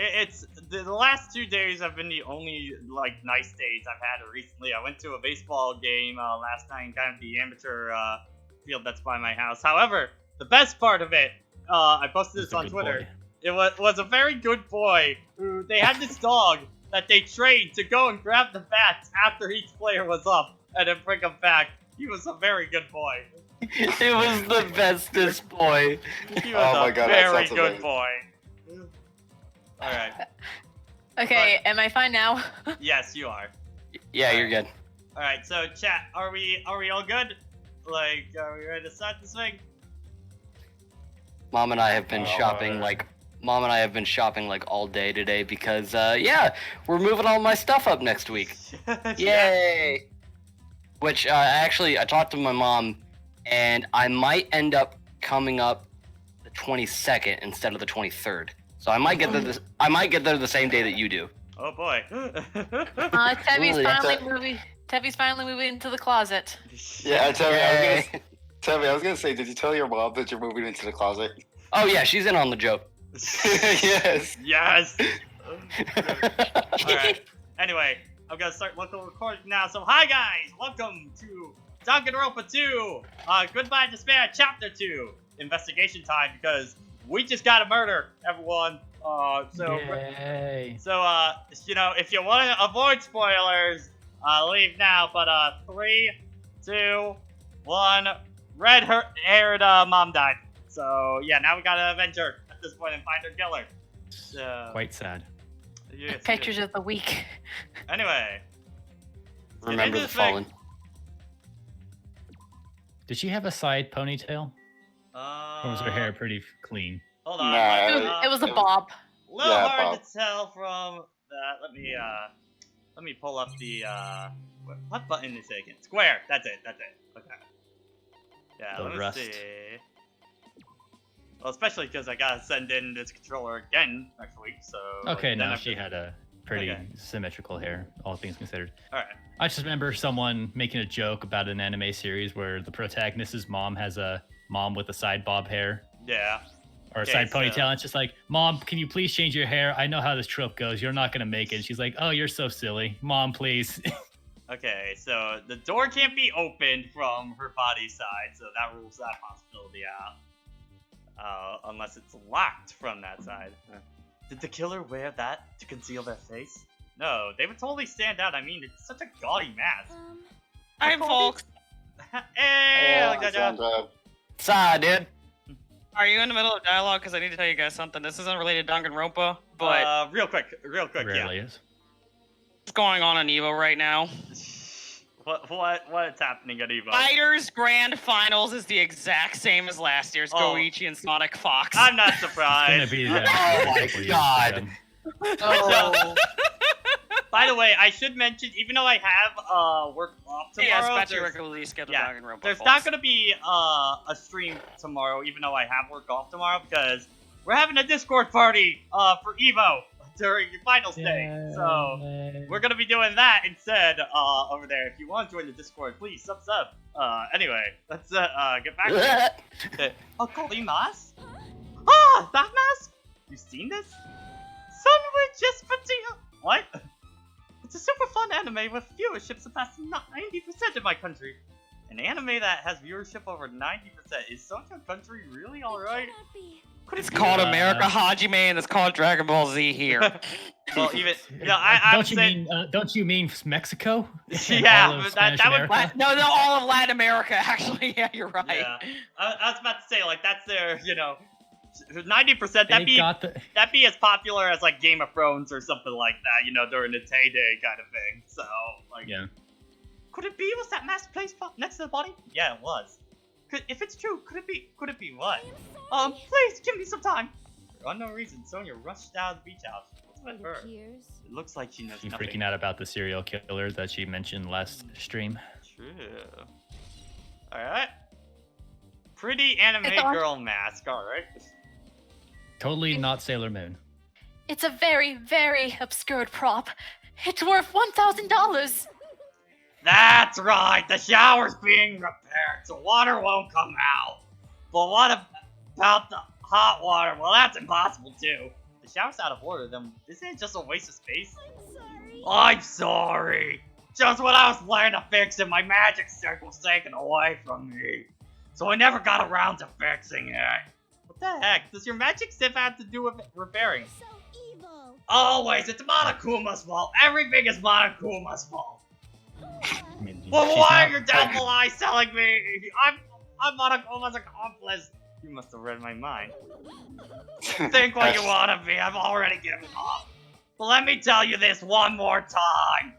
it's the last 2 days have been the only like nice days I've had recently. I went to a baseball game last night, kind of the amateur field that's by my house. However, the best part of it, I posted this on Twitter. Boy. It was a very good boy who they had this dog that they trained to go and grab the bats after each player was up and then bring them back. He was a very good boy. It was the bestest boy. He was Oh my a God, that very sounds good amazing. boy. All right. Okay, am I fine now? Yes, you are. Yeah, you're good. All right. So, chat, are we all good? Like, are we ready to start this thing? Mom and I have been shopping like all day today because yeah, we're moving all my stuff up next week. Yay! Which actually I talked to my mom, and I might end up coming up the 22nd instead of the 23rd. So I might get there. I might get there the same day that you do. Oh boy. Tevi's finally moving into the closet. Yeah, Yay. Tell me, I was gonna say, did you tell your mom that you're moving into the closet? Oh yeah, she's in on the joke. Yes. Yes. All right. Anyway, I'm gonna start local recording now. So, hi guys, welcome to Danganronpa 2. Goodbye Despair, Chapter 2. Investigation time because we just got a murder, everyone. Yay. So, you know, if you want to avoid spoilers, leave now. But 3, 2, 1. Red-haired mom died. So yeah, now we gotta avenge her at this point and find her killer. So, Quite sad. yes, Pictures yes. of the week. Anyway. Remember the this thing. fallen. Did she have a side ponytail? Or was her hair pretty clean? Hold on. Nah, It was a bob. Little Yeah, hard Bob. to tell from that. Let me pull up the what button is it again? Square. That's it. Okay. Yeah. The let me rust. see. Well, especially because I gotta send in this controller again next week. So. Okay, then no, I have she to- had a pretty Okay. symmetrical hair, all things considered. All right. I just remember someone making a joke about an anime series where the protagonist's mom has a mom with a side bob hair Yeah. or a Okay, side so- ponytail. And it's just like, Mom, can you please change your hair? I know how this trope goes. You're not gonna make it. And she's like, oh, you're so silly. Mom, please. Okay, so the door can't be opened from her body side, so that rules that possibility out. Unless it's locked from that side. Did the killer wear that to conceal their face? No, they would totally stand out. I mean, it's such a gaudy mask. Hi, folks. Hey, Yeah, Jaja. Sandra. Sorry, dude. Are you in the middle of dialogue? Because I need to tell you guys something. This isn't related to Danganronpa, but real quick, Rarely is. what's going on Evo right now? What's happening at Evo? Fighters Grand Finals is the exact same as last year's Oh. Goichi and Sonic Fox. I'm not It's gonna surprised. be that. Oh my God. Oh. By the way, I should mention, even though I have work off yeah, tomorrow, especially there's- regularly scheduled yeah, Danganronpa. there's folks. not going to be a stream tomorrow, even though I have work off tomorrow, because we're having a Discord party for Evo during your finals day. So we're going to be doing that instead over there. If you want to join the Discord, please sub. Anyway, let's get back to it. Oh, Kolimas? Ah, that mask? You seen this? Sunward just for deal. What? It's a super fun anime with viewership surpassing 90% in my country. An anime that has viewership over 90%. Is Sunken Country really alright? It's called America Hajime and it's called Dragon Ball Z here. Well, even I don't would you say mean don't you mean Mexico? Yeah, All of but Spanish that would- America? no, all of Latin America, actually. Yeah, you're right. yeah. I was about to say like that's their 90%. They That'd be as popular as like Game of Thrones or something like that. During its heyday kind of thing. So like Yeah. Could it be? Was that mask placed next to the body? Yeah, it was. If it's true, could it be? Could it be what? Please give me some time. For unknown reason, Sonia rushed out of the beach house. What's with her? It looks like she knows She's nothing. freaking out about the serial killer that she mentioned last stream. True. All right. Pretty anime I thought- girl mask. All right. Totally not Sailor Moon. It's a very, very obscure prop. It's worth $1,000. That's right. The shower's being repaired, so water won't come out. But what about the hot water? Well, that's impossible too. The the shower's out of order, then isn't it just a waste of space? I'm sorry! Just when I was planning to fix it, my magic stick was taken away from me. So I never got around to fixing it. What the heck? Does your magic stick have to do with repairing? So evil. Always, it's Monokuma's fault. Everything is Monokuma's fault. I mean, Well, she's why are not- your doubtful eyes telling me I'm Monokuma's accomplice? You must have read my mind. Think what you want of me, I've already given up. But let me tell you this one more time.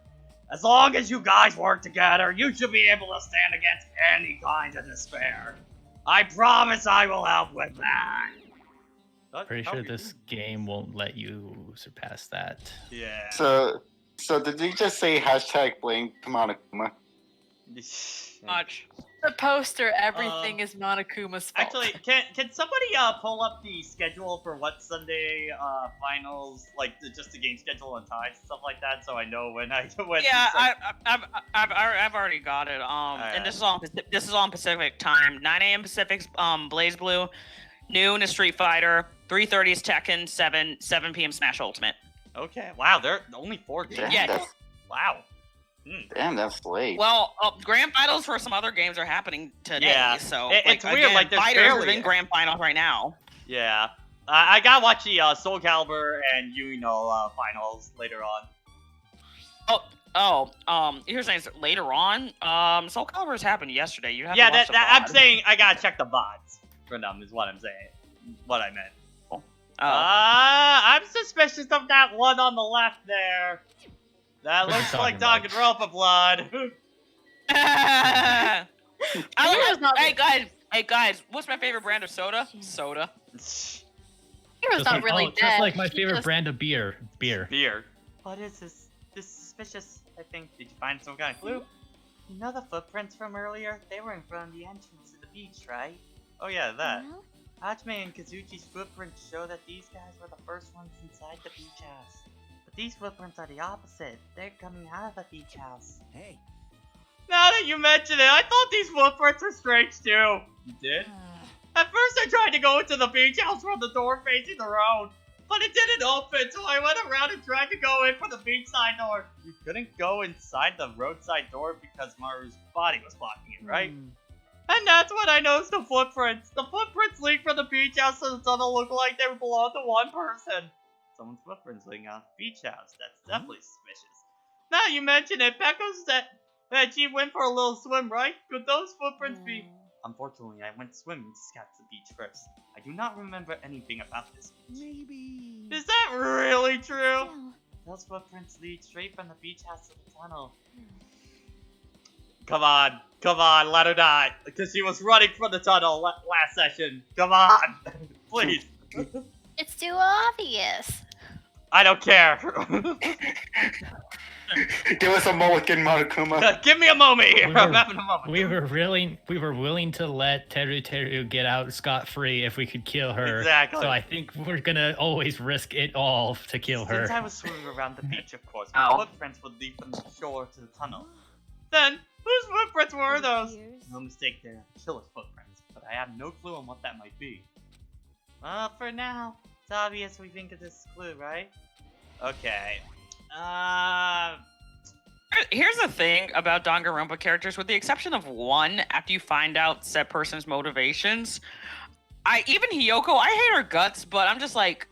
As long as you guys work together, you should be able to stand against any kind of despair. I promise I will help with that. Pretty sure this game won't let you surpass that. Yeah. So did you just say #blame Monokuma? Much. The poster, everything is Monokuma's fault. Actually, can somebody pull up the schedule for what Sunday finals, like just the game schedule and times and stuff like that, so I know when I when. Yeah, I've already got it. And this is on Pacific time. 9 a.m. Pacific's Blaze Blue, noon is Street Fighter, 3:30 is Tekken, 7 p.m. Smash Ultimate. Okay. Wow, there are only 4 games. Damn, Yeah. that's, Wow. damn, that's late. Well, grand finals for some other games are happening today. Yeah, So it's weird, again, like, there's Fighters barely- is in grand finals right now. Yeah. I gotta watch the Soul Calibur and finals later on. You're saying later on? Soul Calibur's happened yesterday. You have Yeah, to watch the I'm VOD. saying I gotta check the VODs for them is what I'm saying. What I meant. Oh. I'm suspicious of that one on the left there. That What are you looks like talking about? Danganronpa blood. Hey guys, what's my favorite brand of soda? Soda. Hero's not really dead. just like my He favorite just- brand of beer. Beer. What is this? This is suspicious, I think. Did you find some kind of clue? You know the footprints from earlier? They were in front of the entrance to the beach, right? Oh yeah, that. Well, Hajime and Kazuchi's footprints show that these guys were the first ones inside the beach house. But these footprints are the opposite. They're coming out of the beach house. Hey. Now that you mention it, I thought these footprints were strange too. You did? At first I tried to go into the beach house from the door facing the road, but it didn't open, so I went around and tried to go in for the beachside door. You couldn't go inside the roadside door because Maru's body was blocking it, right? And that's when I noticed the footprints. The footprints lead from the beach house to the tunnel look like they belong to one person. Someone's footprints leading out of the beach house. That's definitely suspicious. Now you mention it, Pekko said that she went for a little swim, right? Could those footprints be... Unfortunately, I went swimming to scout the beach first. I do not remember anything about this beach. Maybe. Is that really true? well, Those footprints lead straight from the beach house to the tunnel. Come on, let her die. Because she was running from the tunnel last session. Come on, please. It's too obvious. I don't care. Give us a mulligan, Monokuma. Give me a moment here. We I'm were- having a moment. We were willing to let Teru get out scot-free if we could kill her. Exactly. So I think we're gonna always risk it all to kill her. Since I was swimming around the beach, of course, my footprints would lead from the shore to the tunnel. Then, whose footprints were those? appears. No mistake there, killer's footprints, but I have no clue on what that might be. Well, for now, it's obvious we think of this clue, right? Okay. Here's the thing about Danganronpa characters, with the exception of one, after you find out said person's motivations, even Hiyoko, I hate her guts, but I'm just like,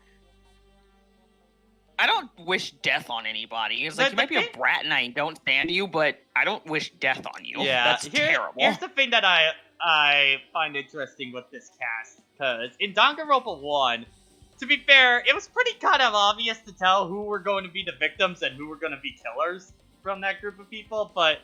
I don't wish death on anybody. It's like, you might be a brat and I don't stand you, but I don't wish death on you. Yeah, That's terrible. Here's the thing that I find interesting with this cast, because in Danganronpa 1, to be fair, it was pretty kind of obvious to tell who were going to be the victims and who were going to be killers from that group of people, but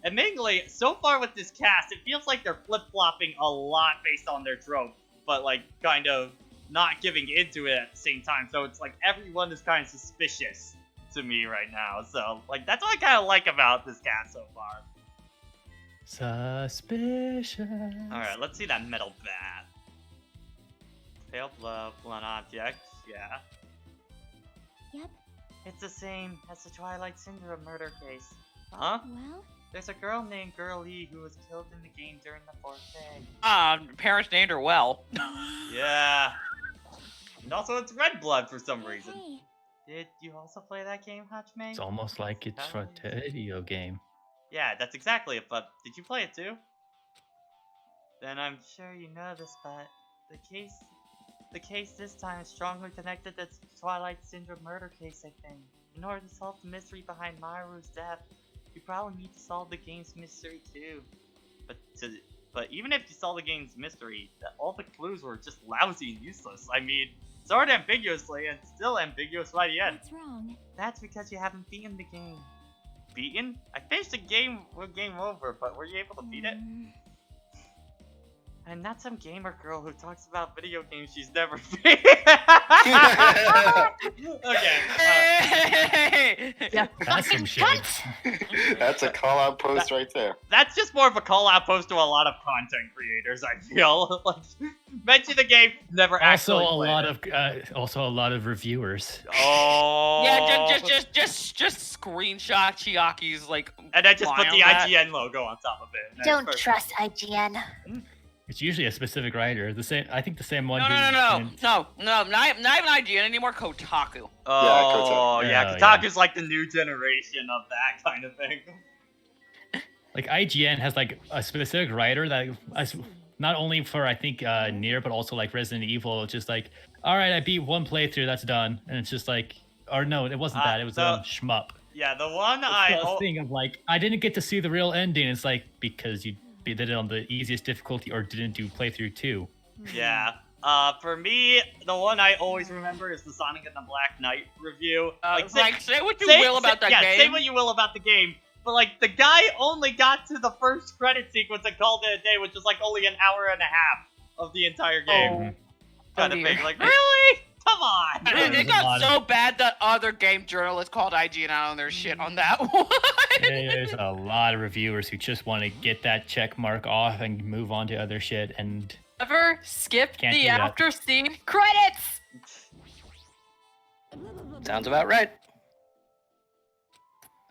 admittedly, so far with this cast, it feels like they're flip-flopping a lot based on their trope, but like kind of not giving into it at the same time, so it's like everyone is kind of suspicious to me right now, so like that's what I kind of like about this cast so far. Suspicious. Alright, let's see that metal bat. Pale blood, blunt object, yeah. Yep. It's the same as the Twilight Syndrome murder case. Huh? Well, There's a girl named Girl E who was killed in the game during the fourth day. Parents named her well. Yeah. And also it's red Blood for some reason. Hey, Did you also play that game, Hachime? It's almost like it's a video game. Yeah, that's exactly it, but did you play it too? Then I'm sure you know this, but the case this time is strongly connected to the Twilight Syndrome murder case, I think. In order to solve the mystery behind Maru's death, you probably need to solve the game's mystery too. But even if you solve the game's mystery, all the clues were just lousy and useless. I mean, sort of ambiguously and still ambiguous by the end. what's wrong? That's because you haven't beaten the game. Beaten? I finished the game with game over, but were you able to beat it? I'm not some gamer girl who talks about video games she's never beat. Okay. Yeah. That's some shit. That's a call out post right there. That's just more of a call-out post to a lot of content creators, I feel. Like, mention the game, never Also, actually a played lot it. of a lot of reviewers. Oh. Yeah, just screenshot Chiaki's like. And then just put lie the on that. IGN logo on top of it. and then Don't first- trust IGN. It's usually a specific writer. I think the same one. No, who- not even IGN anymore. Kotaku. Oh, Kotaku. yeah, Oh, Kotaku's like the new generation of that kind of thing. Like IGN has like a specific writer that not only for I think Nier, but also like Resident Evil. Just like, all right, I beat one playthrough, that's done, and it's just like, or no, it wasn't that. It was shmup. Yeah, the one It's the thing of like, I didn't get to see the real ending. It's like because you did it on the easiest difficulty or didn't do playthrough 2. Yeah. For me, the one I always remember is the Sonic and the Black Knight review. Say what you will about that game. Say what you will about the game, but like the guy only got to the first credit sequence and called it a day, which is like only an hour and a half of the entire game. Kind of dear. thing. Like, really? Come on. It got so bad that other game journalists called IGN out on their shit on that one. There's a lot of reviewers who just want to get that check mark off and move on to other shit, and Ever skip Can't the do that. after scene credits? Sounds about right.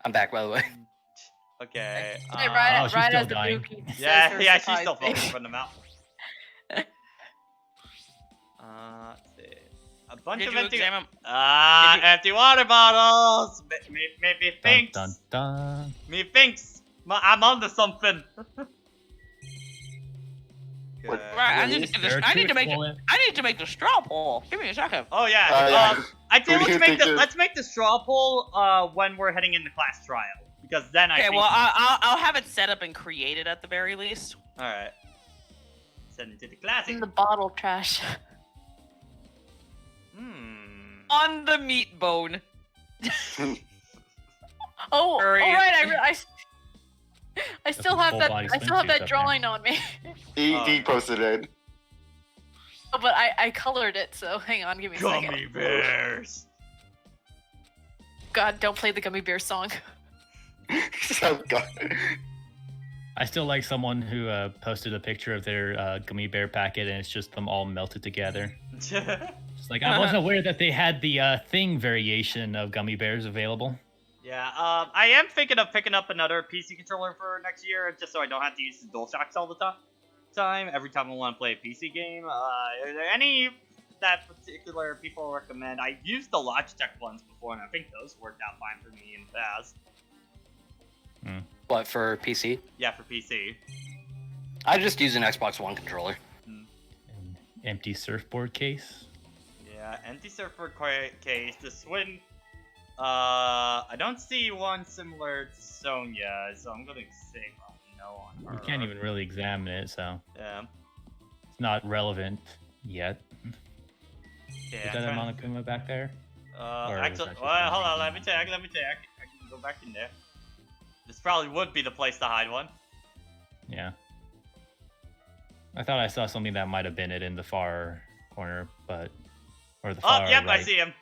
I'm back, by the way. Okay. Hey, oh, right, she's right still as the dying. Buki says Yeah, her she's surprise still thing. focused from them out. Let's see. A bunch Did of you empty. examine? Did you- Empty water bottles. Maybe dun, thinks. dun, dun. Me thinks. I'm onto something. What- Good. Right, I need There are I two need to make exponent- I need to make the straw poll. Give me a second. Oh yeah. Yeah. I think Who do you think is- let's make the straw poll when we're heading into class trial, because then I Okay, think. well I'll have it set up and created at the very least. All right. Send it to the classic. In the bottle trash. On the meat bone. Oh, Hurry. all right. I still have full that. body I still have swimsuits that up drawing on me. He posted it. Oh, but I colored it. So hang on, give me a Gummy second. bears. God, don't play the gummy bear song. So good. I still like someone who posted a picture of their gummy bear packet, and it's just them all melted together. It's like I wasn't aware that they had the thing variation of gummy bears available. Yeah, I am thinking of picking up another PC controller for next year, just so I don't have to use the DualShocks all the time. Every time I want to play a PC game. Are there any that particular people recommend? I used the Logitech ones before, and I think those worked out fine for me in the past. But for PC, Yeah, for PC. I just use an Xbox One controller. An empty surfboard case. Yeah, empty surfboard case. The Swin. I don't see one similar to Sonya, so I'm gonna say probably no on her. We can't even really examine it, so Yeah. it's not relevant yet. Okay, Is that a Monokuma back there? Or was actually, that just well, hold on, something? let me check. I can go back in there. This probably would be the place to hide one. Yeah. I thought I saw something that might have been it in the far corner, but or the far Oh, yep, right. I see him.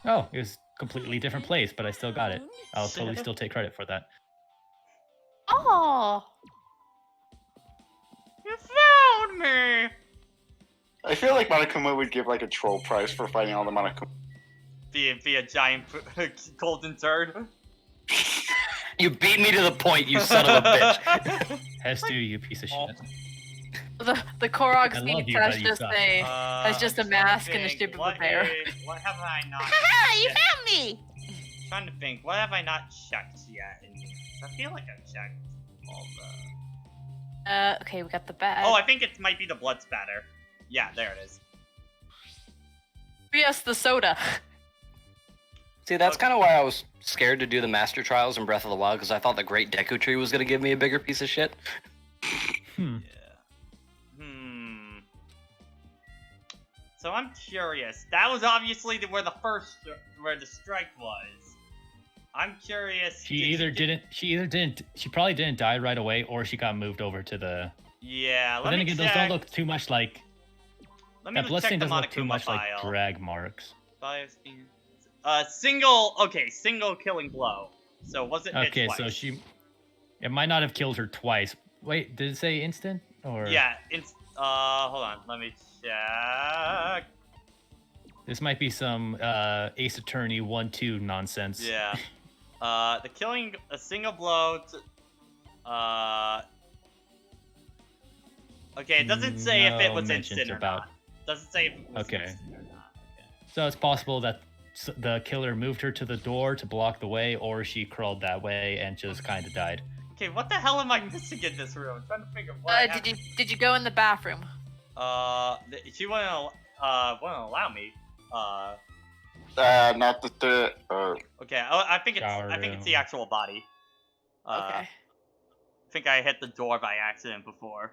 Oh, it was a completely different place, but I still got it. I'll totally still take credit for that. Oh, You found me. I feel like Monokuma would give like a troll prize for finding all the Monokuma. Be a giant golden turd. You beat me to the point, you son of a bitch. Hestu, you piece of shit. The Korok I love Phoenix you, has but you just suck. has just a I'm trying to mask and a think, shape of a what bear. what have I not? Haha, you checked? found me! Trying to think, what have I not checked yet? In these? I feel like I've checked all the. Okay, we got the bag. Oh, I think it might be the blood spatter. Yeah, there it is. Yes, the soda. See, that's kind of why I was scared to do the Master Trials in Breath of the Wild, because I thought the Great Deku Tree was going to give me a bigger piece of shit. Hmm. Yeah. So I'm curious. That was obviously where the strike was. I'm curious. She probably didn't die right away, or she got moved over to the. Yeah. But then again, those don't look too much like. Let me That check bloodstain the doesn't look too Monokuma much file. like drag marks. Single killing blow. So was it hit Okay, twice? so it might not have killed her twice. Wait, did it say instant or? Yeah, hold on, let me check. This might be some Ace Attorney 1-2 nonsense. Yeah. The killing a single blow to okay, it doesn't say if it No was mentions instant or about- not. Doesn't say if it was Okay. instant or not. Okay. So it's possible that the killer moved her to the door to block the way, or she crawled that way and just kind of died. Okay, what the hell am I missing in this room? I'm trying to figure what. Did you go in the bathroom? She wouldn't allow me. Not the Okay. I think it's Shower it's the room. actual body. Okay. I think I hit the door by accident before.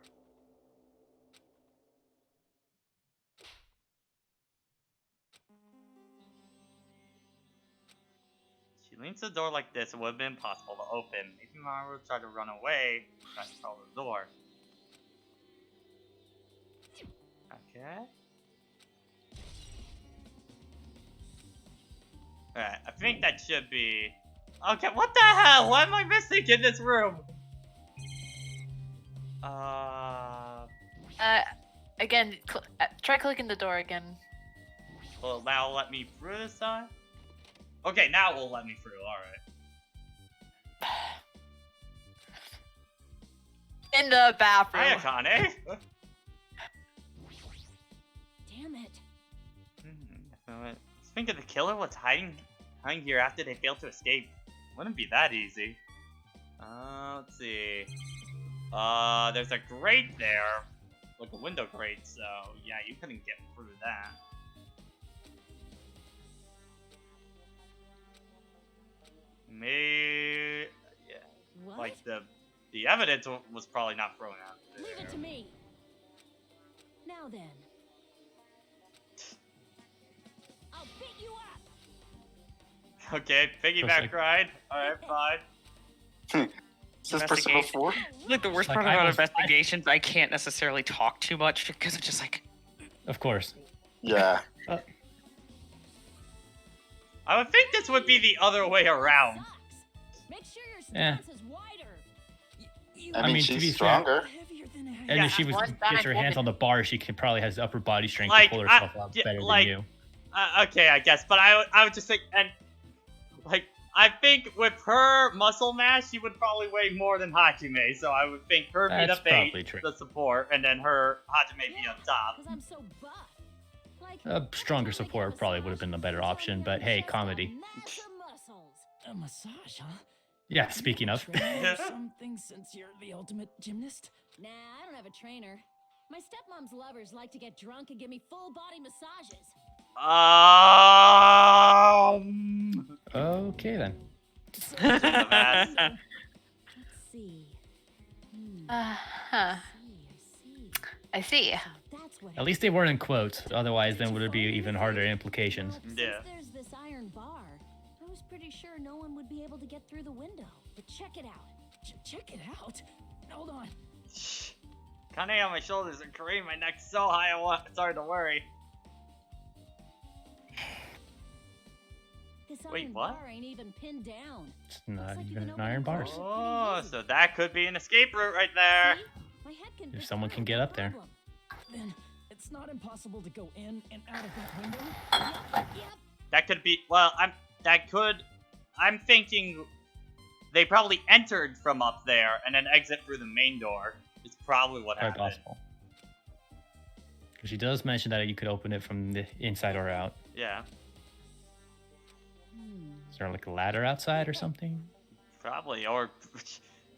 She leans the door like this. It would have been impossible to open. Maybe Maru tried to run away, trying to control the door. Okay. Alright, I think that should be... Okay, what the hell? What am I missing in this room? Again, try clicking the door again. Will it now let me through this time? Okay, now it will let me through, alright. In the bathroom. Hi, Akane! Damn it. I think the killer was hiding here after they failed to escape. Wouldn't be that easy. Let's see. There's a grate there. Like a window grate, so yeah, you couldn't get through that. Maybe... Yeah. What? Like, the evidence was probably not thrown out there. Leave it to me. Now then. I'll beat you up. Okay, piggyback like- ride. Alright, fine. Is this Persona 4? Like the worst Like, part I about was- investigations, I can't necessarily talk too much because it's just like, Of course. Yeah. I would think this would be the other way around. Sucks. Make sure your Eh. stance is wider. I mean, mean, to be she's fair- stronger. Heavier than a And Yeah, if she was one gets her bad hands on woman. the bar, she can probably has upper body strength Like, to pull herself out yeah, better like- than you. Okay, I guess, but I would just think, and like, I think with her muscle mass, she would probably weigh more than Hajime, so I would think her be That's the bait, probably true. the support, and then her Hajime be on top. Because I'm so buff. Like, A stronger support probably would have been the better option, but hey, comedy. Massive muscles. A massage, huh? Yeah, speaking of. Trained or something since you're the ultimate gymnast? Nah, I don't have a trainer. My stepmom's lovers like to get drunk and give me full body massages. Okay then. Dumbass. Let's see. Uh-huh. I see. So that's what At least they weren't in quotes. Otherwise, then would it be even harder implications? Yeah. Since there's this iron bar, I was pretty sure no one would be able to get through the window. But check it out. Check it out. Hold on. Kane on my shoulders and Kareem, my neck's so high it's hard to worry. This Wait, iron what? bar ain't even pinned down. It's not like you even can an open iron it bars. all. Oh, so that could be an escape route right there. See? My head can If fit someone through, can get no up there. problem. Then it's not impossible to go in and out of that window. Yep. That could be, well, I'm thinking they probably entered from up there and then exit through the main door. It's probably what Quite happened. possible. She does mention that you could open it from the inside or out. Yeah, Is there like a ladder outside or something? probably, or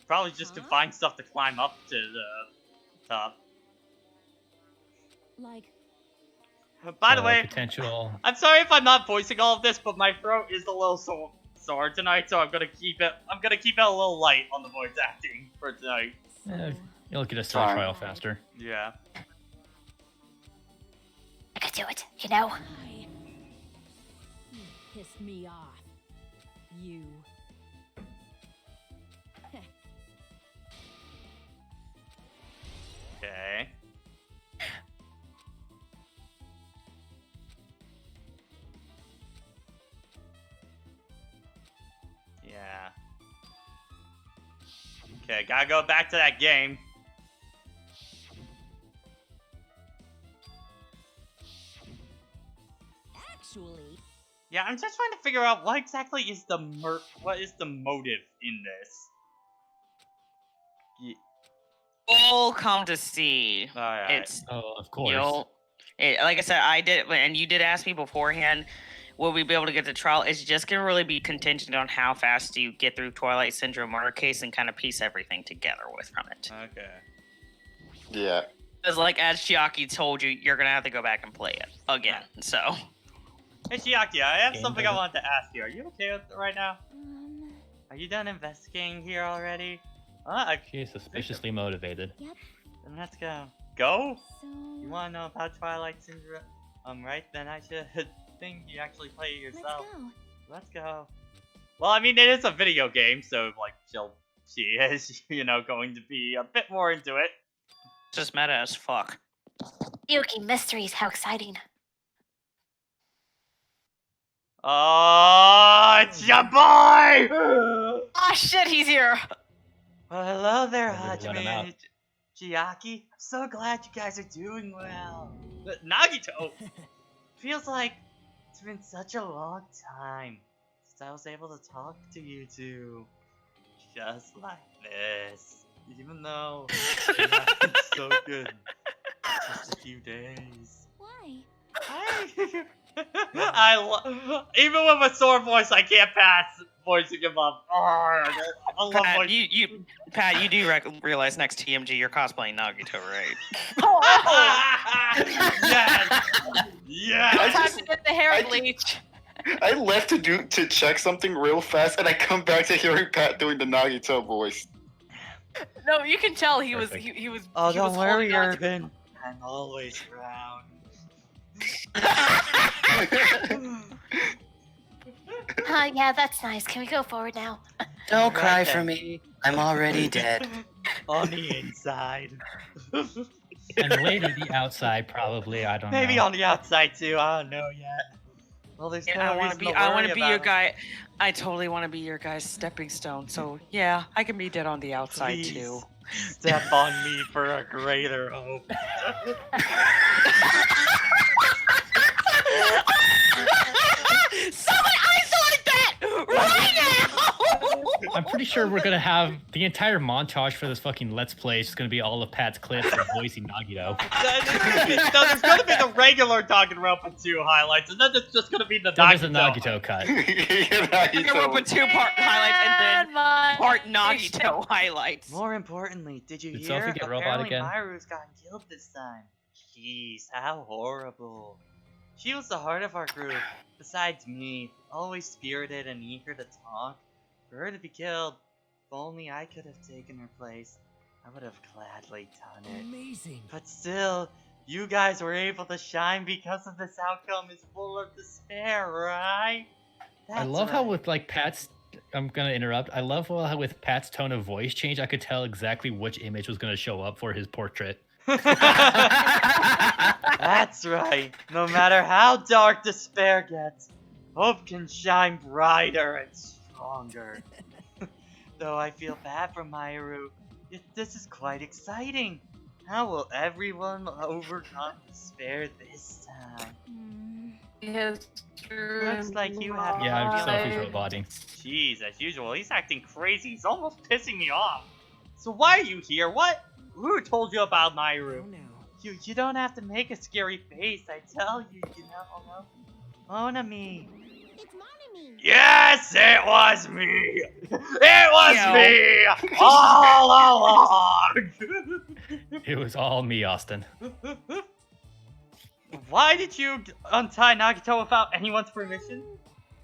probably just to find stuff to climb up to the top. Like, By the way, Potential. I'm sorry if I'm not voicing all of this, but my throat is a little sore tonight, so I'm gonna keep it a little light on the voice acting for tonight. You'll get a star Fine. trial faster. Yeah. I could do it, you know? you pissed me off. You. Okay. Yeah. Okay, gotta go back to that game. Actually, Yeah, I'm just trying to figure out what exactly is the what is the motive in this. We'll come to see. Alright. It's Oh, of course. like I said, I did, and you did ask me beforehand, will we be able to get the trial? It's just gonna really be contingent on how fast you get through Twilight Syndrome murder case and kind of piece everything together from it. Okay. Yeah. Because, like as Chiaki told you, you're gonna have to go back and play it again. So. Hey Chiaki, I have Game something I doesn't- wanted to ask you. Are you okay with it right now? Are you done investigating here already? She is suspiciously motivated. yep. Then let's go. Go? So. You wanna know about Twilight Syndrome? Right, then I should think you actually play it Let's yourself. go. Let's go. Well, I mean, it is a video game, so, like, she is, going to be a bit more into it. Just meta as fuck. Yuki Mysteries, how exciting. Oh, it's your boy! Ah, shit, he's here! Well, hello there, Better let him out. Hajime. Chiaki. I'm so glad you guys are doing well. But Nagito! Feels like it's been such a long time since I was able to talk to you two. Just like this. Even though it has been so good. Just a few days. Why? Even with a sore voice, I can't pass voicing him up. Oh, I love Pat, voicing. Pat, you do realize next TMG you're cosplaying Nagito, right? Yes! Yes! I Time just- to get the hair I- bleach. I left to check something real fast, and I come back to hearing Pat doing the Nagito voice. No, you can tell he was Perfect. he was. Oh, he was don't worry, holding on to- Urban. I'm always around. Yeah, that's nice. Can we go forward now? Don't Right cry then. for me. I'm already dead. On the inside. And later the outside, probably. I don't Maybe know. on the outside too. I don't know yet. Well, there's no I want reason to be. to I worry want to be about your it. guy. I totally want to be your guy's stepping stone. So yeah, I can be dead on the outside Please too. step on me for a greater hope. Someone isolate that right now! I'm pretty sure we're gonna have the entire montage for this fucking Let's Play. It's just gonna be all of Pat's clips of voicing Nagito. There's gonna be the regular Danganronpa 2 highlights, and then there's just gonna be the Then there's a Nagito. Nagito cut. Danganronpa 2 part highlights and then part Nagito highlights. More importantly, did you Did hear? Sophie get robot Apparently again? Myru's gotten killed this time. Jeez, how horrible. She was the heart of our group. Besides me, always spirited and eager to talk. For her to be killed, if only I could have taken her place, I would have gladly done it. Amazing. But still, you guys were able to shine because of this outcome is full of despair, right? I love how with like Pat's. I'm gonna interrupt. I love how with Pat's tone of voice change, I could tell exactly which image was gonna show up for his portrait. That's right. No matter how dark despair gets, hope can shine brighter and stronger. Though I feel bad for Myru, this is quite exciting. How will everyone overcome despair this time? Looks like you have. Yeah, Sophie's feeling. roboting. Jeez, as usual, he's acting crazy. He's almost pissing me off. So why are you here? What? Who told you about Myru? Oh no. You don't have to make a scary face. I tell you, you know. Monami. It's Monami. Yes, it was me. It was me all along. It was all me, Austin. Why did you untie Nagito without anyone's permission?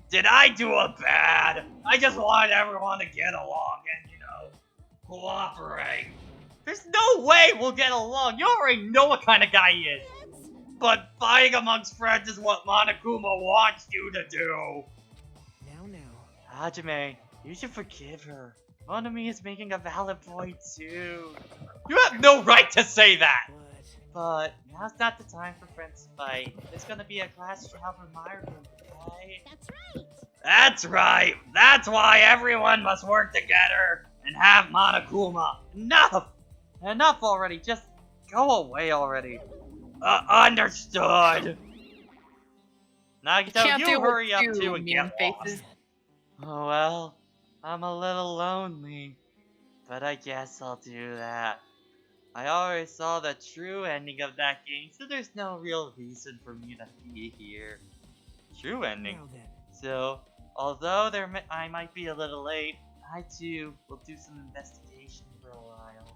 Did I do a bad? I just wanted everyone to get along and, cooperate. There's no way we'll get along. You already know what kind of guy he is. But fighting amongst friends is what Monokuma wants you to do. Now. Hajime, you should forgive her. Monami is making a valid point too. You have no right to say that! But now's not the time for friends to fight. There's gonna be a class trial for Myron, right? That's right. That's right! That's why everyone must work together and have Monokuma. Enough! Enough already, just go away already. Understood! Nagito, Can't you do what hurry up you too and mean get faces. lost. Oh well, I'm a little lonely, but I guess I'll do that. I already saw the true ending of that game, so there's no real reason for me to be here. True ending. Now then. So, although I might be a little late, I too will do some investigation for a while.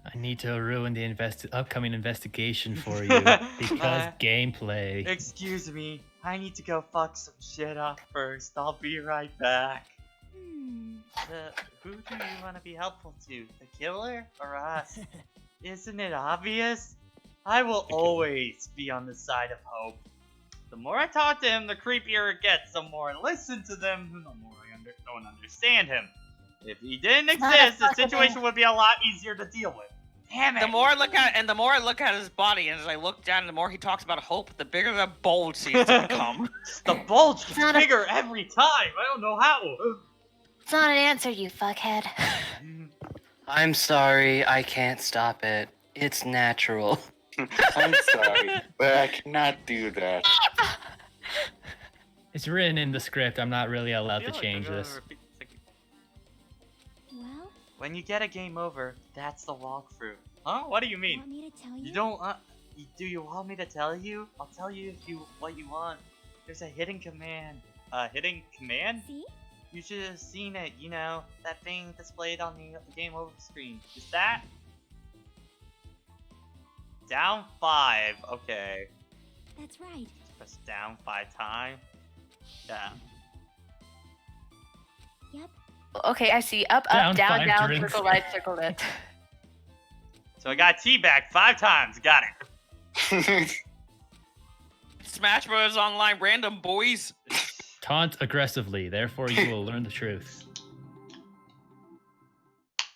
I need to ruin the upcoming investigation for you because gameplay. Excuse me, I need to go fuck some shit up first. I'll be right back. Who do you want to be helpful to? The killer or us? Isn't it obvious? I will always be on the side of hope. The more I talk to him, the creepier it gets. The more I listen to them, the more I don't understand him. If he didn't exist, the situation would be a lot easier to deal with. Damn it! The more I look at his body, and as I look down, the more he talks about hope, the bigger the bulge seems to become. The bulge gets bigger every time. I don't know how. It's not an answer, you fuckhead. I'm sorry, I can't stop it. It's natural. I'm sorry, but I cannot do that. It's written in the script. I'm not really allowed to change this. Well, When you get a game over, that's the walkthrough. Huh? What do you mean? want me to tell you? You don't. Do you want me to tell you? I'll tell you what you want. There's a hidden command. Hidden command? See? You should have seen it. You know that thing displayed on the game over screen. Is that? Down 5. Okay. That's right. Press down 5 times. Yeah. Yep. Okay, I see. Up, Down up, down, five down, drinks. circle right, circle left. So I got teabag 5 times. Got it. Smash Bros. Online random, boys. Taunt aggressively, therefore you will learn the truth.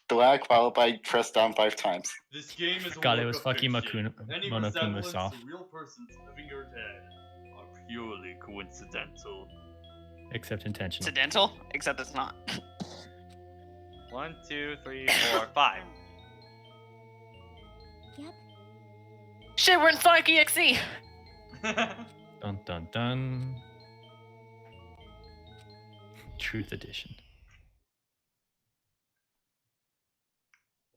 Black followed by press down 5 times. This game is God, it was fucking Monokuma soft. real persons living or dead are purely coincidental. Except intentional. Incidental, except it's not. 1, 2, 3, 4, 5. Yep. Shit, we're in Sonic EXE! Dun dun dun. Truth edition.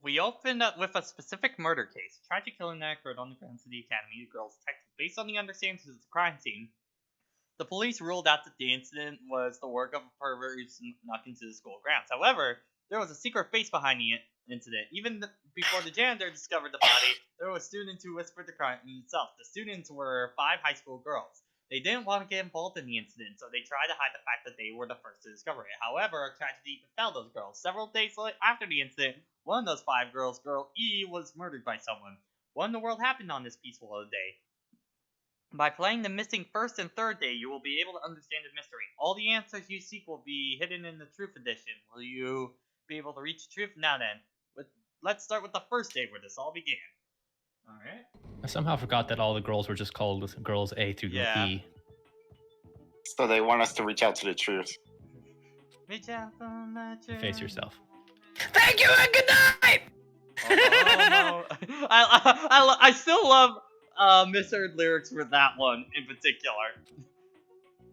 We opened up with a specific murder case. Tragic killing that occurred on the grounds of the academy. The girls detected based on the understanding of the crime scene. The police ruled out that the incident was the work of a pervert who snuck into the school grounds. However, there was a secret face behind the incident. Even before the janitor discovered the body, there were students who whispered the crime itself. The students were 5 high school girls. They didn't want to get involved in the incident, so they tried to hide the fact that they were the first to discover it. However, a tragedy befell those girls. Several days after the incident, one of those 5 girls, girl E, was murdered by someone. What in the world happened on this peaceful day? By playing the missing first and third day, you will be able to understand the mystery. All the answers you seek will be hidden in the Truth Edition. Will you be able to reach the truth? Now then, let's start with the first day where this all began. Alright. I somehow forgot that all the girls were just called girls A through E. So they want us to reach out to the truth. Reach out from the truth. Face yourself. Thank you and good night! Oh, no. I still love misheard lyrics for that one in particular.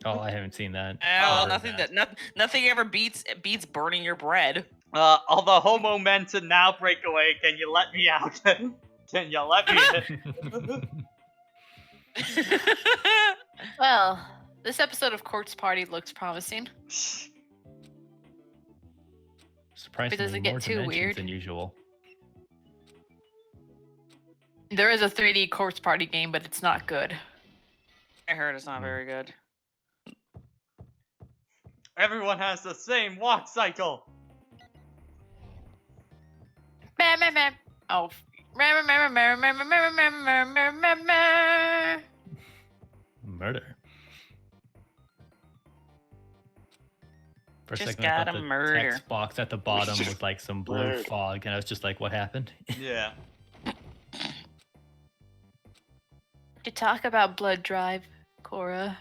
Oh, I haven't seen that. Well, I've heard nothing ever beats burning your bread. All the homo men to now break away. Can you let me out? Can you let me? Well, this episode of Corpse Party looks promising. Surprisingly, does it get more too dimensions weird? than usual. There is a 3D Corpse Party game, but it's not good. I heard it's not very good. Everyone has the same walk cycle. Oh. Murder. For a Just second, I thought gotta the murder. text box at the bottom Just was like some blue murder. fog, and I was just like, "What happened?" Yeah. To talk about Blood Drive, Cora.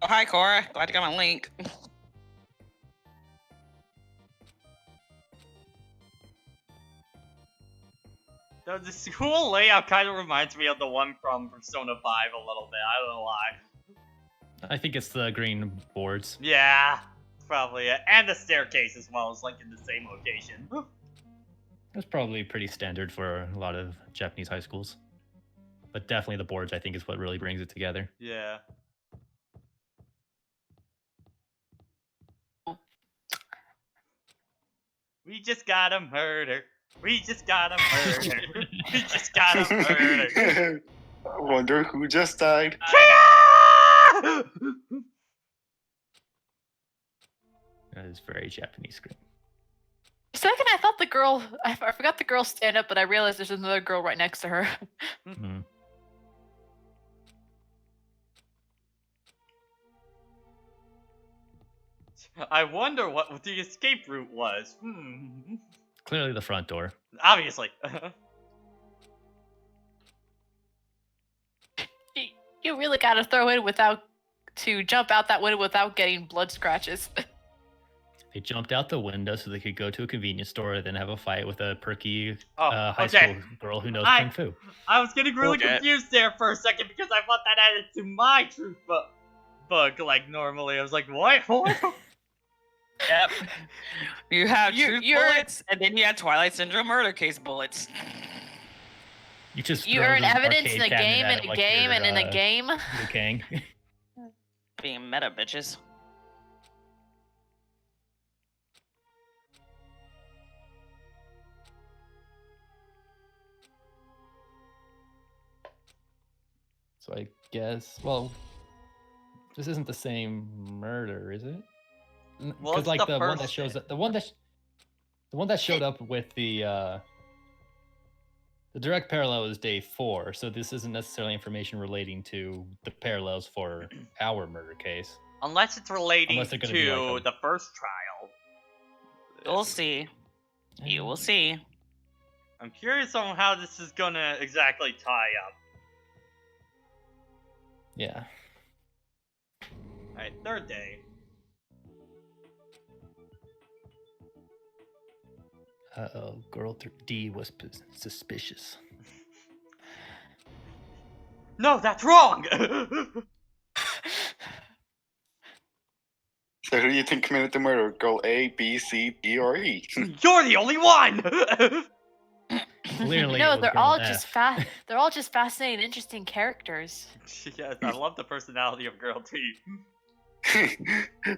Oh, hi, Cora. Glad you got my link. The school layout kind of reminds me of the one from Persona 5 a little bit. I don't know why. I think it's the green boards. Yeah, probably it. And the staircase as well is like in the same location. That's probably pretty standard for a lot of Japanese high schools. But definitely the boards, I think, is what really brings it together. Yeah. We just got a murder. We just got a murder. We just got a murder. I wonder who just died. That is very Japanese scream. For a second, I thought the girl. I forgot the girl stand up, but I realized there's another girl right next to her. Mhm. I wonder what the escape route was. Clearly the front door. Obviously. You really gotta throw it to jump out that window without getting blood scratches. They jumped out the window so they could go to a convenience store and then have a fight with a perky high okay. school girl who knows kung fu. I was getting really Okay. confused there for a second because I thought that added to my truth book like normally. I was like, what? Yep. You have You- truth you're- bullets, and then you have Twilight Syndrome murder case bullets. You just You throw earn the evidence arcade in a cabinet game, at and it a like game, you're, and in a game. Liu Kang. Being meta, bitches. So I guess, well, this isn't the same murder, is it? Well, it's like the one that first shows day. up, the one that showed up with the direct parallel is day 4, so this isn't necessarily information relating to the parallels for our murder case. Unless it's relating Unless they're to gonna be like a- the first trial. We'll see. You will see. I'm curious on how this is gonna exactly tie up. Yeah. Alright, third day. Uh-oh, girl D was suspicious. No, that's wrong! So who do you think committed the murder? Girl A, B, C, D, or E? You're the only one! Clearly, it No, was they're girl all F. just They're all just fascinating, interesting characters. Yes, I love the personality of Girl T.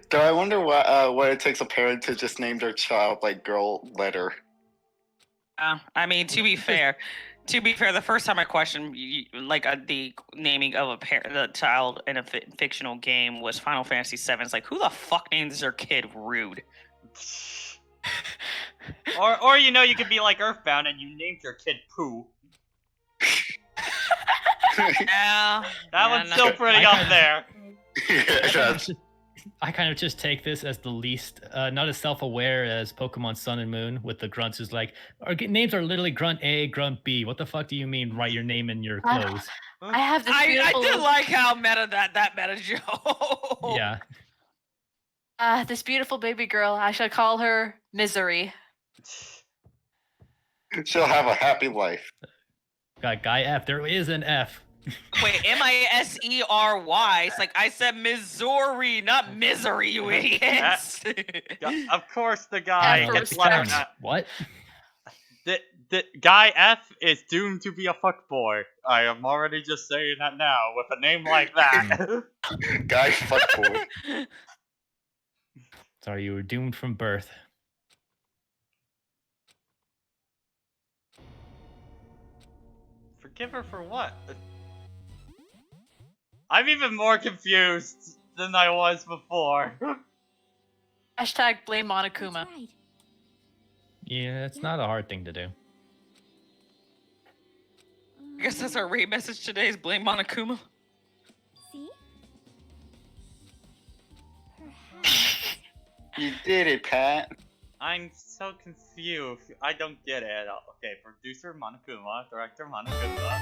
Though I wonder what it takes a parent to just name their child like Girl Letter. I mean, to be fair, the first time I questioned the naming of the child in a fictional game was Final Fantasy VII. It's like, who the fuck names their kid Rude? Or you know, you could be like Earthbound and you named your kid Pooh. Yeah, That one's still pretty I up kinda- there. I kind of just take this as the least, not as self-aware as Pokemon Sun and Moon, with the grunts who's like, our names are literally Grunt A, Grunt B. What the fuck do you mean? Write your name in your clothes. I have this I beautiful. did like how meta that meta joke. Yeah. This beautiful baby girl. I shall call her Misery. She'll have a happy life. Got Guy F. There is an F. Wait, Misery? It's like I said Missouri, not misery, you idiots. Of course, the guy F gets for letter respect. F. What? The guy F is doomed to be a fuckboy. I am already just saying that now with a name like that. Guy fuckboy. Sorry, you were doomed from birth. Forgive her for what? I'm even more confused than I was before. Hashtag blame That's Monokuma. right. Yeah, it's not a hard thing to do. I guess that's our raid message today is blame Monokuma. See? Perhaps. You did it, Pat. I'm so confused. I don't get it. Okay, producer Monokuma, director Monokuma.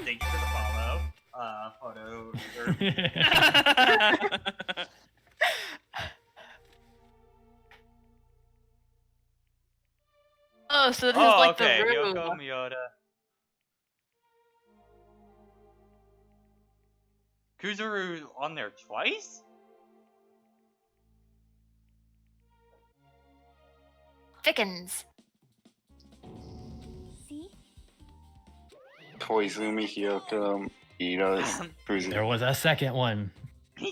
Thank you for the follow. Photo. Oh, so this is Oh, like okay. the Yoko room. Miyoda. Kuzuru on there twice? Thickens. See? Koizumi, Hyoko, Ida, Cruising. There was a second one. Yay!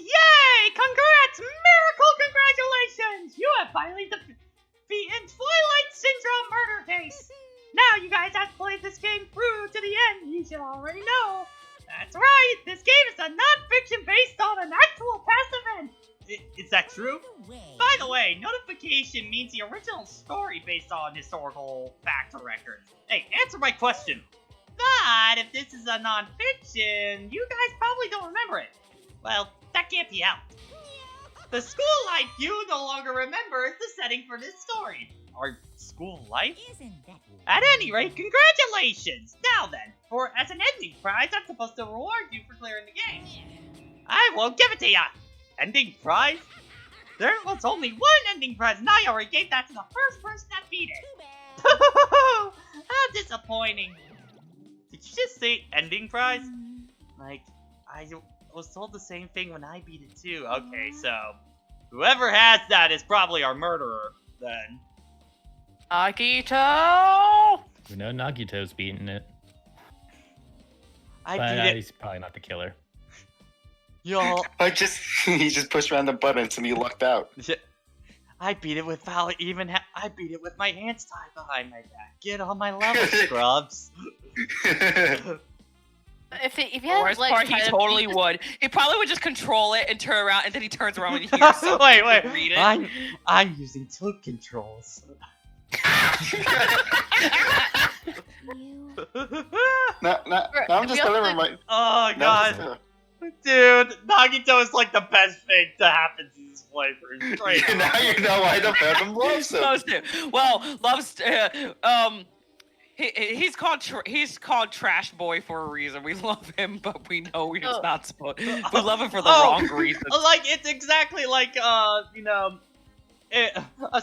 Congrats! Miracle congratulations! You have finally beaten Twilight Syndrome murder case! Now you guys have to play this game through to the end. You should already know. That's right! This game is a non-fiction based on an actual past event! Is that true? By the way, notification means the original story based on historical facts or records. Hey, answer my question. But if this is a non-fiction, you guys probably don't remember it. Well, that can't be out. The school life you no longer remember is the setting for this story. Our school life? At any rate, congratulations! Now then, as an ending prize, I'm supposed to reward you for clearing the game. I won't give it to ya! Ending prize? There was only one ending prize, and I already gave that to the first person that beat it. How disappointing. Did you just say ending prize? Like, I was told the same thing when I beat it too. Okay, so whoever has that is probably our murderer, then. Nagito! We know Nagito's beaten it. I But beat it. he's probably not the killer. Y'all, He just pushed random buttons and he lucked out. I beat it without even I beat it with my hands tied behind my back. Get on my level, scrubs. If he The had worst legs part, he tied up, totally just- would. He probably would just control it and turn around, and then he turns around and he hears something. Wait, Read it. I'm using tilt controls. You. now I'm just gonna remind. Oh now I'm god, just gonna- dude, Nagito is like the best thing to happen to this playthrough. Straight up. now you know why the fandom loves him. Supposed to. Well, loves. He's called Trash Boy for a reason. We love him, but we know he's Oh. not supposed. We love him for the Oh. wrong reasons. Like, it's exactly like, a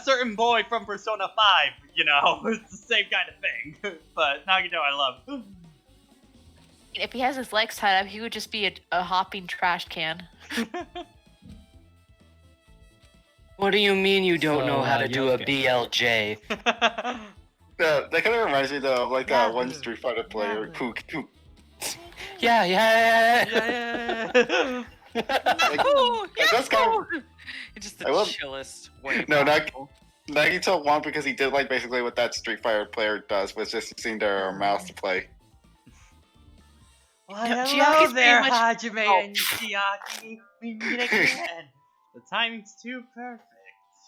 certain boy from Persona 5, you know? It's the same kind of thing. But Nagito I love. If he has his legs tied up, he would just be a hopping trash can. What do you mean you don't So, know how to do a Yosuke. BLJ? That kind of reminds me though of like that one Street Fighter player who Yeah. Yeah. Yahoo! that's kind of- Yahoo! It's just the I will- chillest way. No, possible. Nagito won because he did like basically what that Street Fighter player does, was just using their mouse to play. Why, No, hello Chiaki's there, pretty much- Hajime Oh. and Chiaki. We meet again. The timing's too perfect.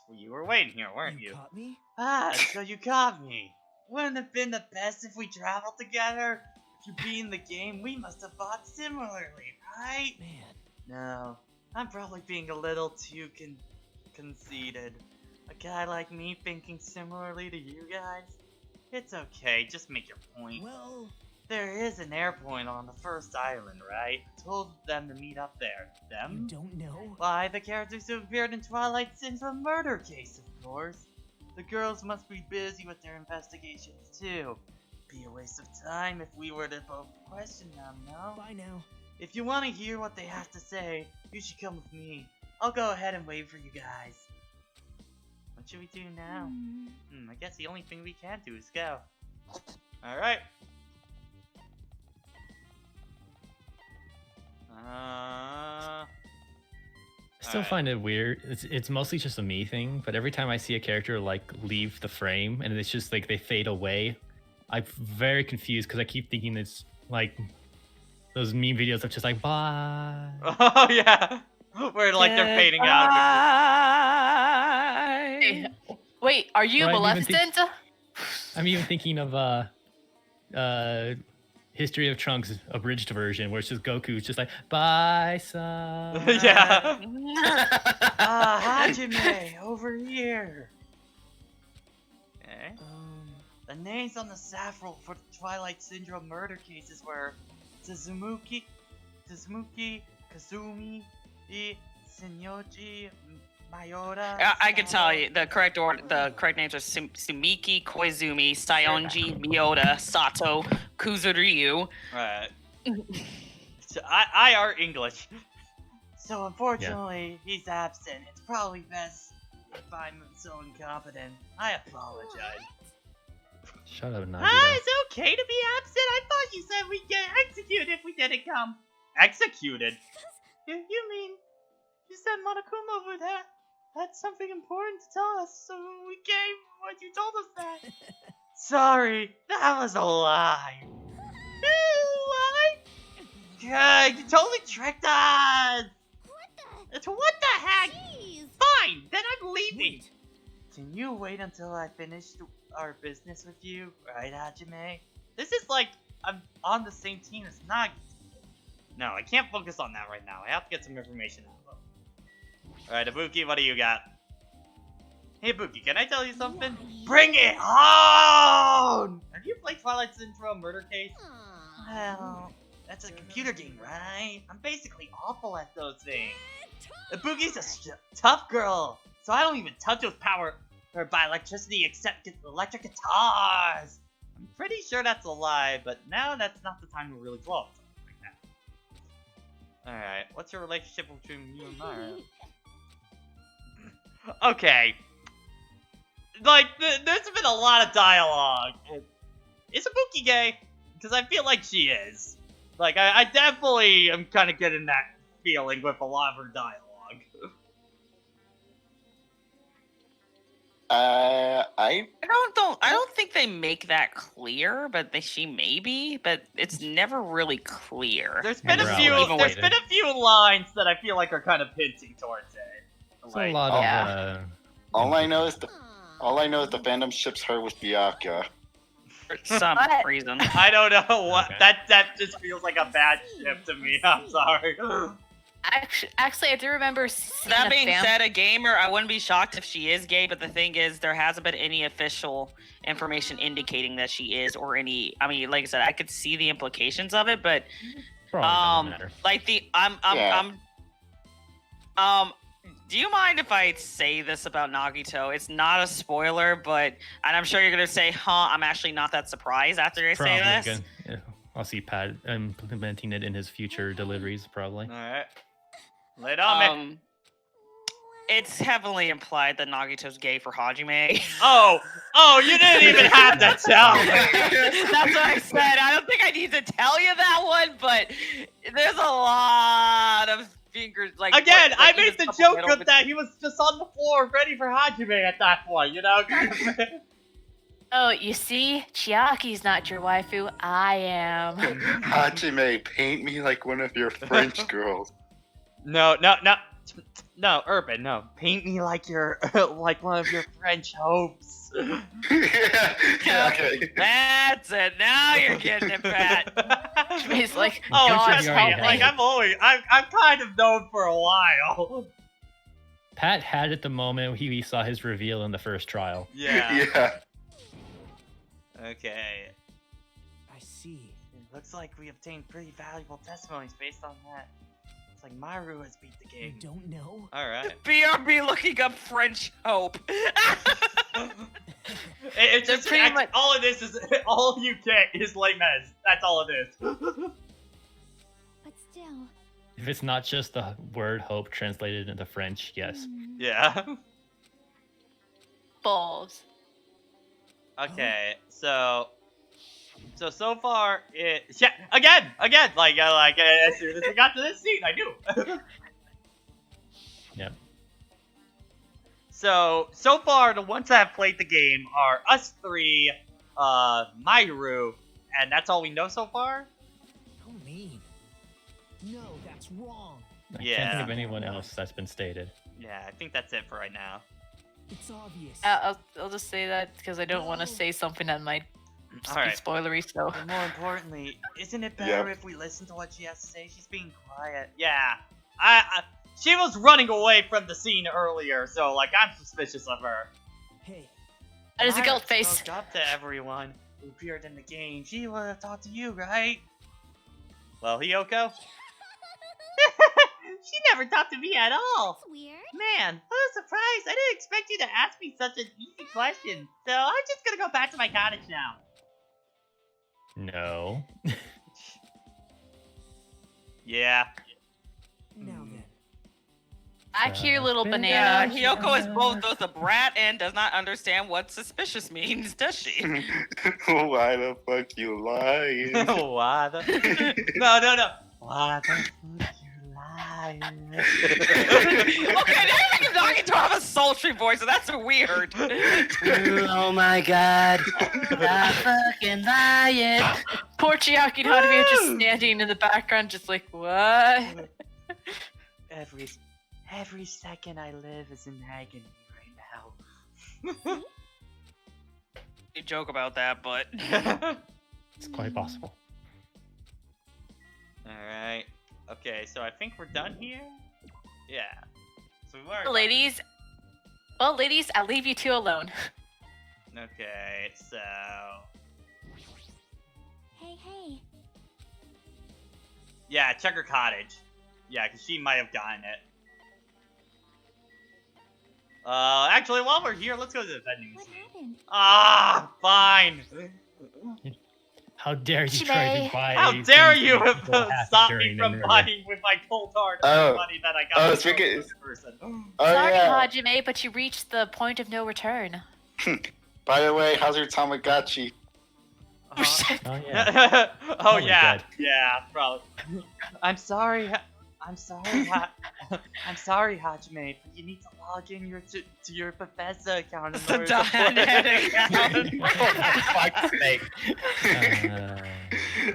Well, you were waiting here, weren't you? caught me? Ah, so you got me. Wouldn't it have been the best if we traveled together? If you beat the game, we must have fought similarly, right? Man. No, I'm probably being a little too conceited. A guy like me thinking similarly to you guys? It's okay, just make your point. Well, There is an airport on the first island, right? I told them to meet up there. you Them? don't know? Why, the characters who appeared in Twilight Syndrome murder case, of course. The girls must be busy with their investigations, too. Be a waste of time if we were to both question them, no? Bye now. If you want to hear what they have to say, you should come with me. I'll go ahead and wait for you guys. What should we do now? I guess the only thing we can do is go. Alright. I still find it weird. It's mostly just a me thing, but every time I see a character like leave the frame and it's just like they fade away, I'm very confused because I keep thinking it's like those meme videos of just like bye. Oh yeah, where like they're fading out. Hey, wait, are you Or Maleficent? I'm even thinking of History of Trunks abridged version where it's just Goku's just like bye son. Yeah. Hajime, over here. Okay. The names on the saffron for the Twilight Syndrome murder cases were Tsuzumuki, Kazumi, Senyoji, Mayora. I can tell you the correct names are Sumiki, Koizumi, Sayonji, Miyota, Sato, Kuzuryu. Right. So I are English. So unfortunately, he's absent. It's probably best if I'm so incompetent. I apologize. Shut up, Nagito. It's okay to be absent. I thought you said we'd get executed if we didn't come. Executed? You mean you said Monokuma would had something important to tell us, so we came when you told us that. Sorry, that was a lie. Lie? Yeah, you totally tricked us. What the heck? Jeez. Fine, then I'm leaving. Can you wait until I finish our business with you, right, Hajime? This is like I'm on the same team as Nagi. No, I can't focus on that right now. I have to get some information out of him. Alright, Ibuki, what do you got? Hey, Ibuki, can I tell you something? Bring it on! Have you played Twilight Syndrome Murder Case? Well, that's a computer game, right? I'm basically awful at those things. Ibuki's a tough girl, so I don't even touch with power or by electricity except electric guitars. I'm pretty sure that's a lie, but now that's not the time to really blow up something like that. Alright, what's your relationship between you and Myra? Okay. Like, there's been a lot of dialogue. Is Ibuki gay? Because I feel like she is. Like, I definitely am kind of getting that feeling with a lot of her dialogue. I don't think they make that clear, but she may be, but it's never really clear. There's been a few lines that I feel like are kind of hinting towards it. It's a lot of all I know is the fandom ships her with Byakuya. For some reason. I don't know what that just feels like a bad ship to me. I'm sorry. Actually, I do remember seeing that being said, a gamer, I wouldn't be shocked if she is gay, but the thing is, there hasn't been any official information indicating that she is, or any. I mean, like I said, I could see the implications of it, but like do you mind if I say this about Nagito? It's not a spoiler, and I'm sure you're gonna say, "Huh?" I'm actually not that surprised after I say this. Good. Yeah. I'll see Pat implementing it in his future deliveries, probably. All right. Lay it on me. It's heavily implied that Nagito's gay for Hajime. Oh, you didn't even have to tell me. That's what I said. I don't think I need to tell you that one, but there's a lot of fingers. Like again, I made the joke of that he was just on the floor ready for Hajime at that point, you know? Oh, you see? Chiaki's not your waifu. I am. Hajime, paint me like one of your French girls. No, Urban, no. Paint me like you're like one of your French hopes. yeah, okay. That's it. Now you're getting it, Pat. He's like, trust me. Like I'm kind of known for a while. Pat had it the moment he saw his reveal in the first trial. Yeah. Okay. I see. It looks like we obtained pretty valuable testimonies based on that. It's like Maru has beat the game. You don't know? Alright. BRB looking up French hope. It's just pretty much all of this is all you get is Les Mis. That's all it is. But still. If it's not just the word hope translated into French, yes. Yeah. meatballs. Okay, so far yeah, again, as soon as we got to this scene, I knew. Yep. So far the ones that have played the game are us three, Mayuru, and that's all we know so far. How mean. No, that's wrong. I Yeah. can't think of anyone else that's been stated. Yeah, I think that's it for right now. It's obvious. I'll just say that because I don't want to say something that might All be right. spoilery. So But more importantly, isn't it better Yep. if we listen to what she has to say? She's being quiet. Yeah, she was running away from the scene earlier, so like I'm suspicious of her. Hey, that is a I guilt face. spoke up to everyone who appeared in the game. She would have talked to you, right? Well, Hiyoko? She never talked to me at all. That's weird. Man, what a surprise. I didn't expect you to ask me such an easy question. So I'm just gonna go back to my cottage now. No. Yeah. now then. Back here, little Yeah, banana. Hiyoko is both a brat and does not understand what suspicious means, does she? Why the fuck you lying? Why the... No. Why the fuck you lying? Okay, now you're talking to have a sultry voice, so that's weird. Oh my god. Stop fucking lying. Poor Chiaki and Hanami are just standing in the background, just like, what? Every second I live is in agony right now. You joke about that, but It's quite possible. Alright. Okay, so I think we're done here? Yeah. So we were... Ladies, well, ladies, I'll leave you two alone. Okay, so... Hey. Yeah, check her cottage. Yeah, because she might have gotten it. Actually, while we're here, let's go to the vending What machine. happened? Ah, fine. How dare you She try may. to buy? How things dare that you make have people happy stopped me during the from murder? buying with my cold hard Oh. money that I got Oh, from speaking- this person? Oh Sorry, yeah. Hajime, but you reached the point of no return. By the way, how's your Tamagotchi? Oh, shit. Oh yeah. Oh Probably yeah, dead. yeah, probably. I'm sorry, I'm sorry, Hajime, but you need to log in to your Bethesda account in order to Fuck's sake.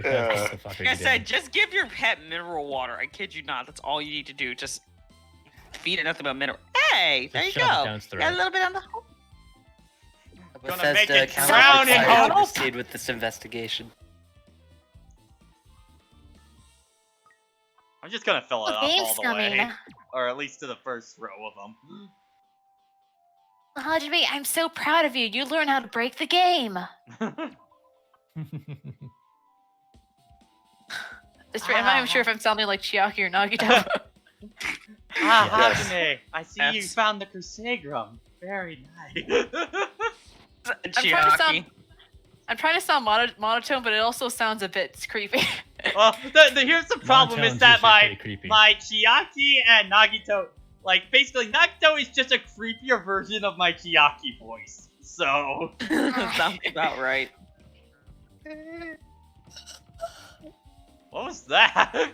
What the fuck are like I you said, doing? just give your pet mineral water. I kid you not. That's all you need to do. Just feed it nothing but mineral. Hey, there you Just shove it go. down its throat. Got a little bit on the. Gonna make it account drown in required to hope. proceed with this investigation. I'm just gonna fill it up Game's all the way, coming. or at least to the first row of them. Hajime, I'm so proud of you. You learned how to break the game. This I'm not even sure if I'm sounding like Chiaki or Nagito. Ah, Yes. Hajime, I see you That's- found the Crusagram. Very nice. Chiaki. I'm trying to sound monotone, but it also sounds a bit creepy. Well, here's the problem is Monotone's that usually pretty creepy. my Chiaki and Nagito, like, basically, Nagito is just a creepier version of my Chiaki voice. So... Sounds about right. What was that?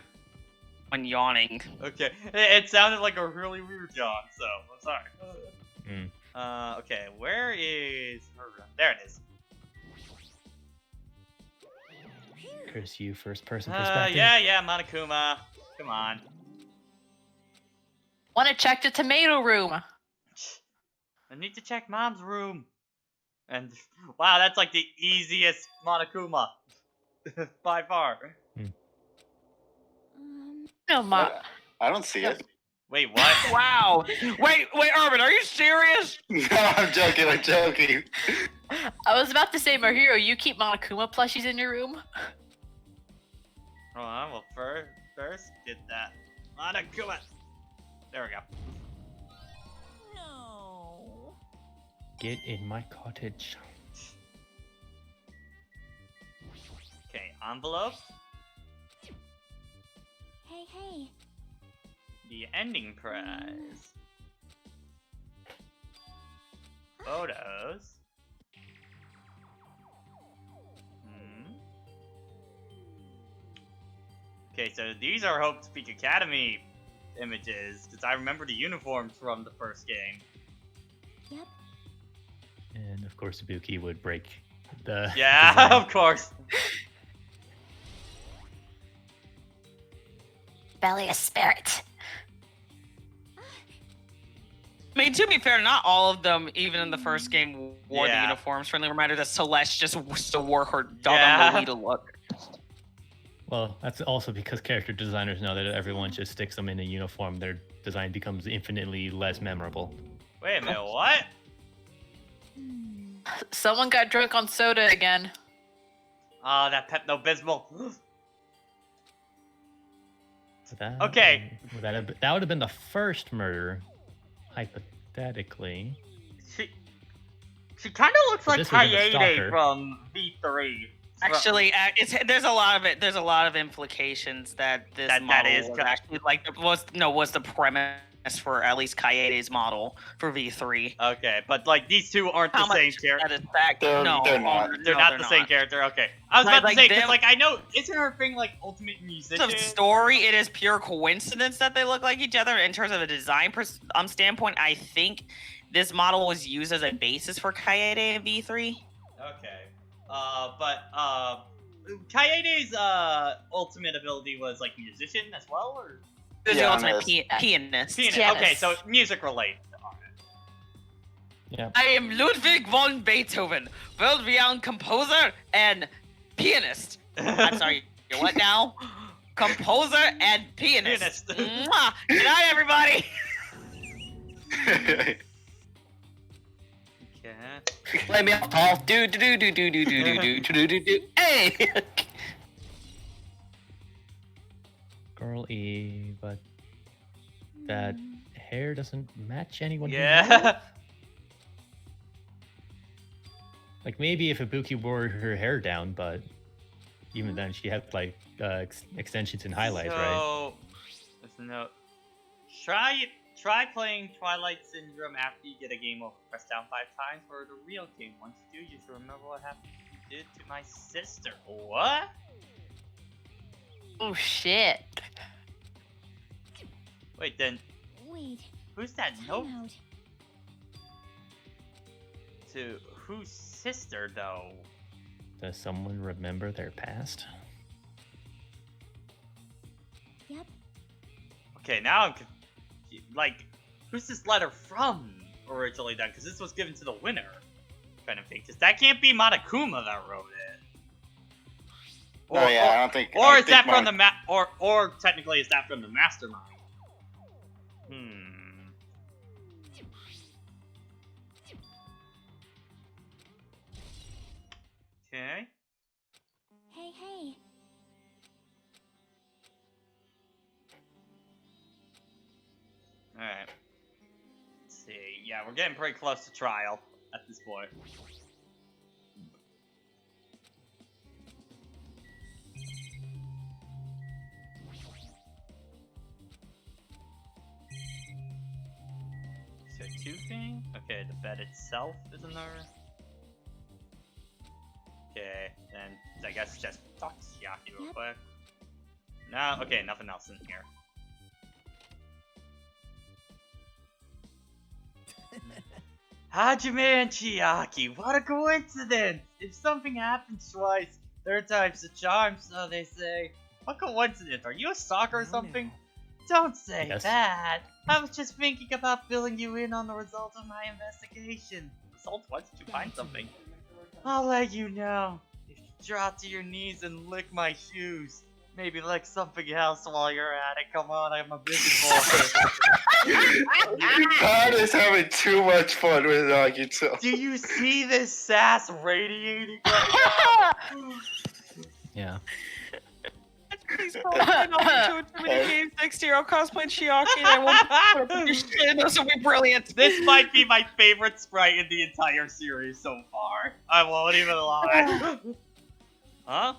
When yawning. Okay, it sounded like a really weird yawn, so I'm sorry. Okay, where is her room? There it is. Curse you, first person perspective. Yeah, Monokuma. Come on. Want to check the tomato room? I need to check Mom's room. And, wow, that's like the easiest Monokuma. By far. No, Mom. I don't see it. Wait, what? Wow. Wait, Urban, are you serious? No, I'm joking. I was about to say, Mahiro, you keep Monokuma plushies in your room? Hold on, well, first, get that Monokuma. There we go. No. Get in my cottage. Okay, envelope. Hey. The ending prize. Photos. Okay, so these are Hope Speak Academy images, because I remember the uniforms from the first game. Yep. And of course, Ibuki would break the. Yeah, design. of course. Belly a spirit. I mean, to be fair, not all of them, even in the first game, wore the Yeah. uniforms. Friendly reminder that Celeste just still wore her Yeah. doggone Lolita look. Well, that's also because character designers know that if everyone just sticks them in a uniform, their design becomes infinitely less memorable. Wait a minute, what? Someone got drunk on soda again. Oh, that Pepto-Bismol. So that, Okay. that would have been the first murder, hypothetically. She kind of looks But like this would've been a Kaede stalker. from V3. Actually, there's a lot of it. There's a lot of implications that this That model is was co- actually was the premise for at least Kaede's model for V3. Okay, but like these two aren't How the same much character. that is fact? They're- No, they're not. They're no, not they're the same not. character. Okay, I was Like- about to like say because them- like I know isn't her thing like ultimate In musician? terms of story, it is pure coincidence that they look like each other. In terms of a design standpoint, I think this model was used as a basis for Kaede in V3. Okay, but Kaede's ultimate ability was like musician as well, or He was the ultimate Pianist. pianist. pianist? Yes. Okay, so music related. Yeah. I am Ludwig von Beethoven, world-renowned composer and pianist. I'm sorry, you're what now? Composer and pianist. Pianist. Mwah! Good night, everybody. Okay. Let me off, Paul. Do do do do do do do do do do do. Hey. Girl E, but that hair doesn't match anyone. who knows. Yeah. Like maybe if Ibuki wore her hair down, but even then she had like extensions and highlights, right? So, there's a note. Try playing Twilight Syndrome after you get a game over. Press down 5 times for the real game. Once you do, you should remember what happened you did to my sister. What? Oh shit. Wait, then Wait, who's that note time out. to? Whose sister though? Does someone remember their past? Yep. Okay, now I'm like, who's this letter from originally then? Because this was given to the winner, kind of thing. Because that can't be Monokuma that wrote it. Oh yeah, I don't think. Or I is think that from the or technically is that from the mastermind? Okay. Hey, hey. Alright. Let's see. Yeah, we're getting pretty close to trial at this point. So 2 thing? Okay, the bed itself is in there. Okay, then I guess just talk to Shiaki real quick. No, okay, nothing else in here. Hajime and Chiaki, what a coincidence! If something happens twice, third time's the charm, so they say. What coincidence? Are you a stalker or something? Don't say Yes. that. I was just thinking about filling you in on the results of my investigation. Results? Once did you find something? I'll let you know. If you drop to your knees and lick my shoes. Maybe lick something else while you're at it. Come on, I'm a busy boy. God is having too much fun with Nagito. Do you see this sass radiating right now? Yeah. Please call me to too many games next year. I'll cosplay Chiaki and I won't put up with your shit. This will be brilliant. This might be my favorite sprite in the entire series so far. I won't even lie. Huh?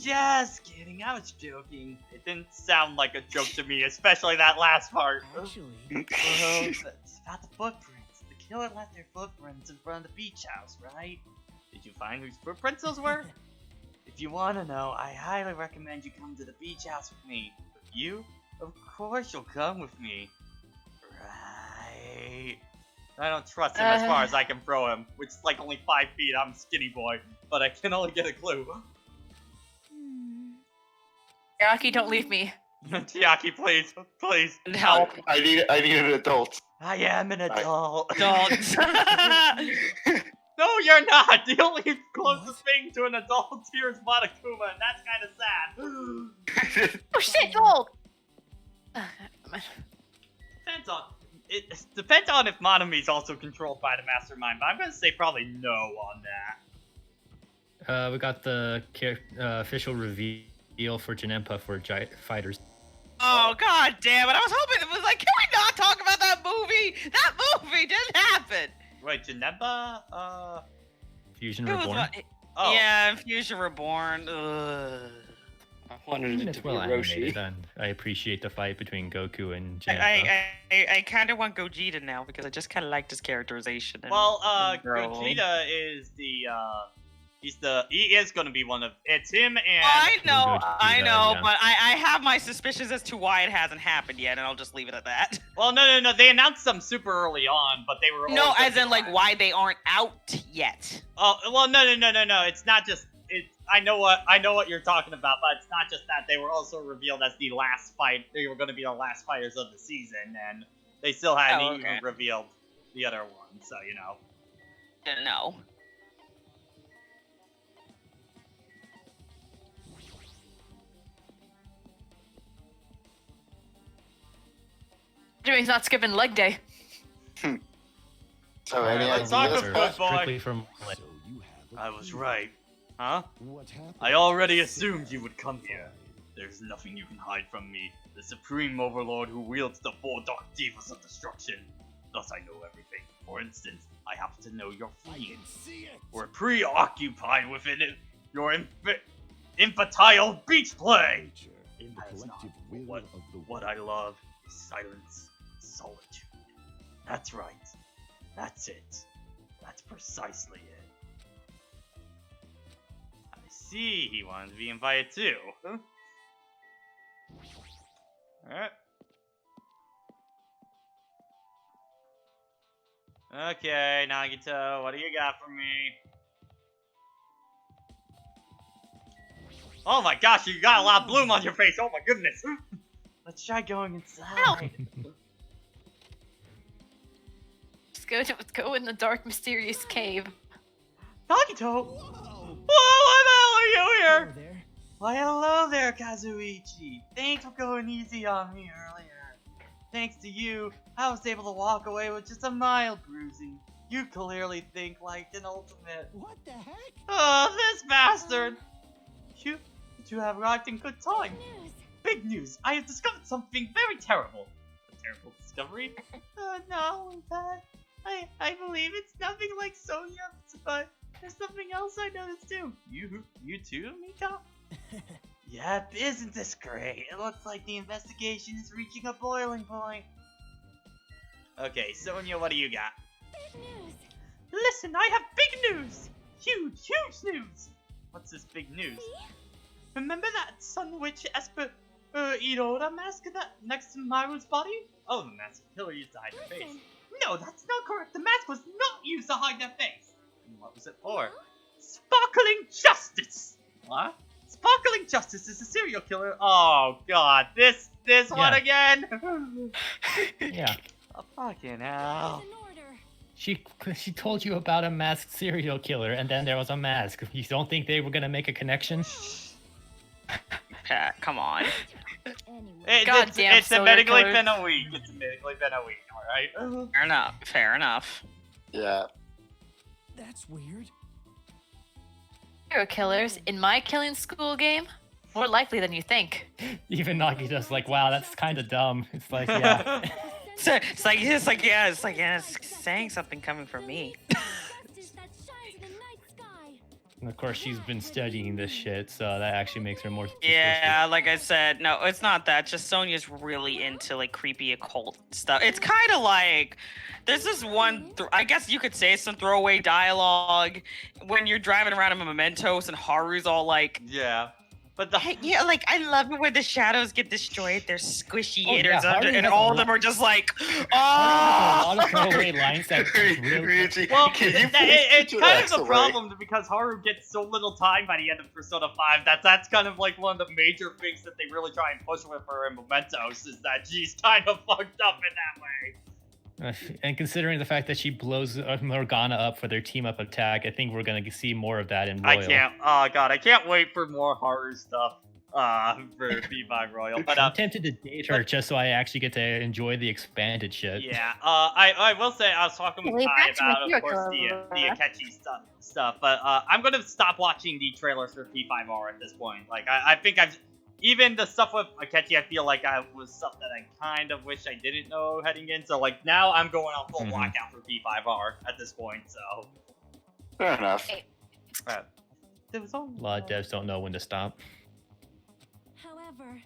Just kidding, I was joking. It didn't sound like a joke to me, especially that last part. Actually, It's about the footprints. The killer left their footprints in front of the beach house, right? Did you find whose footprints those were? If you want to know, I highly recommend you come to the beach house with me. But you? Of course you'll come with me. Right. I don't trust him as far as I can throw him, which is like only 5 feet. I'm a skinny boy, but I can only get a clue. Rocky, don't leave me. Chiaki, please, please. Help. I need an adult. I am an adult. Don't. No, you're not. The only closest thing to an adult here is Monokuma, and that's kind of sad. Oh shit, Gold! Depends on if Monami's also controlled by the mastermind, but I'm gonna say probably no on that. We got the official reveal for Janempa for fighters. Oh, god damn it. I was hoping it was like, can we not talk about that movie? That movie didn't happen. Wait, Janempa? Fusion It was Reborn. Oh. Yeah, Fusion Reborn. Ugh. I wanted it It's to be well Roshi. animated, and I appreciate the fight between Goku and Janempa. I kind of want Gogeta now because I just kind of liked his characterization. Well, and role. Gogeta is he is gonna be one of, it's him and... I know, yeah. but I have my suspicions as to why it hasn't happened yet, and I'll just leave it at that. Well, no, they announced them super early on, but they were... No, always as in, like, why they aren't out yet. Oh, well, no, it's not just... I know what you're talking about, but it's not just that. They were also revealed as the last fight. They were going to be the last fighters of the season, and they still hadn't even revealed the other one. So Didn't know. Jimmy's not skipping leg day. So any let's talk ideas? of good boy. Strictly from I was right. Huh? What happened? I already assumed you would come here. There's nothing you can hide from me, the supreme overlord who wields the 4 dark divas of destruction. Thus I know everything. For instance, I happen to know you're fleeing. We're preoccupied with your infantile beach play. That is not what I love. Silence, solitude. That's right. That's it. That's precisely it. I see he wanted to be invited too. Huh? Alright. Okay, Nagito, what do you got for me? Oh my gosh, you got a lot of bloom on your face, oh my goodness! Let's try going inside. Just go in the dark, mysterious cave. Nagito! Whoa, why the hell are you here? There. Why, hello there, Kazuichi. Thanks for going easy on me earlier. Thanks to you, I was able to walk away with just a mild bruising. You clearly think like an ultimate. What the heck? Oh, this bastard! You have arrived in good time. Big news! I have discovered something very terrible. A terrible discovery? No, in fact, I believe it's nothing like Sonya, but there's something else I noticed too. You too, Mika? Yep, isn't this great? It looks like the investigation is reaching a boiling point. Okay, Sonya, what do you got? Big news. Listen, I have big news! Huge news! What's this big news? Remember that Sun Witch Esper Irora mask that next to Maru's body? Oh, the mask killer used to hide her face. No, that's not correct. The mask was not used to hide their face. And what was it for? Sparkling Justice! What? Sparkling Justice is a serial killer. Oh god, this one again? Yeah. Oh, fucking hell. In order. She told you about a masked serial killer, and then there was a mask. You don't think they were gonna make a connection? Pat, come on. Anyway. Goddamn It's serial admittedly killers. been a week. It's admittedly been a week, alright? Fair enough. Fair enough. Yeah. That's weird. Serial killers in my killing school game? More likely than you think. Even Nagito's like, wow, that's kind of dumb. It's like, yeah. It's like it's saying something coming from me. Justice that shines in the night sky. And of course, she's been studying this shit, so that actually makes her more suspicious. Yeah, like I said, no, it's not that. Just Sonya's really into like creepy occult stuff. It's kind of like there's this one. I guess you could say some throwaway dialogue when you're driving around in Mementos and Haru's all like, Yeah. But the yeah, like I love it when the shadows get destroyed. They're squishy Oh, yeah, hitters under, Haru and has all a of them lot- are just like, A oh. lot of throwaway lines that really... Ryuji, well, can you please it's put your kind of axe the away? problem because Haru gets so little time by the end of Persona 5 that's kind of like one of the major things that they really try and push with her in Mementos is that she's kind of fucked up in that way. And considering the fact that she blows Morgana up for their team-up attack, I think we're gonna see more of that in Royal. Oh god, I can't wait for more Haru stuff for P5 Royal. But I'm tempted to date her just so I actually get to enjoy the expanded shit. yeah, I will say I was talking with Wait, Kai back to my about, of hero course, the killer. Akechi stuff, but I'm gonna stop watching the trailers for P5R at this point. Like, I think even the stuff with Akechi, I feel like was stuff that I kind of wish I didn't know heading in, so like, now I'm going on full lockout for P5R at this point, so. Fair enough. There was all... A lot of devs don't know when to stop. However,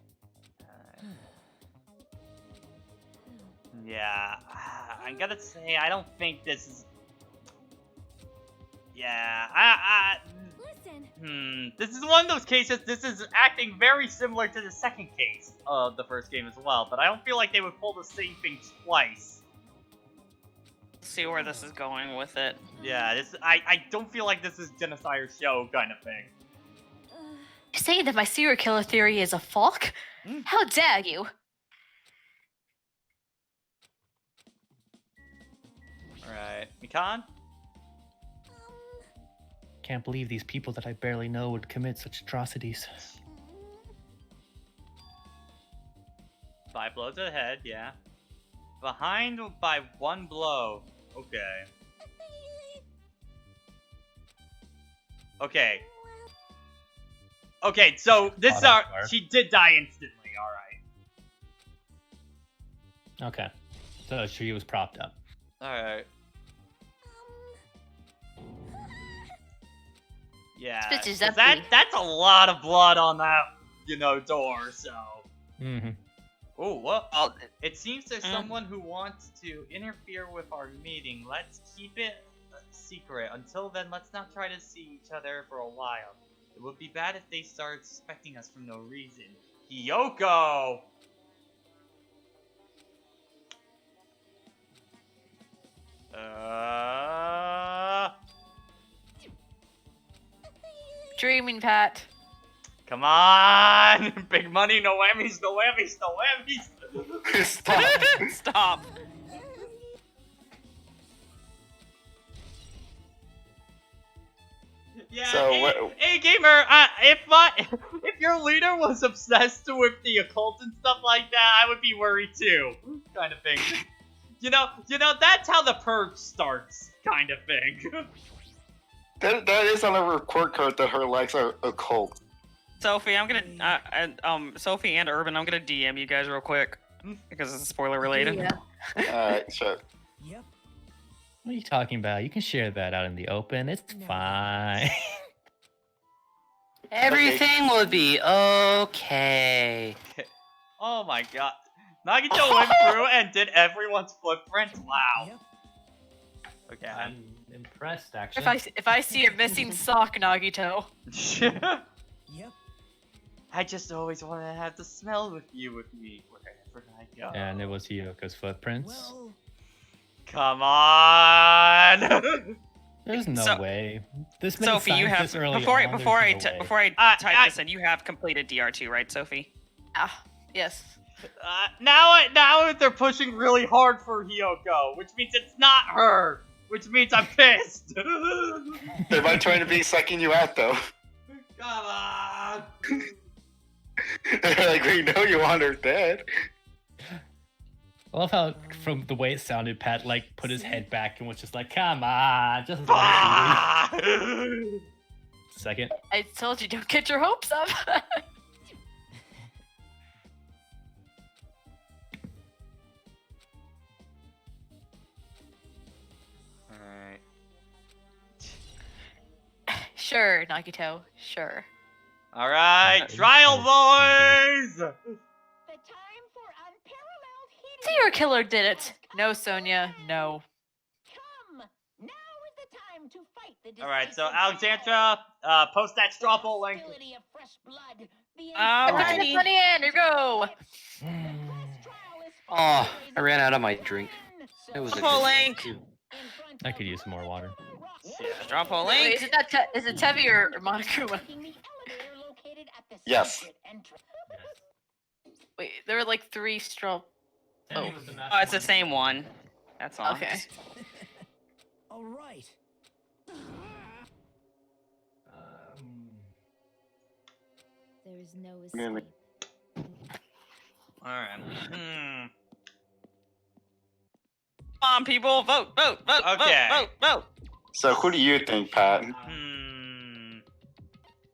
Yeah, I'm gonna say I don't think this is... Yeah, listen. This is one of those cases, this is acting very similar to the second case of the first game as well, but I don't feel like they would pull the same thing twice. See where this is going with it. Yeah, I don't feel like this is Genocide Show kind of thing. You're saying that my serial killer theory is a falk? How dare you? Alright, Mikan? Can't believe these people that I barely know would commit such atrocities. 5 blows to the head, yeah. Behind by 1 blow. Okay. Okay. Okay, so this she did die instantly, alright. Okay. So she was propped up. Alright. Yeah, This bitch is 'cause empty. that's a lot of blood on that, door, so. Mm-hmm. Oh, what? Oh, It seems there's someone who wants to interfere with our meeting. Let's keep it secret. Until then, let's not try to see each other for a while. It would be bad if they start suspecting us for no reason. Hiyoko! Dreaming, Pat. Come on! Big money, no whammies, no whammies, no whammies! Stop. Stop. Yeah, So hey gamer, if your leader was obsessed with the occult and stuff like that, I would be worried too, kind of thing. You know, that's how the purge starts, kind of thing. That is on a report card that her likes are occult. Sophie, I'm gonna Sophie and Urban, I'm gonna DM you guys real quick because it's spoiler related. Yeah. Alright, sure. Yep. What are you talking about? You can share that out in the open. It's fine. Everything will be okay. Oh my god. Nagito went through and did everyone's footprints? Wow. Yep. Okay, I'm impressed, actually. If I see a missing sock, Nagito. Yep. I just always wanted to have the smell with me wherever I go. And it was Hiyoko's footprints. Well, Come on! There's no So- way. This many Sophie, you signs have this early before on, there's no way. before I type this in, you have completed DR2, right, Sophie? Ah, yes. Now they're pushing really hard for Hiyoko, which means it's not her, which means I'm pissed. They might try to be sucking you out though. Come on. They're like, we know you want her dead. I love how, from the way it sounded, Pat like put his head back and was just like, "Come on, just one Ah! second." I told you, don't get your hopes up. Alright. Sure, Nagito. Sure. All right, Yeah, trial boys. The time for unparalleled heated Serial killer did it. has No, come Sonia. to an No. end. Come, now is the time to fight the All right, so decisive Alexandra, post that straw poll link. hostility of fresh blood, the Alrighty. insanity Funny end. Here you go. of the press trial is Oh, finally I ran out of my to drink. begin. It was a So, Straw poll good link. too. in front I could of use some more water. Straw poll Wait, link. is it not? Is it Tevi or Monokuma? taking the elevator located at the Yes. secret entrance. Wait, there were like 3 straw. Oh, it's the same one. That's all. Okay. All right. There is no Really? All right. Come on, people, vote, vote, vote, Okay. vote, vote, vote. So who do you think, Pat?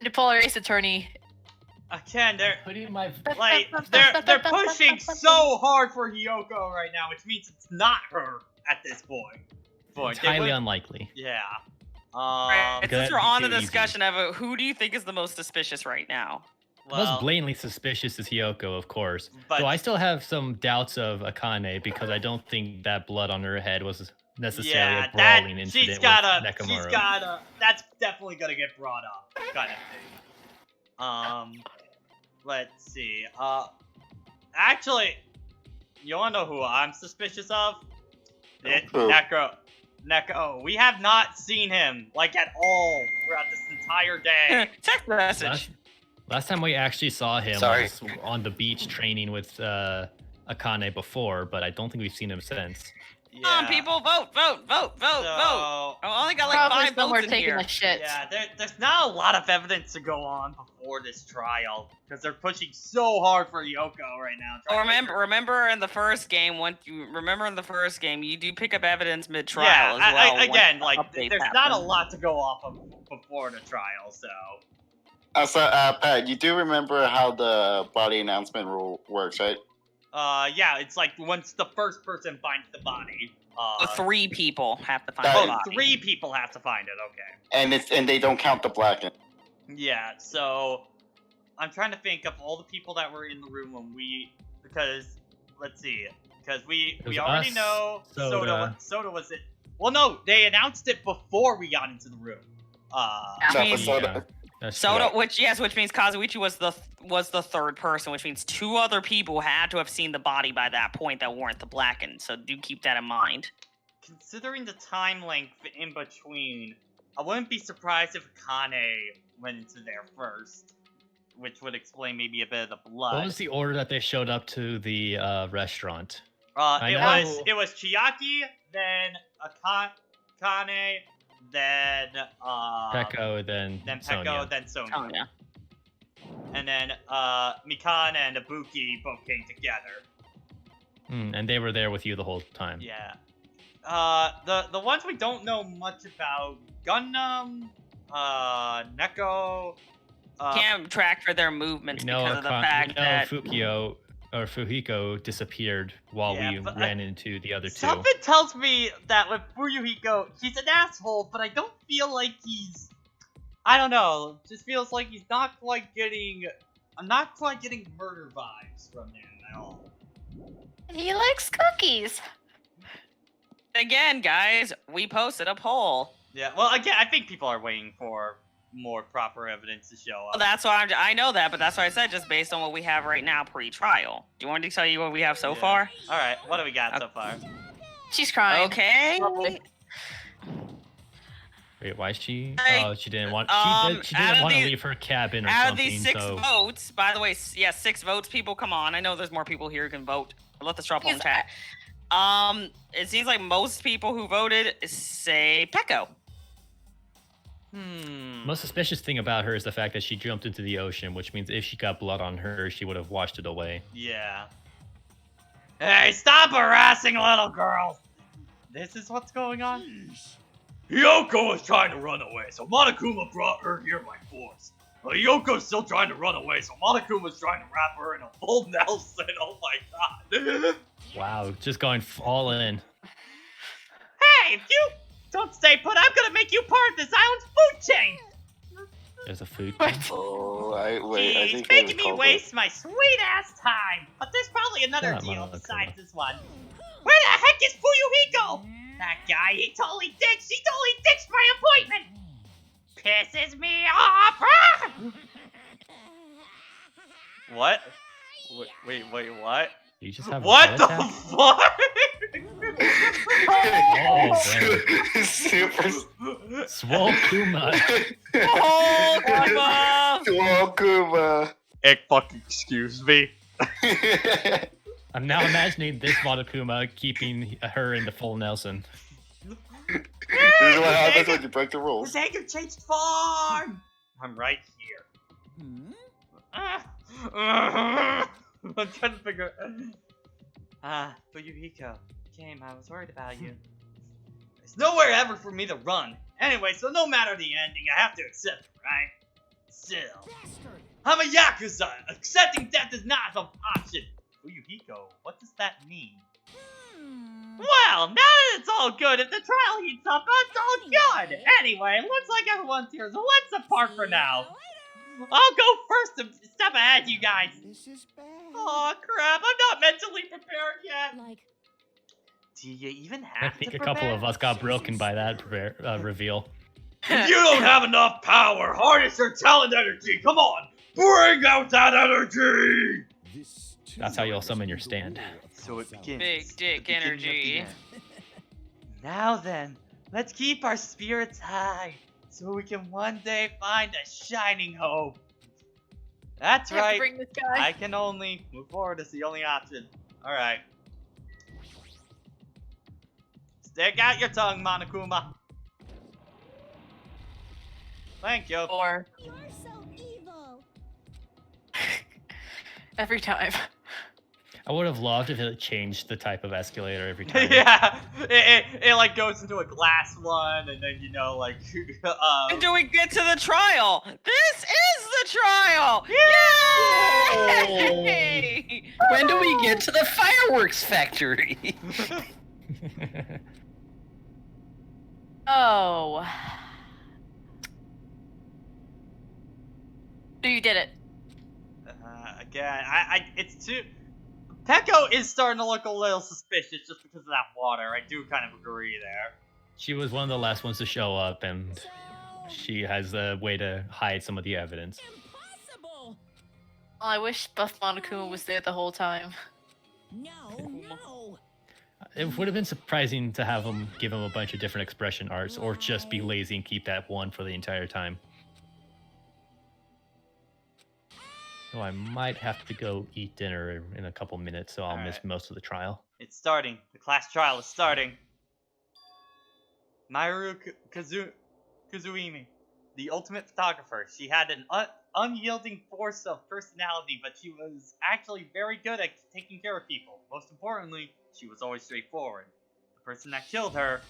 The Polar Ace Attorney. Again, they're Putting my like they're pushing so hard for Hiyoko right now, which means it's not her at this point. it's They highly would- unlikely. Yeah. Right, Good. since we're on the Too easy. discussion of who do you think is the most suspicious right now? Well, Most blatantly suspicious is Hiyoko, of course. but Though I still have some doubts of Akane because I don't think that blood on her head was necessarily yeah, a brawling that incident she's gotta, with Nekomaru. she's gotta. That's definitely gonna get brought up, kind of thing. Let's see. Actually, you wanna know who I'm suspicious of? Who? Neko. We have not seen him like at all throughout this entire day. Text message. Last time we actually saw him Sorry. was on the beach training with Akane before, but I don't think we've seen him since. Yeah. Come on, people, vote, vote, vote, vote, vote. So, I only got like Probably 5 somewhere votes in taking here. a shit. yeah, there's not a lot of evidence to go on before this trial because they're pushing so hard for Yoko right now. Oh, trying to make her- remember in the first game, you do pick up evidence mid-trial Yeah, as well. once again, the like updates there's not a happen. lot to go off of before the trial, so. Pat, you do remember how the body announcement rule works, right? Yeah, it's like once the first person finds the body. The 3 people have to find That- the body. 3 people have to find it. Okay. And they don't count the blacken. Yeah, so I'm trying to think of all the people that were in the room when because let's see, because we It was already us, know Soda. Soda was it. Well, no, they announced it before we got into the room. I No, mean, but Soda- Yeah, that's Soda, true. which means Kazuichi was the 3rd person, which means 2 other people had to have seen the body by that point that weren't the Blackened. So do keep that in mind. Considering the time length in between, I wouldn't be surprised if Kane went into there first, which would explain maybe a bit of the blood. What was the order that they showed up to the restaurant? It know- was Chiaki, then Kane, then Peko, then then Peko, Sonia. then Sonia. Oh yeah. And then Mikana and Ibuki both came together. And they were there with you the whole time. Yeah. The ones we don't know much about, Gundam, Neko, Can't track for their movements We know, because of the fact that Fuhiko disappeared while Yeah, we but ran into the other 2. something tells me that with Fuyuhiko, he's an asshole, but I don't feel like he's, I don't know, just feels like he's not quite getting, I'm not quite getting murder vibes from him at all. He likes cookies. again, guys, we posted a poll. Yeah, well, again, I think people are waiting for more proper evidence to show Well, up. that's why I know that, but that's why I said just based on what we have right now pre-trial. Do you want me to tell you what we have so Yeah. far? Alright, what do we got so far? She's crying. Okay. Probably. Wait, why is she? Hey, Oh, she didn't want. She out didn't of want to these- leave her cabin or Out of something. these 6 so votes, by the way, yeah, 6 votes, people, come on. I know there's more people here who can vote. I'll let the straw poll in chat. It seems like most people who voted say Peko. most suspicious thing about her is the fact that she jumped into the ocean, which means if she got blood on her, she would have washed it away. Yeah. Hey, stop harassing little girls! This is what's going on? Yoko was trying to run away, so Monokuma brought her here by force. But Yoko's still trying to run away, so Monokuma's trying to wrap her in a full Nelson. Oh my god. Wow, just going all in. Hey, if you don't stay put, I'm gonna make you part of this island's food chain! There's a food. What? Oh, I He's think I making me recall waste my sweet ass time. But there's probably another Shut up, deal Monokuma. besides this one. Where the heck is Fuyuhiko? That guy, he totally ditched my appointment. Pisses me off. Ah! What? Wait, what? You just have What a the heart attack? fuck? Super. Swole Kuma. Oh, Kuma! Kuma. Fucking excuse me. I'm now imagining this Monokuma keeping her in the full Nelson. This is what happens when you break the His rules. anger changed form. I'm right here. I'm trying to figure. Fuyuhiko, came. I was worried about you. There's nowhere ever for me to run. Anyway, so no matter the ending, I have to accept it, right? Still, I'm a Yakuza. Accepting death is not an option. Fuyuhiko, what does that mean? Well, now that it's all good, if the trial heats up, it's all good. Anyway, looks like everyone's here, so let's depart for now. I'll go first to step ahead, you guys. This is bad. Oh crap, I'm not mentally prepared yet. Like, Do you even I have think to a couple prepare? of us got broken by that reveal. If you don't have enough power, harness your talent energy. Come on, bring out that energy. That's how you'll summon your stand. So it begins. Big dick the beginning of the energy. end. Now then, let's keep our spirits high, so we can one day find a shining hope. That's I have to right. bring this guy. I can only move forward. It's the only option. All right. Stick out your tongue, Monokuma. Thank you. Or you're so evil. every time. I would have loved if it changed the type of escalator every time. Yeah, it like goes into a glass one, and then like When do we get to the trial? This is the trial! Yay! When do we get to the fireworks factory? Oh. You did it. again, it's too. Peko is starting to look a little suspicious just because of that water. I do kind of agree there. She was one of the last ones to show up, and she has a way to hide some of the evidence. Impossible. I wish Buff Monokuma was there the whole time. No. It would have been surprising to have him give him a bunch of different expression arts, or just be lazy and keep that one for the entire time. So I might have to go eat dinner in a couple minutes, so I'll miss most of the trial. It's starting. The class trial is starting. Maru Kazuimi, the ultimate photographer. She had an unyielding force of personality, but she was actually very good at taking care of people. Most importantly, she was always straightforward. The person that killed her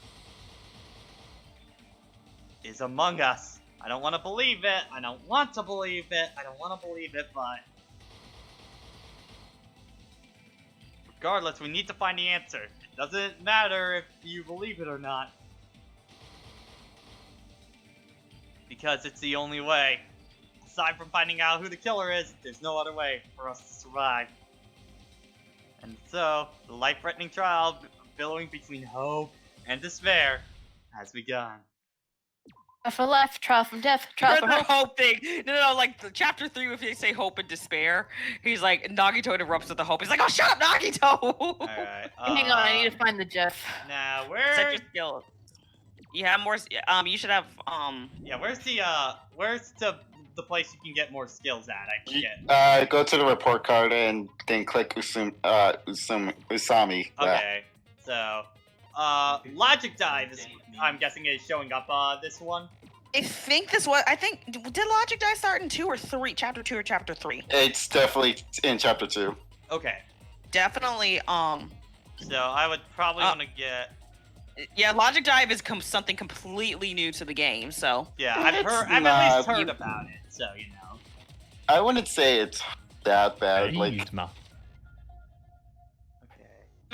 is among us. I don't want to believe it. I don't want to believe it. I don't want to believe it, but regardless, we need to find the answer. It doesn't matter if you believe it or not, because it's the only way. Aside from finding out who the killer is, there's no other way for us to survive. And so, the life-threatening trial billowing between hope and despair has begun. Trial for life, trial from death, trial for the hope. hope thing. No, like the chapter 3, if they say hope and despair, he's like, Nagito interrupts with the hope. He's like, oh, shut up, Nagito! Alright, Hang on, I need to find the Jeff. now, Set where... your skill. You have more, you should have, Yeah, where's the place you can get more skills at? I forget. Go to the report card and then click Usami. Okay, so, Logic Dive is, I'm guessing, is showing up, this one? I think did Logic Die start in 2 or 3? Chapter 2 or chapter 3? It's definitely in chapter 2. Okay, Definitely, so I would probably want to get... yeah, Logic Dive is something completely new to the game, so. Yeah, I've at least heard about it, so, you know. I wouldn't say it's that bad. Like, Okay.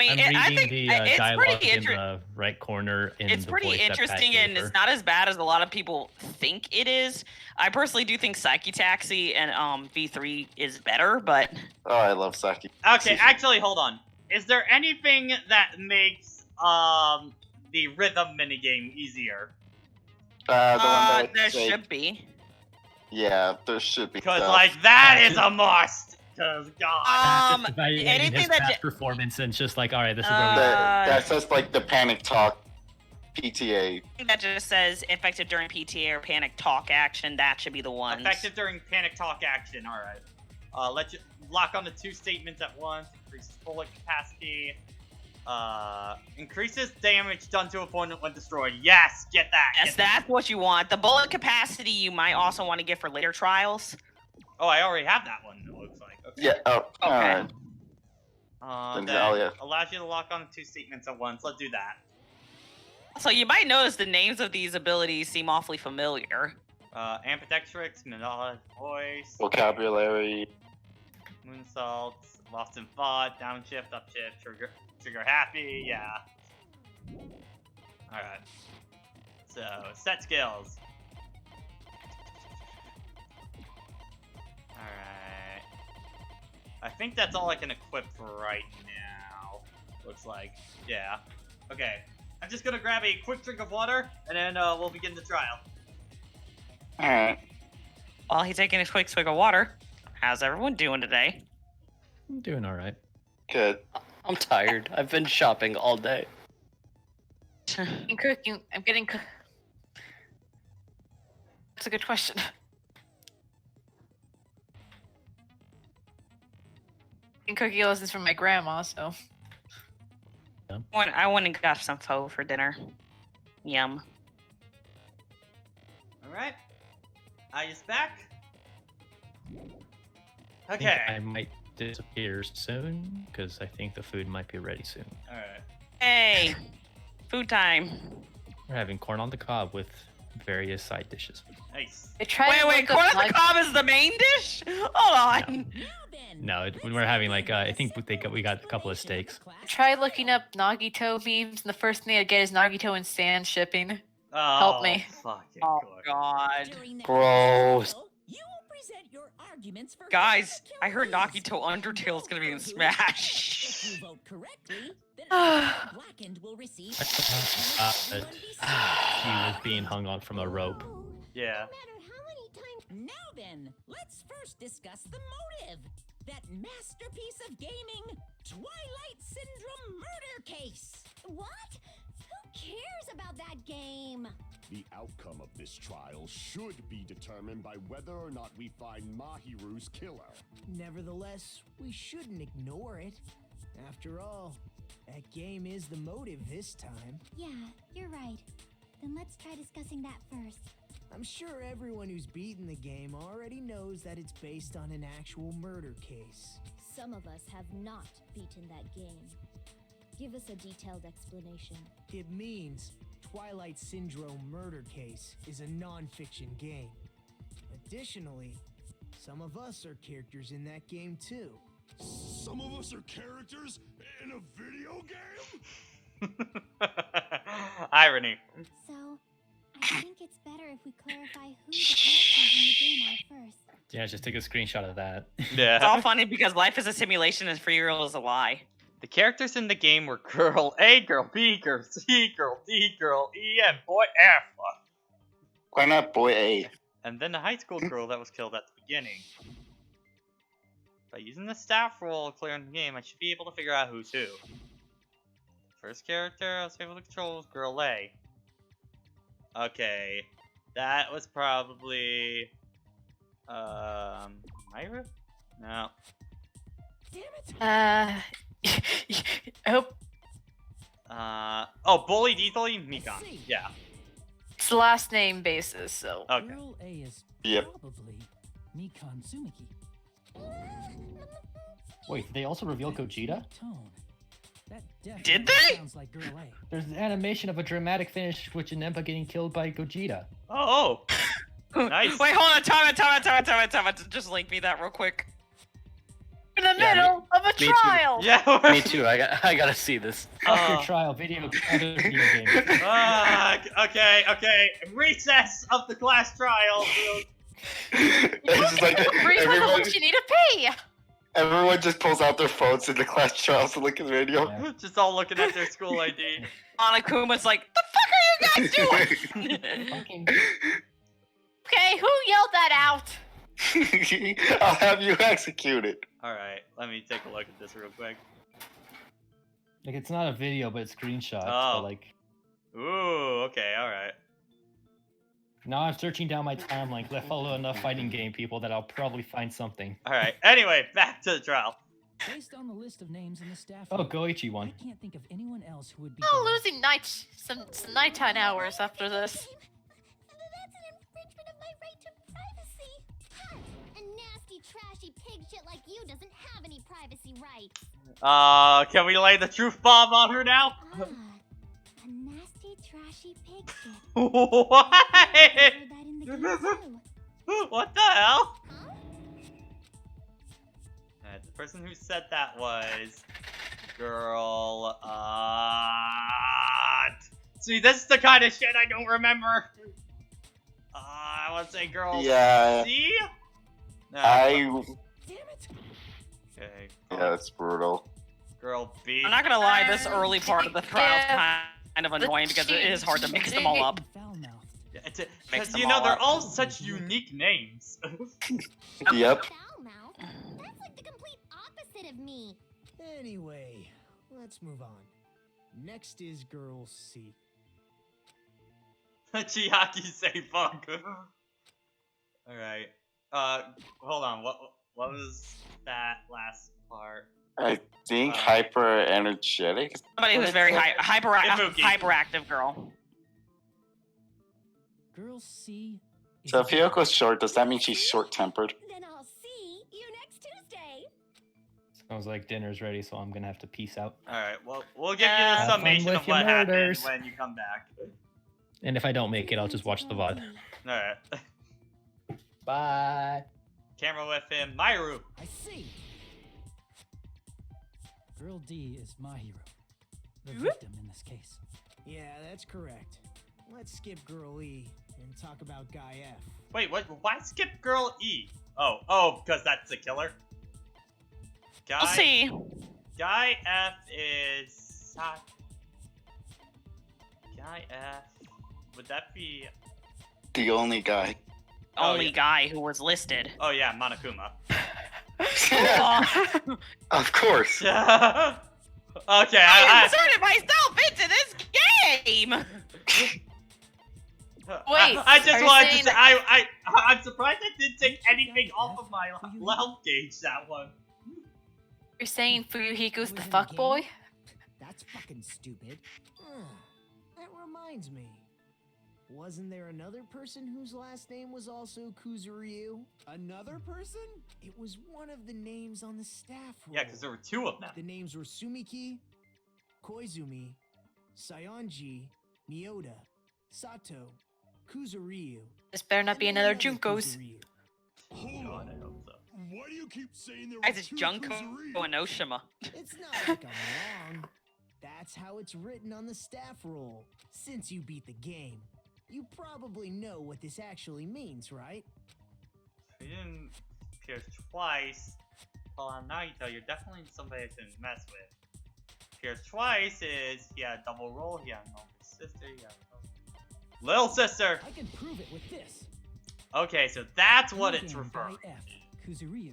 mean, I'm I reading think the it's dialogue pretty in the right corner. It's the pretty voice that Pat interesting, gave and her. it's not as bad as a lot of people think it is. I personally do think Psyche Taxi and V3 is better, but Oh, I love Saki. Okay, actually, hold on. Is there anything that makes the rhythm minigame easier? The one that would there say- should be. Yeah, there should be. Because stuff. like that is a must. Because God. Just evaluating anything his that past performance and just like, all right, this is where we That's just like the panic talk PTA. That just says effective during PTA or panic talk action. That should be the one. Effective during panic talk action. All right. Let you lock on the 2 statements at once. Increases bullet capacity. Increases damage done to opponent when destroyed. Yes, get that. Yes, get that. that's what you want. The bullet capacity you might also want to get for later trials. Oh, I already have that one. It looks like. Okay. Yeah. Oh. Okay. Then, Then oh, yeah. allows you to lock on 2 statements at once. Let's do that. So you might notice the names of these abilities seem awfully familiar. Ambidextrix, Manila Voice, Vocabulary. Moonsault, Lost in Thought, Downshift, Upshift, Trigger Happy, yeah. Alright. So, set skills. Alright. I think that's all I can equip for right now. Looks like. Yeah. Okay. I'm just gonna grab a quick drink of water, and then we'll begin the trial. Alright. While he's taking a quick swig of water, how's everyone doing today? I'm doing all right. Good. I'm tired. I've been shopping all day. I'm cooking. I'm getting. That's a good question. And cookie lessons from my grandma, so. I went and got some pho for dinner. Yum. Alright. Is back. I think Okay. I might disappear soon because I think the food might be ready soon. Alright. Hey, food time. We're having corn on the cob with various side dishes. Nice. I tried to Wait, look up corn on the cob is the main dish? Hold on. No, we're having like I think we got a couple of steaks. I tried looking up Nagito memes, and the first thing I get is Nagito and Sand shipping. Oh, Help me. Fucking Oh good. god. Gross. Guys, I heard Nagito Undertale is gonna be in Smash. If you vote correctly, then Blackened will receive. That he was being hung on from a rope. Yeah. Now then, let's first discuss the motive. That masterpiece of gaming, Twilight Syndrome murder case. What? Who cares about that game? The outcome of this trial should be determined by whether or not we find Mahiru's killer. Nevertheless, we shouldn't ignore it. After all, that game is the motive this time. Yeah, you're right. Then let's try discussing that first. I'm sure everyone who's beaten the game already knows that it's based on an actual murder case. Some of us have not beaten that game. Give us a detailed explanation. It means Twilight Syndrome Murder Case is a non-fiction game. Additionally, some of us are characters in that game too. Some of us are characters in a video game? Irony. So, I think it's better if we clarify who the characters in the game are first. Yeah, just take a screenshot of that. Yeah. It's all funny because life is a simulation and free will is a lie. The characters in the game were girl A, girl B, girl C, girl D, girl E, and boy F. Why not boy A? And then the high school girl that was killed at the beginning. By using the staff roll clearing the game, I should be able to figure out who's who. First character I was able to control was girl A. Okay. That was probably... Myra? No. I hope Oh, Bully Deethly? Mikon. Yeah. it's the last name basis, so. Okay. Girl A is Yep. probably Mikon Tsumiki. Wait, did they also reveal Gogeta? Tone. That Did definitely they? Sounds like Girl A. There's an animation of a dramatic finish with Janemba getting killed by Gogeta. Oh! Nice. Wait, hold on, time it. Just link me that real quick. In a Yeah, middle of a Me too. trial. Yeah. Me too. I gotta see this. Fuck your trial, video game. Okay. Recess of the class trial. It's just like Read how much you need to pay. everyone just pulls out their phones in the class trials to look at the video. Yeah. Just all looking at their school ID. Monokuma's like, the fuck are you guys doing? Fucking Okay, who yelled that out? I'll have you executed. All right, let me take a look at this real quick. like it's not a video, but it's screenshots. Oh. So, like Ooh, okay, all right. now I'm searching down my timeline because I follow enough fighting game people that I'll probably find something. All right. Anyway, back to the trial. Based on the list of names in the staff Oh, report, Goichi won. I can't think of anyone else who would be. Oh, better. losing some nighttime hours after this. That's an infringement of my right to privacy. Huh. A nasty, trashy pig shit like you doesn't have any privacy rights. Can we lay the truth bomb on her now? Ah, a nasty, trashy pig shit. What? I heard that in the game too. What the hell? Huh? The person who said that was girl. See, this is the kind of shit I don't remember. I want to say girl. Yeah. C. No, Damn it. Okay. Yeah, that's brutal. Girl B. I'm not gonna lie, this early part of the trial is kind of The annoying because it is hard to mix them all up. Foul-mouthed. Because Mix them you know all they're up. all such unique names. Yep. Foul mouth? That's like the complete opposite of me. Anyway, let's move on. Next is girl C. Chiaki say fuck. All right. Hold on. What was that last part? I think hyper energetic. Somebody who's very Ibuki. hyperactive girl. Girl C. is So if a- Hyoko's short, does that mean she's short-tempered? Then I'll see you next Tuesday. Sounds like dinner's ready, so I'm gonna have to peace out. All right. Well, we'll give you the Have fun summation with of your what happened murders. when you come back. And if I don't make it, I'll just watch the VOD. All right. Bye. Camera with him, Myru. I see. Girl D is my hero. The victim in this case. Yeah, that's correct. Let's skip girl E and talk about guy F. Wait, what? Why skip girl E? Oh, because that's the killer. We'll see. Guy F is. Guy F. Would that be? The only guy. Only yeah. guy who was listed. Oh yeah, Monokuma. Of course. Okay, I inserted myself into this game. Wait, I just are you wanted saying to say, I'm surprised I didn't take anything off of my health gauge that one. You're saying Fuyuhiko's the Was in fuck game? boy? That's fucking stupid. That reminds me. Wasn't there another person whose last name was also Kuzuryu? Another person? It was one of the names on the staff roll. Yeah, because there were two of them. The names were Sumiki, Koizumi, Sayonji, Miyota, Sato, Kuzuryu. This better not be and another other Junkos. Kuzuryu. Hold I on. hope so. Why do you keep saying there Guys, were it's two Junko Kuzuryu? and Oshima. It's not like I'm wrong. That's how it's written on the staff roll. Since you beat the game, you probably know what this actually means, right? He didn't appear twice. Hold on, now you tell you're definitely somebody I shouldn't mess with. Appears twice is he had a double roll, he had an older sister, he had a little sister. I can prove it with this. Okay, so that's what it's In-game referring guy F, Kuzuryu,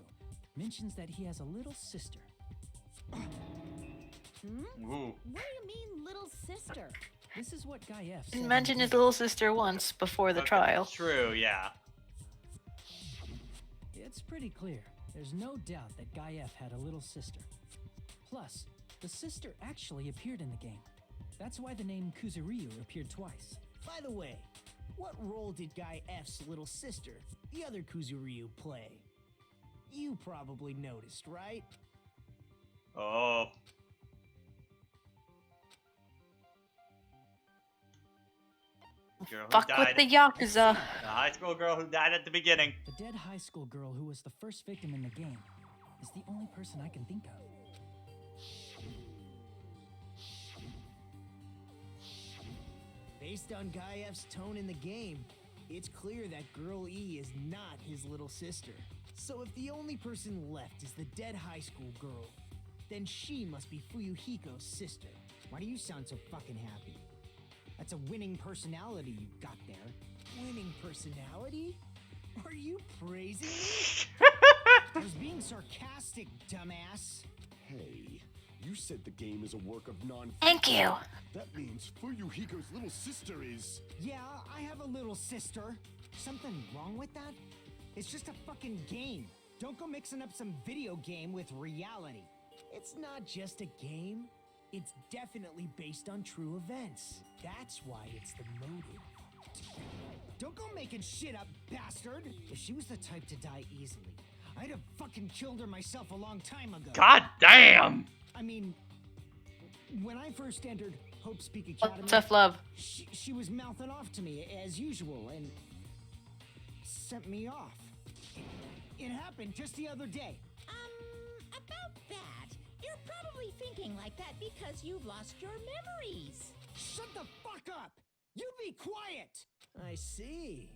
mentions that he has a little sister. Hmm? Ooh. What do you mean, little sister? This is what Guy F said. Didn't in mention the his game. little sister once before the Okay, trial. True, yeah. It's pretty clear. There's no doubt that Guy F had a little sister. Plus, the sister actually appeared in the game. That's why the name Kuzuryu appeared twice. By the way, what role did Guy F's little sister, the other Kuzuryu, play? You probably noticed, right? Oh. Girl who Fuck with died- the Yakuza. The high school girl who died at the beginning. The dead high school girl who was the first victim in the game. is the only person I can think of. Based on Guy F's tone in the game, it's clear that Girl E is not his little sister. So if the only person left is the dead high school girl, then she must be Fuyuhiko's sister. Why do you sound so fucking happy? That's a winning personality you've got there. Winning personality? Are you praising me? I was being sarcastic, dumbass. Hey, you said the game is a work of non. Thank you. That means Fuyuhiko's little sister is. Yeah, I have a little sister. Something wrong with that? It's just a fucking game. Don't go mixing up some video game with reality. It's not just a game. It's definitely based on true events. That's why it's the motive. Don't go making shit up, bastard! If she was the type to die easily, I'd have fucking killed her myself a long time ago. God damn! I mean, when I first entered Hope's Peak Academy, Tough love. she was mouthing off to me as usual and sent me off. It happened just the other day. About that, you're probably thinking like that because you've lost your memories. Shut the fuck up! You be quiet! I see.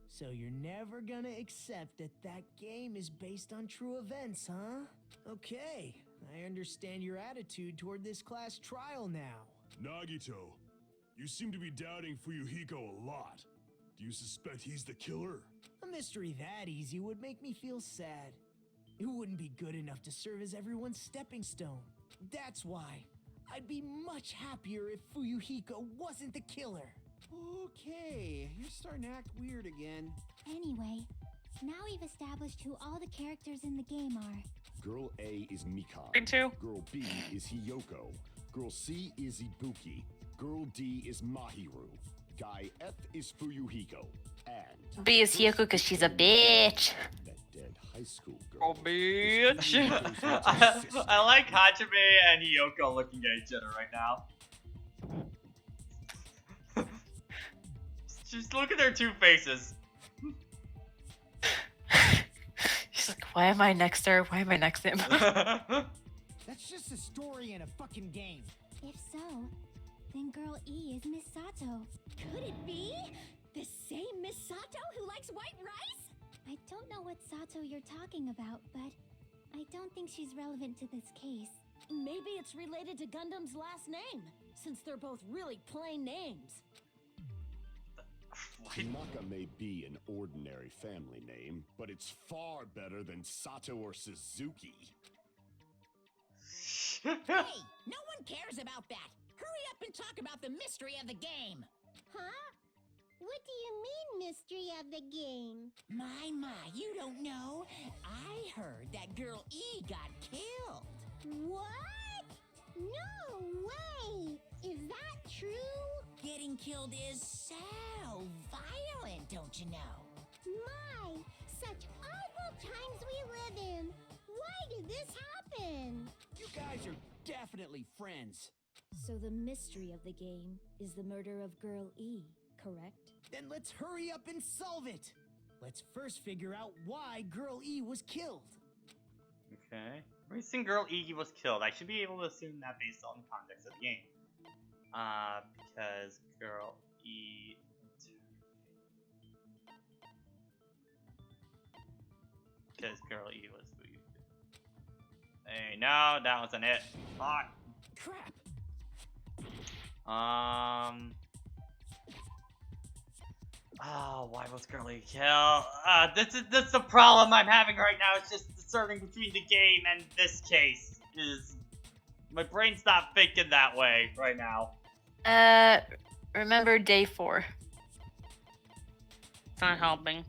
So you're never gonna accept that that game is based on true events, huh? Okay, I understand your attitude toward this class trial now. Nagito, you seem to be doubting Fuyuhiko a lot. Do you suspect he's the killer? A mystery that easy would make me feel sad. It wouldn't be good enough to serve as everyone's stepping stone. That's why I'd be much happier if Fuyuhiko wasn't the killer. Okay, you're starting to act weird again. Anyway, now we've established who all the characters in the game are. Girl A is Mikan. Me too. Girl B is Hiyoko. Girl C is Ibuki. Girl D is Mahiru. Guy F is Fuyuhiko. And B is Hiyoko because she's a bitch. that dead high school girl. Oh, bitch. I like Hajime and Hiyoko looking at each other right now. Just look at their two faces. She's like, why am I next to her? Why am I next to him? That's just a story in a fucking game. If so, then Girl E is Miss Sato. Could it be the same Miss Sato who likes white rice? I don't know what Sato you're talking about, but I don't think she's relevant to this case. Maybe it's related to Gundam's last name, since they're both really plain names. Tanaka may be an ordinary family name, but it's far better than Sato or Suzuki. Hey, no one cares about that. Hurry up and talk about the mystery of the game. Huh? What do you mean, mystery of the game? My, you don't know. I heard that Girl E got killed. What? No way! Is that true? Getting killed is so violent, don't you know? My, such awful times we live in. Why did this happen? You guys are definitely friends. So the mystery of the game is the murder of Girl E, correct? Then let's hurry up and solve it. Let's first figure out why Girl E was killed. Okay. Reason Girl E was killed. I should be able to assume that based on the context of the game. Because Girl E... Because Girl E was... Hey, no, that wasn't it. Fuck. Crap. Oh, why was Girl E killed? That's the problem I'm having right now. It's just discerning between the game and this case. My brain's not thinking that way right now. Remember day 4. It's not helping.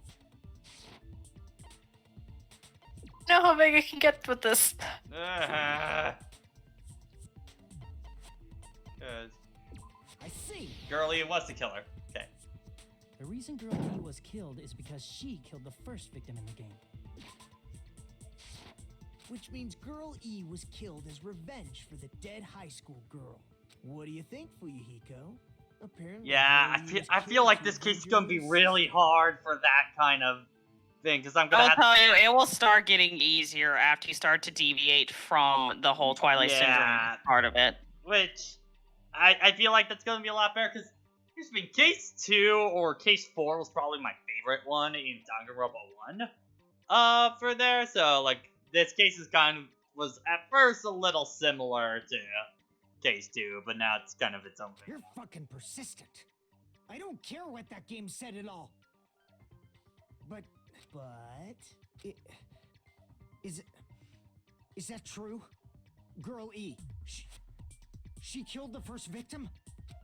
Know how big I can get with this. I see. Girl E was the killer. Okay. The reason Girl E was killed is because she killed the first victim in the game. Which means Girl E was killed as revenge for the dead high school girl. What do you think, Fuyuhiko? Apparently, Yeah, I feel like this case is gonna be really hard for that kind of thing, because I'm gonna I'll have tell you, it will start getting easier after you start to deviate from the whole Twilight Syndrome part of it. Which, I feel like that's gonna be a lot better, because here's the thing, Case 2 or Case 4 was probably my favorite one in Danganronpa 1. For there, so, like, this case is was at first a little similar to Case 2, but now it's kind of its own thing. You're fucking persistent. I don't care what that game said at all. But, is that true? Girl E, she killed the first victim?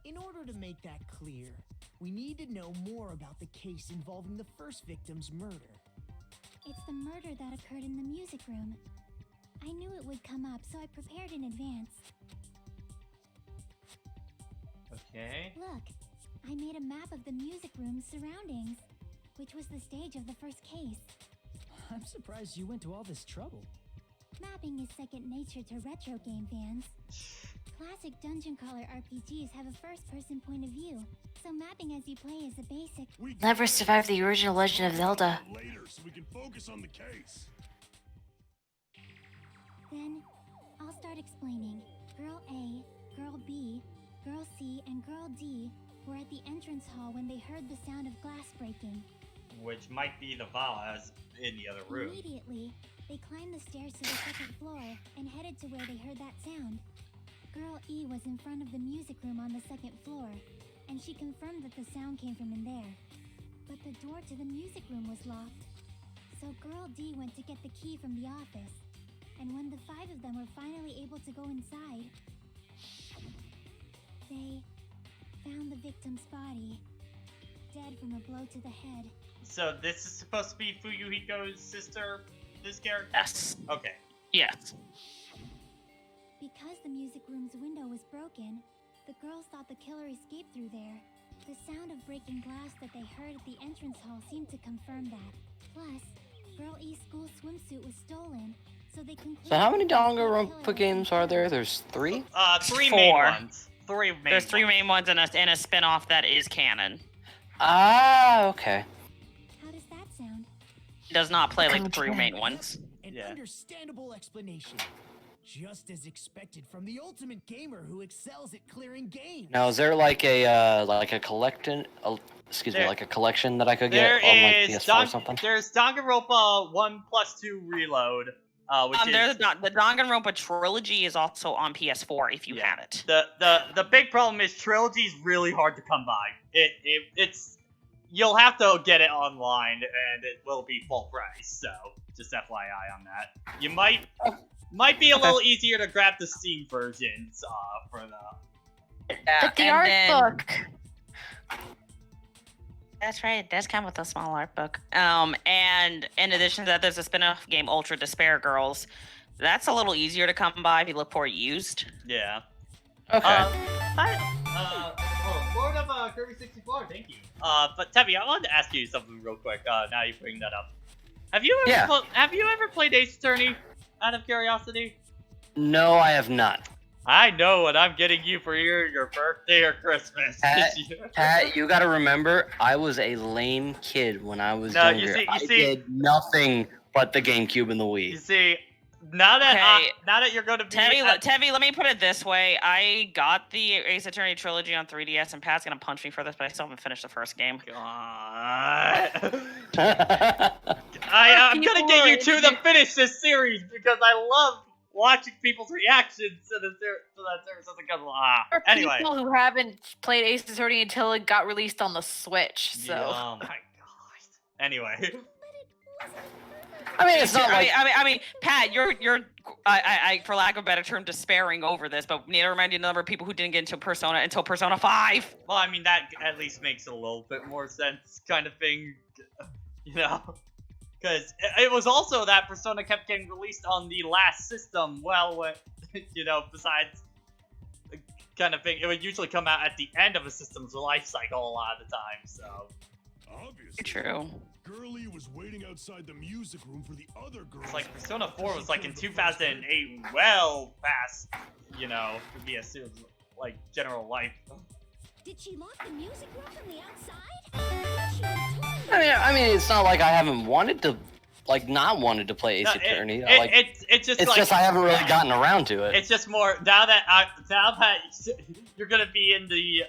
In order to make that clear, we need to know more about the case involving the first victim's murder. It's the murder that occurred in the music room. I knew it would come up, so I prepared in advance. Okay. Look, I made a map of the music room's surroundings, which was the stage of the first case. I'm surprised you went to all this trouble. Mapping is second nature to retro game fans. Classic dungeon crawler RPGs have a first-person point of view, so mapping as you play is a basic. Never survived the original Legend of Zelda. Later, so we can focus on the case. Then, I'll start explaining. Girl A, Girl B, Girl C, and Girl D were at the entrance hall when they heard the sound of glass breaking. Which might be the Valas in the other room. Immediately, they climbed the stairs to the second floor and headed to where they heard that sound. Girl E was in front of the music room on the second floor, and she confirmed that the sound came from in there. But the door to the music room was locked. So Girl D went to get the key from the office, and when the 5 of them were finally able to go inside, they found the victim's body, dead from a blow to the head. So this is supposed to be Fuyuhiko's sister, this character? Yes. Okay. Yes. Because the music room's window was broken, the girls thought the killer escaped through there. The sound of breaking glass that they heard at the entrance hall seemed to confirm that. Plus, Girl E's school swimsuit was stolen, so they concluded... So how many Danganronpa games are there? There's 3? 3 4. main ones. There's 3 main ones and a spin-off that is canon. Ah, okay. How does that sound? It does not play like the 3 main ones. An understandable explanation. Just as expected from the ultimate gamer who excels at clearing games. Now, is there like a collection that I could get on like PS4 or something? There's Danganronpa 1+2 Reload. The Danganronpa trilogy is also on PS4 if you have it. The big problem is trilogy is really hard to come by. It's you'll have to get it online and it will be full price. So just FYI on that. You might be a little easier to grab the Steam versions for the. But the art book. That's right. It does come with a small art book. And in addition to that, there's a spin-off game, Ultra Despair Girls. That's a little easier to come by if you look for it used. Yeah. Okay. Lord of Kirby 64, thank you. But Tevi, I wanted to ask you something real quick. Now you bring that up. Have you ever played Ace Attorney? Out of curiosity? No, I have not. I know what I'm getting you for your birthday or Christmas. Pat, you gotta remember, I was a lame kid when I was younger. I did nothing but the GameCube and the Wii. You see, now that you're going to be... Tevi, let me put it this way. I got the Ace Attorney trilogy on 3DS, and Pat's gonna punch me for this, but I still haven't finished the first game. God. I'm gonna get you two to finish this series because I love watching people's reactions to that series as it goes along. Anyway, People who haven't played Ace Attorney until it got released on the Switch. So. Yeah, oh my god. Anyway. I mean, it's not like... I mean, Pat, you're for lack of a better term, despairing over this, but we need to remind you the number of people who didn't get into Persona until Persona 5. Well, I mean, that at least makes a little bit more sense, kind of thing, you know? Because it was also that Persona kept getting released on the last system, you know, besides the kind of thing. It would usually come out at the end of a system's life cycle a lot of the time, so... Obviously. True. Girlie was waiting outside the music room for the other girls. It's like Persona 4 was like in 2008, well past, you know, to be assumed, like, general life. Did she lock the music room from the outside? She was totally I mean, it's not like I haven't wanted to, like, not wanted to play Ace No, Attorney. it's just it's like, just I haven't really gotten around to it. It's just more now that you're gonna be in the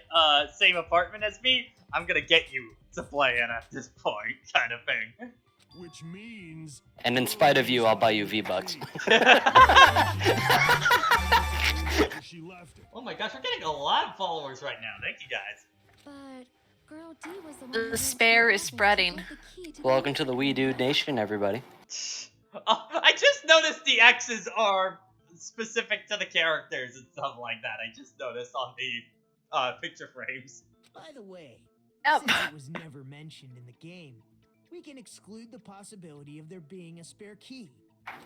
same apartment as me. I'm gonna get you to play it at this point, kind of thing. Which means. And in spite of you, I'll buy you V-Bucks. Oh my gosh, we're getting a lot of followers right now. Thank you guys. But Girl D was the one The despair is spreading. Welcome to the We Dude Nation, everybody. Oh, I just noticed the X's are specific to the characters and stuff like that. I just noticed on the picture frames. By the way, Yep. since it was never mentioned in the game, we can exclude the possibility of there being a spare key.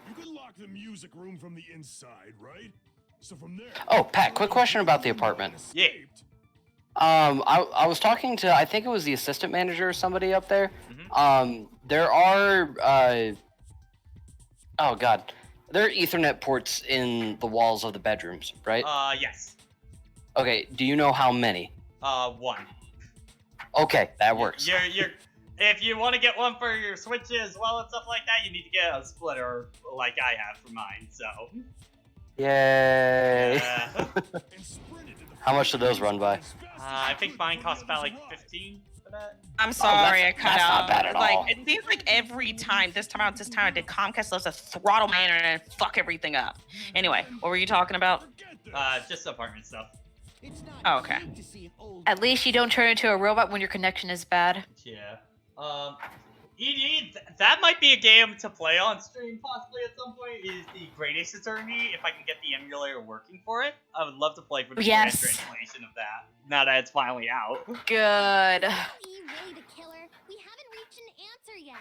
You can lock the music room from the inside, right? So from there. Oh, Pat, quick question about the apartment. Yeah. I was talking to, I think it was the assistant manager or somebody up there. There are, oh god, there are Ethernet ports in the walls of the bedrooms, right? Yes. Okay, do you know how many? One. Okay, that works. You're if you want to get one for your Switch as well and stuff like that, you need to get a splitter like I have for mine. So. Yay! Yeah. How much do those run by? I think mine costs about like 15 for that. I'm sorry, I cut that's out. not bad at like all. it seems like every time, this time I did Comcast loves to throttle my internet and fuck everything up. Anyway, what were you talking about? Just apartment stuff. Oh, okay. At least you don't turn into a robot when your connection is bad. Yeah. ED, that might be a game to play on stream possibly at some point, is the Great Ace Attorney, if I can get the emulator working for it. I would love to play for the Yes. translation of that, now that it's finally out. Good. Really the killer? We haven't reached an answer yet.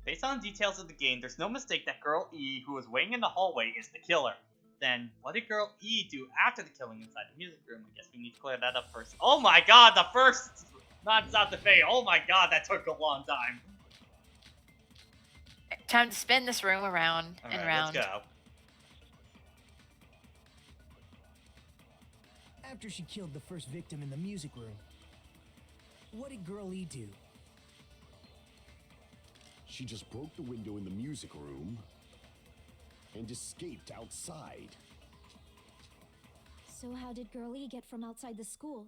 Based on details of the game, there's no mistake that Girl E, who was waiting in the hallway, is the killer. Then, what did Girl E do after the killing inside the music room? I guess we need to clear that up first. Oh my god, the first non-stop debate. Oh my god, that took a long time. Time to spin this room around and Alright, round. let's go. After she killed the first victim in the music room, what did Girl E do? She just broke the window in the music room and escaped outside. So how did Girl E get from outside the school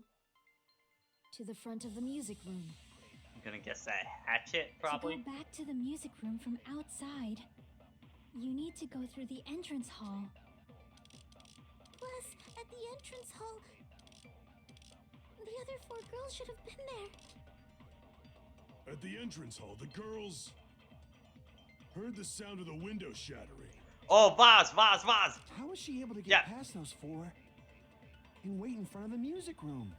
to the front of the music room? I'm gonna guess that hatchet, probably. To go back to the music room from outside, you need to go through the entrance hall. Plus, at the entrance hall, the other 4 girls should have been there. At the entrance hall, the girls heard the sound of the window shattering. Oh, Vaz! How was she able to get past those 4 and wait in front of the music room?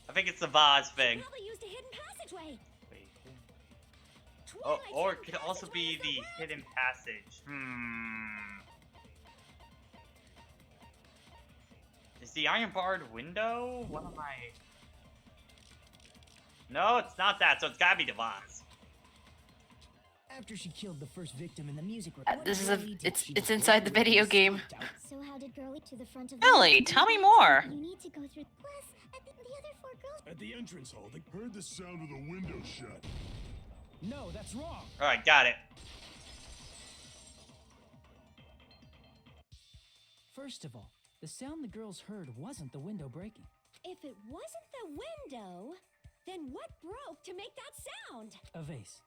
I think it's the Vaz thing. Probably used a hidden passageway. Wait. Oh, or it could also be the hidden passage. Is the iron barred window? What am I? No, it's not that, so it's gotta be the Vaz. After she killed the first victim in the music room. This is it's inside the video game. So how did Girl E to the front of Ellie, tell me more. You need to go through. Plus, at the other 4 girls. At the entrance hall, they heard the sound of the window shut. No, that's wrong. Alright, got it. First of all, the sound the girls heard wasn't the window breaking. If it wasn't the window, then what broke to make that sound? A vase.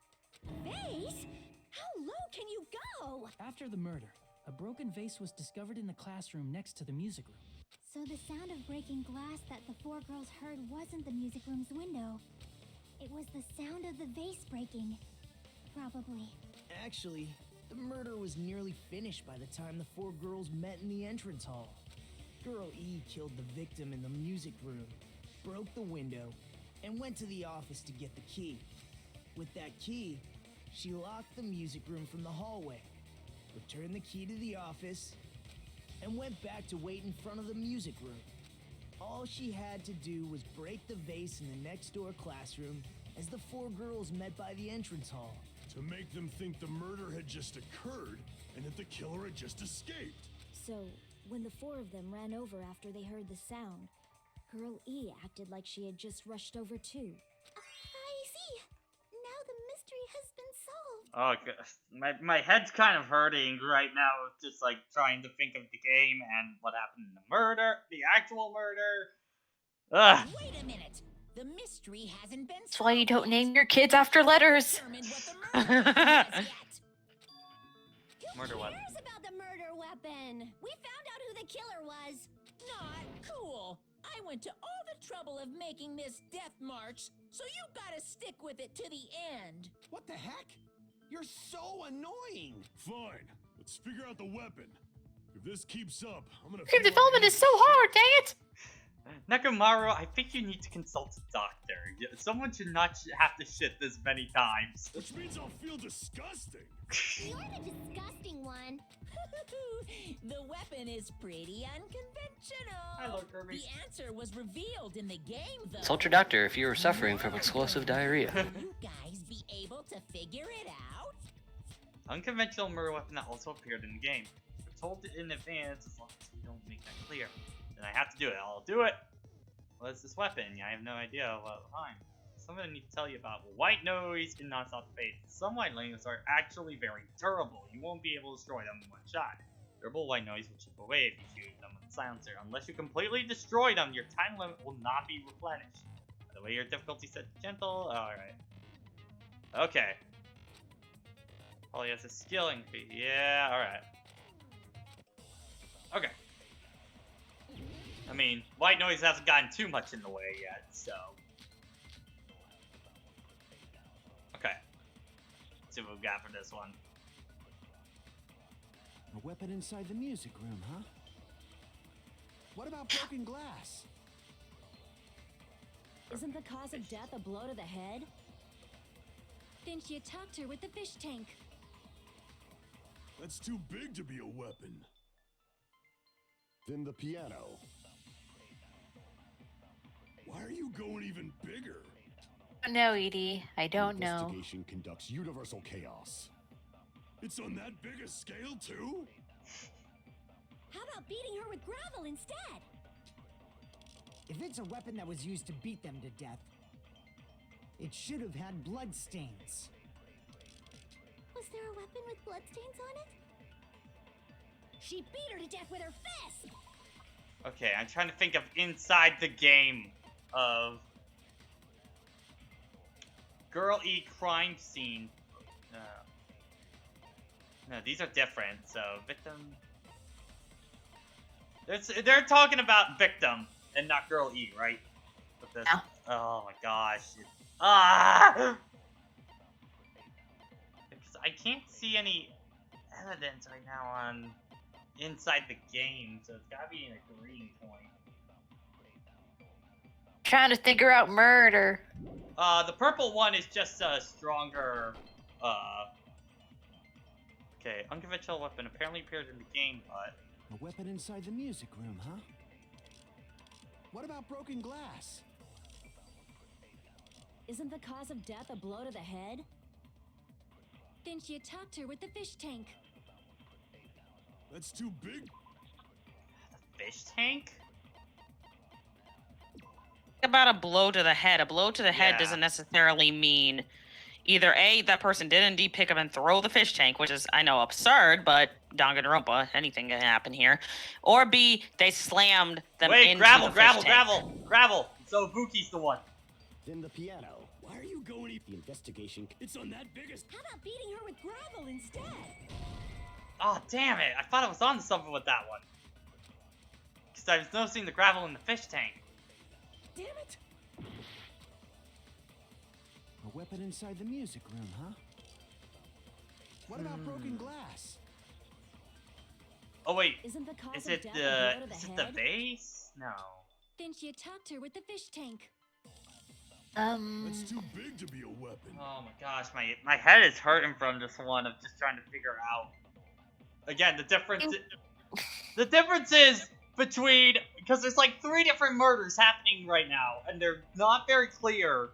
Vase? How low can you go? After the murder, a broken vase was discovered in the classroom next to the music room. So the sound of breaking glass that the 4 girls heard wasn't the music room's window. It was the sound of the vase breaking. Probably. Actually, the murder was nearly finished by the time the 4 girls met in the entrance hall. Girl E killed the victim in the music room, broke the window, and went to the office to get the key. With that key, she locked the music room from the hallway, returned the key to the office, and went back to wait in front of the music room. All she had to do was break the vase in the next door classroom as the 4 girls met by the entrance hall. To make them think the murder had just occurred and that the killer had just escaped. So, when the 4 of them ran over after they heard the sound, Girl E acted like she had just rushed over too. I see. Oh, my head's kind of hurting right now, just like trying to think of the game and what happened in the murder, the actual murder. Ugh. Wait a minute. The mystery hasn't been That's why you don't name your kids after letters. Murder weapon. Who cares about the murder weapon? We found out who the killer was. Not cool. I went to all the trouble of making this death march, so you gotta stick with it to the end. What the heck? You're so annoying. Fine. Let's figure out the weapon. If this keeps up, I'm gonna. Game development is so hard, dang it! Nakamaru, I think you need to consult a doctor. Someone should not have to shit this many times. Which means I'll feel disgusting. You're the disgusting one. The weapon is pretty unconventional. Hi, Lord Kirby. The answer was revealed in the game, though. Consult your doctor if you are suffering from explosive diarrhea. Will you guys be able to figure it out? Unconventional murder weapon that also appeared in the game. We're told in advance as long as we don't make that clear. Then I have to do it. I'll do it. What is this weapon? I have no idea what behind. Something I need to tell you about. White noise and non-stop fade. Some white noise are actually very durable. You won't be able to destroy them in one shot. Durable white noise will chip away if you shoot them with a silencer. Unless you completely destroy them, your time limit will not be replenished. By the way, your difficulty set to gentle. Alright. Okay. Probably has a skilling fee. Yeah, alright. Okay. I mean, white noise hasn't gotten too much in the way yet, so. Okay. Let's see what we got for this one. A weapon inside the music room, huh? What about broken glass? Isn't the cause of death a blow to the head? Then she attacked her with the fish tank. That's too big to be a weapon. Then the piano. Why are you going even bigger? No, Edie, I don't know. Investigation conducts universal chaos. It's on that big a scale too? How about beating her with gravel instead? If it's a weapon that was used to beat them to death, it should have had blood stains. Was there a weapon with bloodstains on it? She beat her to death with her fist! Okay, I'm trying to think of inside the game of Girl E crime scene. No, these are different. So victim. They're talking about victim and not Girl E, right? But this, oh my gosh. Because I can't see any evidence right now on inside the game, so it's gotta be an agreeing point. Trying to figure out murder. The purple one is just a stronger, okay, unconventional weapon apparently appeared in the game, but... A weapon inside the music room, huh? What about broken glass? Isn't the cause of death a blow to the head? Then she attacked her with the fish tank. That's too big. The fish tank? About a blow to the head. A blow to the head doesn't necessarily mean either A, that person did indeed pick up and throw the fish tank, which is, I know, absurd, but Danganronpa, anything can happen here. Or B, they slammed them into the fish tank. Gravel! So Buki's the one. Then the piano. Why are you going the investigation? It's on that biggest. How about beating her with gravel instead? Oh, damn it. I thought I was on something with that one. Because I was noticing the gravel in the fish tank. Damn it! A weapon inside the music room, huh? What about broken glass? Oh, wait. Isn't the cause Is of it death a blow to is the it the head? vase? No. Then she attacked her with the fish tank. That's too big to be a weapon. Oh my gosh, my head is hurting from this one of just trying to figure out. Again, the difference is between, because there's like 3 different murders happening right now, and they're not very clear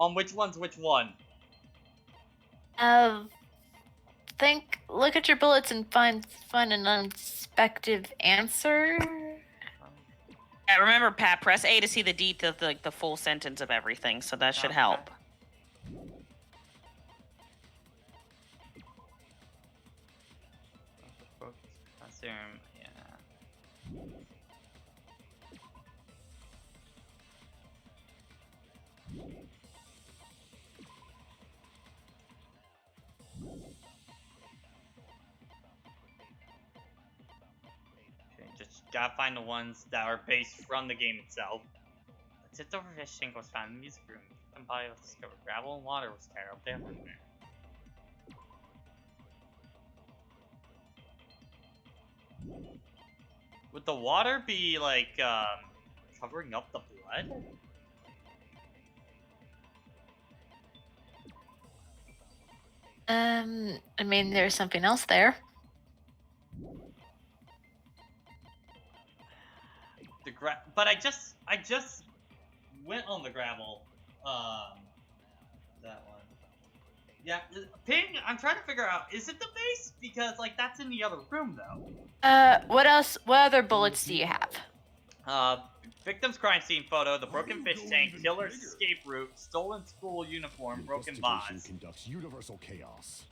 on which one's which one. Look at your bullets and find an unexpected answer. Yeah, remember, Pat, press A to see the the full sentence of everything, so that should help. bathroom. Yeah. Okay, just gotta find the ones that are based from the game itself. Let's hit the fish tank was found in the music room. And body was discovered. Gravel and water was scattered everywhere. Would the water be like covering up the blood? I mean, there's something else there. But I just went on the gravel. That one. Yeah, Ping. I'm trying to figure out, is it the base? Because like that's in the other room though. What else? What other bullets do you have? Victim's crime scene photo, the broken fish tank, killer's escape route, stolen school uniform, broken vase. Conducts universal chaos.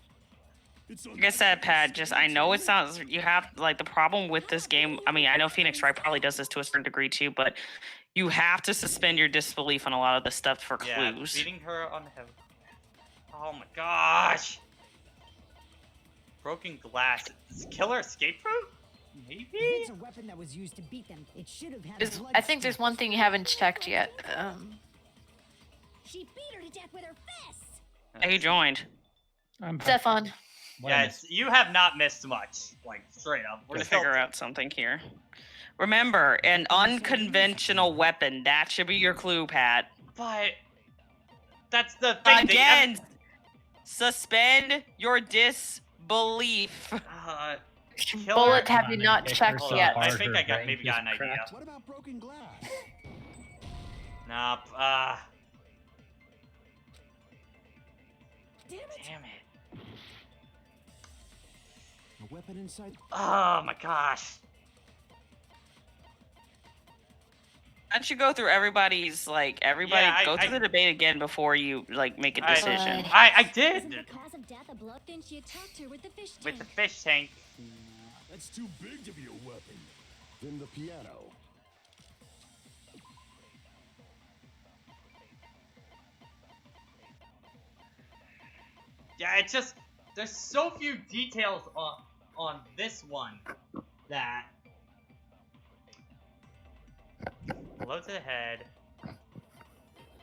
Like I said, Pat, I know it sounds, you have, like, the problem with this game, I mean, I know Phoenix Wright probably does this to a certain degree too, but you have to suspend your disbelief on a lot of this stuff for clues. Yeah, beating her on the head. Oh my gosh! Broken glass. Is killer escape route? Maybe? If it's a weapon that was used to beat them, it should have had blood I think there's one thing you haven't checked yet. She beat her to death with her fists. He joined. Stefan. Yeah, you have not missed much. Like, straight up. We're gonna figure out something here. Remember, an unconventional weapon. That should be your clue, Pat. But that's the thing. Again, suspend your disbelief. Bullet, have you not checked yet? I think I got maybe got an idea. What about broken glass? Nope. Damn it! A weapon inside. Oh my gosh. Why don't you go through everybody's, like, go through the debate again before you, like, make a decision. I did. Isn't the cause of death a blood? Then she attacked her with the fish tank. With the fish tank. That's too big to be a weapon. Then the piano. Yeah, it's just there's so few details on this one that blow to the head.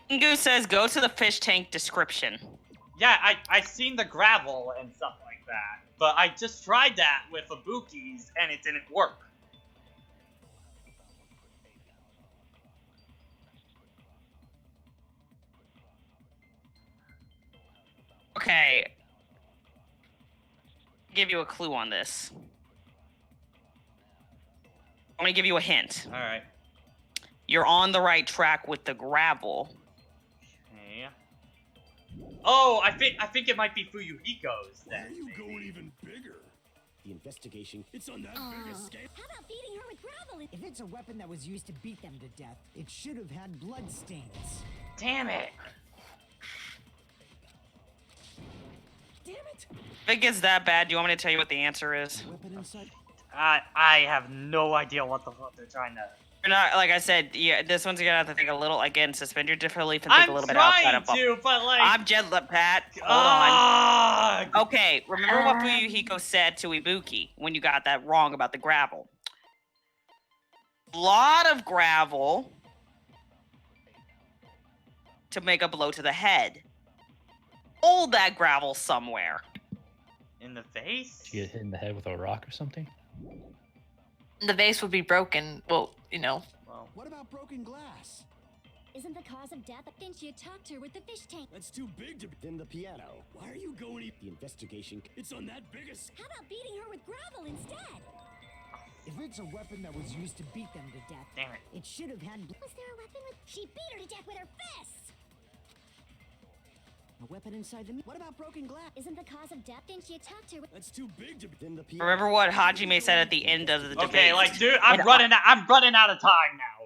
Goose says go to the fish tank description. Yeah, I seen the gravel and stuff like that, but I just tried that with Ibuki's and it didn't work. Okay. Give you a clue on this. I'm gonna give you a hint. All right. You're on the right track with the gravel. Okay. Oh, I think it might be Fuyuhiko's then. Why are you going even bigger? The investigation. It's on that big escape. How about beating her with gravel? If it's a weapon that was used to beat them to death, it should have had blood stains. Damn it. Damn it! If it gets that bad, do you want me to tell you what the answer is? Weapon inside. I have no idea what the fuck they're trying to. You're not, like I said, yeah, this one's gonna have to think a little, again, suspend your disbelief and think a little bit outside of. I'm trying to, but like. I'm gentle, Pat. Hold on. Okay, remember what Fuyuhiko said to Ibuki when you got that wrong about the gravel? Lot of gravel to make a blow to the head. Hold that gravel somewhere. In the face? Did you get hit in the head with a rock or something? The vase would be broken. Well, you know. Well, what about broken glass? Isn't the cause of death? Then she attacked her with the fish tank. That's too big to be. Then the piano. Why are you going? The investigation. It's on that biggest. How about beating her with gravel instead? If it's a weapon that was used to beat them to death, damn it. It should have had. Was there a weapon with? She beat her to death with her fists. A weapon inside the. What about broken glass? Isn't the cause of death? Then she attacked her with. That's too big to be. Then the piano. Remember what Hajime said at the end of the debate? Okay, like, dude, I'm running out of time now.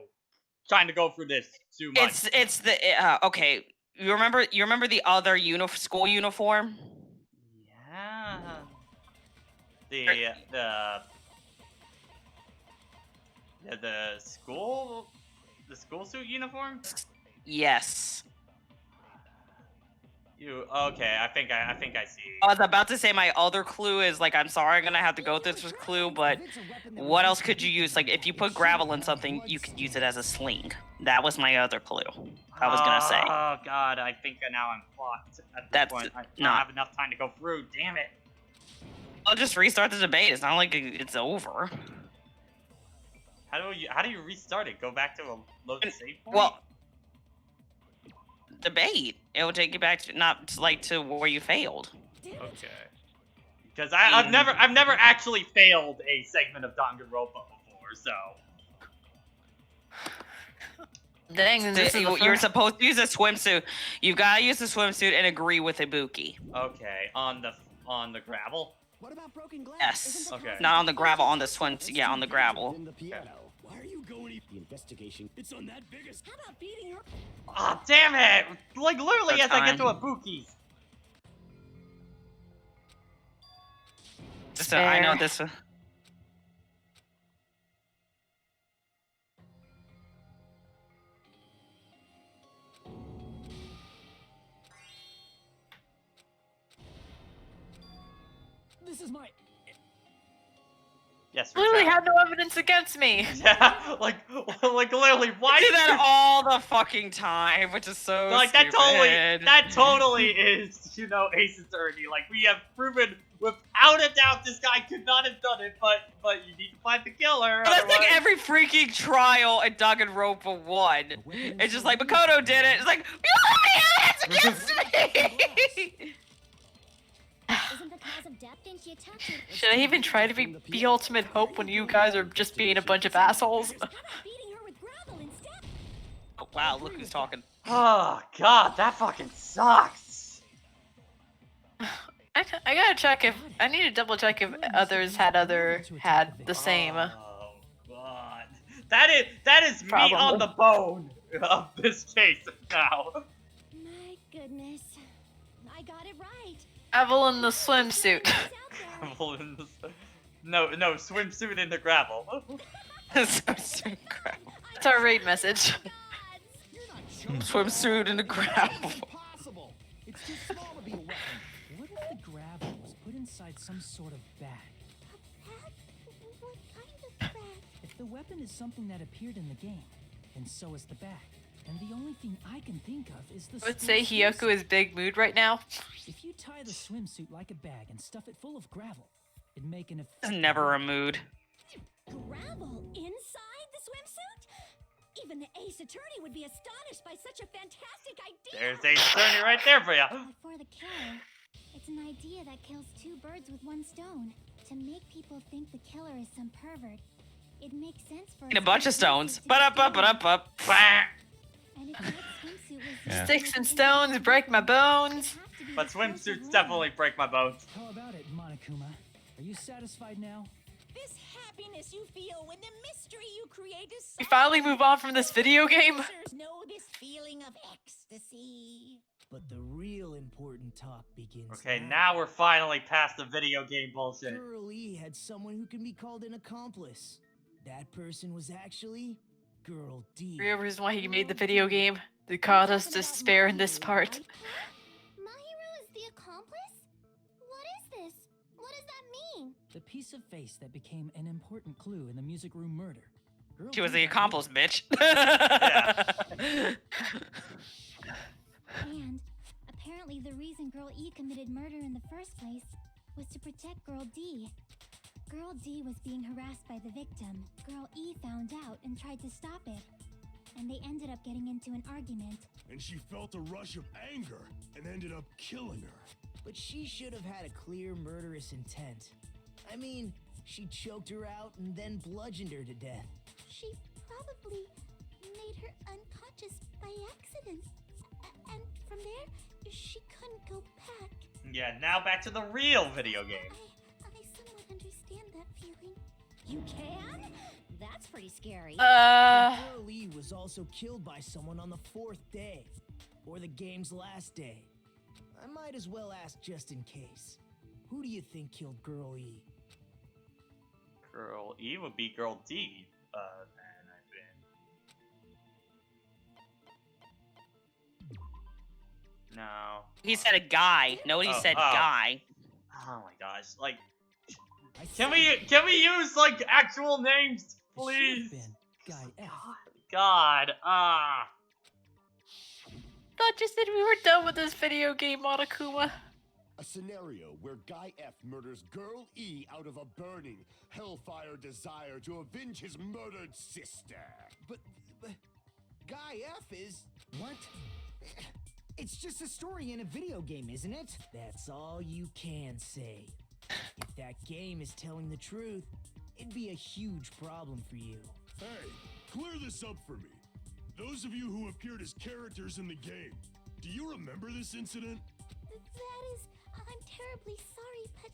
Trying to go through this too much. It's the okay. You remember the other school uniform? Yeah. The Yeah, the school suit uniform. Yes. Okay? I think I see. I was about to say my other clue is like, I'm sorry, I'm gonna have to go with this clue, but what else could you use? Like, if you put gravel in something, you could use it as a sling. That was my other clue. I was gonna say. Oh god, I think now I'm fucked at this That's point. I don't not- have enough time to go through. Damn it. I'll just restart the debate. It's not like it's over. How do you restart it? Go back to a load save point? Well, debate. It will take you back to to where you failed. Okay. Because I've never actually failed a segment of Danganronpa before, so. Dang, you're supposed to use a swimsuit. You've got to use the swimsuit and agree with Ibuki. Okay, on the gravel. What about broken glass? Yes. Okay. Not on the gravel, on the swimsuit. Yeah, on the gravel. Why are you going? The investigation. It's on that biggest. How about beating her? Ah, oh, damn it! Like literally That's as I get to fine. Ibuki's. I know this. This is my. Yes. Literally had no evidence against me. Yeah, like literally, why I do that all the fucking time, which is so like stupid. that totally is, Ace Attorney. Like, we have proven without a doubt this guy could not have done it, but you need to find the killer. But that's like every freaking trial in Danganronpa 1. It's just like, Makoto did it. It's like, you have evidence against me! Should I even try to be the ultimate hope when you guys are just being a bunch of assholes? Oh, wow, look who's talking. Oh god, that fucking sucks. I gotta check if I need to double check if others had the same. Oh god, that is Problem. meat on the bone of this case now. My goodness. I got it right. Evelyn the swimsuit. No, swimsuit in the gravel. Swimsuit in gravel. It's our raid message. Swimsuit in the gravel. It's too small to be a weapon. What if the gravel was put inside some sort of bag? What kind of bag? If the weapon is something that appeared in the game, then so is the bag. And the only thing I can think of is the. I would say Hiyoko is big mood right now. If you tie the swimsuit like a bag and stuff it full of gravel, it'd make an It's effect. never a mood. Gravel inside the swimsuit? Even the Ace Attorney would be astonished by such a fantastic idea. There's Ace Attorney right there for you. But for the killer, it's an idea that kills two birds with one stone. To make people think the killer is some pervert, it makes sense for In a bunch of stones. But up. And if that swimsuit was Yeah. Sticks and stones break my bones. But swimsuits definitely break my bones. How about it, Monokuma? Are you satisfied now? This happiness you feel when the mystery you create is We finally move on from this video game. know this feeling of ecstasy. But the real important talk begins. Okay, now we're finally past the video game bullshit. Girl E had someone who can be called an accomplice. That person was actually Girl D. Real reason why he made the video game. They caused us despair in this part. Mahiru is the accomplice? What is this? What does that mean? The piece of face that became an important clue in the music room murder. Girl She was D the got accomplice, bitch. And apparently the reason Girl E committed murder in the first place was to protect Girl D. Girl D was being harassed by the victim. Girl E found out and tried to stop it. And they ended up getting into an argument. And she felt a rush of anger and ended up killing her. But she should have had a clear murderous intent. I mean, she choked her out and then bludgeoned her to death. She probably made her unconscious by accident. And from there, she couldn't go back. Yeah, now back to the real video game. I somewhat understand that feeling. You can? That's pretty scary. Girl E was also killed by someone on the 4th day. Or the game's last day. I might as well ask just in case. Who do you think killed Girl E? Girl E would be Girl D. and I've been. No. He said a guy. Nobody said guy. Oh my gosh! Like, can we use like actual names, please? Guy F. God. Thought you said we were done with this video game, Monokuma. A scenario where Guy F murders Girl E out of a burning, hellfire desire to avenge his murdered sister. But Guy F is... What? It's just a story in a video game, isn't it? That's all you can say. If that game is telling the truth, it'd be a huge problem for you. Hey, clear this up for me. Those of you who appeared as characters in the game, do you remember this incident? That is... I'm terribly sorry, but...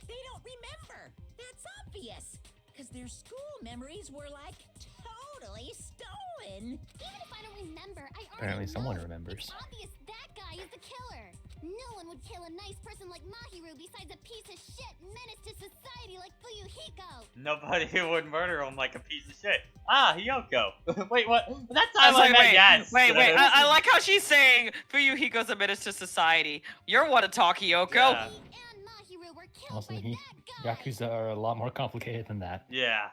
They don't remember. That's obvious. Because their school memories were like totally stolen. Even if I don't remember, I Apparently already someone know. remembers. It's obvious that guy is the killer. No one would kill a nice person like Mahiru besides a piece of shit menace to society like Fuyuhiko. Nobody would murder him like a piece of shit. Hiyoko. Wait, what? That's I time was I like, meant yes. Wait. I like how she's saying Fuyuhiko's a menace to society. You're one to talk, Hiyoko. Yeah. And Mahiru were killed Also, by that guy. Yakuza are a lot more complicated than that. Yeah.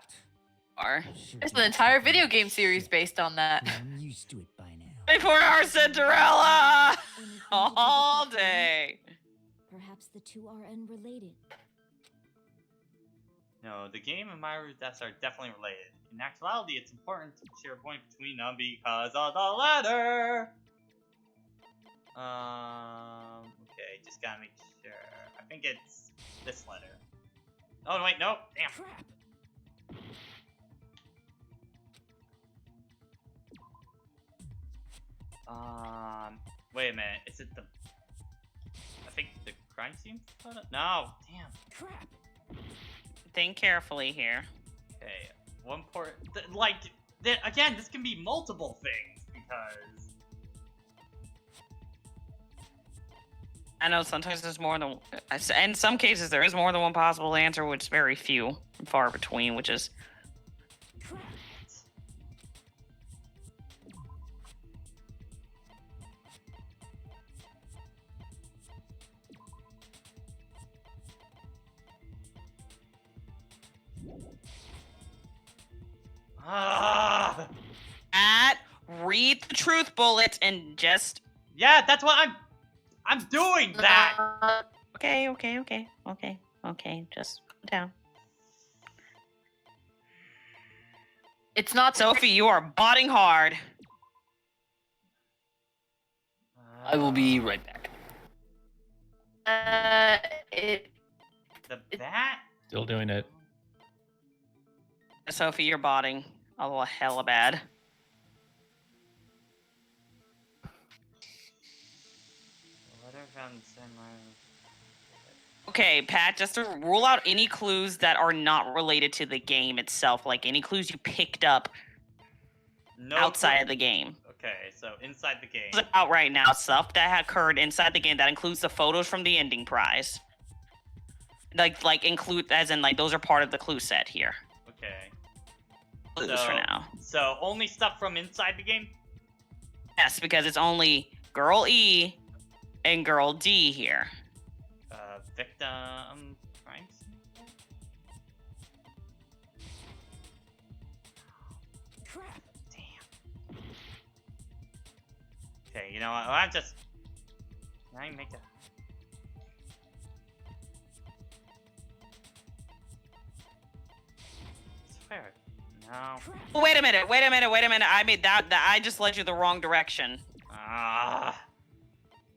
There's an entire video game series based on that. I'm used to it by now. 24-hour Cinderella! All day. Perhaps the two are unrelated. No, the game and Mahiru's deaths are definitely related. In actuality, it's important to share a point between them because of the letter. Okay, just gotta make sure. I think it's this letter. Oh, wait, no. Damn. Crap. Wait a minute. Is it the... I think the crime scene photo? No, damn. Crap. Think carefully here. Okay, one port... again, this can be multiple things, because... I know sometimes there's more than... In some cases, there is more than one possible answer, which is very few and far between, which is... Read the truth bullet and just... Yeah, that's what I'm doing that! Okay. Just calm down. It's not... Sophie, you are botting hard. I will be right back. The bat? Still doing it. Sophie, you're botting a little hella bad. Okay, Pat, just to rule out any clues that are not related to the game itself, like any clues you picked up outside of the game. Okay, so inside the game. Out right now, stuff that occurred inside the game that includes the photos from the ending prize. Like include, as in, like, those are part of the clue set here. Okay. Clues for now. So only stuff from inside the game? Yes, because it's only Girl E and Girl D here. Victim crime scene? Crap. Damn. Okay, you know what? I'm just... Can I make a... It's fair. No. Oh, wait a minute. I made that I just led you the wrong direction.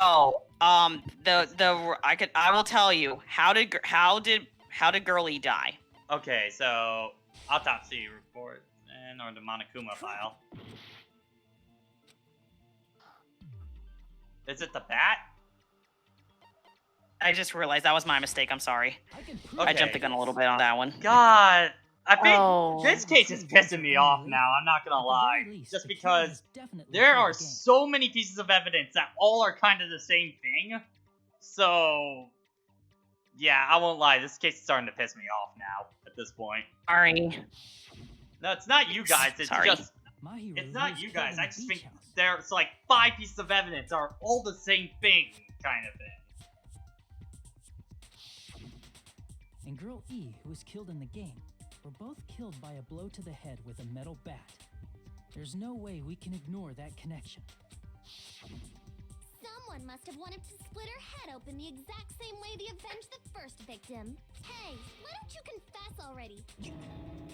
Oh, I will tell you. How did Girlie die? Okay, so autopsy report or the Monokuma file. Is it the bat? I just realized that was my mistake. I'm sorry. Okay. I jumped the gun a little bit on that one. God, I think this case is pissing me off now. I'm not gonna lie, just because there are so many pieces of evidence that all are kind of the same thing. So, yeah, I won't lie. This case is starting to piss me off now at this point. Sorry. No, it's not you guys. It's Sorry. just. It's not you guys. I just think there's like 5 pieces of evidence are all the same thing, kind of thing. And Girl E, who was killed in the game, were both killed by a blow to the head with a metal bat. There's no way we can ignore that connection. Someone must have wanted to split her head open the exact same way they avenged the first victim. Hey, why don't you confess already?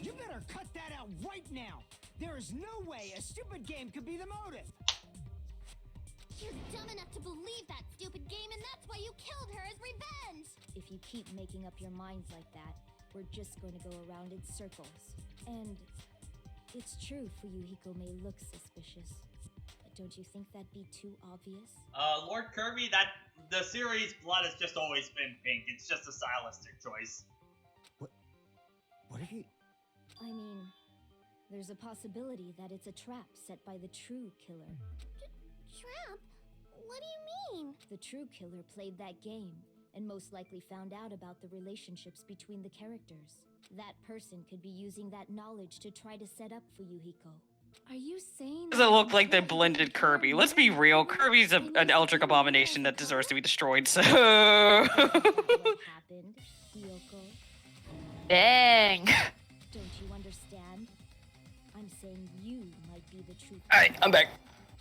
You better cut that out right now! There is no way a stupid game could be the motive! You're dumb enough to believe that stupid game, and that's why you killed her as revenge! If you keep making up your minds like that, we're just going to go around in circles. And it's true Fuyuhiko may look suspicious. But don't you think that'd be too obvious? Lord Kirby, the series blood has just always been pink. It's just a stylistic choice. What are you... I mean, there's a possibility that it's a trap set by the true killer. Trap? What do you mean? The true killer played that game, and most likely found out about the relationships between the characters. That person could be using that knowledge to try to set up Fuyuhiko. Are you saying... Doesn't look like they blended Kirby. Let's be real. Kirby's an eldritch abomination that deserves to be destroyed, so... What happened, Hiyoko? Dang. Don't you understand? I'm saying you might be the true... Alright, I'm back.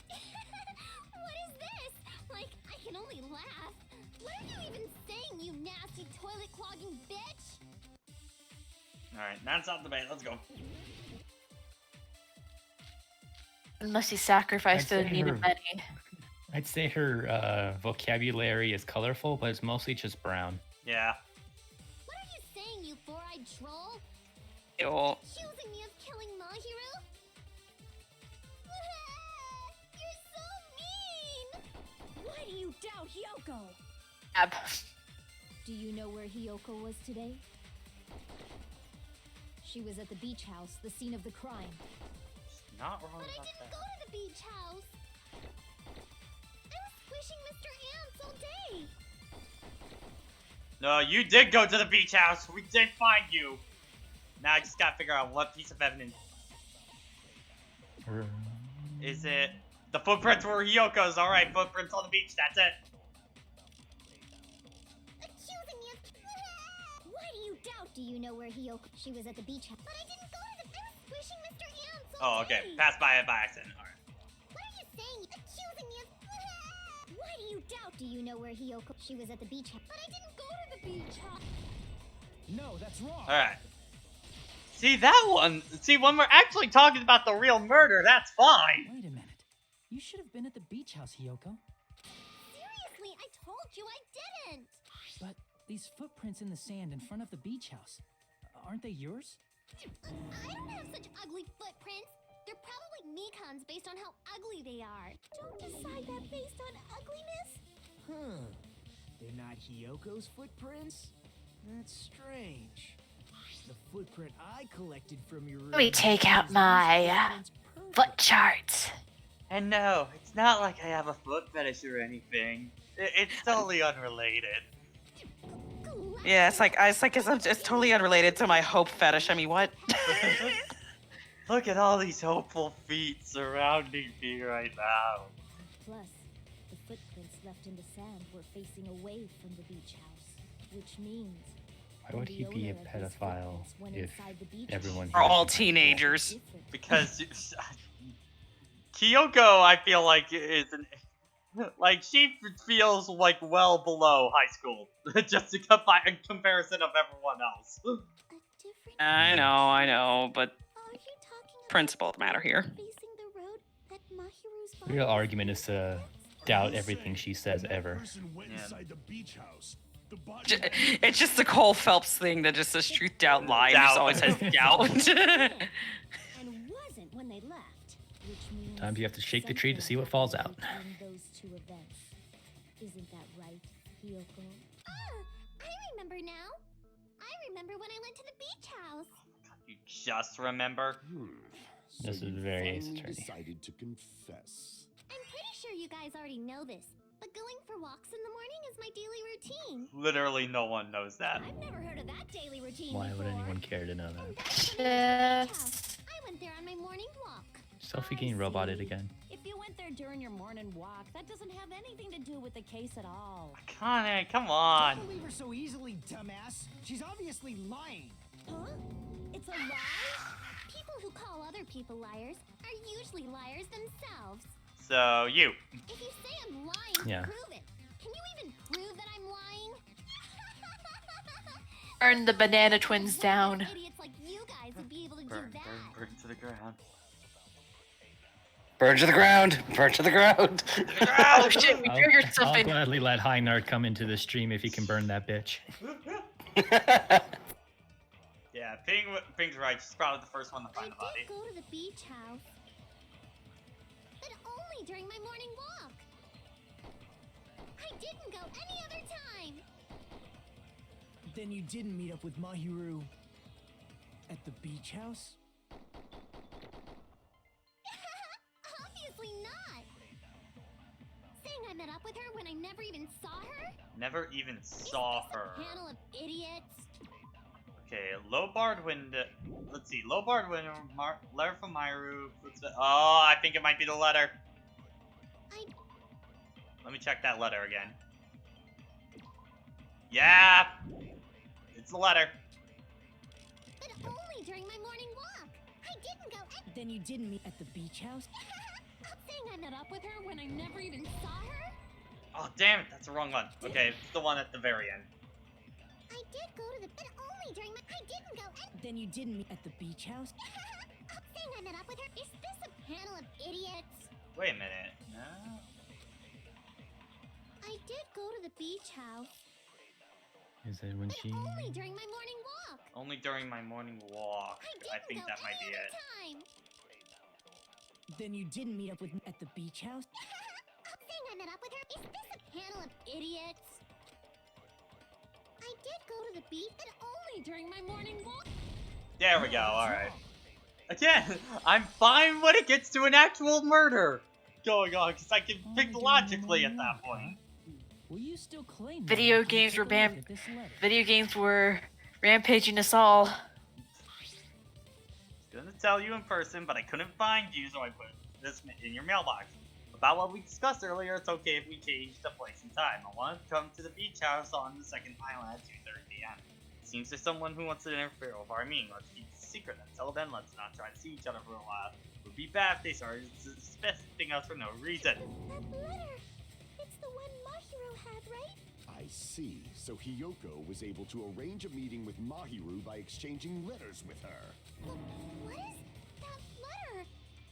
What is this? Like, I can only laugh. What are you even saying, you nasty toilet-clogging bitch? Alright, that's not the debate. Let's go. Unless he sacrificed the need of many. I'd say her vocabulary is colorful, but it's mostly just brown. Yeah. What are you saying, you four-eyed troll? Ew. Accusing me of killing Mahiru? You're so mean! Why do you doubt Hiyoko? Ab. Do you know where Hiyoko was today? She was at the beach house, the scene of the crime. Not wrong But I about didn't that. go to the beach house. I was squishing Mr. Ants all day. No, you did go to the beach house. We did find you. Now I just gotta figure out what piece of evidence. Is it the footprints were Hyoko's? All right, footprints on the beach. That's it. Accusing me of... Why do you doubt? Do you know where Hiyoko? She was at the beach house. But I didn't go to the... I was squishing Mr. Ants all Oh, okay. day. Passed by it by accident. All right. What are you saying? Accusing me of... Why do you doubt? Do you know where Hiyoko? She was at the beach house. But I didn't go to the beach house. No, that's wrong. All right. See that one? See, when we're actually talking about the real murder, that's fine. Wait a minute. You should have been at the beach house, Hiyoko. Seriously, I told you I didn't. But these footprints in the sand in front of the beach house, aren't they yours? I don't have such ugly footprints. They're probably Mikan's based on how ugly they are. Don't decide that based on ugliness. Huh. They're not Hiyoko's footprints? That's strange. The footprint I collected from your room... Let me take out my foot charts. And no, it's not like I have a foot fetish or anything. It's totally unrelated. Yeah, it's totally unrelated to my hope fetish. I mean, what? Look at all these hopeful feet surrounding me right now. Plus, the footprints left in the sand were facing away from the beach house, which means... Why would he be a pedophile if everyone We're here all is- teenagers. Because Kyoko, I feel like, is an... Like, she feels like well below high school. Just in comparison of everyone else. I know, but principles matter here. The real argument is to doubt everything she says ever. It's just the Cole Phelps thing that just says truth, doubt, lie. It just always has doubt. And wasn't when they left. Which means Sometimes you have to shake the tree to see what falls out. between those two events. Isn't that right, Hiyoko? I remember now. I remember when I went to the beach house. You just remember? This is very Ace Attorney. Decided to confess. I'm pretty sure you guys already know this, but going for walks in the morning is my daily routine. Literally no one knows that. I've never heard of that daily routine Why would before. anyone care to know that? I went there on my morning walk. Selfie getting roboted again. If you went there during your morning walk, that doesn't have anything to do with the case at all. Connie, come on. Don't believe her so easily, dumbass. She's obviously lying. Huh? It's a lie? People who call other people liars are usually liars themselves. So, you. If you say I'm lying, Yeah. prove it. Can you even prove that I'm lying? Burn the banana twins down. Idiots like you guys would be able to do that. Burn to the ground. Burn to the ground! Burn to the ground! Oh shit, we triggered I'll something. gladly let High Nerd come into the stream if he can burn that bitch. Yeah, Ping's right. She's probably the first one to find the I body. did go to the beach house, but only during my morning walk. I didn't go any other time. Then you didn't meet up with Mahiru at the beach house? Obviously not. Saying I met up with her when I never even saw her? Never even saw her. Panel of idiots. Okay, low barred window. Let's see, low barred window. Letter from Myru. Oh, I think it might be the letter. Let me check that letter again. Yeah, it's the letter. But only during my morning walk. I didn't go. Then you didn't meet at the beach house? Saying I met up with her when I never even saw her? Oh, damn it, that's the wrong one. Okay, it's the one at the very end. I did go to the. But only during my. I didn't go. Then you didn't meet at the beach house? Saying I met up with her. Is this a panel of idiots? Wait a minute. No. I did go to the beach house. Is it when she... Only during my morning walk. Only during my morning walk. I think that might be it. Time. Then you didn't meet up with at the beach house? Saying I met up with her. Is this a panel of idiots? I did go to the beach, but only during my morning walk. There we go, alright. Again, I'm fine when it gets to an actual murder going on, because I can think logically at that point. Will you still claim Video that? games were Take a look bam. at this letter. Video games were rampaging us all. Gonna tell you in person, but I couldn't find you, so I put this in your mailbox. About what we discussed earlier, it's okay if we change the place and time. I want to come to the beach house on the second island at 2:30 p.m. Seems there's someone who wants to interfere with our meeting. Let's keep it secret. Until then, let's not try to see each other for a while. It would be bad if they started suspecting us for no reason. That letter. It's the one Mahiro had, right? I see. So Hiyoko was able to arrange a meeting with Mahiru by exchanging letters with her. What is that letter?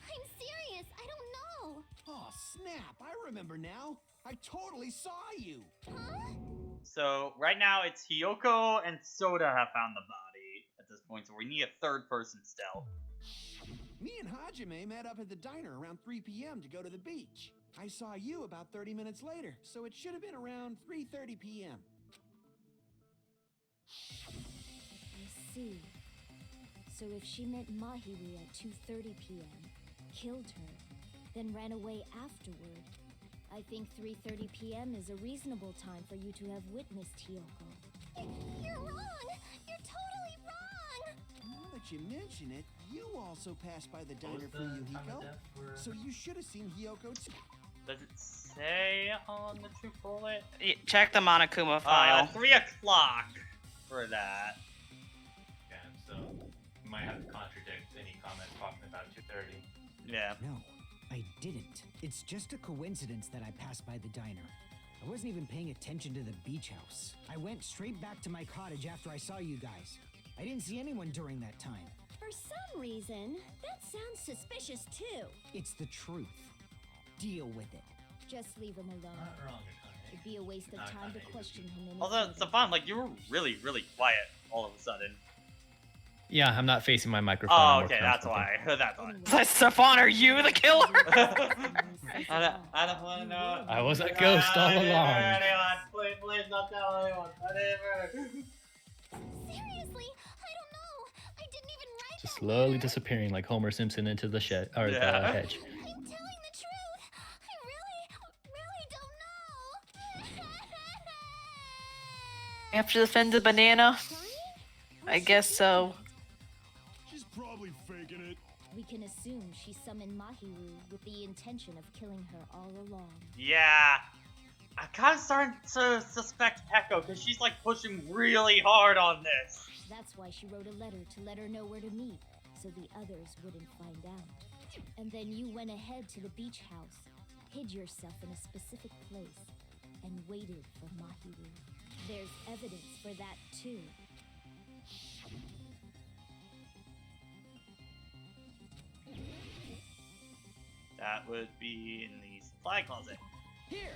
I'm serious. I don't know. Oh, snap. I remember now. I totally saw you. Huh? So right now it's Hiyoko and Soda have found the body at this point, so we need a third person still. Me and Hajime met up at the diner around 3 p.m. to go to the beach. I saw you about 30 minutes later, so it should have been around 3:30 p.m. I see. So if she met Mahiru at 2:30 p.m., killed her, then ran away afterward, I think 3:30 p.m. is a reasonable time for you to have witnessed Hiyoko. You're wrong. You're totally wrong. Now that you mention it, you also passed by the diner for Yuhiko. So you should have seen Hiyoko too. Does it say on the true bullet? Check the Monokuma file. 3 o'clock for that. Yeah, so you might have to contradict any comments talking about 2:30. Yeah. No, I didn't. It's just a coincidence that I passed by the diner. I wasn't even paying attention to the beach house. I went straight back to my cottage after I saw you guys. I didn't see anyone during that time. For some reason, that sounds suspicious too. It's the truth. Deal with it. Just leave him alone. It'd be a waste of time to question him any Although, further. Stefan, like, you were really, really quiet all of a sudden. Yeah, I'm not facing my microphone. Oh, I'm more okay, that's comfortable. why. That's why. Stefan, are you the killer? I don't want to know. I was a ghost all I didn't along. murder anyone. Please not tell anyone. I didn't murder. Seriously, I don't know. I didn't even write Just that slowly letter. disappearing like Homer Simpson into the shed or the Yeah. hedge. I'm telling the truth. I really don't know. You have to defend the banana? I guess so. She's probably faking it. We can assume she summoned Mahiru with the intention of killing her all along. Yeah. I'm kind of starting to suspect Echo, because she's like pushing really hard on this. That's why she wrote a letter to let her know where to meet, so the others wouldn't find out. And then you went ahead to the beach house, hid yourself in a specific place, and waited for Mahiru. There's evidence for that too. That would be in the supply closet. Here!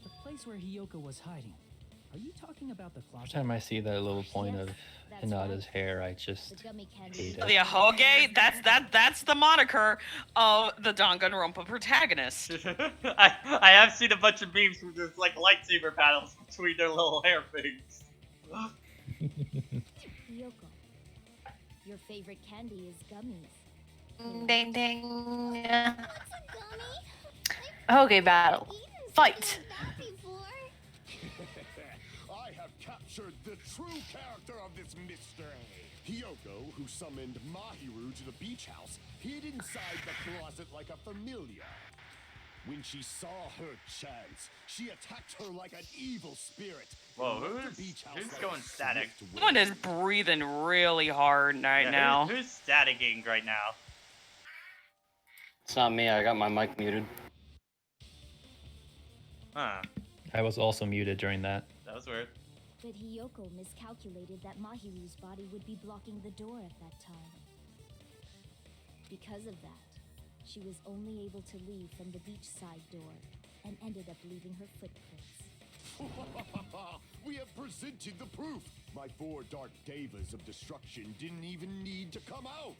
The place where Hiyoko was hiding. Are you talking about the closet? Every time I see that little point of Hinata's hair, I just hate it. The Ahoge, that's the moniker of the Danganronpa protagonist. I have seen a bunch of memes with there's like lightsaber battles between their little hair things. Hiyoko, your favorite candy is gummies. Ding ding. Okay, battle. Fight. I have captured the true character of this mystery. Hiyoko, who summoned Mahiru to the beach house, hid inside the closet like a familiar. When she saw her chance, she attacked her like an evil spirit. Whoa, who's going static? Someone is breathing really hard right now. Who's staticking right now? It's not me, I got my mic muted. Huh. I was also muted during that. That was weird. But Hiyoko miscalculated that Mahiru's body would be blocking the door at that time. Because of that, she was only able to leave from the beachside door and ended up leaving her footprints. We have presented the proof. My 4 dark devas of destruction didn't even need to come out.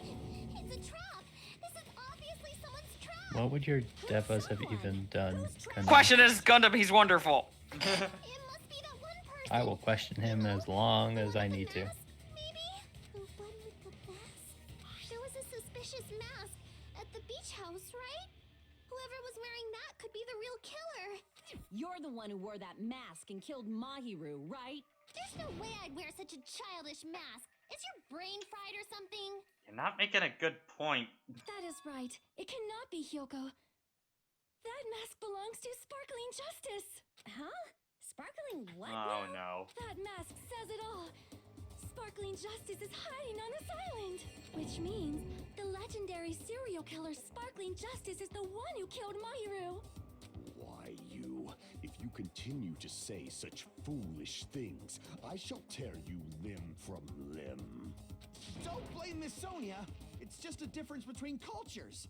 It's a trap. This is obviously someone's trap. What would your devas have even done? Question is Gundam, he's wonderful. I will question him as long as I need to. The one with the mask? There was a suspicious mask at the beach house, right? Whoever was wearing that could be the real killer. You're the one who wore that mask and killed Mahiru, right? There's no way I'd wear such a childish mask. Is your brain fried or something? You're not making a good point. That is right. It cannot be Hiyoko. That mask belongs to Sparkling Justice. Huh? Sparkling what? Oh no. That mask says it all. Sparkling Justice is hiding on this island. Which means the legendary serial killer Sparkling Justice is the one who killed Mahiru. Why, you? If you continue to say such foolish things, I shall tear you limb from limb. Don't blame Miss Sonia. It's just a difference between cultures.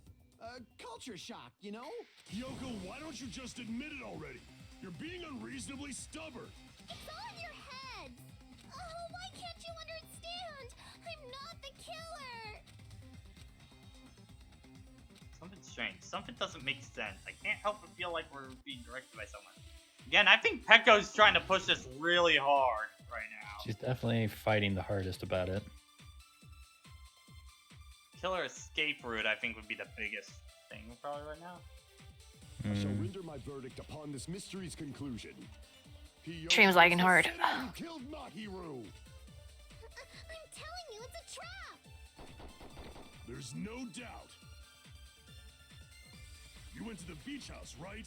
Culture shock, you know? Yoko, why don't you just admit it already? You're being unreasonably stubborn. It's all in your heads. Oh, why can't you understand? I'm not the killer. Something's strange. Something doesn't make sense. I can't help but feel like we're being directed by someone. Again, I think Pekko's trying to push this really hard right now. She's definitely fighting the hardest about it. Killer escape route, I think, would be the biggest thing probably right now. I shall render my verdict upon this mystery's conclusion. Stream's lagging hard. Who killed Mahiru? I'm telling you, it's a trap. There's no doubt. You went to the beach house, right?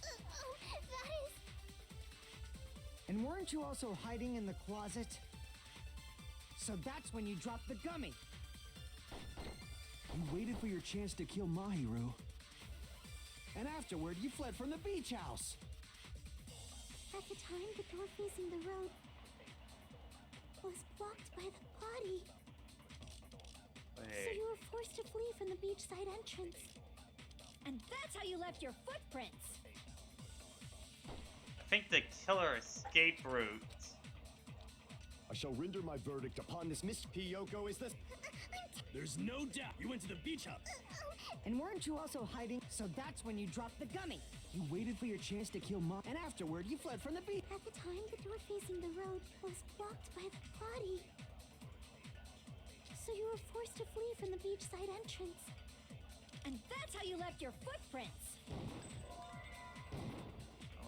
Oh, that is... And weren't you also hiding in the closet? So that's when you dropped the gummy. You waited for your chance to kill Mahiru. And afterward, you fled from the beach house. At the time, the door facing the road was blocked by the body. So you were forced to flee from the beachside entrance. And that's how you left your footprints. I think the killer escape route. I shall render my verdict upon this Miss Piyoko is this. There's no doubt you went to the beach house. And weren't you also hiding? So that's when you dropped the gummy. You waited for your chance to kill Mom, and afterward you fled from the beach. At the time, the door facing the road was blocked by the body. So you were forced to flee from the beachside entrance. And that's how you left your footprints.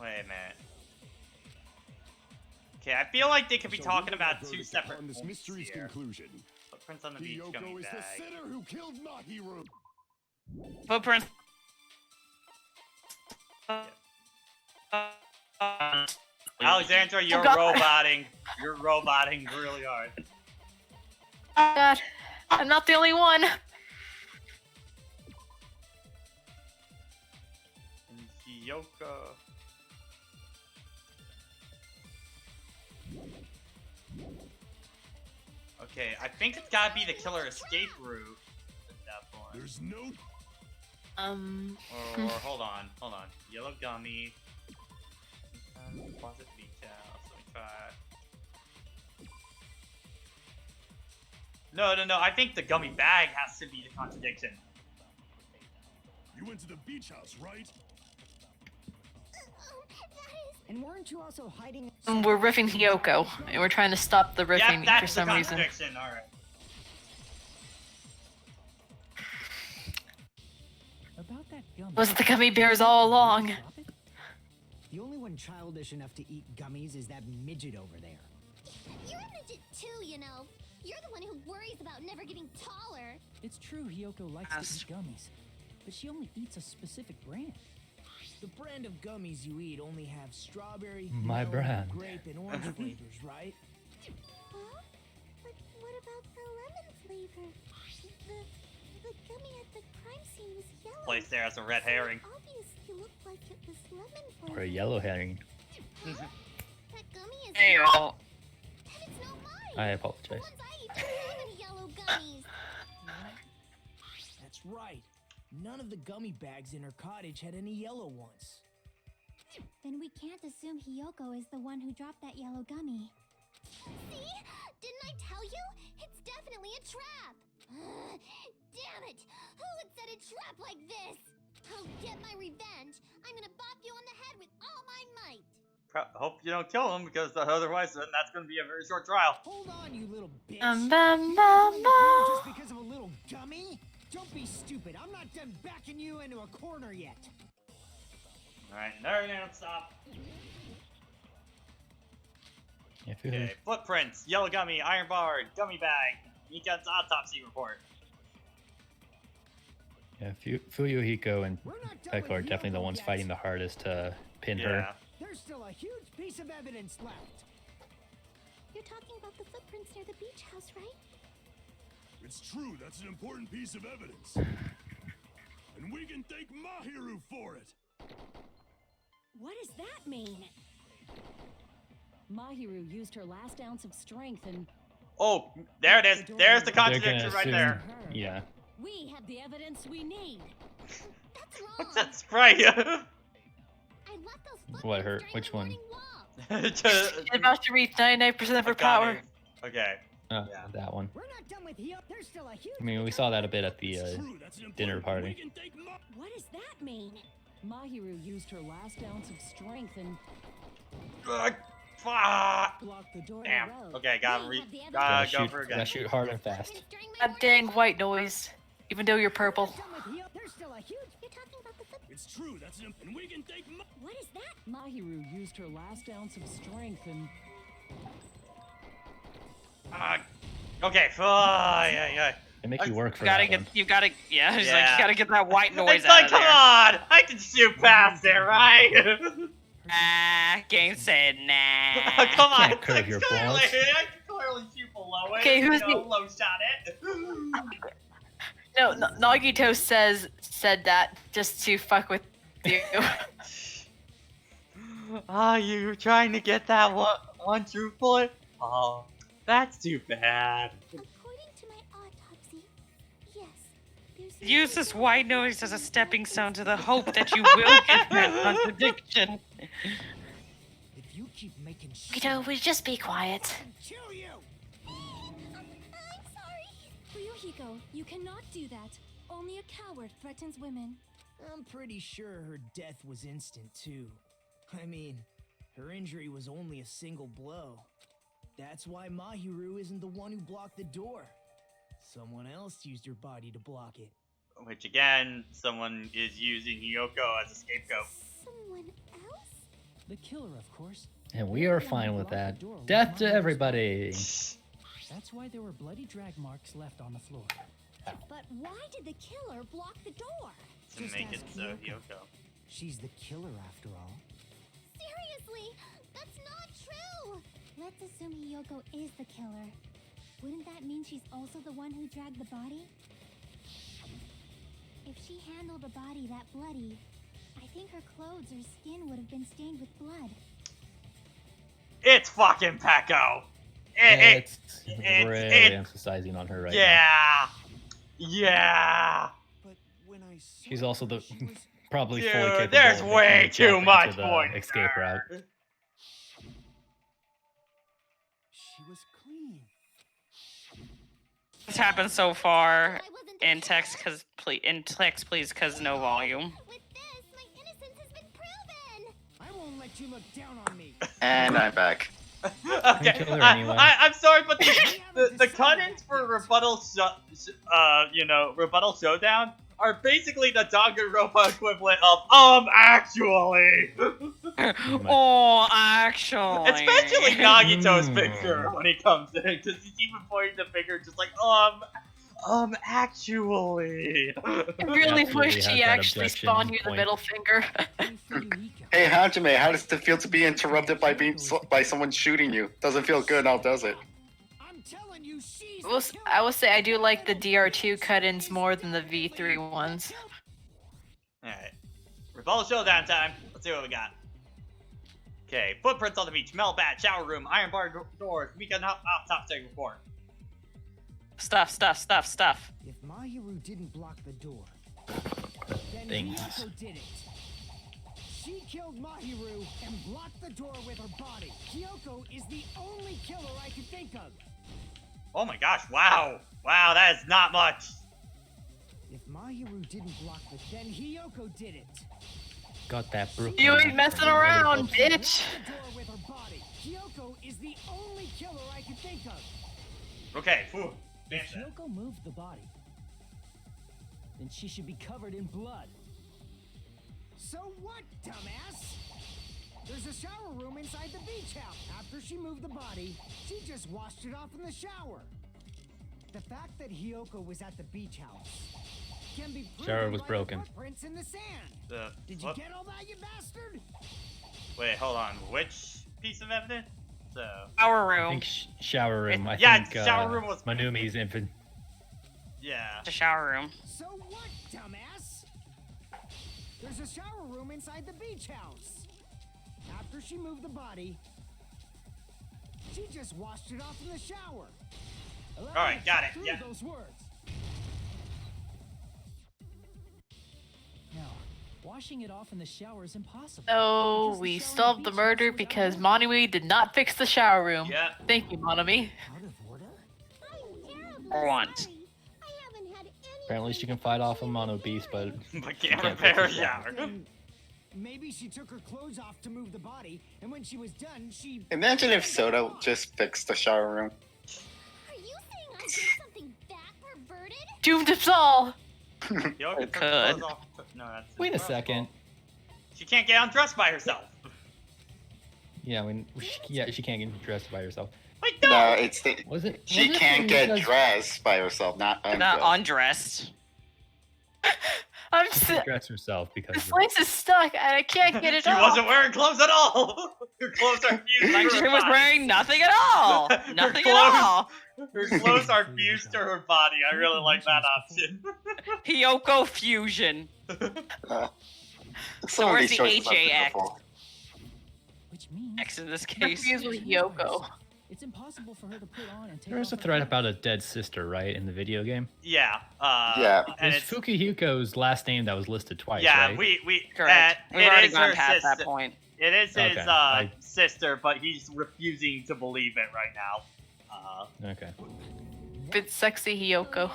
Wait a minute. Okay, I feel like they could be So talking we're about gonna two verdict separate upon this points mystery's here. conclusion. Footprints on the beach, gummy Hiyoko is the bag. sinner who killed Mahiru. Footprints. Alexandra, you're God. roboting. You're roboting really hard. God, I'm not the only one. And Hiyoko. Okay, I think it's gotta be the killer escape route at that point. There's no. Or hold on. Yellow gummy. Closet beach house. Let me try. No. I think the gummy bag has to be the contradiction. You went to the beach house, right? And weren't you also hiding? We're riffing Hiyoko, and we're trying to stop the riffing Yeah, that's for some the reason. contradiction. All right. About that gummy. Was it the gummy bears all along? The only one childish enough to eat gummies is that midget over there. You're a midget too, you know. You're the one who worries about never getting taller. It's true Hiyoko likes to eat gummies, but she only eats a specific brand. The brand of gummies you eat only have strawberry, My melon, brand. grape, and orange flavors, right? Huh? But what about the lemon flavor? The gummy at the crime scene was yellow. Place there as a red herring. Obviously looked like it was lemon flavor. Or a yellow herring. That gummy is Hey, yellow. And it's not mine. I apologize. The ones I eat don't have any yellow gummies. That's right. None of the gummy bags in her cottage had any yellow ones. Then we can't assume Hiyoko is the one who dropped that yellow gummy. See? Didn't I tell you? It's definitely a trap. Damn it! Who would set a trap like this? I'll get my revenge. I'm gonna bop you on the head with all my might. Hope you don't kill him, because otherwise then that's gonna be a very short trial. Hold on, you little bitch. Bum. Just because of a little gummy? Don't be stupid. I'm not done backing you into a corner yet. Alright, no, stop. Okay. Footprints, yellow gummy, iron bar, gummy bag, Mika's autopsy report. Yeah, Fuyuhiko and Peko are definitely the ones fighting the hardest to pin her. There's still a huge piece of evidence left. You're talking about the footprints near the beach house, right? It's true, that's an important piece of evidence. And we can thank Mahiru for it. What does that mean? Mahiru used her last ounce of strength and... Oh, there it is. There's the They're contradiction gonna right assume- there. Yeah. we have the evidence we need. That's wrong. What's that spray? I left those What hurt? Which one? She's about to reach 99% of her power. Okay. That one. We're not done with Hiyoko. There's still a huge... I mean, we saw that a bit at the dinner party. What does that mean? Mahiru used her last ounce of strength and... Fuck. blocked the door Damn. to the road. Okay, gotta Gotta go shoot, for it gotta again. shoot hard and fast. God dang white noise. Even though you're purple. There's still a huge... You're talking about the footprints. It's true, that's an... And we can thank What is that? Mahiru used her last ounce of strength and... Okay. Yeah. They make you work for Yeah, that one. you gotta like you Yeah. gotta get that white noise It's out like, of come there. on! I can shoot past it, right? Game said nah. Come on, Can't curve your clearly, balls. I can clearly shoot below it. Okay, who's the- low shot it? No, Nagito said that just to fuck with you. You were trying to get that one true bullet? Oh, that's too bad. According to my autopsy, yes, there's... Use this white noise as a stepping stone to the hope that you will get that contradiction. If you keep making Nagito, would you just be quiet? kill you! I'm sorry. Ryuhiko, you cannot do that. Only a coward threatens women. I'm pretty sure her death was instant, too. I mean, her injury was only a single blow. That's why Mahiru isn't the one who blocked the door. Someone else used her body to block it. Which again, someone is using Hiyoko as a scapegoat. Someone else? The killer, of course. And we are fine with that. Death to everybody. That's why there were bloody drag marks left on the floor. But why did the killer block the door? To make it so Yoko. She's the killer after all. Seriously, that's not true. Let's assume Hiyoko is the killer. Wouldn't that mean she's also the one who dragged the body? If she handled a body that bloody, I think her clothes or skin would have been stained with blood. It's fucking Pecco. It's really emphasizing on her right now. Yeah. But when I saw She's also the probably Dude, fully capable. there's of way jumping too much into the point escape route. she was clean. This happened so far in text, please, cause no volume. With this, my innocence has been proven. I won't let you look down on me. And I'm back. Okay, kill her anyway. I'm sorry, but the cut-ins for rebuttal showdown are basically the Danganronpa equivalent of actually. Oh, actually. Especially Nagito's picture when he comes in, because he's even pointing the finger, just like actually. I really Absolutely wish has he that actually objection spawned you the point. middle finger. Hey Hajime, how does it feel to be interrupted by someone shooting you? Doesn't feel good now, does it? I'm telling you, she's I will say I do like the DR2 cut-ins more than the V3 ones. Alright. Rebuttal showdown time. Let's see what we got. Okay, footprints on the beach, Mel bat, shower room, iron bar doors, Mika off top second report. Stuff. If Mahiru didn't block the door, then Things. Hiyoko did it. She killed Mahiru and blocked the door with her body. Hiyoko is the only killer I can think of. Oh my gosh, wow. Wow, that is not much. If Mahiru didn't block the, then Hiyoko did it. Got that Brooklyn. You ain't messing around, bitch. The door with her body. Hiyoko is the only killer I can think of. Okay, whew. If Hiyoko moved the body, then she should be covered in blood. So what, dumbass? There's a shower room inside the beach house. After she moved the body, she just washed it off in the shower. The fact that Hiyoko was at the beach house can be proven Shower was by broken. the footprints in the sand. Did you what? get all that, you bastard? Wait, hold on. Which piece of evidence? So. Shower I room. think shower room. I Yeah, think shower room was. Manumi's infant. Yeah. The shower room. So what, dumbass? There's a shower room inside the beach house. After she moved the body, she just washed it off in the shower. All right, got it. Through Yeah. those words. Now, washing it off in the shower is impossible. Oh, we solved the murder because Monami did not fix the shower room. Yeah. Thank you, Monami. Out of order? For once. Apparently she can fight off a mono beast, but But can't fix repair a the shower. Then maybe she took her clothes off to move the body, and when she was done, she... Imagine if Soda just fixed the shower room. Are you saying I did something that perverted? Doomed us all. Yo, It could. No, that's wait a second. She can't get undressed by herself. Yeah, I mean, she can't get dressed by herself. Wait, No, no. it's the she was it can't get because- dressed by herself, not undressed. Not undressed. I'm She si- can't dress herself because This of- lace is stuck and I can't get it She off. wasn't wearing clothes at all. Her clothes are fused. Like to she her was body. wearing nothing at all. Her Nothing clothes- at all. Her clothes are fused to her body. I really like that option. Hiyoko fusion. Some So of where's these the choices are AJX? beautiful. Which means X in this I'm case. confused with Hiyoko. it's impossible for her to put on and take There was a off her thread clothes. about a dead sister, right, in the video game? Yeah. Yeah. And It's it's Fukihiko's last name that was listed twice, yeah. right? We Correct. We've it already is gone her past that sister. point. It is his Okay, sister, but he's refusing to believe it right now. Okay. Bit sexy Hiyoko.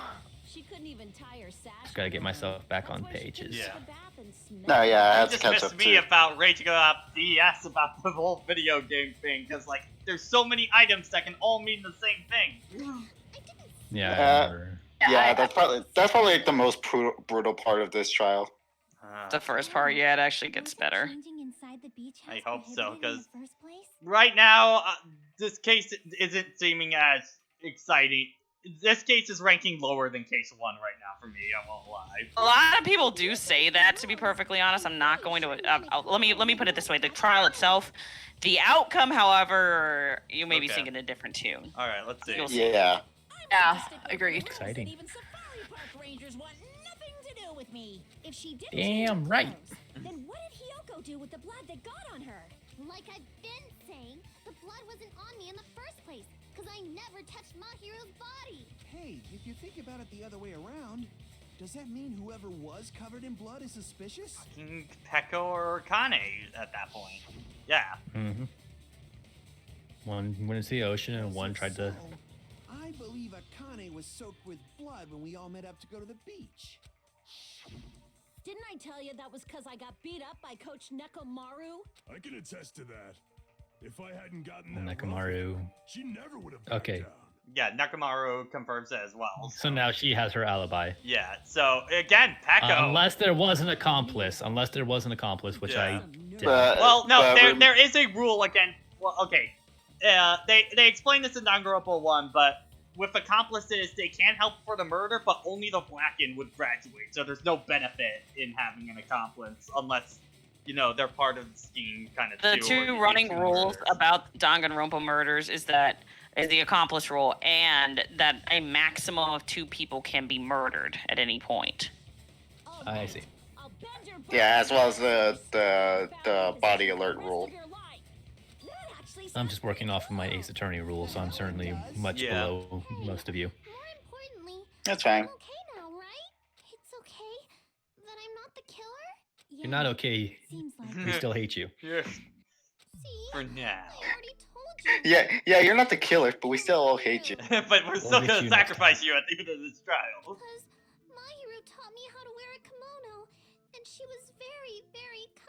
She couldn't even tie her sash. Just gotta get myself back on pages. Yeah. No, yeah, I It have to just catch missed up me too. about raging about DS about the whole video game thing, because like there's so many items that can all mean the same thing. Yeah, I Uh, remember. Yeah, that's probably like the most brutal part of this trial. The first part, yeah, it actually gets better. Changing inside the beach house I hope so, prohibited in 'cause the first place? right now, this case isn't seeming as exciting. This case is ranking lower than case 1 right now for me. I won't lie. A lot of people do say that. To be perfectly honest, I'm not going to. Let me put it this way: the trial itself, the outcome, however, you may be singing a different tune. All right, let's see. Yeah. Yeah, agreed. Exciting. Even Safari Park Rangers want nothing to do with me. If she didn't Damn change her right. clothes, then what did Hiyoko do with the blood that got on her? Like I've been saying, the blood wasn't on me in the first place, because I never touched Mahiru's body. Hey, if you think about it the other way around, does that mean whoever was covered in blood is suspicious? Fucking Peko or Kane at that point. Yeah. Mm-hmm. One went into the ocean and one tried to. I believe Akane was soaked with blood when we all met up to go to the beach. Didn't I tell you that was because I got beat up by Coach Nekomaru? I can attest to that. If I hadn't gotten that Nekomaru. she never would have. Okay. Yeah, Nakamaru confirms it as well. So now she has her alibi. Yeah, so again, Peko. Unless there was an accomplice. Which I did. Well, no, there is a rule again. Well, okay. They explained this in Danganronpa 1, but with accomplices, they can help for the murder, but only the Blackened would graduate. So there's no benefit in having an accomplice unless, they're part of the scheme kind of. The two running rules about Danganronpa murders is the accomplice rule, and that a maximum of 2 people can be murdered at any point. I see. Yeah, as well as the body alert rule. I'm just working off of my Ace Attorney rule, so I'm certainly much below most of you. That's fine. Okay now, right? It's okay that I'm not the killer? You're not okay. We still hate you. For now. Yeah, you're not the killer, but we still all hate you. But we're still hate gonna you sacrifice you at the end of this trial. Because Mahiru taught me how to wear a kimono, and she was very, very kind.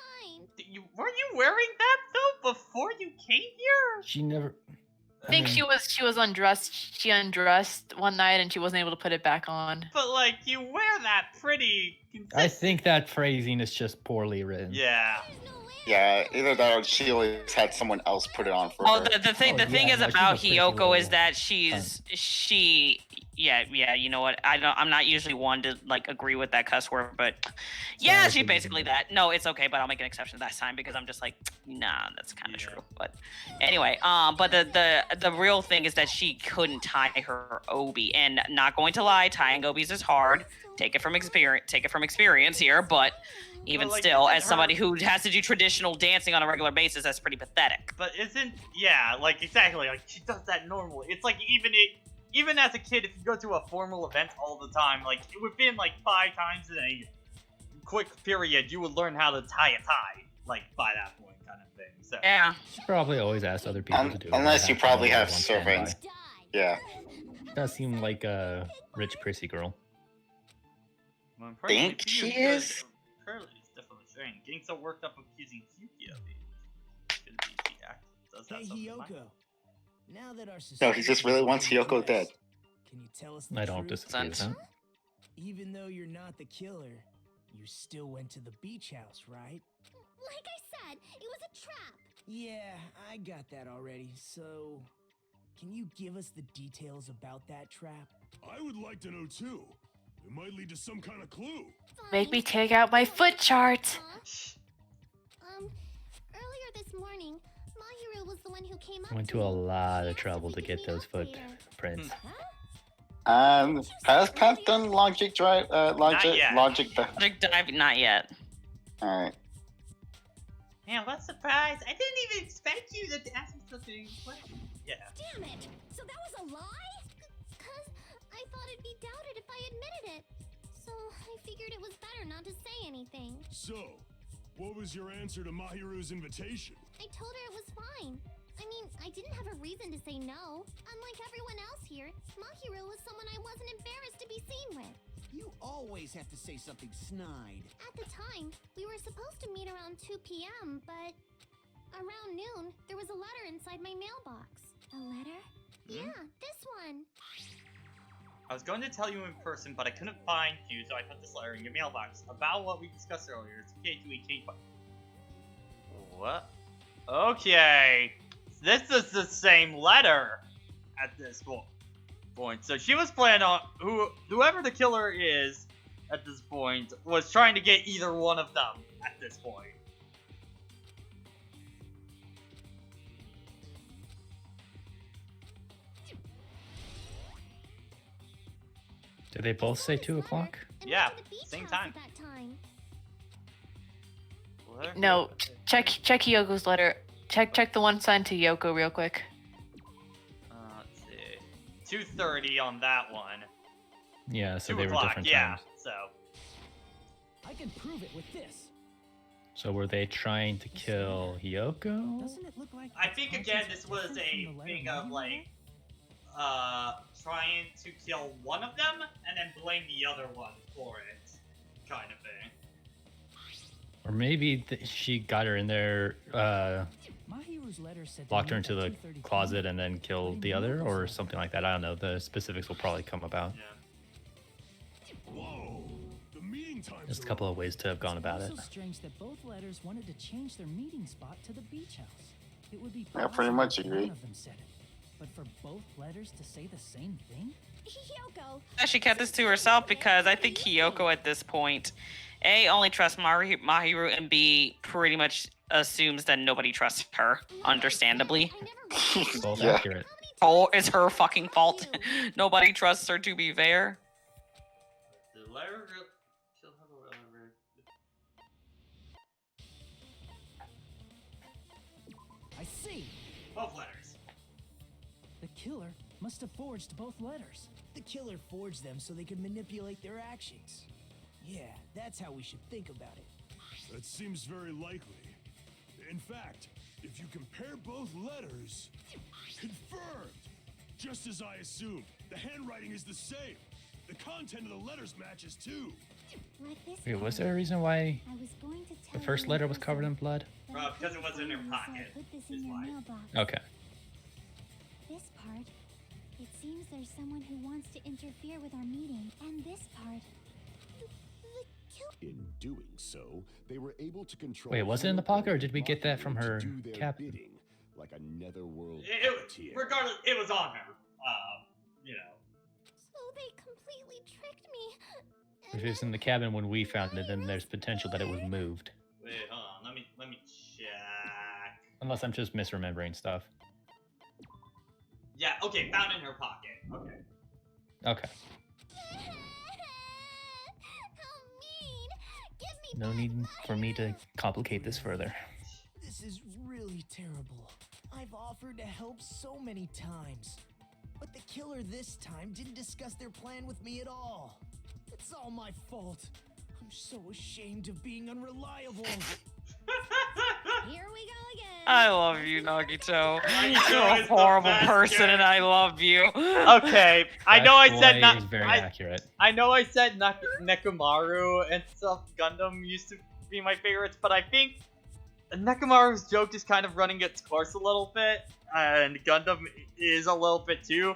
Were you wearing that though before you came here? She never. I think she was undressed. She undressed one night and she wasn't able to put it back on. But you wear that pretty. I think that phrasing is just poorly written. Yeah. Yeah, either that or she always had someone else put it on for her. The thing is about Hiyoko is that you know what? I'm not usually one to agree with that cuss word, but yeah, she basically that. No, it's okay, but I'll make an exception that time because I'm just nah, that's kind of true. But anyway, but the real thing is that she couldn't tie her obi, and not going to lie, tying obis is hard. Take it from experience here, but even still, as somebody who has to do traditional dancing on a regular basis, that's pretty pathetic. But exactly, she does that normally. It's even as a kid, if you go to a formal event all the time, within 5 times in a quick period, you would learn how to tie a tie, by that point, kind of thing. So yeah, she probably always asks other people to do it. Unless you probably have servants. Yeah. Does seem like a rich, prissy girl. Well, Think she is? Curly is definitely strange. Getting so worked up accusing Yuki of it. Hey Hiyoko, now that our No, he just really wants Hiyoko dead. Can you tell us the I don't truth? disagree with that. Even though you're not the killer, you still went to the beach house, right? Like I said, it was a trap. Yeah, I got that already. So, can you give us the details about that trap? I would like to know too. It might lead to some kind of clue. Make me take out my foot chart. Earlier this morning, Mahiru was the one who came up. Went to a lot of trouble to get those footprints. Has Pat done logic drive? Logic dive, not yet. All right. Man, what a surprise! I didn't even expect you to ask me such a question. Yeah. Damn it! So that was a lie? Cause I thought it'd be doubted if I admitted it. So I figured it was better not to say anything. So, what was your answer to Mahiru's invitation? I told her it was fine. I mean, I didn't have a reason to say no. Unlike everyone else here, Mahiru was someone I wasn't embarrassed to be seen with. You always have to say something snide. At the time, we were supposed to meet around 2 p.m., but around noon, there was a letter inside my mailbox. A letter? Yeah, this one. I was going to tell you in person, but I couldn't find you, so I put this letter in your mailbox. About what we discussed earlier. It's okay to change. What? Okay. this is the same letter at this point. So she was planning on whoever the killer is at this point was trying to get either one of them at this point. Did they both say 2 o'clock? Yeah, same time. No, check Yoko's letter. Check the one signed to Yoko real quick. Let's see. 2:30 on that one. Yeah, so 2 they were o'clock, different yeah, times. so. I can prove it with this. So were they trying to kill Hyoko? Doesn't it look like I think again this was a thing of like trying to kill one of them and then blame the other one for it, kind of thing. Or maybe she got her in there, Mahiru's letter said locked her into the closet and then killed the other, or something like that. I don't know. The specifics will probably come about. There's a couple of ways to have gone about it. It's also strange that both letters wanted to change their meeting spot to the beach house. It would be I pretty much possible if agree. one of them said it. But for both letters to say the same thing? Hyoko. She kept this to herself because I think Hyoko at this point, A, only trusts Mahiru, and B, pretty much assumes that nobody trusts her, understandably. Both Yeah. accurate. Oh, it's her fucking fault. Nobody trusts her, to be fair. The letter kill her. I see. Both letters. The killer must have forged both letters. The killer forged them so they could manipulate their actions. Yeah, that's how we should think about it. That seems very likely. In fact, if you compare both letters, confirmed! Just as I assumed, the handwriting is the same. The content of the letters matches too. Wait, was there a reason why the first letter was covered in blood? Because it was in her pocket. Is why. Okay. This part, it seems there's someone who wants to interfere with our meeting. And this part, In doing so, they were able to control. Wait, was it in the pocket, or did we get that from her to do their captain? bidding, like a netherworld It, regardless, it was on her. You know. So they completely tricked me. If it was in the cabin when we found it, then there's potential that it was moved. Wait, hold on. Let me check. Unless I'm just misremembering stuff. Yeah. Okay. Found in her pocket. Okay. Okay. No need for me to complicate this further. This is really terrible. I've offered to help so many times. But the killer this time didn't discuss their plan with me at all. It's all my fault. I'm so ashamed of being unreliable. Here we go again. I love you, Nagito. You're a horrible person, and I love you. Okay, I know I said Boy is very accurate. I know I said Nekomaru and stuff. Gundam used to be my favorites, but I think Nekomaru's joke is kind of running its course a little bit, and Gundam is a little bit too.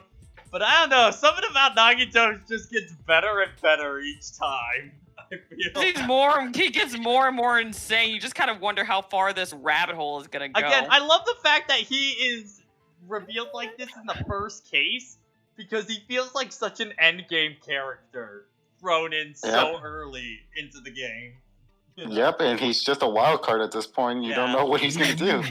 But I don't know, something about Nagito just gets better and better each time. I feel. He gets more and more insane. You just kind of wonder how far this rabbit hole is gonna go. Again, I love the fact that he is revealed like this in the first case, because he feels like such an endgame character thrown in so early into the game. You know? Yep, and he's just a wild card at this point. You don't know what he's gonna do.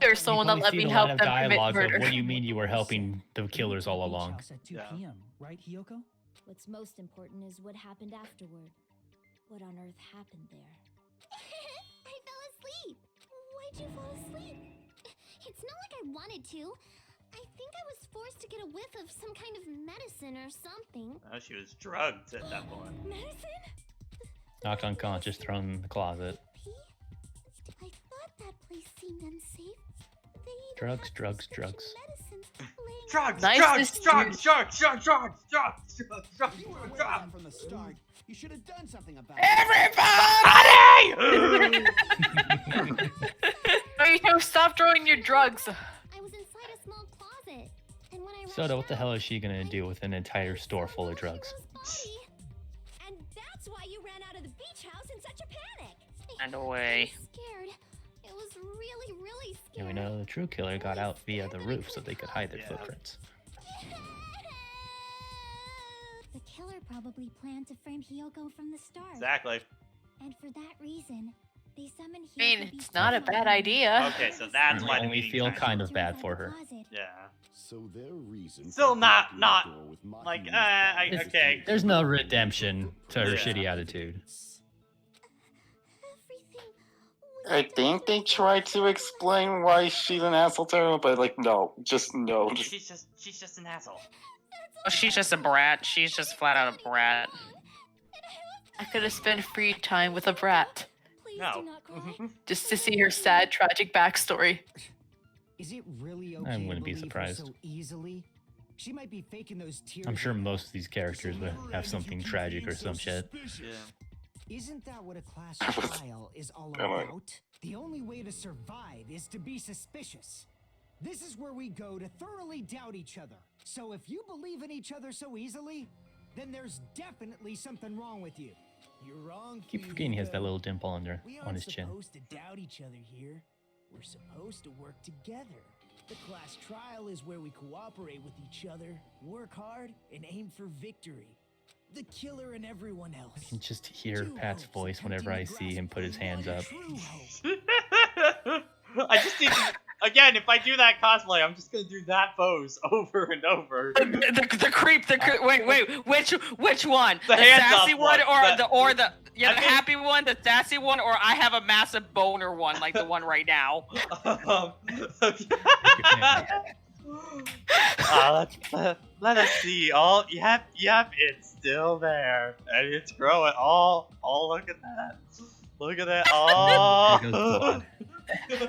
There's someone that let me help them commit Dialogue murder. of what do you mean you were helping the killers all along? House at 2 p.m., right, Hyoko? What's most important is what happened afterward. What on earth happened there? I fell asleep. Why'd you fall asleep? It's not like I wanted to. I think I was forced to get a whiff of some kind of medicine or something. Oh, she was drugged at that point. Medicine? Knocked unconscious, thrown in the closet. I thought that place seemed unsafe. They even Drugs, had drugs, prescription drugs. medicines laying Drugs, Nice drugs, to drugs, see. drugs, drugs, drugs, drugs, drugs, drugs, You were aware of drugs. that from the start. You should have done something about No, stop throwing your drugs. I was inside a small closet, and when I Soda, what the hell is she gonna do with an entire store full of drugs? And that's why you ran out of the beach house in such a panic. And away. scared. It was really And we scared. know the true killer got out via the roof so they could hide their footprints. The killer probably planned to frame Hiyoko from the start. Exactly. And for that reason, they summoned Hiyoko. I mean, it's not a bad idea. Okay, so that's why I the only meeting feel time- kind of bad for her. Yeah. So their reason. Still for not breaking the door with like Mahiru's okay. There's no redemption to her Yeah. shitty attitude. I think they tried to explain why she's an asshole to her, but like, no, just no. She's just an asshole. Oh, she's just a brat. She's just flat out a brat. I could have spent free time with a brat. No. Just to see her sad, tragic backstory. Is it really okay I wouldn't be to believe her surprised. so easily? She might be faking those tears. I'm sure most of these characters would have something tragic or some shit. Isn't that what a class trial is all Come on. about? The only way to survive is to be suspicious. This is where we go to thoroughly doubt each other. So if you believe in each other so easily, then there's definitely something wrong with you. You're wrong. Keep forgetting he has that little dimple under We on aren't his chin. supposed to doubt each other here. We're supposed to work together. The class trial is where we cooperate with each other, work hard, and aim for victory. The killer and everyone else. I can just hear Pat's voice whenever I see him put his hands up. I just need to, again, if I do that cosplay, I'm just gonna do that pose over and over. The creep. Wait. Which one? The The hands sassy up one, one, or the- the I think- happy one, the sassy one, or I have a massive boner one, like the one right now. Let us see. All yep, it's still there, and it's growing. Look at that. Look at that. There goes blood.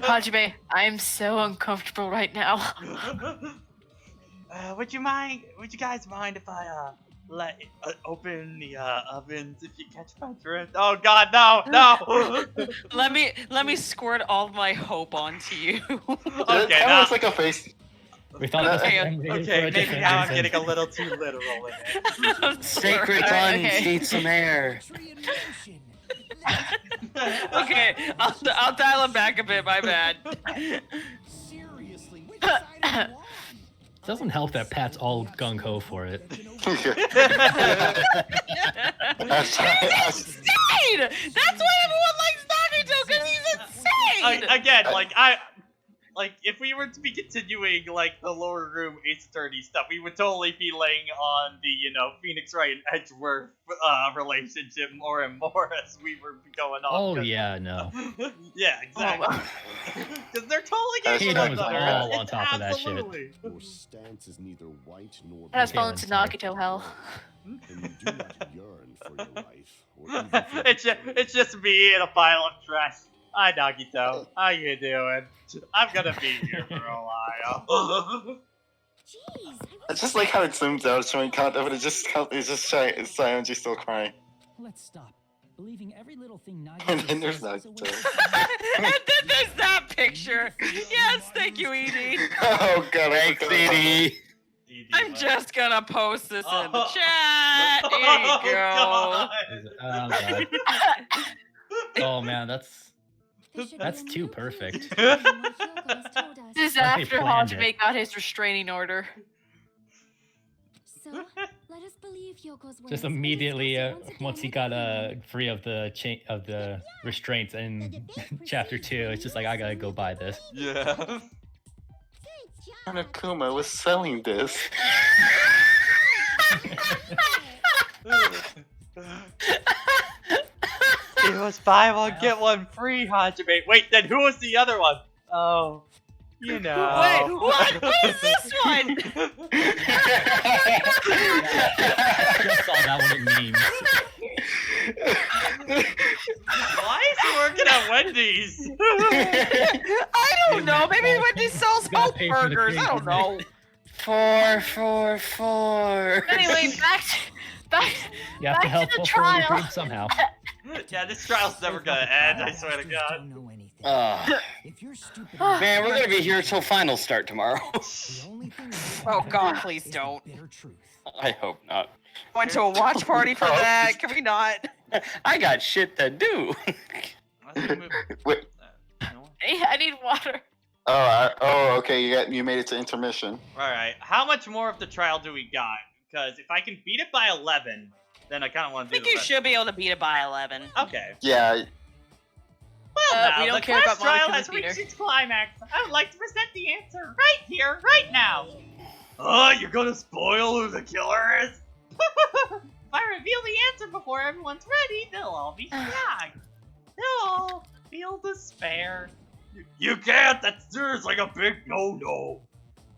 Hajime, I'm so uncomfortable right now. Would you guys mind if I open the ovens if you catch my drift? Oh God, no! Let me squirt all my hope onto you. It Okay, kind of now, looks like a face. We thought it was Okay, okay, maybe now I'm getting a little too literal with it. I'm Sacred sorry. ones need some air. Okay, I'll dial it back a bit. My bad. Seriously, which side are you on? It doesn't help that Pat's all gung ho for it. That's- Insane! That's why everyone likes Nagito, because he's insane. Again, like if we were to be continuing like the lower room Ace Attorney stuff, we would totally be laying on the Phoenix Wright and Edgeworth relationship more and more as we were going on. Oh yeah, no. Yeah, exactly. Because they're totally getting Kato with was each other. all It's on top of that shit. absolutely. Your stance is neither white nor Has black, fallen to sorry. Nagito hell. and you do not yearn for your life, or even for It's just me in a pile of trash. Hi, Nagito. How you doing? I'm gonna be here for a while. Jeez, I just like how it zooms out, showing content, but it's just Sayonji still crying. Let's stop. Believing every little thing And Nagito then there's says is a way Nagito. And then there's that picture. Yes, thank you, Edie. Oh God, I Thanks, forgot about Edie. I'm just gonna post this in the Oh. chat. Here you go. God. Oh god. Oh man, that's too perfect. This is Like they after planned Hajime it. got his restraining order. So, let us believe Yoko's words. Just and immediately, discuss it once once he again got with free of the restraints in chapter 2, it's just like I gotta go buy this. Yeah. Hanakuma was selling this. It was buy one get one free, Hajime. Wait, then who was the other one? Oh, you know. Wait, what? What is this one? I just saw that one in memes. Why is he working at Wendy's? I don't know. Maybe Wendy's sells Gotta hope pay for the burgers. I don't cream. know. 444. Anyway, back. You have to Back help to the fulfill the trial. dream somehow. Yeah, this trial's never gonna end. I swear to God. Don't know anything. If you're stupid, Man, we're gonna be here till finals start tomorrow. the only thing that Oh God, matters please is the don't. bitter truth. I hope not. Went to a watch party for that. Can we not? I got shit to do. Let's move. Wait, I need water. Oh, okay. You made it to intermission. All right. How much more of the trial do we got? Because if I can beat it by 11, then I kind of want I to do think the you rest. should be able to beat it by 11. Okay. Yeah. Well, now, we don't the care quest about Monica trial has the Beater. reached its climax. I would like to present the answer right here, right now. Oh, you're gonna spoil who the killer is? If I reveal the answer before everyone's ready, they'll all be shocked. They'll all feel despair. You can't! That seems like a big no-no.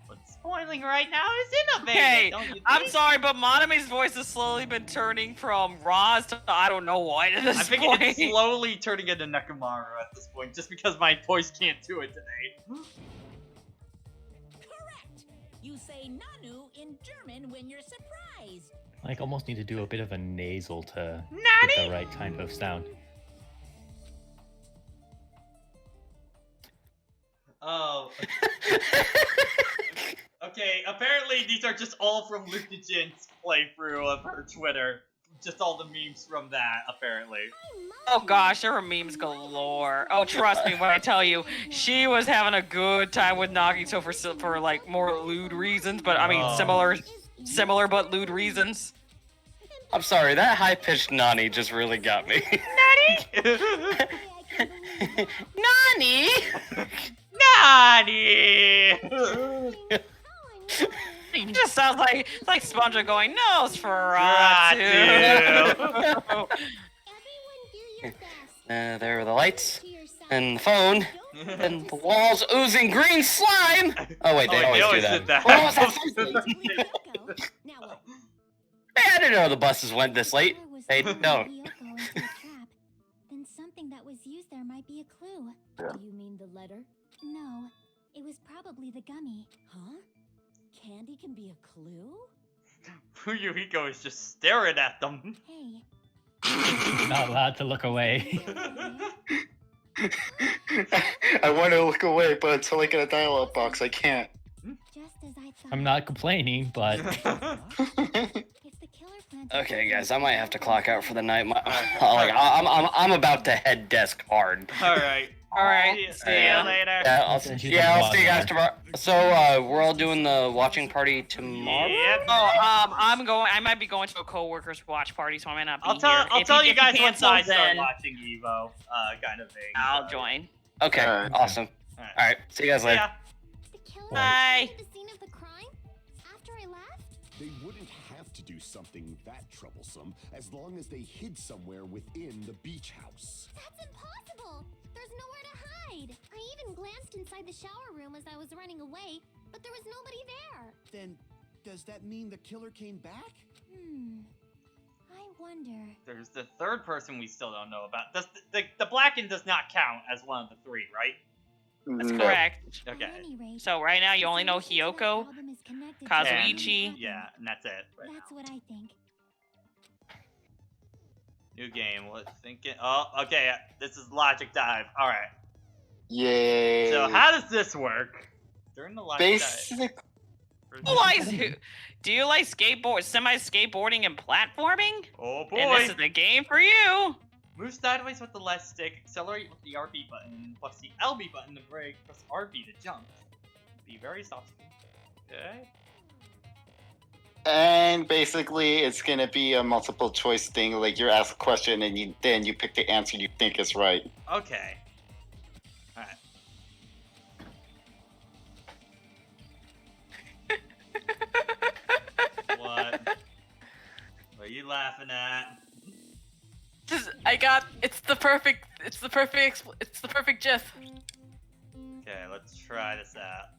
But spoiling right now is innovative, Hey, don't you think? I'm sorry, but Monami's voice has slowly been turning from Roz to I don't know what at this I think point. it's slowly turning into Nekomaru at this point, just because my voice can't do it today. Correct. You say Nanu in German when you're surprised. Like, almost need to do a bit of a nasal to Nani? get the right kind of sound. Oh. Okay, apparently these are just all from Luca Jin's playthrough of her Twitter. Just all the memes from that, apparently. Oh gosh, there were memes galore. Oh, trust me when I tell you, she was having a good time with Nagito for like more lewd reasons, but I mean similar but lewd reasons. I'm sorry, that high-pitched Nani just really got me. Nani? Nani! It just sounds like it's like SpongeBob going Nosferatu. There are the lights, and the phone, and the walls oozing green slime! Oh wait, they always do that. What was that? Hey, I didn't know the buses went this late. They don't. Then something that was used there might be a clue. Do you mean the letter? No, it was probably the gummy. Huh? Candy can be a clue? Fuyuhiko is just staring at them. Hey. Not allowed to look away. I want to look away, but until I get a dialogue box, I can't. Just as I thought. I'm not complaining, but Okay, guys, I might have to clock out for the night. I'm about to head desk hard. All right. See you later. Yeah, I'll see you guys tomorrow. So, we're all doing the watching party tomorrow? Yep. Oh, I might be going to a co-worker's watch party, so I might not be here. I'll tell you if he guys once I cancels, start then watching Evo, kind of thing. I'll join. Okay, awesome. Alright, see you guys later. Bye. The scene of the crime? After I left? They wouldn't have to do something that troublesome as long as they hid somewhere within the beach house. That's impossible! There's nowhere to hide! I even glanced inside the shower room as I was running away, but there was nobody there. Then, does that mean the killer came back? I wonder. There's the third person we still don't know about. The Blacken does not count as one of the three, right? That's correct. Okay. So right now you only know Hiyoko, Kazuichi. Yeah, and that's it. That's what I think. New game. What thinking? Oh, okay. This is logic dive. All right. Yay. So how does this work? During the logic dive. Do you like semi-skateboarding and platforming? Oh boy. And this is the game for you. Move sideways with the left stick, accelerate with the RB button, plus the LB button to brake, press RB to jump. Be very soft. Okay. And basically, it's gonna be a multiple choice thing. Like you're asked a question, and then you pick the answer you think is right. Okay. All right. What? What are you laughing at? It's the perfect gif. Okay, let's try this out.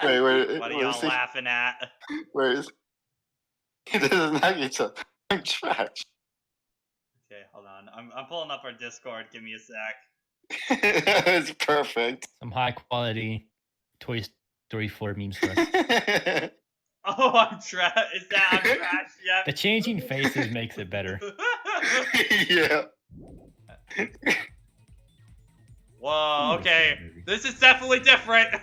Wait, What are y'all laughing at? Where is? This is not yourself. I'm trash. Okay, hold on. I'm pulling up our Discord. Give me a sec. It's perfect. some high quality Toy Story 4 memes for us. Oh, I'm trash. Is that I'm trash yet? The changing faces makes it better. Yeah. Whoa, okay. This is definitely different.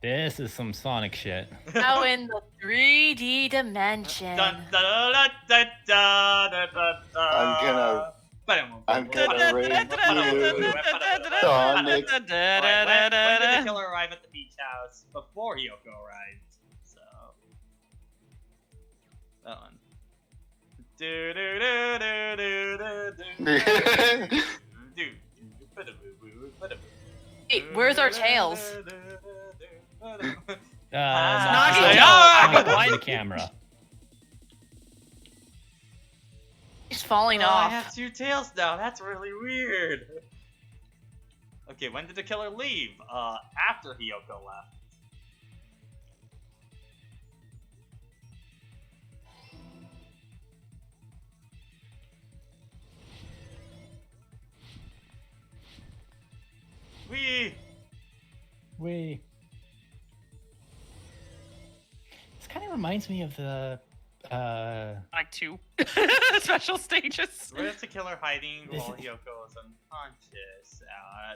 This is some Sonic shit. Now in the 3D dimension. Dun, da, da, da, da, da, da, da. I'm gonna rape you, Sonic. When did the killer arrive at the beach house? Before Hiyoko arrived. So that one. Do do do do do do do. Hey, where's our tails? Behind the camera. He's falling I off. have 2 tails now. That's really weird. Okay, when did the killer leave? After Hiyoko left. Wee. This kind of reminds me of the Like 2 special stages. Where is the killer hiding while Hiyoko is unconscious?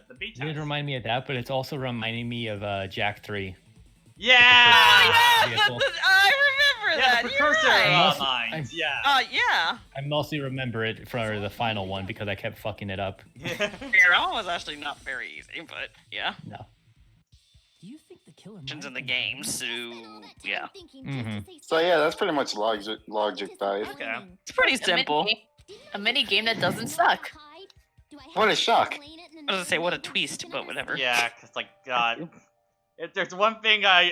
The beach It did house. remind me of that, but it's also reminding me of Jack 3. Yeah! I remember Yeah, that. the You're precursor right. mines. Yeah. Yeah. I mostly remember it for the final one because I kept fucking it up. That one was actually not very easy, but yeah. No. Do you think the killer In the game, so yeah. So yeah, that's pretty much logic dive. Okay. It's pretty simple. A mini game that doesn't suck. What a shock! I was gonna say what a twist, but whatever. Yeah, cause like God, if there's one thing I'm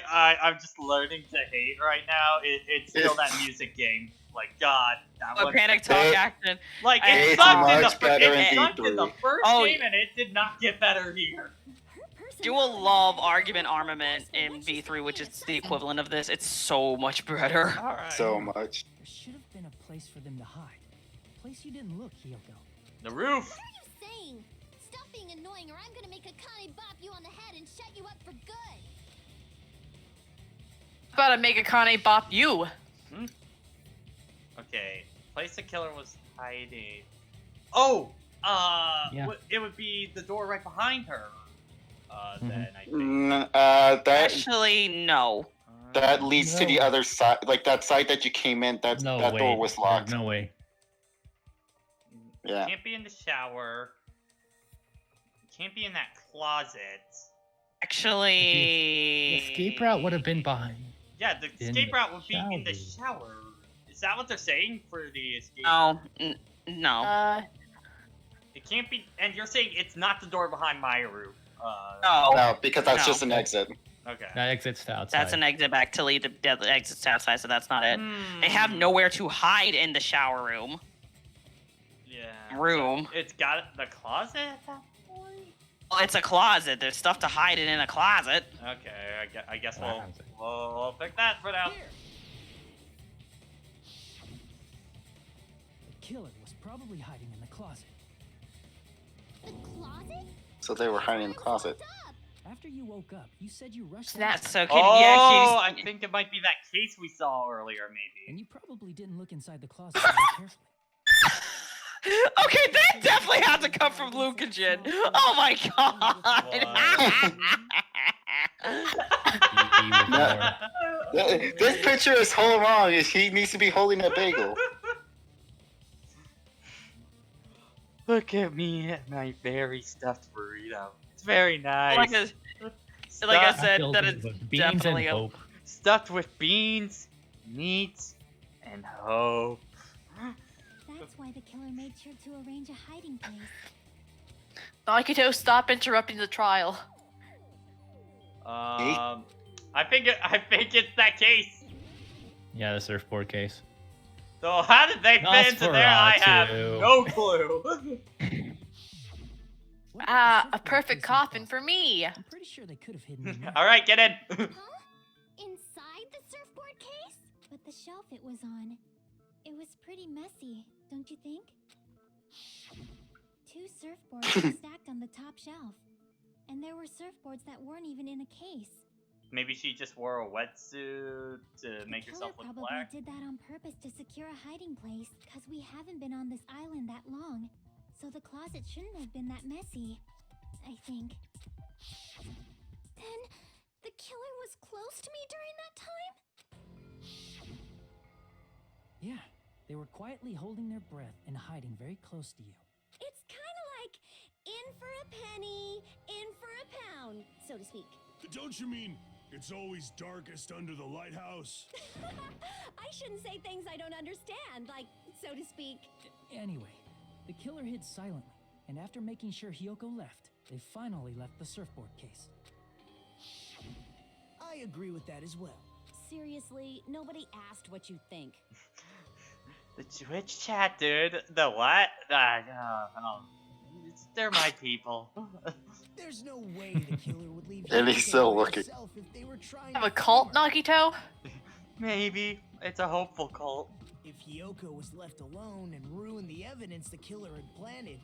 just learning to hate right now, it's still that music game. Like God, that one. Panic Talk action. Like It's it sucked in much better in the D3. first Oh, game, and it did not get better here. You will love Argument Armament in V3, which is the equivalent of this. It's so much better. All right. So much. There should have been a place for them to hide. A place you didn't look, Hiyoko. The roof. What are you saying? Stop being annoying, or I'm gonna make Akane bop you on the head and shut you up for good. About to make Akane bop you. Okay, place the killer was hiding. Oh, Yeah. it would be the door right behind her. Then I think. That Actually, no. that leads to the other side, like that side that you came in. That No that way. door was locked. No way. Yeah. Can't be in the shower. Can't be in that closet. Actually, The escape route would have been behind. Yeah, the In escape the route would be in the shower. Is that what they're saying for the escape? No, no. It can't be. And you're saying it's not the door behind Mayaru. No. No, because that's No. just an exit. Okay. That exits to outside. That's an exit back to lead the exits to outside, so that's not it. Hmm. They have nowhere to hide in the shower room. Yeah. It's got the closet at that point? Well, it's a closet. There's stuff to hide it in a closet. Okay, I guess we'll pick that for now. The killer was probably hiding in the closet. The closet? So they were hiding in the closet. After you woke up, you said you rushed. Snap. out. So Oh, I think it might be that case we saw earlier, maybe. And you probably didn't look inside the closet very carefully. Okay, that definitely had to come from Luke and Jin. Oh my god. This picture is whole wrong. He needs to be holding a bagel. Look at me and my very stuffed burrito. It's very nice. Like I said, Filled that with is beans definitely and a hope. Stuffed with beans, meat, and hope. That's why the killer made sure to arrange a hiding place. Akito, stop interrupting the trial. I think it's that case. Yeah, the surfboard case. So how did they fit into there? I have Nosferatu. no clue. A perfect coffin for me. I'm pretty sure they could have hidden in there. All right, get in. Inside the surfboard case? But the shelf it was on, it was pretty messy, don't you think? 2 surfboards were stacked on the top shelf. And there were surfboards that weren't even in a case. Maybe she just wore a wetsuit to make herself The look killer probably black. did that on purpose to secure a hiding place, because we haven't been on this island that long. So the closet shouldn't have been that messy, I think. Then the killer was close to me during that time? Yeah, they were quietly holding their breath and hiding very close to you. penny, in for a pound, so to speak. Don't you mean it's always darkest under the lighthouse? I shouldn't say things I don't understand, like, so to speak. Anyway, the killer hid silently, and after making sure Hiyoko left, they finally left the surfboard case. I agree with that as well. Seriously, nobody asked what you think. The Twitch chat, dude. The what? They're my people. There's no way the killer would leave And he's Hiyoko still by looking. herself if they were trying Have to a cult, kill her. Nagito? Maybe. It's a hopeful cult. If Hiyoko was left alone and ruined the evidence the killer had planted,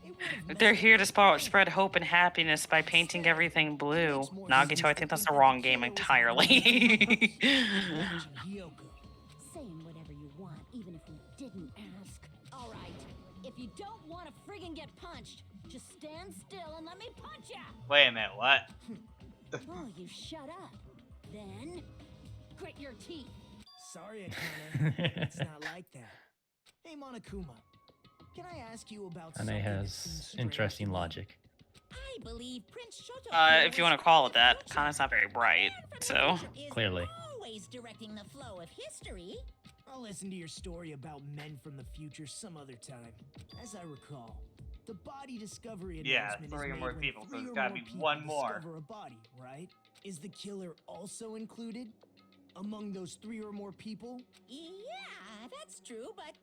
it would have They're here to spread hope and happiness by painting everything blue. Nagito, I think that's the wrong game entirely. Hiyoko. Saying whatever you want, even if we didn't ask. All right, if you don't want to friggin' get punched, just stand still and let me punch ya. Wait a minute, what? Oh, you shut up. Then, grit your teeth. Sorry, Akane. It's not like that. Hey, Monokuma. Can I ask you about And something it that has seems strange interesting to me? logic. I believe Prince Shoto. If you want to call it that, Kana's not very bright, so. Clearly. Always directing the flow of history. I'll listen to your story about men from the future some other time. As I recall, the body discovery Yeah, announcement 3 or is more made when people, so 3 there's or gotta more be people one more. discover a body, right? Is the killer also included among those 3 or more people? Yeah, that's true, but,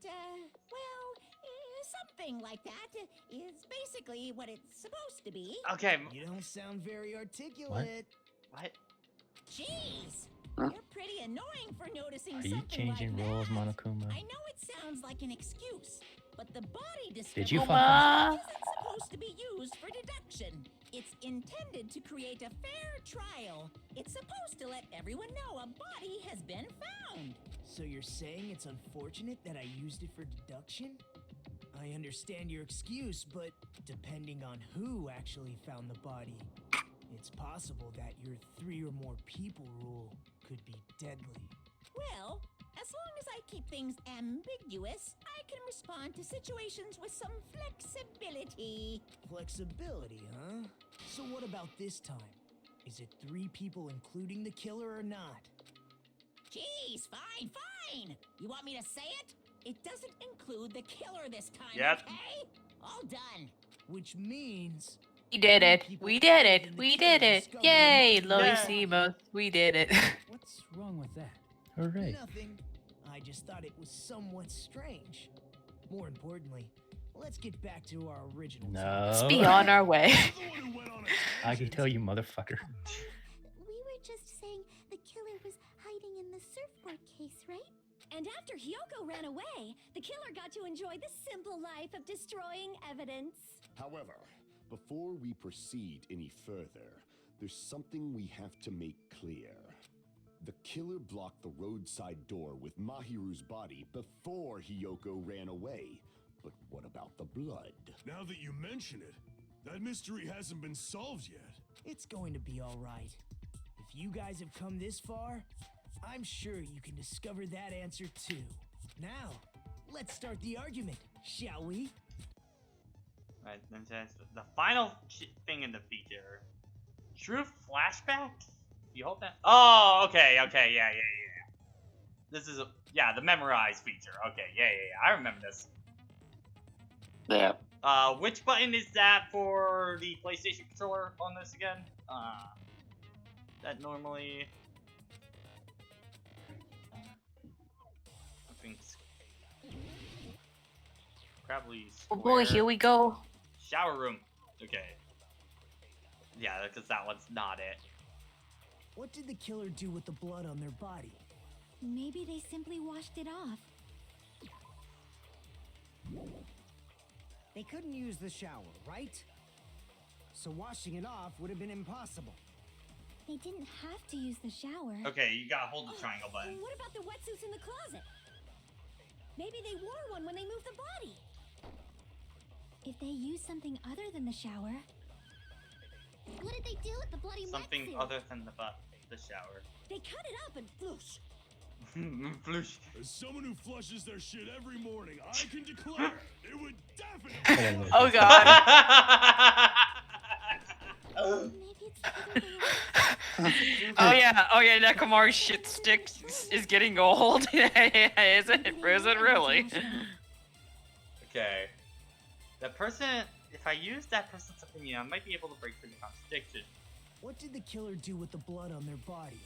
something like that is basically what it's supposed to be. Okay. You don't sound very articulate. What? Jeez! Huh? You're pretty annoying for noticing Are something you changing like rules, that. Monokuma? I know it sounds like an excuse, but the body discovery Did you fuck up? isn't supposed to be used for deduction. It's intended to create a fair trial. It's supposed to let everyone know a body has been found. So you're saying it's unfortunate that I used it for deduction? I understand your excuse, but depending on who actually found the body, it's possible that your 3 or more people rule could be deadly. Well, as long as I keep things ambiguous, I can respond to situations with some flexibility. Flexibility, huh? So what about this time? Is it 3 people including the killer or not? Jeez, fine. You want me to say it? It doesn't include the killer this time, Yep. okay? All done. Which means... We did it. We did it. We did it. Yay, Loisimos. We did it. What's wrong with that? Hooray. Nothing. I just thought it was somewhat strange. More importantly, let's get back to our original No. Let's be on our way. I can tell you, motherfucker. We were just saying the killer was hiding in the surfboard case, right? And after Hiyoko ran away, the killer got to enjoy the simple life of destroying evidence. However, before we proceed any further, there's something we have to make clear. The killer blocked the roadside door with Mahiru's body before Hiyoko ran away. But what about the blood? Now that you mention it, that mystery hasn't been solved yet. It's going to be all right. If you guys have come this far, I'm sure you can discover that answer too. Now, let's start the argument, shall we? Right, then that's the final thing in the feature. True flashback? You hope that? Oh, okay, yeah. This is, the memorize feature. Okay, yeah. I remember this. Yeah. Which button is that for the PlayStation controller on this again? That normally... I think... Probably Oh boy, square. here we go. Shower room. Okay. Yeah, because that one's not it. What did the killer do with the blood on their body? Maybe they simply washed it off. They couldn't use the shower, right? So washing it off would have been impossible. They didn't have to use the shower. Okay, you gotta hold the triangle button. What about the wetsuits in the closet? Maybe they wore one when they moved the body. If they used something other than the shower... What did they do with the bloody Something wetsuit? other than the shower. They cut it up and floosh. Floosh. As someone who flushes their shit every morning, I can declare it would definitely. Oh god. Oh yeah, Nekomaru's shit stick is getting old. Is it really? Okay. That person, if I use that person's opinion, I might be able to break through the contradiction. What did the killer do with the blood on their body?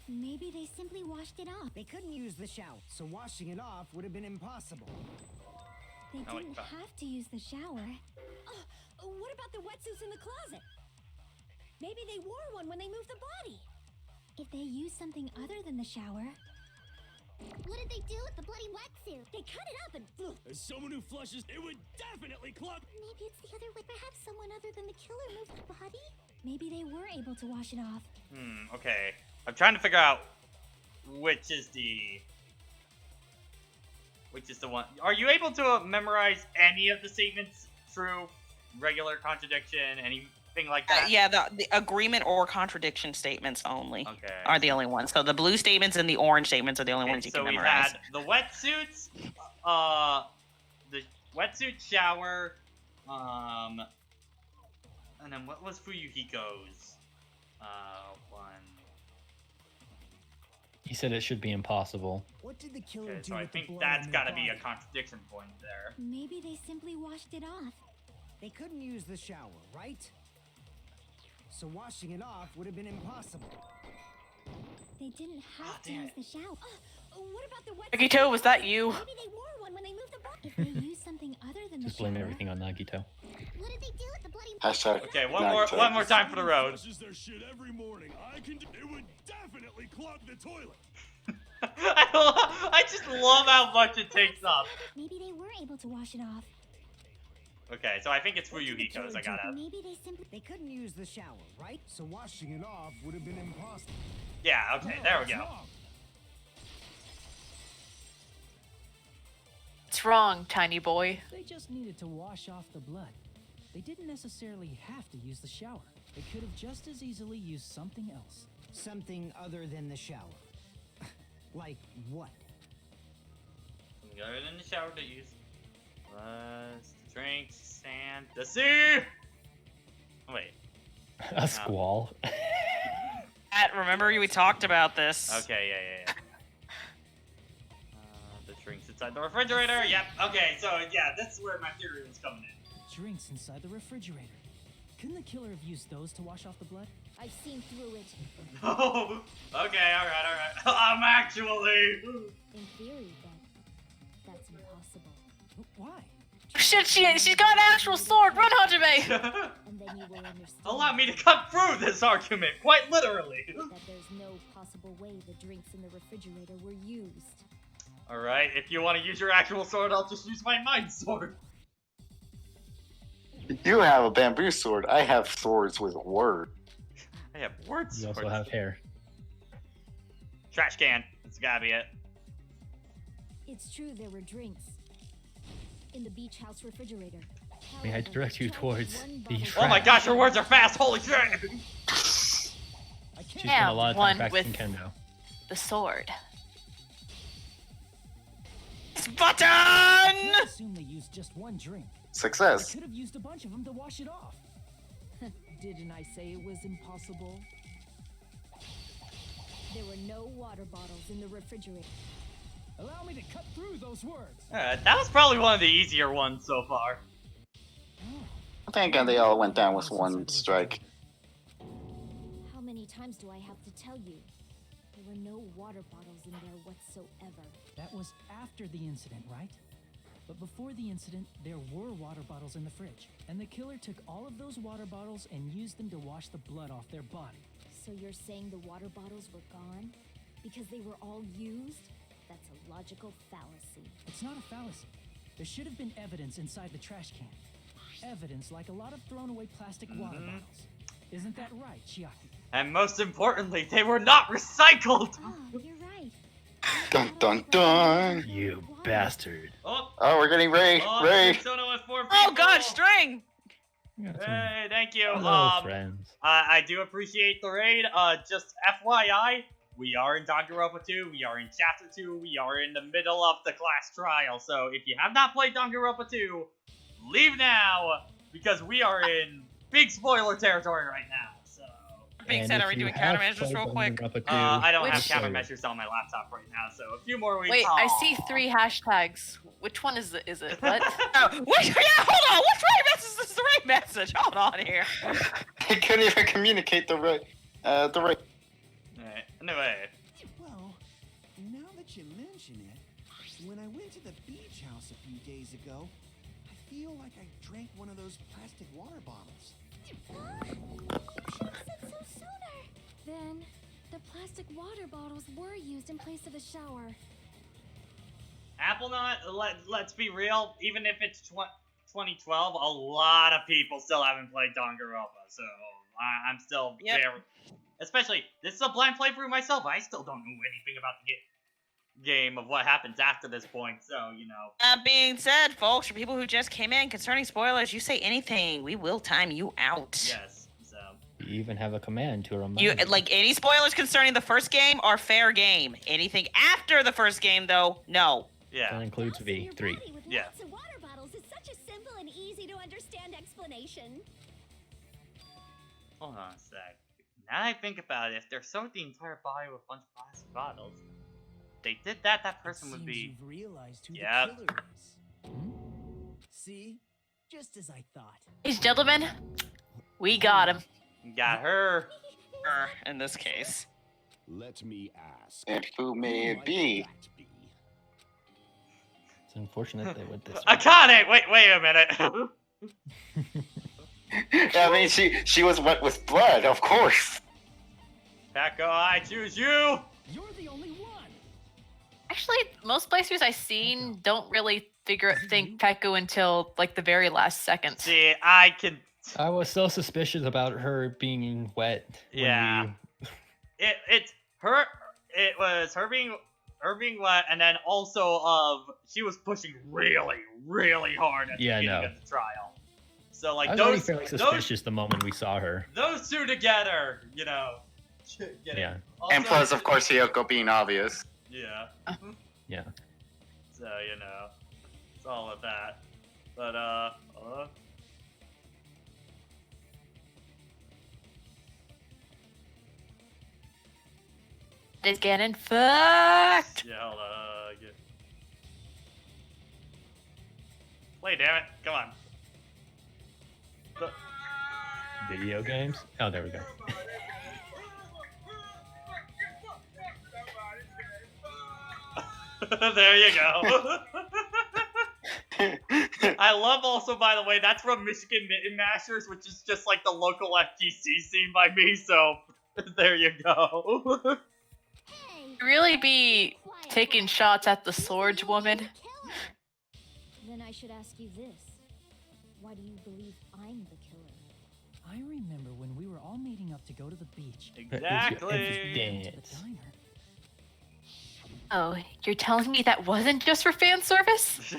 Maybe they simply washed it off. They couldn't use the shower, so washing it off would have been impossible. They didn't have to use the shower. What about the wetsuits in the closet? Maybe they wore one when they moved the body. If they used something other than the shower. What did they do with the bloody wetsuit? They cut it up and... As someone who flushes, it would definitely clog. Maybe it's the other way. Perhaps someone other than the killer moved the body? Maybe they were able to wash it off. Okay. I'm trying to figure out which is the one. Are you able to memorize any of the statements? True, regular, contradiction, anything like that? Yeah, the agreement or contradiction statements only are the only ones. So the blue statements and the orange statements are the only ones you can memorize. So we had the wetsuits, the wetsuit shower, and then what was Fuyuhiko's one? He said it should be impossible. What did the killer do So I with the think blood that's on got their to be a body? contradiction point there. Maybe they simply washed it off. They couldn't use the shower, right? So washing it off would have been impossible. They didn't have to use the shower. What about the wetsuits? Nagito, was that you? Maybe they wore one when they moved the body. If they used something other than the Just blame shower. everything on Nagito. What did they do with the bloody Hashtag. Okay, one more time for the road. Flushes their shit every morning. It would definitely clog the toilet. I just love how much it takes up. Maybe they were able to wash it off. Okay, so I think it's Fuyuhiko's I got out. Maybe they simply... They couldn't use the shower, right? So washing it off would have been impossible. Yeah, okay, there we go. What's wrong, tiny boy? They just needed to wash off the blood. They didn't necessarily have to use the shower. They could have just as easily used something else. Something other than the shower. Like what? Other than the shower to use. Drinks, sand, the sea! Wait. A squall. Matt, remember we talked about this. Okay, yeah. The drinks inside the refrigerator, yep. Okay, so yeah, that's where my theory was coming in. Drinks inside the refrigerator. Couldn't the killer have used those to wash off the blood? I've seen through it. Oh, okay, alright. Actually... In theory, that's impossible. Why? Shit, she's got an actual sword! Run, Hajime! And then you will understand Allow me to cut through this argument, quite literally. that there's no possible way the drinks in the refrigerator were used. Alright, if you want to use your actual sword, I'll just use my mind sword. You have a bamboo sword. I have swords with word. I have word You swords. also have hair. Trash can. That's gotta be it. It's true there were drinks in the beach house refrigerator. May I direct you towards the Oh my gosh, your words are fast! Holy shit! She's spent Yeah, a lot of one time practicing with kendo. the sword. Button! I assume they used just one drink. Success. They could have used a bunch of them to wash it off. Didn't I say it was impossible? There were no water bottles in the refrigerator. Allow me to cut through those words. That was probably one of the easier ones so far. I think they all went down with one strike. How many times do I have to tell you? There were no water bottles in there whatsoever. That was after the incident, right? But before the incident, there were water bottles in the fridge. And the killer took all of those water bottles and used them to wash the blood off their body. So you're saying the water bottles were gone? Because they were all used? That's a logical fallacy. It's not a fallacy. There should have been evidence inside the trash can. Evidence like a lot of thrown away plastic water bottles. Isn't that right, Chiaki? And most importantly, they were not recycled! Oh, you're right. Dun dun dun! You bastard. Oh, we're getting Ray. Ray. Sono with 4 Oh people. god, string! Hey, thank you. Hello, friends. I do appreciate the raid. Just FYI, we are in Danganronpa 2. We are in Chapter 2. We are in the middle of the class trial. So if you have not played Danganronpa 2, leave now, because we are in big spoiler territory right now. So. Being said, are we doing countermeasures real quick? I don't have Which- countermeasures on my laptop right now, so a few more weeks. Wait, I see 3 hashtags. Which one is it? What? Oh, which? Yeah, hold on. Which right message is the right message? Hold on here. He couldn't even communicate the right. Alright, anyway. Well, now that you mention it, when I went to the beach house a few days ago, I feel like I drank one of those plastic water bottles. Then, the plastic water bottles were used in place of a shower. Applenut, let's be real, even if it's 2012, a lot of people still haven't played Danganronpa, so I'm still very... Especially, this is a blind playthrough myself, I still don't know anything about the game of what happens after this point, so, you know. That being said, folks, for people who just came in, concerning spoilers, you say anything, we will time you out. Yes, so... You even have a command to remind You like any spoilers concerning the first game are fair game. Anything after the first game, though, no. Yeah. That includes V3. Yeah. Lots of water bottles is such a simple and easy to understand explanation. Hold on a sec. Now that I think about it, if they're sewed the entire body with a bunch of plastic bottles, if they did that, that person would be... You've realized who Yep. the killer is. See? Just as I thought. Ladies and gentlemen, we got him. Got her. In this case. Let me ask. And who may it be? It's unfortunate they went this way. Akane! Wait a minute. I mean, she was wet with blood, of course. Peko, I choose you! You're the only one. Actually, most playthroughs I've seen don't really think Peko until like the very last second. See, I was so suspicious about her being wet. Yeah. It was her being wet, and then also she was pushing really, really hard at the beginning of the trial. So like I was already fairly suspicious the moment we saw her. Those two together, you know. Yeah. Also, And plus, of course, Hiyoko being obvious. Yeah. Yeah. So you know, it's all of that. But It's getting fucked. yeah, hold on. Play, damn it! Come on. Video games? Oh, there we go. There you go. I love also, by the way, that's from Michigan Mitten Mashers, which is just like the local FGC scene by me, so there you go. Really be taking shots at the Swords woman. Then I should ask you this. Why do you believe I'm the killer? I remember when we were all meeting up to go to the beach. Exactly. Oh, you're telling me that wasn't just for fan service?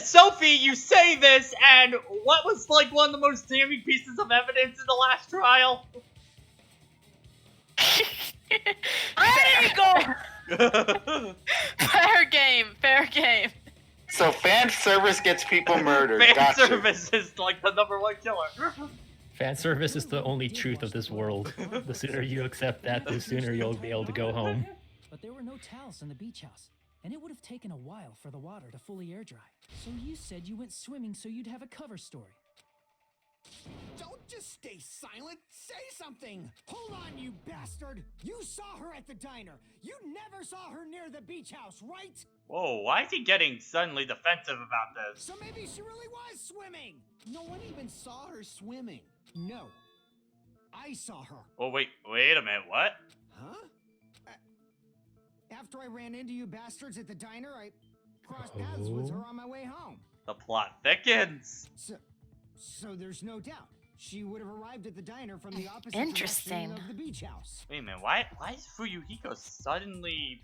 Sophie, you say this, and what was like one of the most damning pieces of evidence in the last trial? Ready to go! Fair game, fair game. So fan service gets people murdered. Fan Gotcha. service is like the #1 killer. Fan service is the only truth of this world. The sooner you accept that, the sooner you'll be able to go home. But there were no towels in the beach house, and it would have taken a while for the water to fully air dry. So you said you went swimming so you'd have a cover story. Don't just stay silent. Say something. Hold on, you bastard. You saw her at the diner. You never saw her near the beach house, right? Whoa, why is he getting suddenly defensive about this? So maybe she really was swimming. No one even saw her swimming. No. I saw her. Oh, wait a minute, what? Huh? After I ran into you bastards at the diner, I crossed paths with her on my way home. The plot thickens. So there's no doubt. She would have arrived at the diner from the opposite Interesting. direction of the beach house. Wait a minute, why is Fuyuhiko suddenly...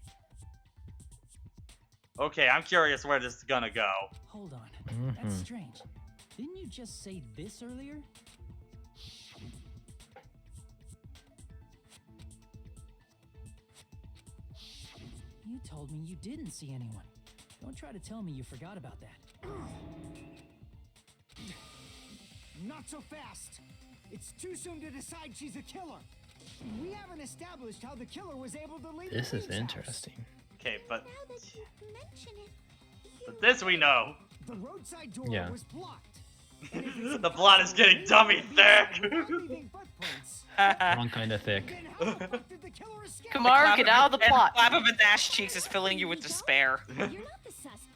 Okay, I'm curious where this is gonna go. Hold on. That's strange. Didn't you just say this earlier? You told me you didn't see anyone. Don't try to tell me you forgot about that. Not so fast. It's too soon to decide she's a killer. We haven't established how the killer was able to leave This the is beach house. interesting. Okay, but, Now that you mention it, but this we know. The roadside door Yeah. was blocked. The plot is getting dummy thick. Wrong kind of thick. Kamar, get out of the plot. Flap of his ass cheeks is filling you with despair.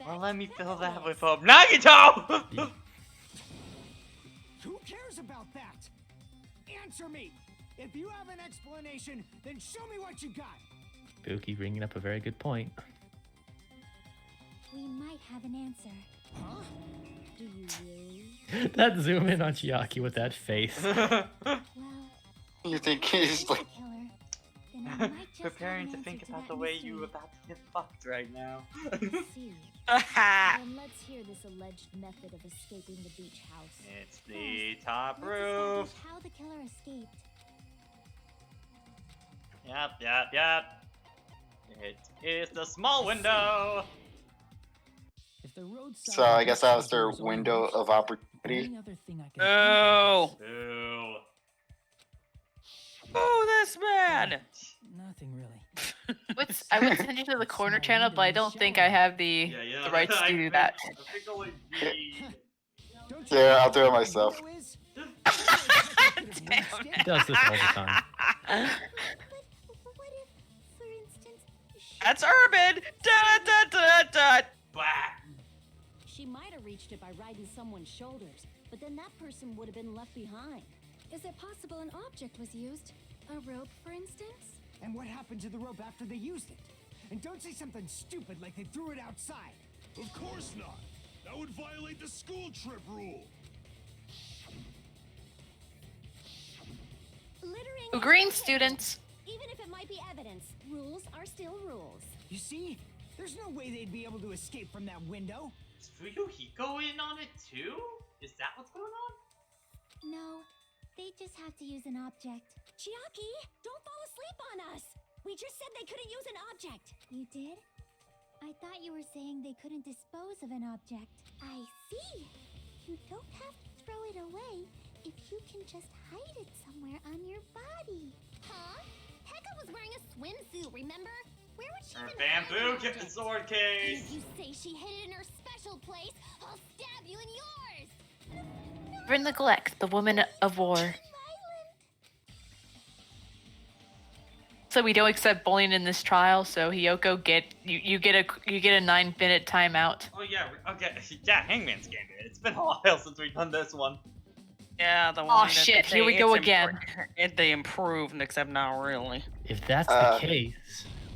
Well, let me fill that with hope. Nagito! Who cares about that? Answer me. If you have an explanation, then show me what you got. Buki bringing up a very good point. We might have an answer. Huh? Do you really? That zoom in on Chiaki with that face. You think he's like... Preparing to think about the way you about to get fucked right now. See. Then let's hear this alleged method of escaping the beach house. It's the top Let's roof. establish how the killer escaped. Yep. It is the small window. If the roadside So I guess that was their doors are window unlocked, of the opportunity. only other thing I can Oh. Ooh. Oh, this man. Nothing really. I would send you to the corner channel, but I don't think I have the rights to do that. Yeah, I'll do it myself. He does this all the time. That's urban. Da. She might have reached it by riding someone's shoulders, but then that person would have been left behind. Is it possible an object was used? A rope, for instance? And what happened to the rope after they used it? And don't say something stupid like they threw it outside. Of course not. That would violate the school trip rule. Littering Green is students. even if it might be evidence, rules are still rules. You see? There's no way they'd be able to escape from that window. Is Fuyuhiko in on it too? Is that what's going on? No, they just have to use an object. Chiaki, don't fall asleep on us. We just said they couldn't use an object. You did? I thought you were saying they couldn't dispose of an object. I see. You don't have to throw it away if you can just hide it somewhere on your body. Huh? Heka was wearing a swimsuit, remember? Where would she Her even hide bamboo an object? sword And case. if you say she hid it in her special place, I'll stab you in yours. For neglect, the woman of war. So we don't accept bullying in this trial. So Hiyoko, you get a 9-minute timeout. Oh yeah, okay. Yeah, Hangman's Gambit. It's been a while since we've done this one. Yeah, the one. Oh that shit! they- Here we go it's again. They improved, except not really. If that's the case,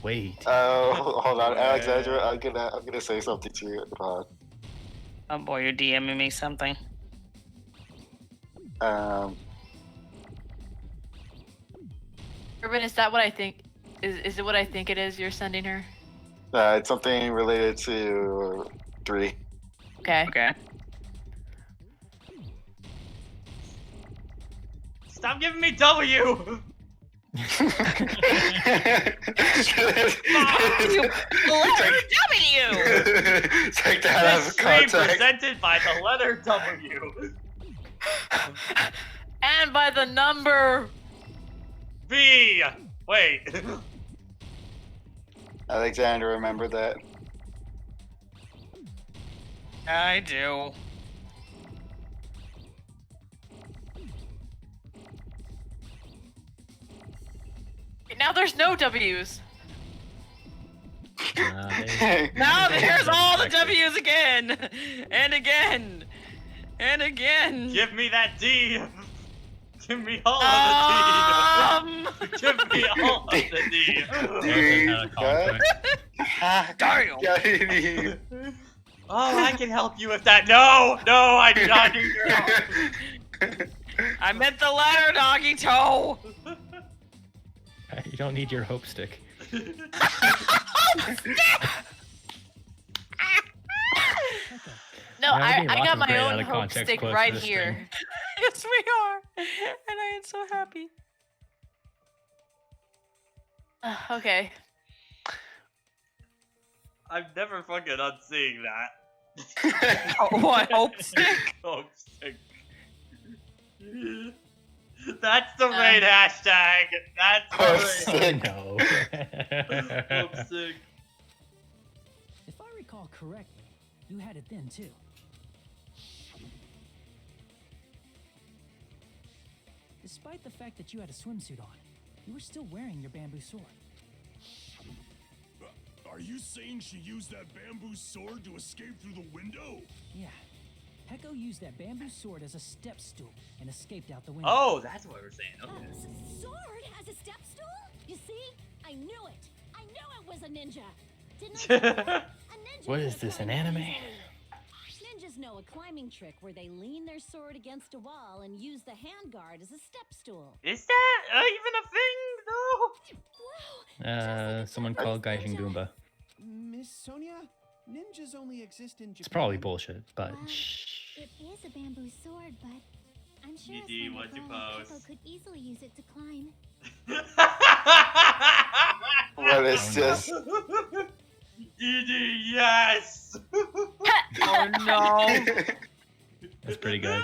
wait. Hold on, Alexandra. I'm gonna say something to you. Oh boy, you're DMing me something. Urban, is that what I think? Is it what I think it is? You're sending her? It's something related to 3. Okay. Okay. Stop giving me W! Take that as a Stream context. presented by the letter W. And by the number B. Wait. Alexander, remember that. I do. Now there's no W's. Now there's all the W's again, and again, and again. Give me that D. Give me all of the D. Give me all of the D. Damn. Oh, I can help you with that. No, I do not need your help. I meant the letter, doggy toe. You don't need your hope stick. No, I got my right out own of hope context stick quotes right for this here. thing. Yes, we are, and I am so happy. Okay. I'm never fucking unseeing that. What? Hope stick? Hope stick. That's the raid hashtag. That's the raid. No. Sick. If I recall correctly, you had it then too. Despite the fact that you had a swimsuit on, you were still wearing your bamboo sword. Are you saying she used that bamboo sword to escape through the window? Yeah. Peko used that bamboo sword as a step stool and escaped out the window. Oh, that's what we're saying. Okay. Sword has a step stool? You see? I knew it. I knew it was a ninja. Didn't I tell you? A ninja What can is this, an climb anime? easily. Ninjas know a climbing trick where they lean their sword against a wall and use the handguard as a step stool. Is that even a thing, though? Someone called Gaijin Goomba. Miss Sonia, ninjas only exist in Japan. It's probably bullshit, but It is a bamboo sword, but I'm sure a DD, slender what'd you girl like post? Peko could easily use it to climb. What is this? DD, yes! Oh no. that's pretty good.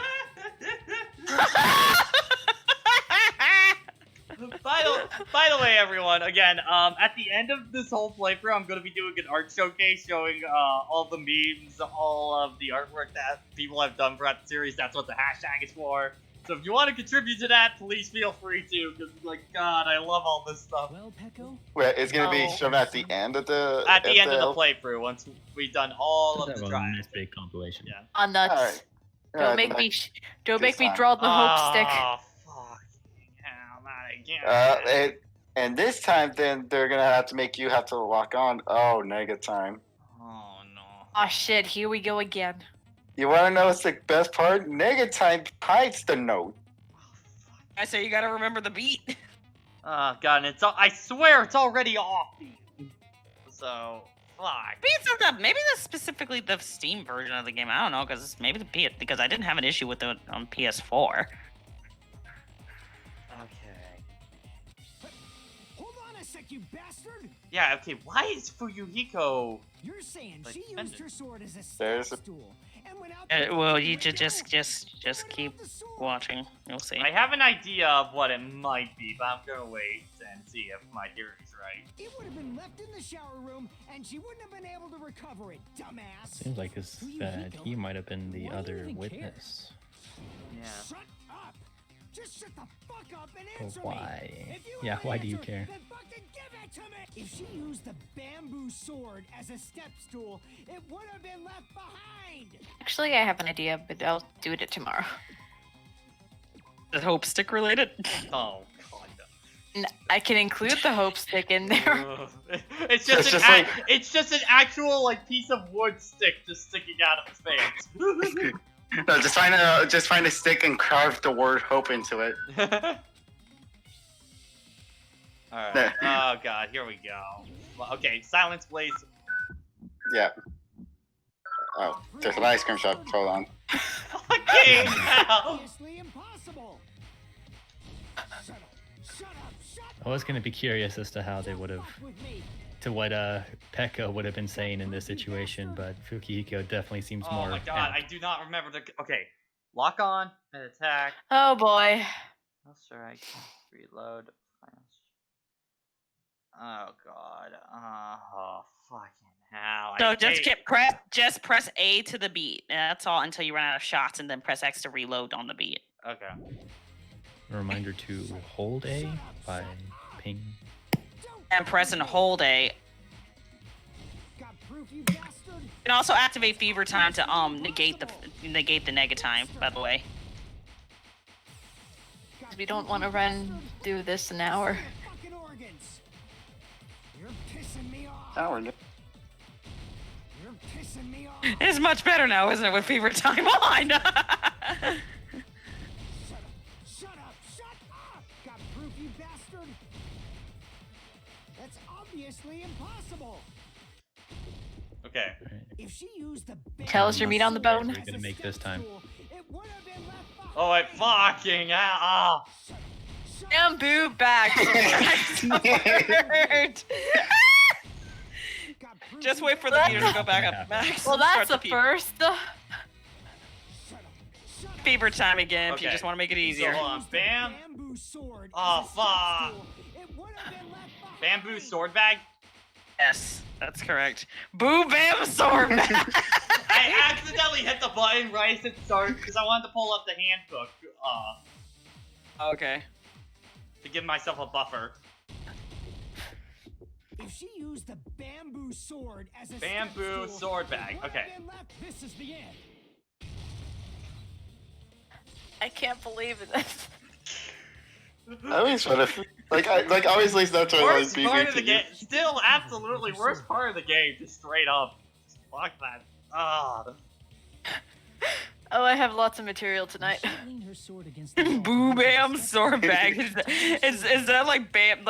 By the way, everyone, again, at the end of this whole playthrough, I'm going to be doing an art showcase showing all the memes, all of the artwork that people have done throughout the series. That's what the hashtag is for. So if you want to contribute to that, please feel free to, because, like, God, I love all this stuff. Well, Peko, Wait, it's gonna be Oh. shown at the end of the. At the end of the playthrough, once we've done all of Let's the have a trials. nice big compilation. Yeah. On nuts. Alright. Don't Alright, make then me. Don't this make me time. draw the hope stick. Oh, fucking hell, not again. And this time, then they're gonna have to make you have to lock on. Oh, nega time. Oh, no. Oh shit! Here we go again. You wanna know what's the best part? Nega time hides the note. I say you gotta remember the beat. Oh, God, and I swear it's already off. So, fuck. Beats not that. Maybe that's specifically the Steam version of the game. I don't know, because I didn't have an issue with it on PS4. Okay. Hold on a sec, you bastard! Yeah, okay, why is Fuyuhiko... You're saying Like, she used defended. her sword as a step There's a- stool and went out Well, the you window. just keep watching. You'll see. I have an idea of what it might be, but I'm gonna wait and see if my theory's right. It would have been left in the shower room, and she wouldn't have been able to recover it, dumbass. Seems like that he might have been the Why do you other even care? witness. Yeah. Shut up! Just shut the fuck up and But answer why? me. If you Yeah, wanna why do you answer, care? Then fucking give it to me. If she used the bamboo sword as a step stool, it would have been left behind. Actually, I have an idea, but I'll do it tomorrow. The hope stick related. Oh, God. I can include the hope stick in there. Ugh. It's just, it's just an actual, like, piece of wood stick just sticking out of his face. No, just find a stick and carve the word hope into it. Alright. Oh, God, here we go. Well, okay, silence, please. Yeah. Oh, there's an ice cream shop. Hold on. Fucking hell! Obviously impossible. Shut up! Shut up! Shut I was gonna be curious as to how they would have, up with me. to what Pekka would have been saying in this situation, but Fukihiko definitely seems Oh more. my God, I do not remember the... Okay, lock on and attack. Oh boy. Oh, sure, I can reload. Oh, God. Oh, fucking hell. So I just hate- press A to the beat. That's all until you run out of shots, and then press X to reload on the beat. Okay. A reminder to hold A by ping. And press and hold A. Got proof, you bastard? You can also activate Fever Time to negate the nega time. By the way. We don't want to run through this an hour. Fucking organs. You're pissing me off. Hour. You're pissing me off. It's much better now, isn't it, with Fever Time on? Shut up! Shut up! Shut up! Got proof, you bastard? That's obviously impossible. Okay. If she used the Tell us your meat on the bone. We're gonna make this time. it would have been left behind. Oh, wait, fucking hell. Bamboo back. Just wait for the meter to go back up max. Well, and that's start the the first. favorite time again if you Okay. just want to make it easier. So hold on, bam. Bamboo sword. Oh as a step fuck. stool. It would have been left behind. Bamboo sword bag. Yes, that's correct. Boo bam sword. I accidentally hit the button right as it started because I wanted to pull up the handbook. Okay. To give myself a buffer. If she used the bamboo sword as a Bamboo step stool, sword bag. it would Okay. have been left. This is the end. I can't believe this. I always want to like obviously it's not to like Worst be part mean of the to game. you. Still, absolutely worst part of the game. Just straight up. Fuck that. Oh, I have lots of material tonight. Boo bam sword bag. Is that like Bam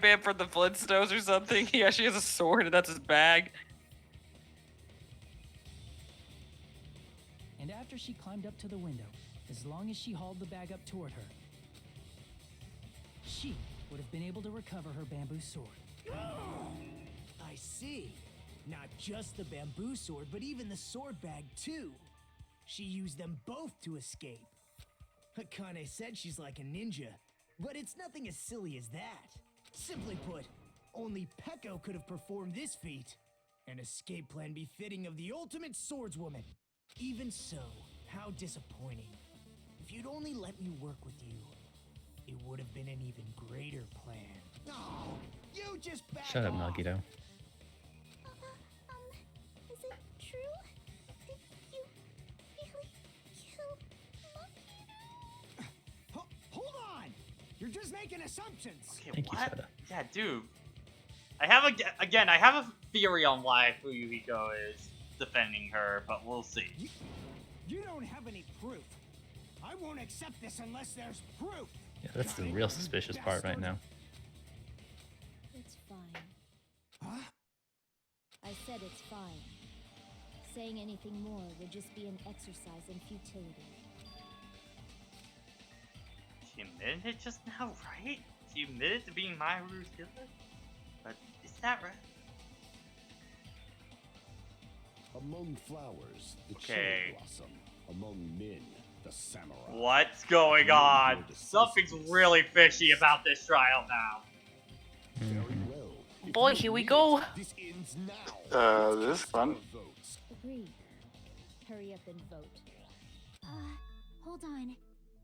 Bam from the Flintstones or something? He actually has a sword and that's his bag. And after she climbed up to the window, as long as she hauled the bag up toward her, she would have been able to recover her bamboo sword. I see. Not just the bamboo sword, but even the sword bag too. She used them both to escape. Akane said she's like a ninja, but it's nothing as silly as that. Simply put, only Peko could have performed this feat. An escape plan befitting of the ultimate swordswoman. Even so, how disappointing. If you'd only let me work with you, it would have been an even greater plan. Oh, you just back Shut up, off. Nagito. Is it true that you really killed Monkey? Hold on! You're just making assumptions. Okay, what? Yeah, dude. I have a theory on why Fuyuhiko is defending her, but we'll see. You don't have any proof. I won't accept this unless there's proof. Yeah, that's the real suspicious part right now. It's fine. I said it's fine. Saying anything more would just be an exercise in futility. She admitted it just now, right? She admitted to being Mahiru's killer? But is that right? Among flowers, the Okay. cherry blossom. Among men, the samurai. What's going on? Something's really fishy about this trial now. Boy, here we go. This ends now. This is fun. Agreed. Hurry up and vote. Hold on.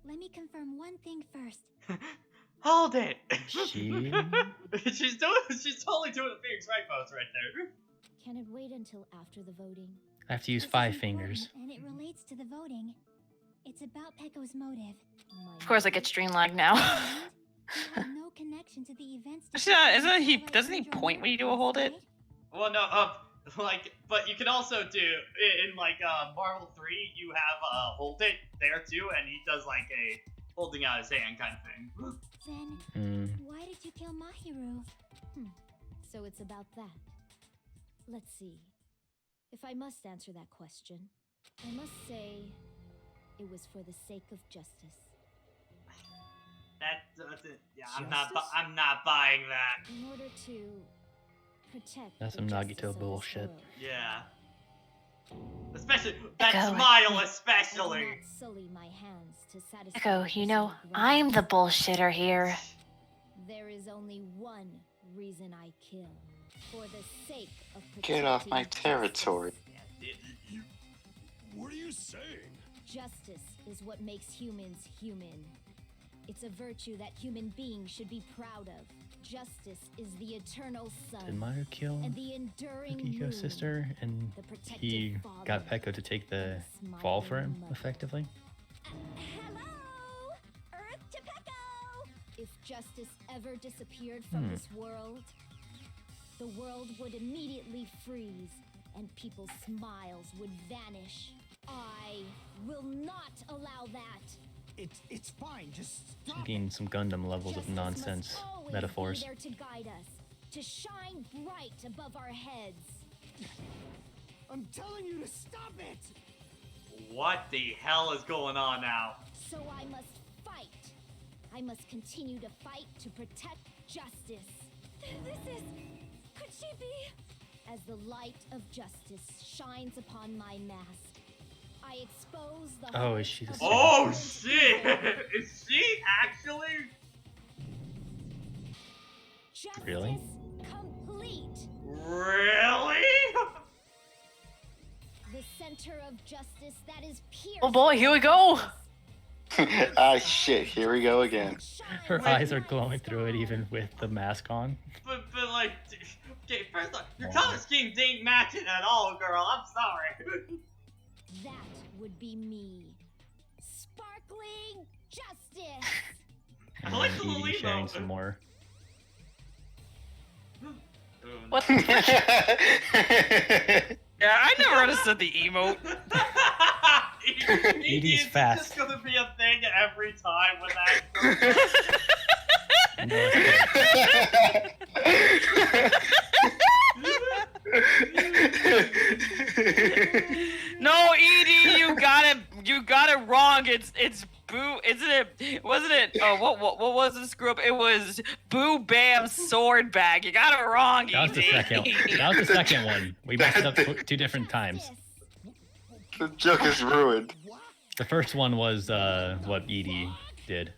Let me confirm one thing first. Hold it. She? she's totally doing a Phoenix Wright pose right there. Can it wait until after the voting? I have to use 5 fingers. And it relates to the voting. It's about Peko's motive. Of course, I get stream lag now. No connection to the events. Doesn't he point when you do a hold it? Well, no, but you can also do in like Marvel 3. You have hold it there too, and he does like a holding out his hand kind of thing. Then why did you kill Mahiru? So it's about that. Let's see. If I must answer that question, I must say it was for the sake of justice. Yeah, I'm not buying that. In order to protect. That's the some justice Nagito of this bullshit. world. Yeah. Especially that Echo. smile, I will especially. not sully my hands to satisfy Echo, the you know, personal I'm the grudges. bullshitter here. There is only one reason I kill. For the sake of Get off my protecting territory. What are you saying? Justice is what makes humans human. It's a virtue that human beings should be proud of. Justice is the eternal sun. Did Maru kill and the enduring Yukiko's moon, sister, and the protective he father, got Peko to take the fall for him, effectively? Hello! Earth to Peko! If justice ever disappeared from this world, the world would immediately freeze and people's smiles would vanish. I will not allow that. It's fine. Just stop. Gain some Gundam levels of nonsense Always metaphors. be there to guide us, to shine bright above our heads. I'm telling you to stop it. What the hell is going on now? So I must fight. I must continue to fight to protect justice. This is... Could she be... As the light of justice shines upon my mask, I expose the Oh, heart is she the of Oh justice. shit! Is she actually? Really? Complete. Really? The center of justice that is pierced. Oh boy, here we go. Ah, shit, here we go again. Her eyes are glowing through it even with the mask on. But like, okay, first off, your color schemes ain't matching at all, girl. I'm sorry. That would be me. Sparkling justice. I like the Edie little sharing emote. some more. What? Yeah, I never understood the emote. Edie's fast. It's just gonna be a thing every time with that. No, Edie, you got it wrong. It's Boo, isn't it? Wasn't it? Oh, what was this group? It was Boo Bam Sword Bag. You got it wrong, That was the Edie. second. That was the second one. We messed up 2 different times. The joke is ruined. The first one was what Edie did.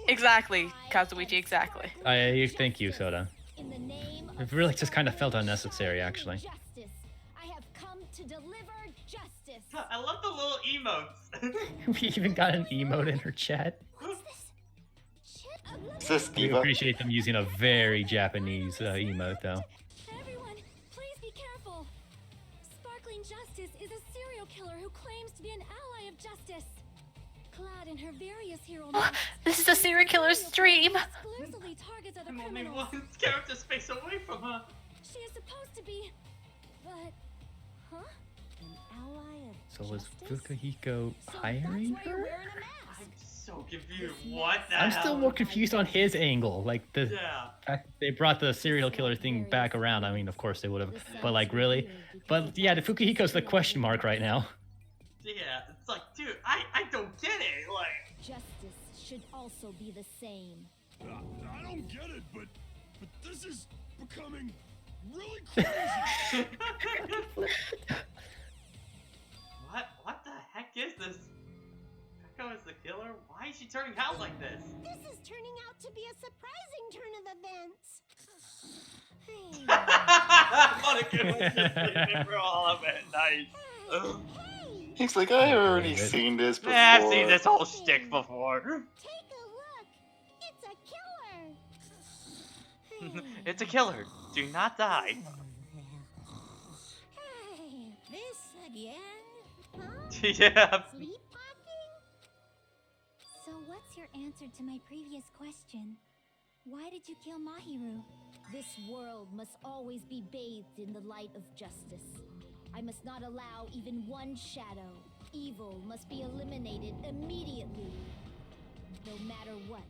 Exactly, Kazuichi, exactly. Thank you, Soda. It really just kind of felt unnecessary, actually. I have come to deliver justice. I love the little emotes. We even got an emote in her chat. Is this We Diva? appreciate them using a very Japanese emote, though. Everyone, please be careful. Sparkling Justice is a serial killer who claims to be an ally of justice. Clad in her various hero masks, This is a serial killer stream. exclusively targets other I'm only criminals. one character space away from her. She is supposed to be, but, huh? An ally of So was Fukahiko hiring her? I'm so confused. What the I'm hell? still more confused on his angle. Like the Yeah. fact that they brought the serial killer thing back around. I mean, of course they would have, but like really? But yeah, the Fukahiko's the question mark right now. Yeah, it's like, dude, I don't get it. Like, Justice should also be the same. I don't get it, but this is becoming really crazy. what the heck is this? Echo is the killer? Why is she turning out like this? This is turning out to be a surprising turn of events. Monica was just sleeping for all of it. Nice. Ugh. He's like, I've already seen this before. Yeah, I've seen this whole shtick before. Take a look. It's a killer. It's a killer. Do not die. Hey, this again? Huh? Yeah. Sleepwalking? So what's your answer to my previous question? Why did you kill Mahiru? This world must always be bathed in the light of justice. I must not allow even one shadow. Evil must be eliminated immediately. No matter what,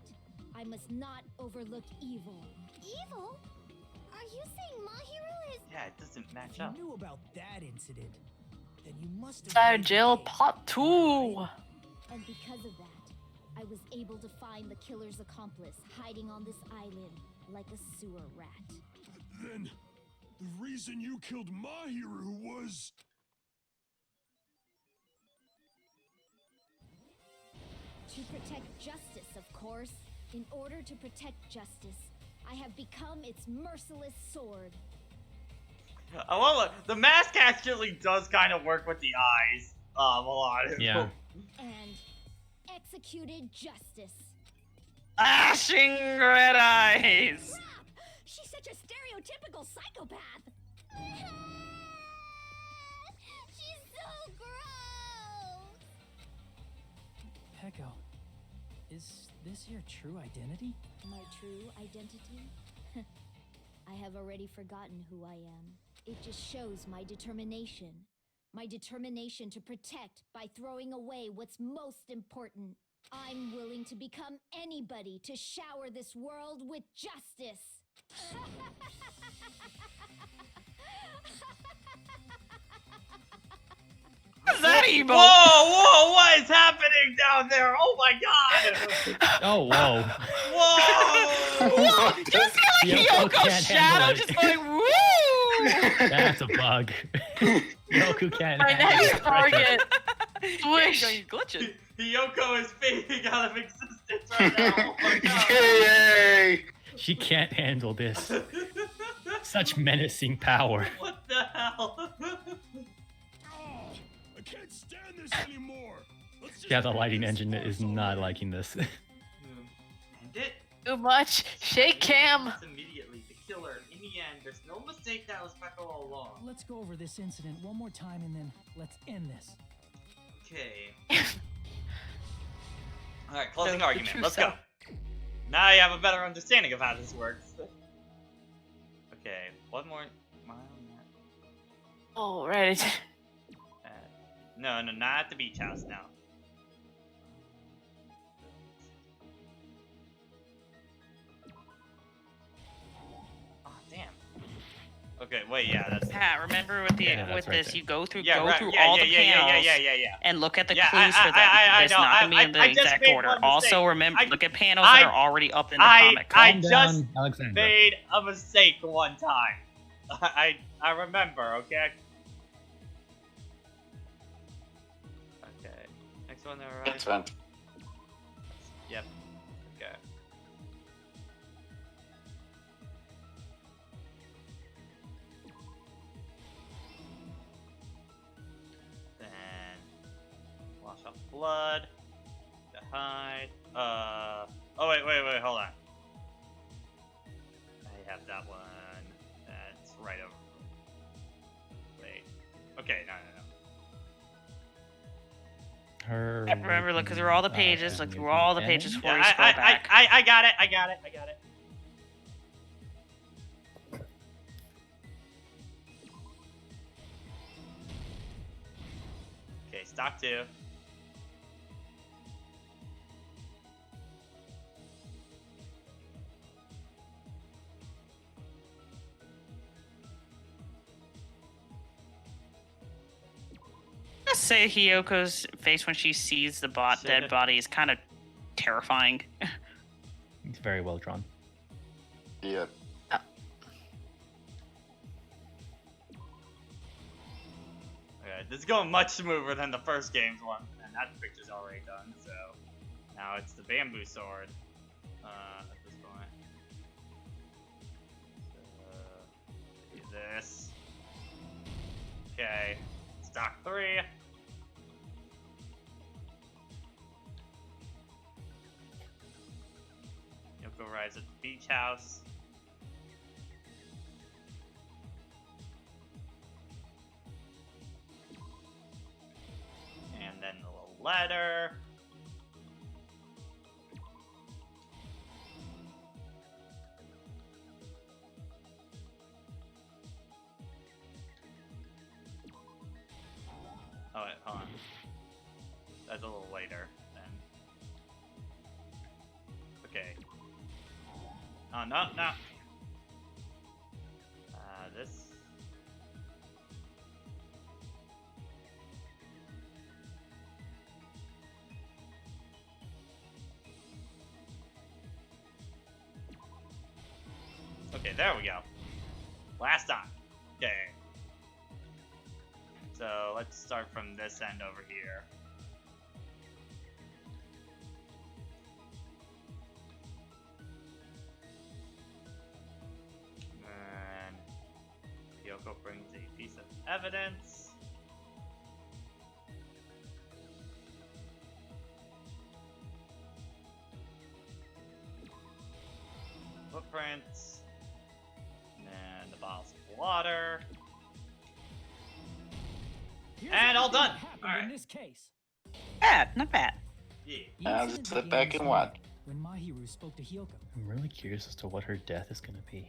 I must not overlook evil. Evil? Are you saying Mahiru is... Yeah, it doesn't match If you up. knew about that incident, then you must have... Sad Jill Part 2. And because of that, I was able to find the killer's accomplice hiding on this island like a sewer rat. Then the reason you killed Mahiru was... To protect justice, of course. In order to protect justice, I have become its merciless sword. I love it. The mask actually does kind of work with the eyes. A lot. Yeah. And executed justice. Flashing red eyes. She's such a stereotypical psychopath. She's so gross. Peko, is this your true identity? My true identity? I have already forgotten who I am. It just shows my determination. My determination to protect by throwing away what's most important. I'm willing to become anybody to shower this world with justice. What's that emo? Whoa, what is happening down there? Oh my god! Oh, whoa. Whoa! Whoa! You see like Yoko Yoko's can't handle shadow it. just going woo! That's a bug. Yoku can't. My handle next the pressure. target. Wait, Swish. he's glitching. Hiyoko is fading out of existence right now. Oh my god. Yay! She can't handle this. Such menacing power. What the hell? I can't stand this anymore. Let's just Yeah, the end lighting this engine is farce not already. liking this. End it. Too much. Shake cam. Immediately, the killer. In the end, there's no mistake that was Pekka all along. Let's go over this incident one more time and then let's end this. Okay. Alright, closing The argument. true Let's self. go. Now you have a better understanding of how this works. Okay, one more mile. Oh, right. No, not at the beach house now. Oh, damn. Okay, wait, yeah, that's... Pat, remember with the Yeah, with that's right this, there. you go through Yeah, right, all yeah, the panels yeah. and look at the Yeah, clues for them. I It's know, not gonna be in the I just exact made order. one mistake. Also, remember, I- look at panels that are already up in the comic. I Calm just down, Alexandra. made a mistake one time. I remember, okay? Okay. Next one, alright? That's fine. Yep. Okay. Then wash off blood. To hide. Oh wait, hold on. I have that one. That's right over. Wait. Okay, no. Her. Remember, look through all the pages. Look through all the pages before Yeah, you scroll back. I got it. Okay, stock 2. I say Hiyoko's face when she sees the dead body is kind of terrifying. It's very well drawn. Yeah. Okay, this is going much smoother than the first game's one, and that picture's already done, so now it's the bamboo sword at this point. So, do this. Okay, stock 3. Yoko arrives at the beach house. And then the little letter. Oh wait, hold on. That's a little later then. Okay. Oh no. This. Okay, there we go. Last time. Okay. So let's start from this end over here. And Yoko brings a piece of evidence. Footprints. And the bottles of water. And all done. In this case, Not bad. Yeah. I'll just sit back and watch. when Mahiru spoke to Hyoko, I'm really curious as to what her death is gonna be.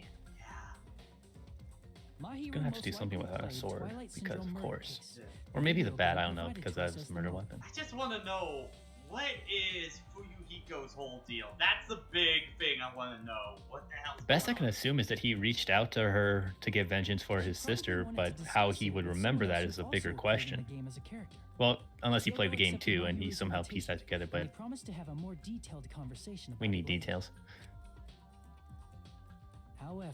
Mahiru Gonna have to most do something with likely a played sword, Twilight because Syndrome of murder course. case. Or maybe the Hyoko bat, I don't know, provided because to us that's as the murder the weapon. I just want to know, what is Fuyuhiko's whole deal? That's the big thing I want to know. What the hell? Best I can assume is that he reached out to her to get vengeance for his sister, but how he would remember that is a bigger question. Well, unless he played the game too, and he somehow pieced that together, but promised to have a more detailed conversation about we need it later. details. However,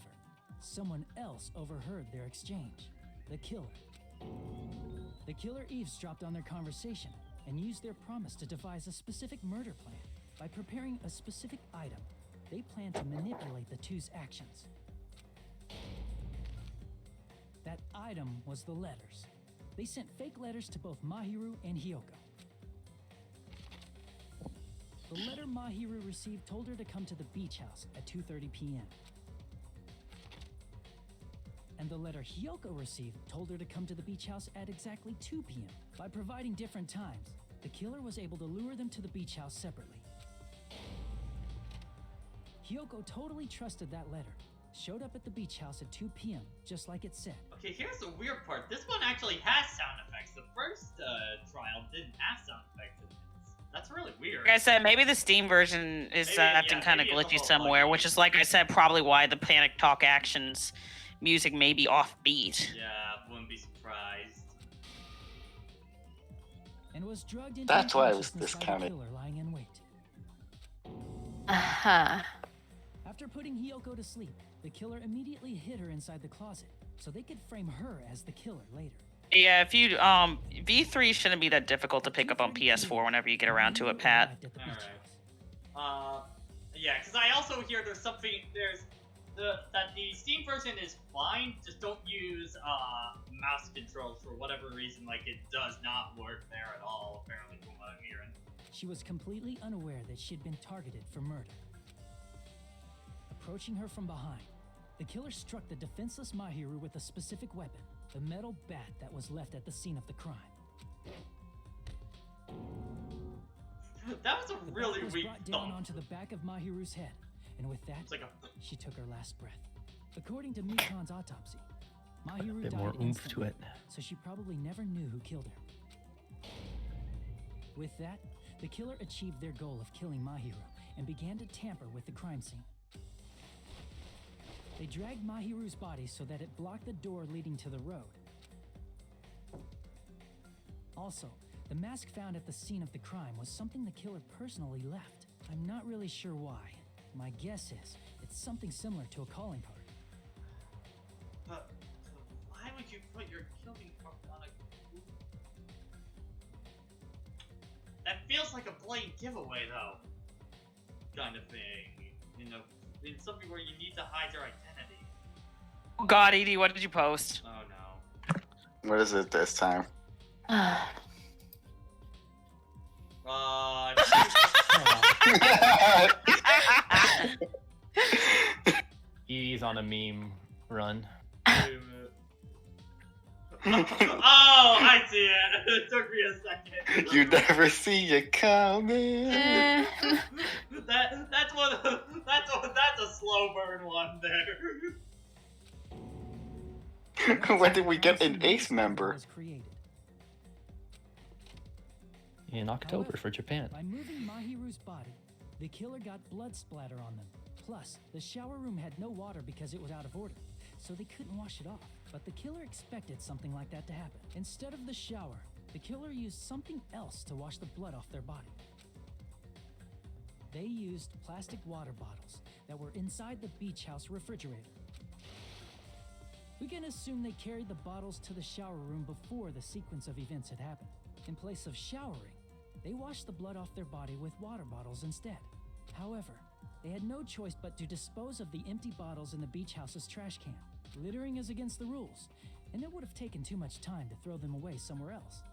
someone else overheard their exchange. The killer. The killer eavesdropped on their conversation and used their promise to devise a specific murder plan. By preparing a specific item, they planned to manipulate the two's actions. That item was the letters. They sent fake letters to both Mahiru and Hyoko. The letter Mahiru received told her to come to the beach house at 2:30 p.m. And the letter Hyoko received told her to come to the beach house at exactly 2 p.m. By providing different times, the killer was able to lure them to the beach house separately. Hyoko totally trusted that letter, showed up at the beach house at 2 p.m., just like it said. Okay, here's the weird part. This one actually has sound effects. The first trial didn't have sound effects in it. That's really weird. Like I said, maybe the Steam version is acting kind of glitchy somewhere, which is, like I said, probably why the Panic Talk Actions music may be offbeat. Yeah, wouldn't be surprised. And was drugged into That's why it was unconsciousness by the discounted. killer lying in wait. Uh-huh. After putting Hyoko to sleep, the killer immediately hid her inside the closet so they could frame her as the killer later. Yeah, if you V3 shouldn't be that difficult to pick up on PS4 whenever you get around to it, Pat. Alright. Yeah, because I also hear that the Steam version is fine, just don't use mouse controls for whatever reason. Like, it does not work there at all, apparently, from what I'm hearing. She was completely unaware that she'd been targeted for murder. Approaching her from behind, the killer struck the defenseless Mahiru with a specific weapon, the metal bat that was left at the scene of the crime. That was a really was weak brought down thump. onto the back of Mahiru's head, and with that, It's like she took her last breath. According to Mikan's autopsy, Mahiru A bit died more oomph to instantly, it. so she probably never knew who killed her. With that, the killer achieved their goal of killing Mahiru and began to tamper with the crime scene. They dragged Mahiru's body so that it blocked the door leading to the road. Also, the mask found at the scene of the crime was something the killer personally left. I'm not really sure why. My guess is it's something similar to a calling card. But why would you put your killing card on a... That feels like a blatant giveaway, though. Kind of thing. You know, in something where you need to hide your identity. Oh God, Edie, what did you post? Oh no. What is it this time? Edie's on a meme run. Oh, I see it. It took me a second. You never see it coming. That's a slow burn one there. When did we get an Ace member? In October for Japan. By moving Mahiru's body, the killer got blood splatter on them. Plus, the shower room had no water because it was out of order, so they couldn't wash it off. But the killer expected something like that to happen. Instead of the shower, the killer used something else to wash the blood off their body. They used plastic water bottles that were inside the beach house refrigerator. We can assume they carried the bottles to the shower room before the sequence of events had happened. In place of showering, they washed the blood off their body with water bottles instead. However, they had no choice but to dispose of the empty bottles in the beach house's trash can. Littering is against the rules, and it would have taken too much time to throw them away somewhere else.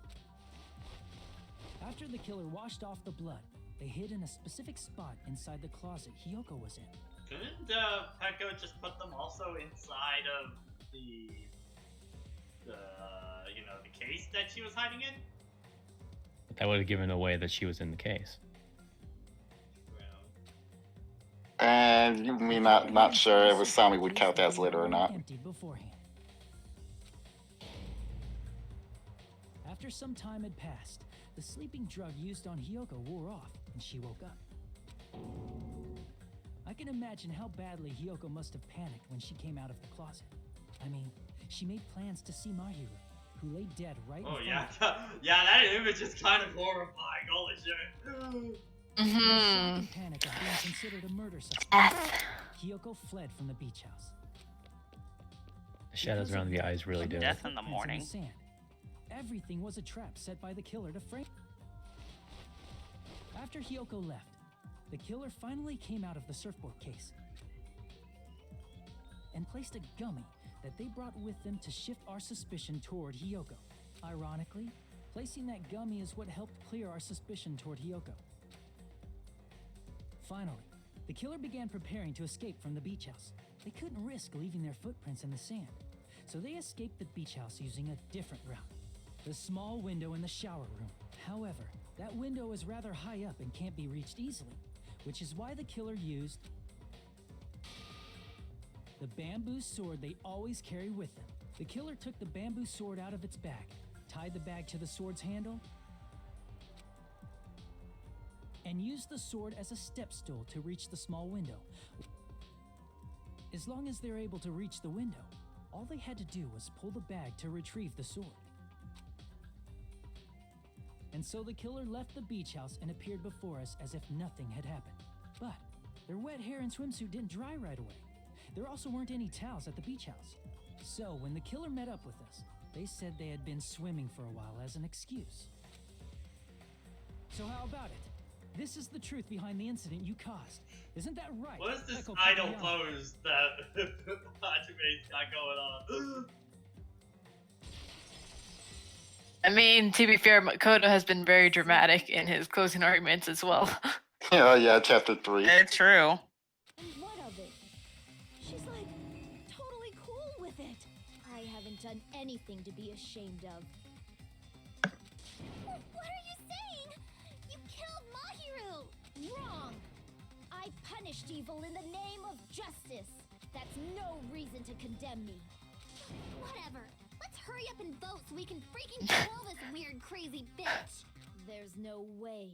After the killer washed off the blood, they hid in a specific spot inside the closet Hyoko was in. Couldn't Peko just put them also inside of the case that she was hiding in? That would have given away that she was in the case. And you mean not sure if Sami would count as litter or not? Emptied beforehand. After some time had passed, the sleeping drug used on Hyoko wore off, and she woke up. I can imagine how badly Hyoko must have panicked when she came out of the closet. I mean, she made plans to see Mahiru, who lay dead right in front of her. Yeah, that image is kind of horrifying. Holy shit. In panic of being considered a murder suspect, Hyoko fled from the beach house. Shadows around the eyes really do. Death in the Footprints morning. sand. Everything was a trap set by the killer to frame. After Hyoko left, the killer finally came out of the surfboard case and placed a gummy that they brought with them to shift our suspicion toward Hyoko. Ironically, placing that gummy is what helped clear our suspicion toward Hyoko. Finally, the killer began preparing to escape from the beach house. They couldn't risk leaving their footprints in the sand, so they escaped the beach house using a different route. The small window in the shower room. However, that window is rather high up and can't be reached easily, which is why the killer used the bamboo sword they always carry with them. The killer took the bamboo sword out of its bag, tied the bag to the sword's handle, and used the sword as a step stool to reach the small window. As long as they're able to reach the window, all they had to do was pull the bag to retrieve the sword. And so the killer left the beach house and appeared before us as if nothing had happened. But their wet hair and swimsuit didn't dry right away. There also weren't any towels at the beach house. So when the killer met up with us, they said they had been swimming for a while as an excuse. So how about it? This is the truth behind the incident you caused. Isn't that right? What is this Echo idle Kobayama? pose that Hachime's got going on? I mean, to be fair, Makoto has been very dramatic in his closing arguments as well. Oh yeah, chapter 3. It's true. And what of it? She's like totally cool with it. I haven't done anything to be ashamed of. What are you saying? You killed Mahiru! Wrong! I punished evil in the name of justice. That's no reason to condemn me. Whatever. Let's hurry up and vote so we can freaking kill this weird, crazy bitch. There's no way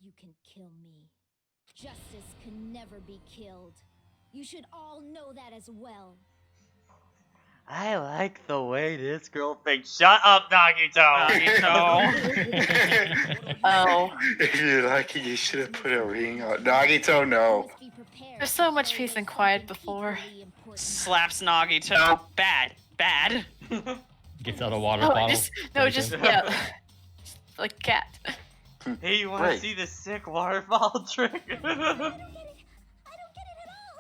you can kill me. Justice can never be killed. You should all know that as well. I like the way this girl thinks. Shut up, Nagito! Nagito. Oh. If you like it, you should have put a ring on. Nagito, no. There's so much peace and quiet before. Slaps Nagito. Bad. Bad. Gets out a water Oh, bottle. yeah. Like a cat. Hey, you wanna see the sick waterfall trick?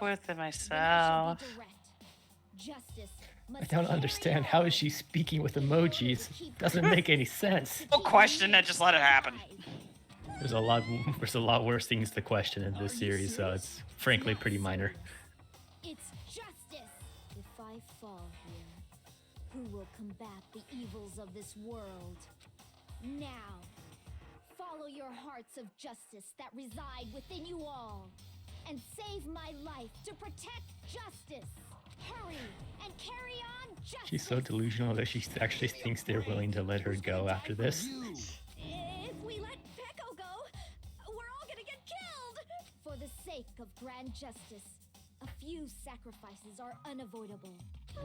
With myself. I don't understand. How is she speaking with emojis? Doesn't make any sense. No question it, just let it happen. There's a lot worse things to question in this series, so it's frankly pretty minor. It's justice. If I fall here, who will combat the evils of this world? Now, follow your hearts of justice that reside within you all, and save my life to protect justice. Hurry and carry on justice. She's so delusional that she actually thinks they're willing to let her go after this. If we let Peko go, we're all gonna get killed. For the sake of grand justice, a few sacrifices are unavoidable. A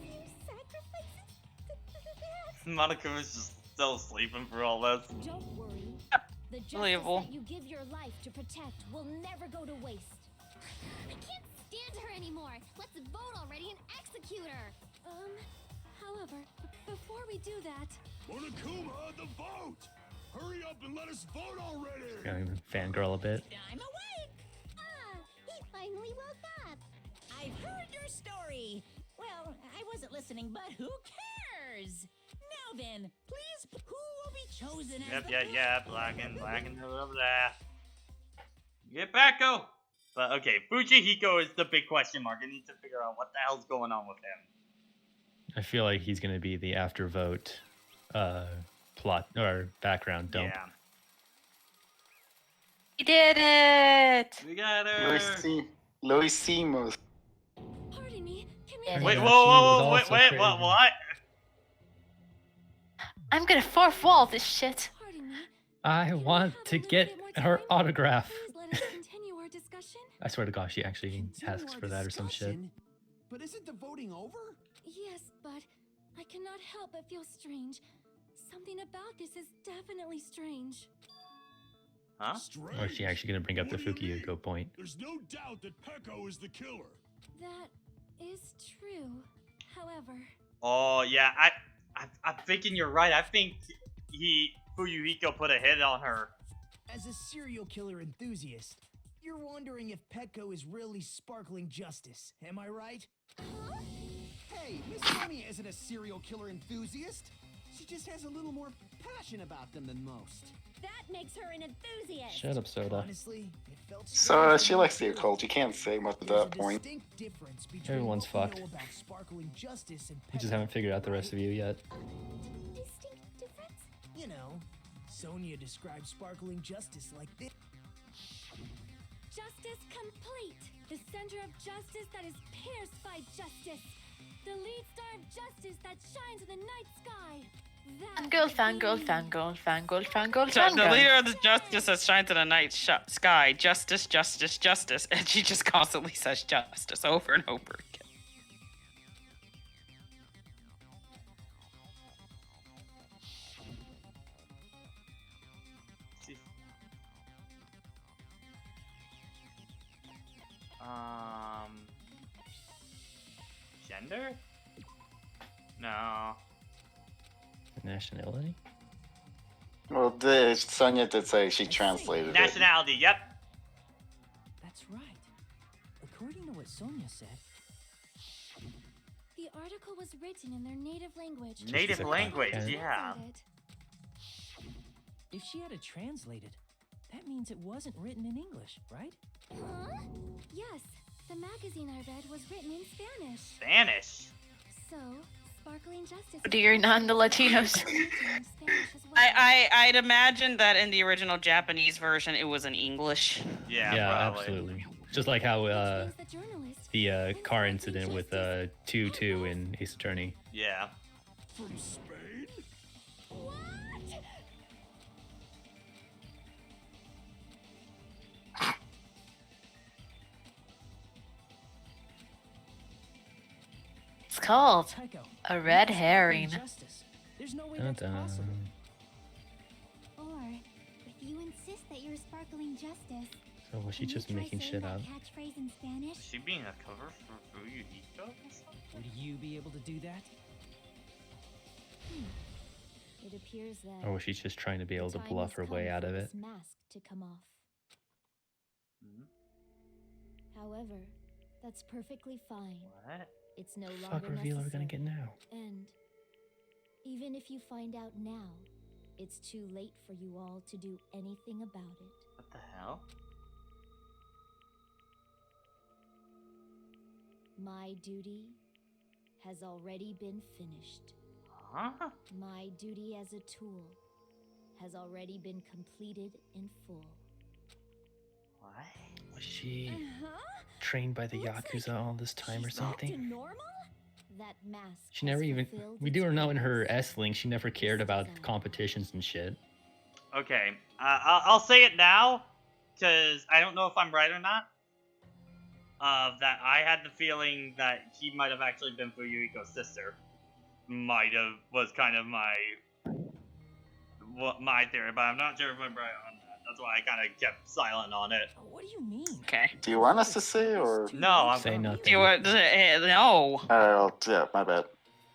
few sacrifices? Monica was just still sleeping for all this. Don't worry. The justice Believable. that you give your life to protect will never go to waste. I can't stand her anymore. Let's vote already and execute her. However, before we do that... Monokuma, the vote! Hurry up and let us vote already! Gonna even fangirl a bit. I'm awake! Ah, he finally woke up. I've heard your story. Well, I wasn't listening, but who cares? Now then, please, who will be chosen as the Black and over there. Get back, go! But okay, Fujihiko is the big question mark. I need to figure out what the hell's going on with him. I feel like he's gonna be the after vote plot or background dump. Yeah. We did it! We got her! Lo hicimos. Pardon me, can Yeah, Wait, Yeah, whoa, she was wait, also what? I'm gonna fourth wall this shit. Pardon me. I want to get her autograph. Please let us continue our discussion. I swear to gosh, she actually asks Continue for our that or some shit. discussion? But isn't the voting over? Yes, but I cannot help but feel strange. Something about this is definitely strange. Huh? Or is she actually gonna bring up the What do you mean? Fukuyuko point? There's no doubt that Peko is the killer. That is true. forever. Oh yeah, I'm thinking you're right. I think Fuyuhiko put a hit on her. As a serial killer enthusiast, you're wondering if Petco is really sparkling justice, am I right? Hey, Miss Sonia isn't a serial killer enthusiast. She just has a little more passion about them than most. That makes her an enthusiast. Shut up, Soda. Honestly, it felt So she likes the occult. You can't say much at that point. distinct difference between Everyone's what we fucked. know about sparkling justice and We just haven't figured out the rest of you yet. Distinct difference? You know, Sonia describes sparkling justice like this. Justice complete. The center of justice that is pierced by justice. The lead star of justice that shines in the night sky. Fangirl, fangirl, fangirl, fangirl, fangirl, The fangirl. leader of the justice that shines in the night sky. Justice, justice, justice. And she just constantly says justice over and over again. Gender? No. Nationality? Well, Sonia did say she translated it. Nationality, yep. That's right. According to what Sonia said, The article was written in their native language. Native language, yeah. if she had it translated, that means it wasn't written in English, right? Huh? Yes, the magazine I read was written in Spanish. Spanish? So, sparkling justice. Dear non the Latinos. I'd imagine that in the original Japanese version, it was in English. Yeah, probably. Absolutely. Just like how the car incident with 2-2 in Ace Attorney. Yeah. From Spain? It's called a red herring. There's no way that's Dun-dun. possible. Or, if you insist that you're sparkling justice, So was she can you just try making saying shit that up? catchphrase in Spanish? Is she being a cover for Fuyuhiko or something? Would you be able to do that? It appears that Or was she just trying to be able to the time bluff has her way come out for of it? this mask to come off. However, that's perfectly fine. What? It's no Fuck longer reveal are we gonna necessary. get now? And even if you find out now, it's too late for you all to do anything about it. What the hell? My duty has already been finished. Huh? My duty as a tool has already been completed in full. What? Was she trained by the Yakuza all this time or something? That mask. She never even. We do know in her S-Link, she never cared about competitions and shit. Okay, I'll say it now, because I don't know if I'm right or not. That I had the feeling that he might have actually been Fuyuhiko's sister. Was kind of my theory, but I'm not sure if I'm right on that. That's why I kind of kept silent on it. What do you mean? Okay. Do you want us to say or? No, I'm Say nothing. Do you want no. Yeah, my bad.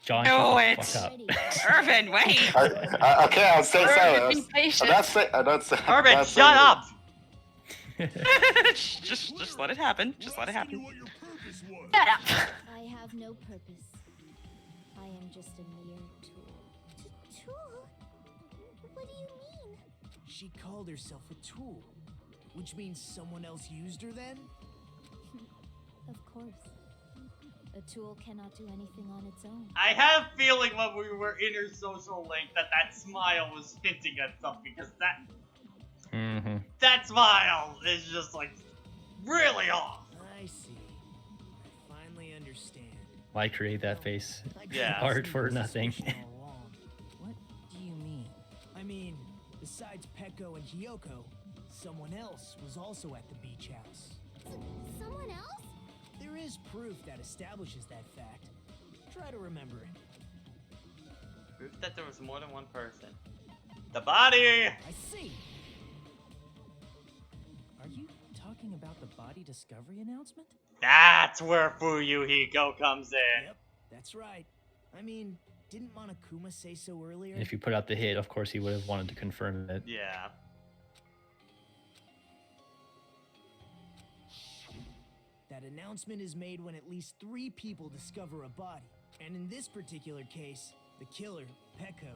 John, Do shut the it. fuck up. Irvin, wait. Okay, I'll stay silent. Be patient. I'm not saying. Irvin, shut up! just let it happen. Just let it happen. Shut up. I have no purpose. I am just a mere tool. Tool? What do you mean? She called herself a tool, which means someone else used her then? Of course. A tool cannot do anything on its own. I had a feeling when we were in her social link that smile was hinting at something, because that smile is just like really off. I see. I finally understand. Why create that face? Yeah. Art for nothing. What do you mean? I mean, besides Petco and Hiyoko, someone else was also at the beach house. Someone else? There is proof that establishes that fact. Try to remember it. Proof that there was more than one person. The body! I see. Are you talking about the body discovery announcement? That's where Fuyuhiko comes in. Yep. That's right. I mean, didn't Monokuma say so earlier? And if you put out the hit, of course he would have wanted to confirm it. Yeah. That announcement is made when at least 3 people discover a body. And in this particular case, the killer, Peko,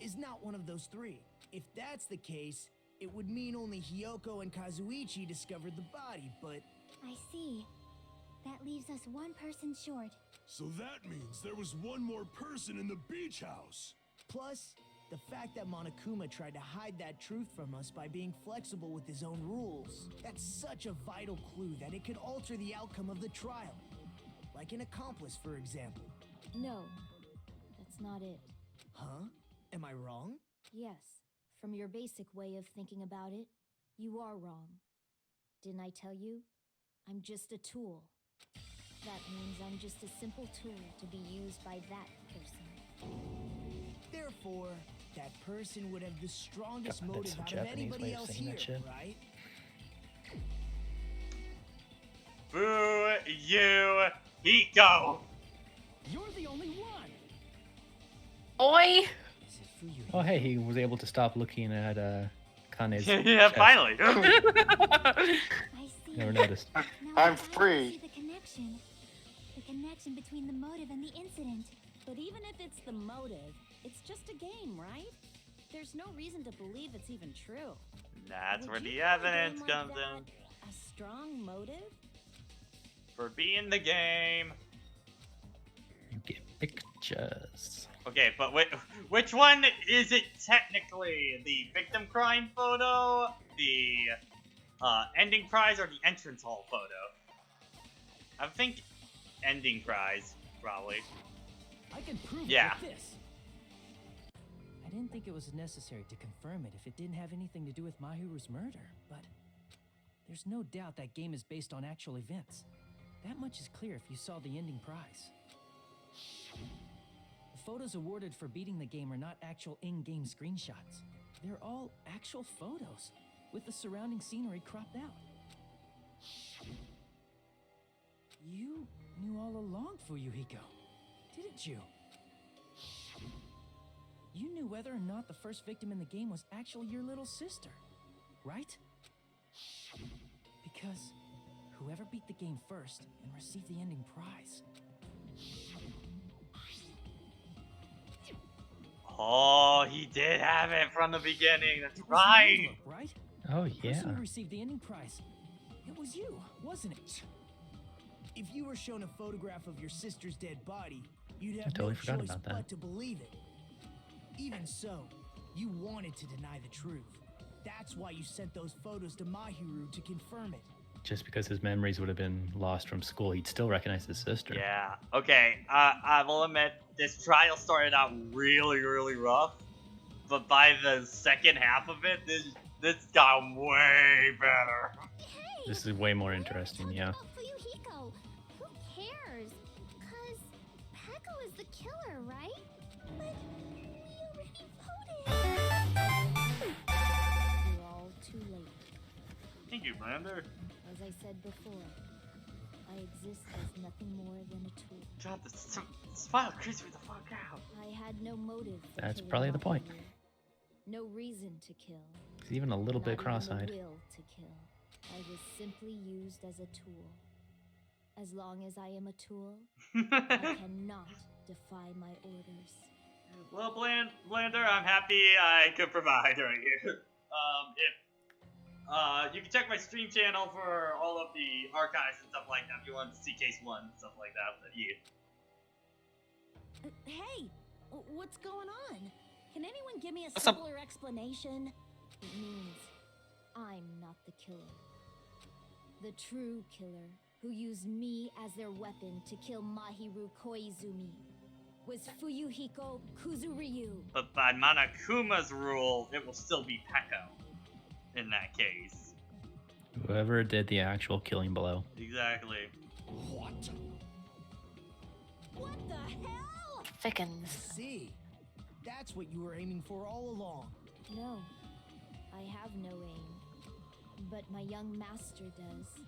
is not one of those 3. If that's the case, it would mean only Hiyoko and Kazuichi discovered the body, but... I see. That leaves us 1 person short. So that means there was one more person in the beach house. Plus, the fact that Monokuma tried to hide that truth from us by being flexible with his own rules. That's such a vital clue that it could alter the outcome of the trial. Like an accomplice, for example. No, that's not it. Huh? Am I wrong? Yes, from your basic way of thinking about it, you are wrong. Didn't I tell you? I'm just a tool. That means I'm just a simple tool to be used by that person. Therefore, that person would have the strongest God, motive that's out a of Japanese anybody way of else saying here, that shit. right? Boo you, Hiko. You're the only one. Boy. Oh, hey, he was able to stop looking at Kane's Yeah, chest. finally. I see. Never noticed. Now I'm I see free. the connection. The connection between the motive and the incident. But even if it's the motive, it's just a game, right? There's no reason to believe it's even true. That's Would where you the call a game evidence like comes that in. A strong motive? For being the game. You get pictures. Okay, but which one is it technically? The victim crime photo, the ending prize, or the entrance hall photo? I think ending prize, probably. I can prove Yeah. it with this. I didn't think it was necessary to confirm it if it didn't have anything to do with Mahiru's murder, but there's no doubt that game is based on actual events. That much is clear if you saw the ending prize. The photos awarded for beating the game are not actual in-game screenshots. They're all actual photos, with the surrounding scenery cropped out. You knew all along, Fuyuhiko, didn't you? You knew whether or not the first victim in the game was actually your little sister, right? Because whoever beat the game first and received the ending prize. Oh, he did have it from the beginning. That's It was right. the envelope, right? Oh, The yeah. person who received the ending prize. It was you, wasn't it? If you were shown a photograph of your sister's dead body, you'd have totally no forgot choice about that. but to believe it. Even so, you wanted to deny the truth. That's why you sent those photos to Mahiru to confirm it. Just because his memories would have been lost from school, he'd still recognize his sister. Yeah. Okay. I will admit this trial started out really, really rough, but by the second half of it, this got way better. Hey! This is way more interesting, yeah. Fuyuhiko, who cares? Cause Peko is the killer, right? But we already voted. You're all too late. Thank you, Blander. As I said before, I exist as nothing more than a tool. God, this file creeps me the fuck out. I had no motive for That's killing probably the point. Mahiru. No reason to kill. He's even a little bit Not even cross-eyed. the will to kill. I was simply used as a tool. As long as I am a tool, I cannot defy my orders. Well, Blander, I'm happy I could provide right here. If you can check my stream channel for all of the archives and stuff like that if you want to see case 1 and stuff like that. But yeah. Hey, what's going on? Can anyone give me a What's up? simpler explanation? It means I'm not the killer. The true killer, who used me as their weapon to kill Mahiru Koizumi, was Fuyuhiko Kuzuryu. But by Monokuma's rule, it will still be Peko in that case. Whoever did the actual killing blow. Exactly. What? What the hell? Thickens. See, that's what you were aiming for all along. No, I have no aim. But my young master does.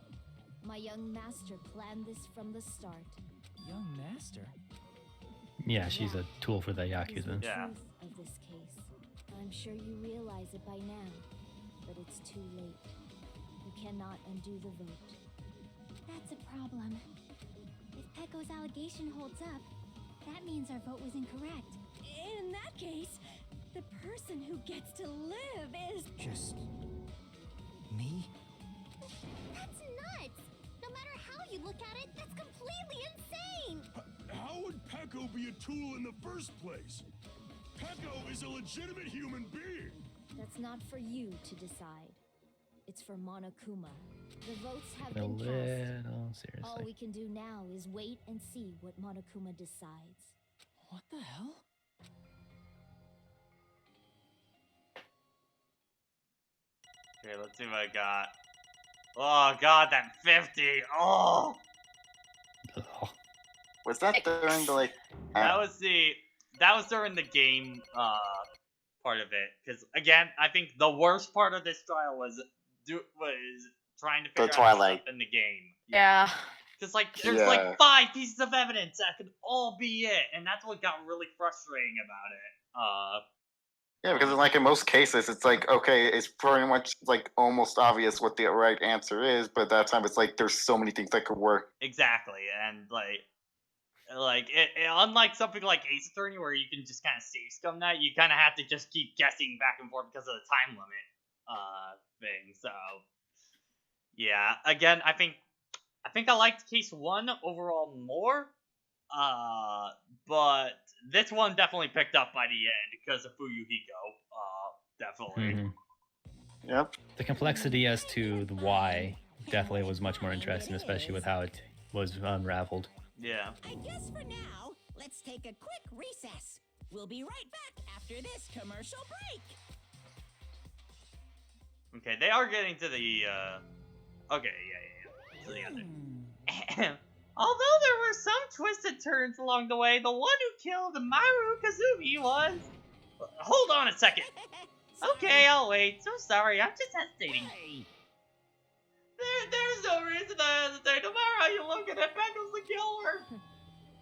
My young master planned this from the start. Young master? Yeah, she's a tool for the Yakuza. Yeah. Of this case. I'm sure you realize it by now, but it's too late. You cannot undo the vote. That's a problem. If Pecco's allegation holds up, that means our vote was incorrect. In that case, the person who gets to live is Just me? That's nuts! No matter how you look at it, that's completely insane! How would Pecco be a tool in the first place? Pecco is a legitimate human being. That's not for you to decide. It's for Monokuma. The votes have A been cast. little All seriously. we can do now is wait and see what Monokuma decides. What the hell? Okay, let's see what I got. Oh god, that 50! Oh! Was that during the like? That was during the game part of it. Because again, I think the worst part of this trial was trying to figure out Twilight. stuff in the game. Yeah. Because like there's like 5 pieces of evidence that could all be it, and that's what got really frustrating about it. Yeah, because like in most cases, it's like okay, it's pretty much like almost obvious what the right answer is, but at that time it's like there's so many things that could work. Exactly, and like it unlike something like Ace Attorney where you can just kind of safe scum that, you kind of have to just keep guessing back and forth because of the time limit thing. So yeah, again, I think I liked case 1 overall more, but this one definitely picked up by the end because of Fuyuhiko. Definitely. Mhm. Yep. The complexity as to the why definitely was much more interesting, especially with how it was unraveled. Yeah. I guess for now, let's take a quick recess. We'll be right back after this commercial break. Okay, they are getting to the okay, yeah. To the other. Although there were some twisted turns along the way, the one who killed Maru Kazumi was... Hold on a second. Okay, I'll wait. So sorry, I'm just hesitating. There's no reason to hesitate. No matter how you look at it, Becca's the killer.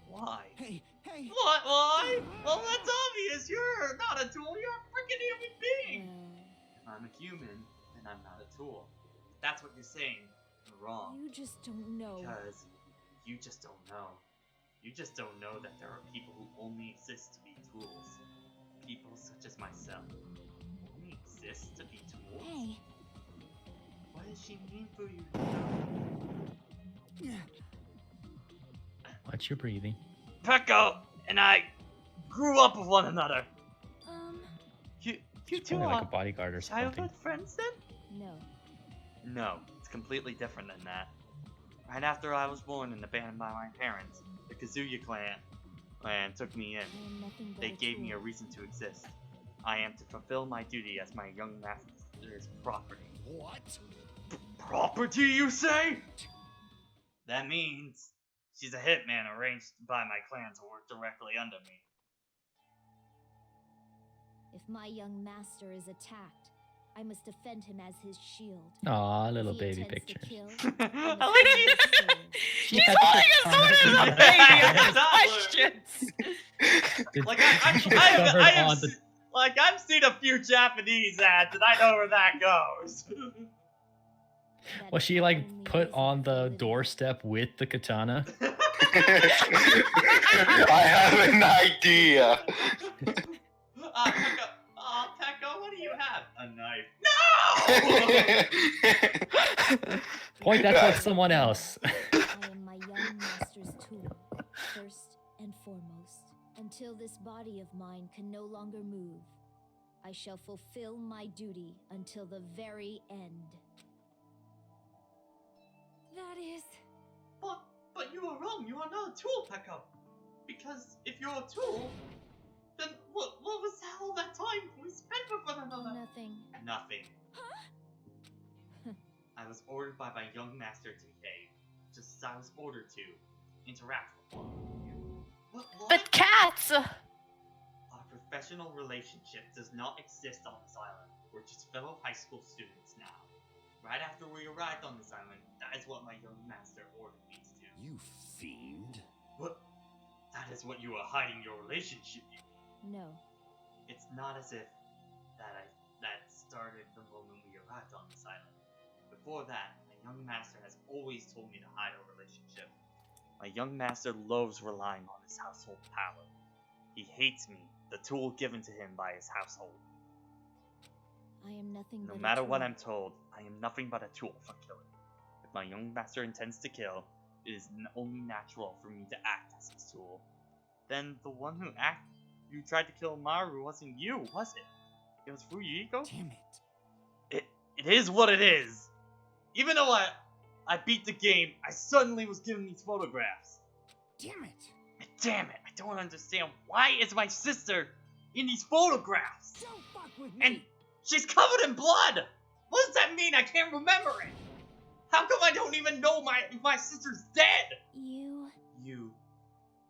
Why? Hey. What? Why? Well, that's obvious. You're not a tool. You're a freaking human being. If I'm a human, then I'm not a tool. That's what you're saying. You're wrong. You just don't know. Because you just don't know. You just don't know that there are people who only exist to be tools. People such as myself only exist to be tools. Hey. What does she mean for you? Watch your breathing. Pecco and I grew up with one another. You two Probably like are a bodyguard or something. childhood friends then? No. No, it's completely different than that. Right after I was born and abandoned by my parents, the Kazuya clan took me in. They gave me a reason to exist. I am to fulfill my duty as my young master's property. What? Property, you say? That means she's a hitman arranged by my clan to work directly under me. If my young master is attacked, I must defend him as his shield. Aw, little If he baby intends to pictures. kill, At least She's holding a sword as a baby. I have questions. I've seen a few Japanese ads and I know where that goes. Was she like put on the doorstep with the katana? I have an idea. Pecco, what do you have? A knife. No! Point that towards someone else. I am my young master's tool, first and foremost. Until this body of mine can no longer move, I shall fulfill my duty until the very end. That is... But you are wrong. You are not a tool, Pecco. Because if you're a tool, then what was all that time we spent with one another? Nothing. Nothing. I was ordered by my young master to behave, just as I was ordered to interact with one of you. What? But cats! Our professional relationship does not exist on this island. We're just fellow high school students now. Right after we arrived on this island, that is what my young master ordered me to do. You fiend. What? That is what you are hiding your relationship in. No. It's not as if that started the moment we arrived on this island. Before that, my young master has always told me to hide our relationship. My young master loathes relying on his household power. He hates me, the tool given to him by his household. I am nothing No but matter a what tool. I'm told, I am nothing but a tool for killing. If my young master intends to kill, it is only natural for me to act as his tool. Then the one who tried to kill Maru wasn't you, was it? It was Fuyuhiko? Damn it. It is what it is. Even though I beat the game, I suddenly was given these photographs. Damn it. Damn it, I don't understand. Why is my sister in these photographs? Don't fuck with me. And she's covered in blood. What does that mean? I can't remember it. How come I don't even know if my sister's dead? You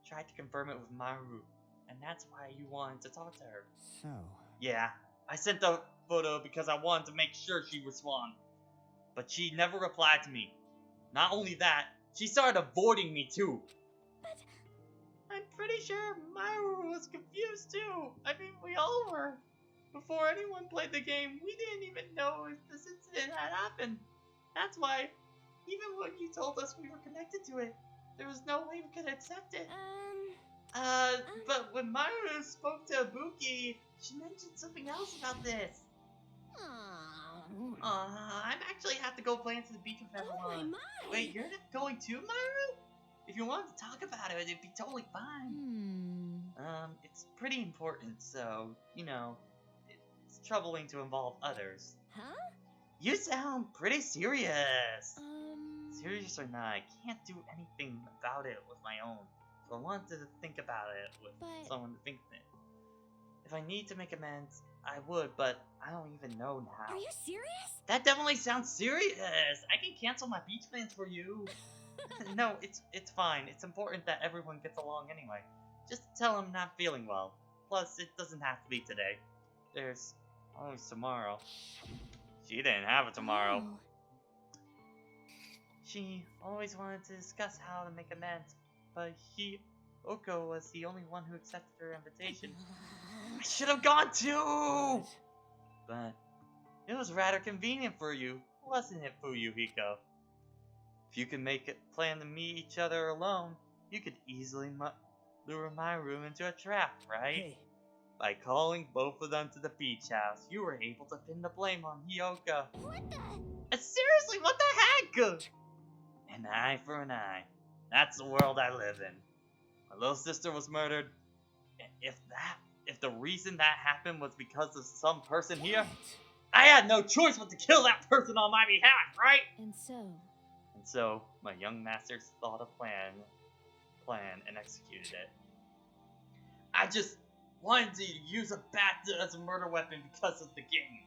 tried to confirm it with Maru, and that's why you wanted to talk to her. So. Yeah, I sent the photo because I wanted to make sure she'd respond. But she never replied to me. Not only that, she started avoiding me too. But I'm pretty sure Maru was confused too. I mean, we all were. Before anyone played the game, we didn't even know if this incident had happened. That's why, even when you told us we were connected to it, there was no way we could accept it. But when Maru spoke to Ibuki, she mentioned something else about this. I'm actually have to go plans to the beach with everyone. my. Wait, you're not going too, Maru? If you wanted to talk about it, it'd be totally fine. It's pretty important, so, you know, it's troubling to involve others. Huh? You sound pretty serious. Serious or not, I can't do anything about it with my own. So I wanted to think about it with someone to think of it. If I need to make amends, I would, but I don't even know now. Are you serious? That definitely sounds serious. I can cancel my beach plans for you. No, it's fine. It's important that everyone gets along anyway. Just tell I'm not feeling well. Plus, it doesn't have to be today. There's always tomorrow. She didn't have a tomorrow. Oh. She always wanted to discuss how to make amends, but Oko was the only one who accepted her invitation. I should have gone too! But it was rather convenient for you, wasn't it, Fuyuhiko? If you could make it plan to meet each other alone, you could easily lure Maru into a trap, right? Hey. By calling both of them to the beach house, you were able to pin the blame on Hyoka. What the? Seriously, what the heck? An eye for an eye. That's the world I live in. My little sister was murdered. If the reason that happened was because of some person here, I had no choice but to kill that person on my behalf, right? And so, my young masters thought a plan and executed it. I just wanted to use a bat as a murder weapon because of the game.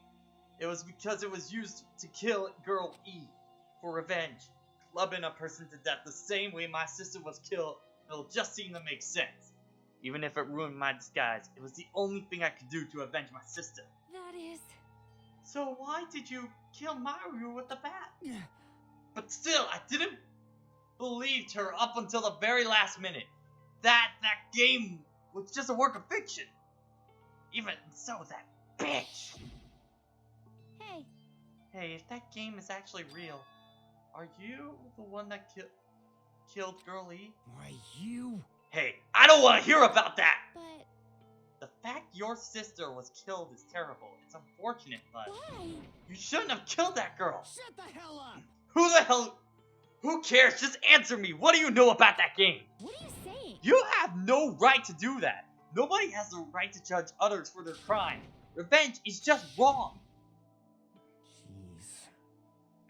It was because it was used to kill Girl E for revenge, clubbing a person to death the same way my sister was killed. It'll just seem to make sense. Even if it ruined my disguise, it was the only thing I could do to avenge my sister. That is. So why did you kill Maru with the bat? But still, I didn't believe her up until the very last minute. That game was just a work of fiction. Even so, that bitch. Hey, if that game is actually real, are you the one that killed Girl E? Why, you? Hey, I don't want to hear about that! But the fact your sister was killed is terrible. It's unfortunate, but why? You shouldn't have killed that girl. Shut the hell up! Who cares? Just answer me. What do you know about that game? What are you saying? You have no right to do that. Nobody has the right to judge others for their crime. Revenge is just wrong. Jeez.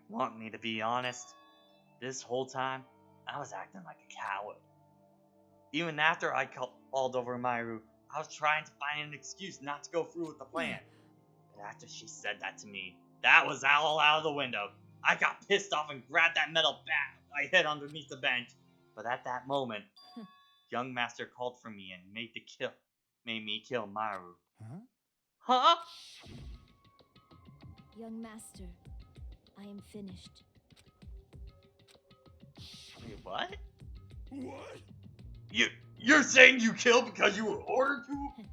Want me to be honest? This whole time, I was acting like a coward. Even after I called over Maru, I was trying to find an excuse not to go through with the plan. But after she said that to me, that was all out of the window. I got pissed off and grabbed that metal bat I hid underneath the bench. But at that moment, young master called for me and made me kill Maru. Huh? Young master, I am finished. Wait, what? What? You're saying you killed because you were ordered to?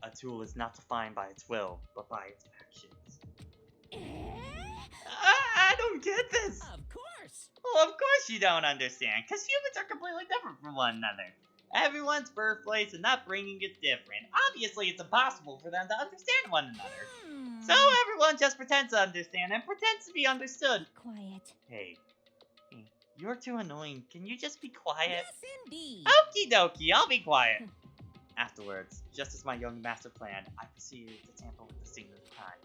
A tool is not defined by its will, but by its actions. I don't get this. Of course. Well, of course you don't understand, because humans are completely different from one another. Everyone's birthplace and upbringing is different. Obviously, it's impossible for them to understand one another. So everyone just pretends to understand and pretends to be understood. Quiet. Hey, you're too annoying. Can you just be quiet? Yes, indeed. Okie dokie, I'll be quiet. Afterwards, just as my young master planned, I proceeded to tamper with the scene of the crime.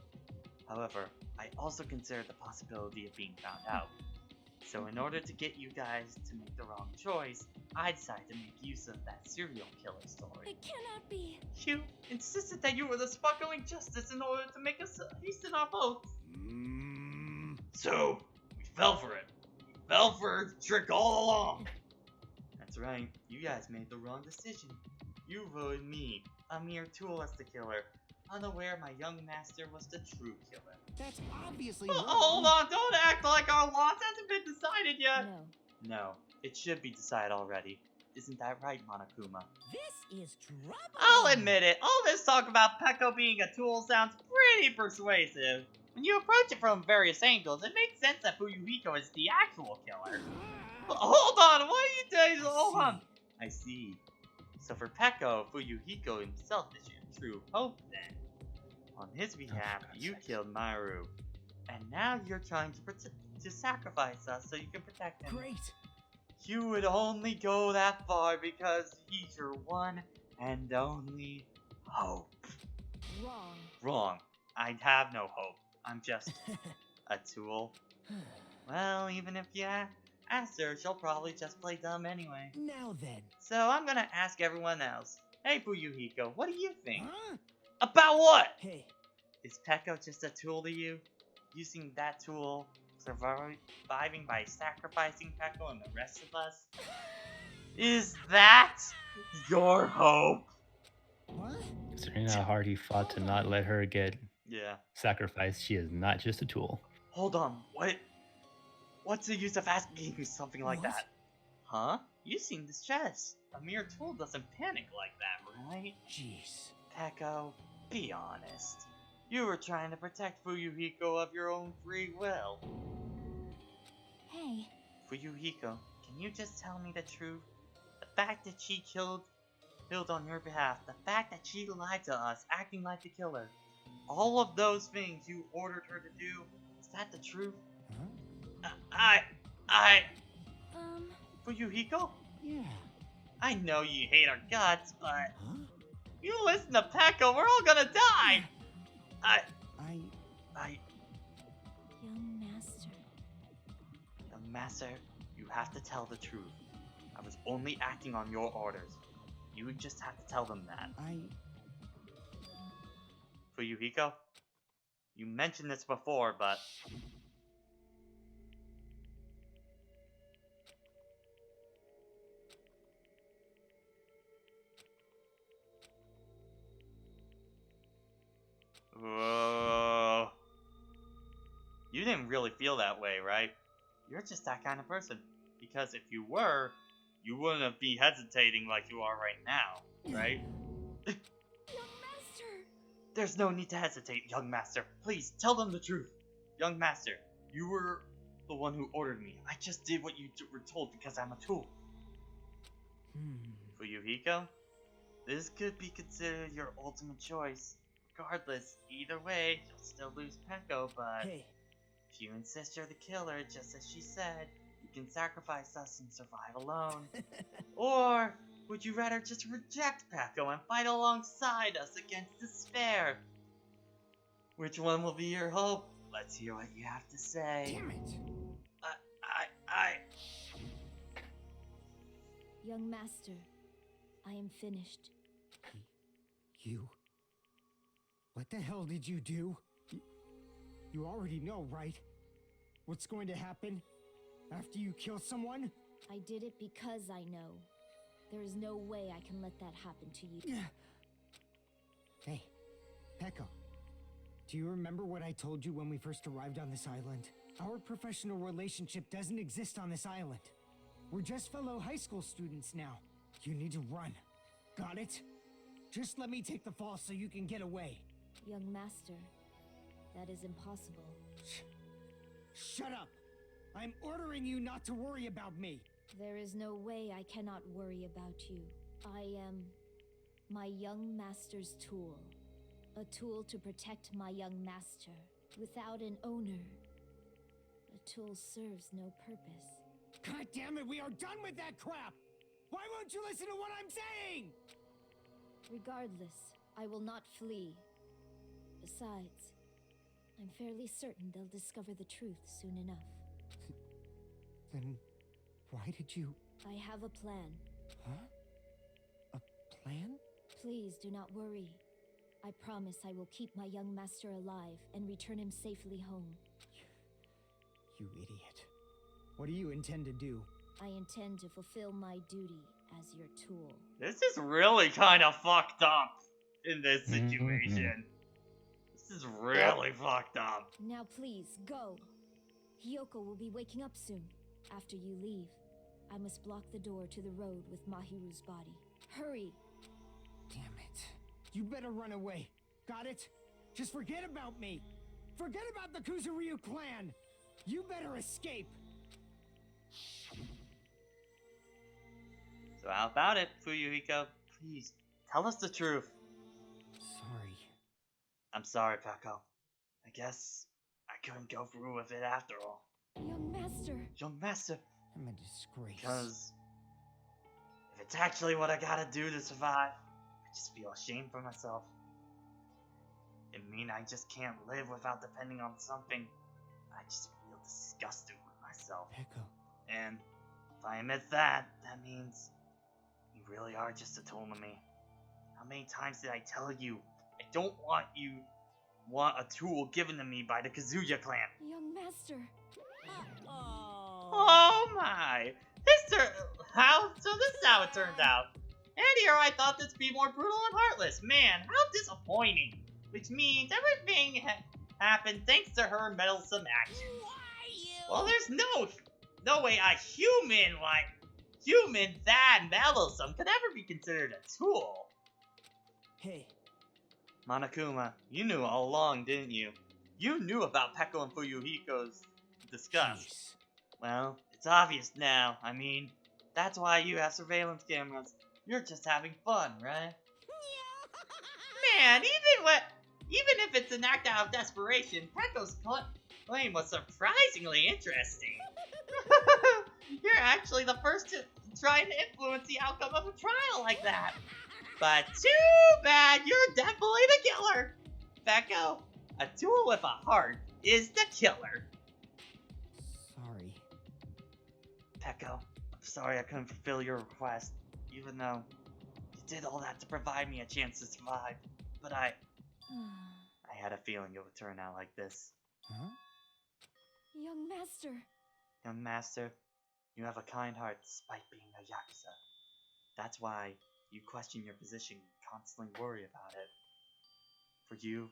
However, I also considered the possibility of being found out. So in order to get you guys to make the wrong choice, I decided to make use of that serial killer story. It cannot be. You insisted that you were the sparkling justice in order to make us hasten our votes. So, we fell for it. We fell for the trick all along. That's right, you guys made the wrong decision. You voted me, a mere tool, as the killer, unaware my young master was the true killer. That's obviously Oh, wrong. hold on, don't act like our loss hasn't been decided yet. No. No, it should be decided already. Isn't that right, Monokuma? This is trouble. I'll admit it, all this talk about Peko being a tool sounds pretty persuasive. When you approach it from various angles, it makes sense that Fuyuhiko is the actual killer. Hold on, what are you doing? Hold on. I see. So for Peko, Fuyuhiko himself is your true hope then. On his behalf, you killed Maru. And now you're trying to sacrifice us so you can protect him. Great. You would only go that far because he's your one and only hope. Wrong. Wrong. I have no hope. I'm just a tool. Well, even if you ask her, she'll probably just play dumb anyway. Now then. So I'm gonna ask everyone else. Hey, Fuyuhiko, what do you think? Huh? About what? Hey. Is Peko just a tool to you? Using that tool, surviving by sacrificing Peko and the rest of us? Is that your hope? What? Considering how hard he fought to not let her get Yeah. sacrificed, she is not just a tool. Hold on, what? What's the use of asking me something like that? Huh? You seem distressed. A mere tool doesn't panic like that, right? Jeez. Peko, be honest. You were trying to protect Fuyuhiko of your own free will. Hey. Fuyuhiko, can you just tell me the truth? The fact that she killed on your behalf, the fact that she lied to us, acting like the killer, all of those things you ordered her to do, is that the truth? Fuyuhiko? Yeah. I know you hate our guts, but you listen to Peko, we're all gonna die! Young master. Young master, you have to tell the truth. I was only acting on your orders. You just have to tell them that. Fuyuhiko? You mentioned this before, but... Whoa. You didn't really feel that way, right? You're just that kind of person. Because if you were, you wouldn't be hesitating like you are right now, right? Young master. There's no need to hesitate, young master. Please, tell them the truth. Young master, you were the one who ordered me. I just did what you were told because I'm a tool. Fuyuhiko, this could be considered your ultimate choice. Regardless, either way, you'll still lose Peko, but if you insist you're the killer, just as she said, you can sacrifice us and survive alone. Or would you rather just reject Peko and fight alongside us against despair? Which one will be your hope? Let's hear what you have to say. Damn it! Young master, I am finished. You? What the hell did you do? You already know, right? What's going to happen after you kill someone? I did it because I know. There is no way I can let that happen to you. Hey, Peko. Do you remember what I told you when we first arrived on this island? Our professional relationship doesn't exist on this island. We're just fellow high school students now. You need to run. Got it? Just let me take the fall so you can get away. Young master, that is impossible. Shut up! I'm ordering you not to worry about me. There is no way I cannot worry about you. I am my young master's tool. A tool to protect my young master. Without an owner, a tool serves no purpose. God damn it, we are done with that crap! Why won't you listen to what I'm saying? Regardless, I will not flee. Besides, I'm fairly certain they'll discover the truth soon enough. Then why did you... I have a plan. Huh? A plan? Please do not worry. I promise I will keep my young master alive and return him safely home. You idiot. What do you intend to do? I intend to fulfill my duty as your tool. This is really kind of fucked up in this situation. This is really fucked up. Now please, go. Hiyoko will be waking up soon. After you leave, I must block the door to the road with Mahiru's body. Hurry! Damn it. You better run away. Got it? Just forget about me. Forget about the Kuzuryu clan. You better escape. So how about it, Fuyuhiko? Please, tell us the truth. Sorry. I'm sorry, Peko. I guess I couldn't go through with it after all. Young master. Young master. I'm a disgrace. Because if it's actually what I gotta do to survive, I just feel ashamed for myself. It mean I just can't live without depending on something. I just feel disgusted with myself. Peko. And if I admit that, that means you really are just a tool to me. How many times did I tell you I don't want a tool given to me by the Kazuya clan? Young master. Oh my! So this is how it turned out. And here I thought this would be more brutal and heartless. Man, how disappointing. Which means everything happened thanks to her meddlesome actions. Well, there's no way a human that meddlesome could ever be considered a tool. Hey. Monokuma, you knew all along, didn't you? You knew about Peko and Fuyuhiko's disgust. Jeez. Well, it's obvious now. I mean, that's why you have surveillance cameras. You're just having fun, right? Man, even if it's an act out of desperation, Peko's claim was surprisingly interesting. You're actually the first to try and influence the outcome of a trial like that. But too bad, you're definitely the killer. Peko, a tool with a heart is the killer. Sorry. Peko, I'm sorry I couldn't fulfill your request, even though you did all that to provide me a chance to survive. But I had a feeling it would turn out like this. Huh? Young master. Young master, you have a kind heart despite being a Yakuza. That's why you question your position and constantly worry about it. For you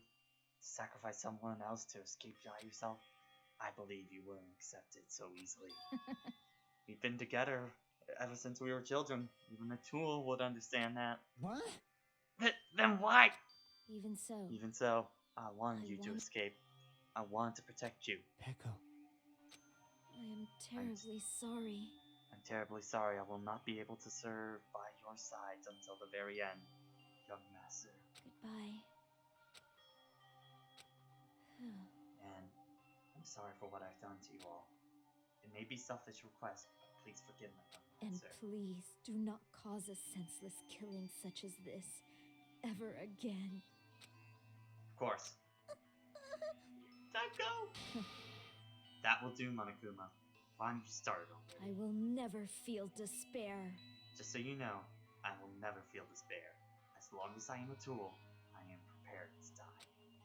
to sacrifice someone else to escape yourself, I believe you wouldn't accept it so easily. We've been together ever since we were children. Even a tool would understand that. What? Then why? Even so, I wanted you to escape. I wanted to protect you. Peko. I am terribly sorry. I'm terribly sorry I will not be able to serve by your sides until the very end, young master. Goodbye. And I'm sorry for what I've done to you all. It may be selfish request, but please forgive my young And master. please do not cause a senseless killing such as this ever again. Of course. Go. That will do, Monokuma. Why don't you start it over? I will never feel despair. Just so you know, I will never feel despair. As long as I am a tool, I am prepared to die.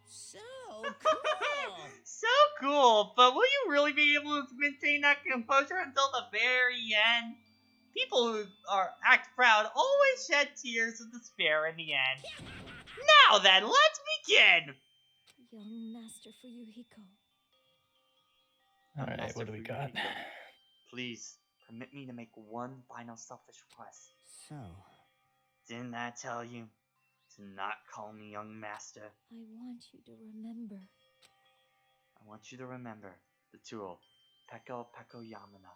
So cool! So cool, but will you really be able to maintain that composure until the very end? People who act proud always shed tears of despair in the end. Now then, let's begin! Young master Fuyuhiko. Alright, what do we got? Please, permit me to make one final selfish request. So, Didn't I tell you to not call me young master? I want you to remember. I want you to remember the tool, Peko Yamana,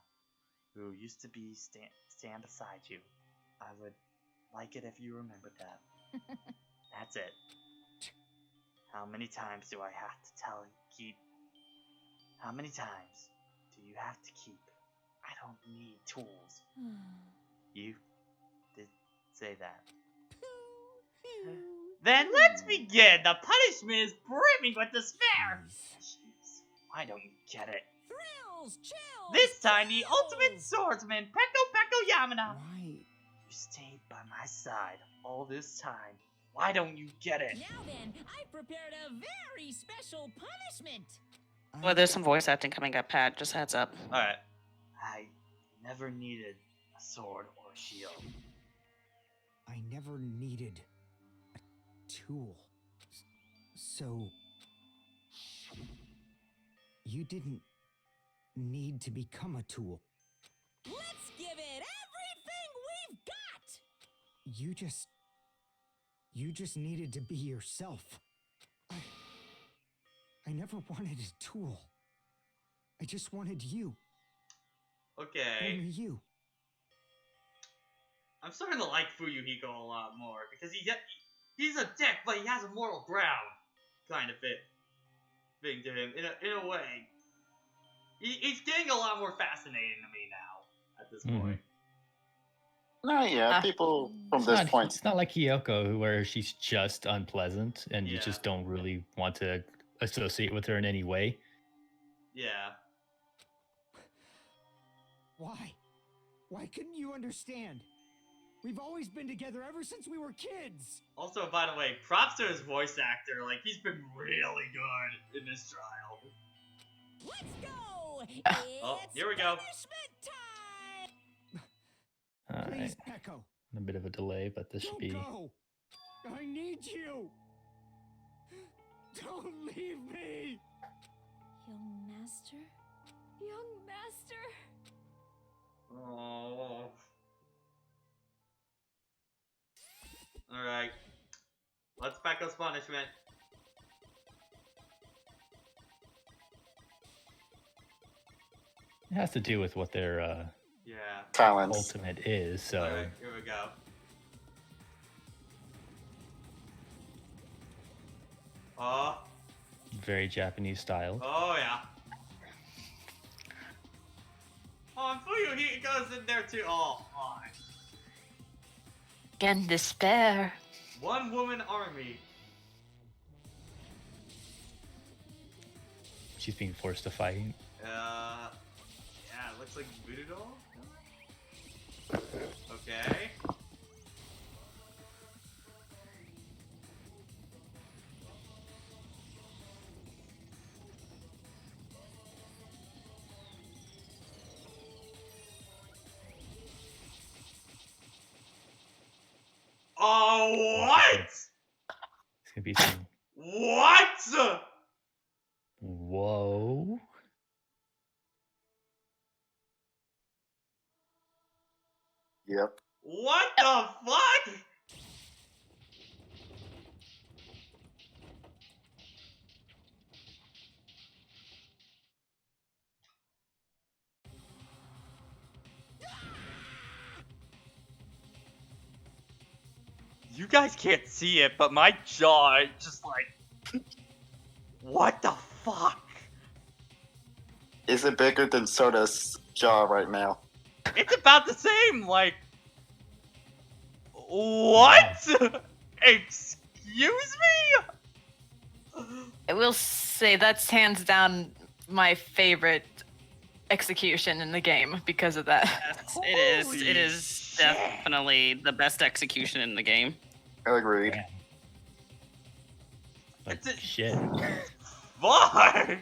who used to be stand beside you. I would like it if you remembered that. That's it. How many times do I have to tell you keep? How many times do you have to keep? I don't need tools. You did say that. Then let's begin! The punishment is brimming with despair! Jeez, why don't you get it? Thrills, chills, This time, the ultimate swordsman, Peko Yamana! why? You stayed by my side all this time. Why don't you get it? Now then, I prepared a very special punishment. Well, there's some voice acting coming up, Pat. Just heads up. Alright. I never needed a sword or a shield. I never needed a tool. So, you didn't need to become a tool. Let's give it everything we've got. You just needed to be yourself. I never wanted a tool. I just wanted you. Okay. Only you. I'm starting to like Fuyuhiko a lot more because he's a dick, but he has a moral ground kind of thing to him in a way. He's getting a lot more fascinating to me now at this point. No, yeah, people from this point. It's not like Kyoko, where she's just unpleasant and you Yeah. just don't really want to associate with her in any way. Yeah. Why? Why couldn't you understand? We've always been together ever since we were kids. Also, by the way, props to his voice actor. Like, he's been really good in this trial. Let's go. Oh, here we go. Please, Alright. Peko. A bit of a delay, but this should Don't be... go. I need you. Don't leave me. Young master? Young master. Oh. Alright. Let's Peko's punishment. It has to do with what their Yeah. Talents. ultimate is, so... Alright, here we go. Oh. Very Japanese style. Oh, yeah. Oh, and Fuyu, he goes in there too. Oh, my. Again, despair. One woman army. She's being forced to fight. Yeah, it looks like voodoo doll. Okay. Oh, what? It's gonna be some... What? Whoa. Yep. What the fuck? You guys can't see it, but my jaw is just like... What the fuck? Is it bigger than Soda's jaw right now? It's about the same, like... What? Excuse me? I will say that's hands down my favorite execution in the game because of that. Yes, it is. It is definitely the best execution in the game. Agreed. Like, shit. Fuck!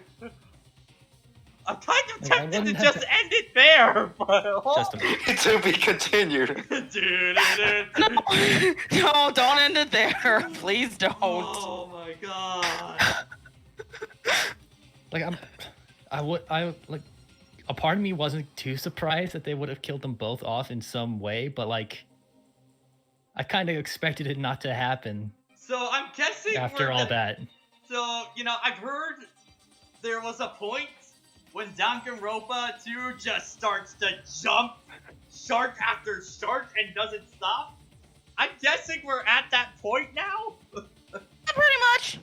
I'm kind of Like, I tempted to wouldn't have just to- end it there, but... Just a To be continued. No, don't end it there. Please don't. Oh my god. like a part of me wasn't too surprised that they would have killed them both off in some way, but like, I kind of expected it not to happen So I'm guessing after all that. So, you know, I've heard there was a point when Danganronpa 2 just starts to jump shark after shark and doesn't stop. I'm guessing we're at that point now? Pretty much.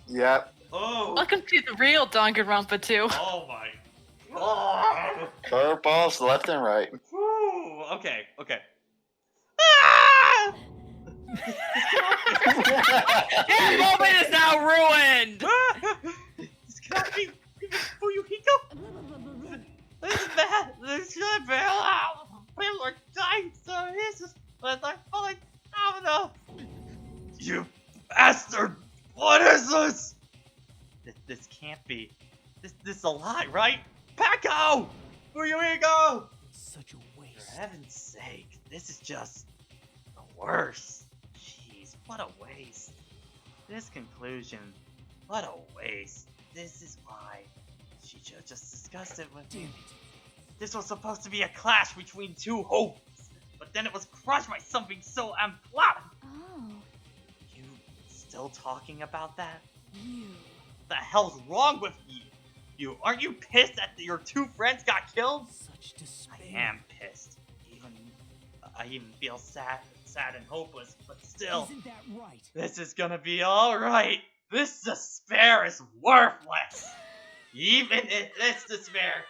Yep. Oh. Welcome to the real Danganronpa 2. Oh my god. Curveballs left and right. Whew. Okay. That moment is now ruined! This cannot be Fuyuhiko! This is bad! This should bail out! People are dying, so this is what I'm falling down of! You bastard! What is this? This can't be. This is a lie, right? Packo! Fuyuhiko! Such a waste. For heaven's sake, this is just the worst. Jeez, what a waste. This conclusion, what a waste. This is why she should have just discussed it with me. This was supposed to be a clash between two hopes, but then it was crushed by something so unpleasant. Oh. You still talking about that? What the hell's wrong with you? Aren't you pissed that your two friends got killed? Such despair. I am pissed. I even feel sad and hopeless, but still. Isn't that right? This is gonna be alright. This despair is worthless. Even if this despair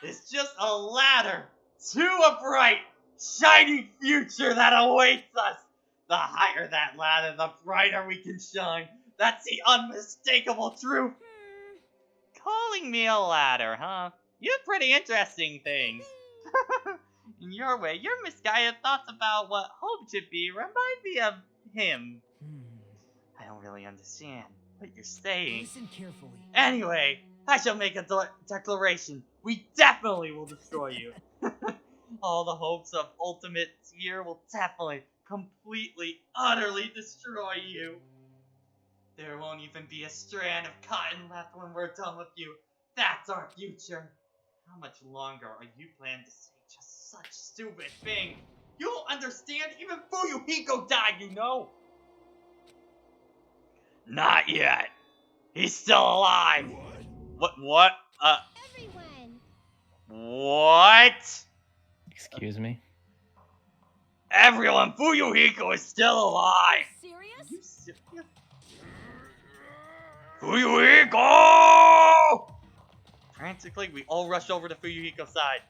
is just a ladder to a bright, shining future that awaits us. The higher that ladder, the brighter we can shine. That's the unmistakable truth. Calling me a ladder, huh? You have pretty interesting things. In your way, your misguided thoughts about what hope should be remind me of him. I don't really understand what you're saying. Listen carefully. Anyway, I shall make a declaration. We definitely will destroy you. All the hopes of ultimate here will definitely, completely, utterly destroy you. There won't even be a strand of cotton left when we're done with you. That's our future. How much longer are you planning to say just such stupid things? You don't understand. Even Fuyuhiko died, you know. Not yet. He's still alive. What? Everyone. What? Excuse me? Everyone, Fuyuhiko is still alive. Serious? Are you serious? Fuyuhiko! Frantically, we all rush over to Fuyuhiko's side.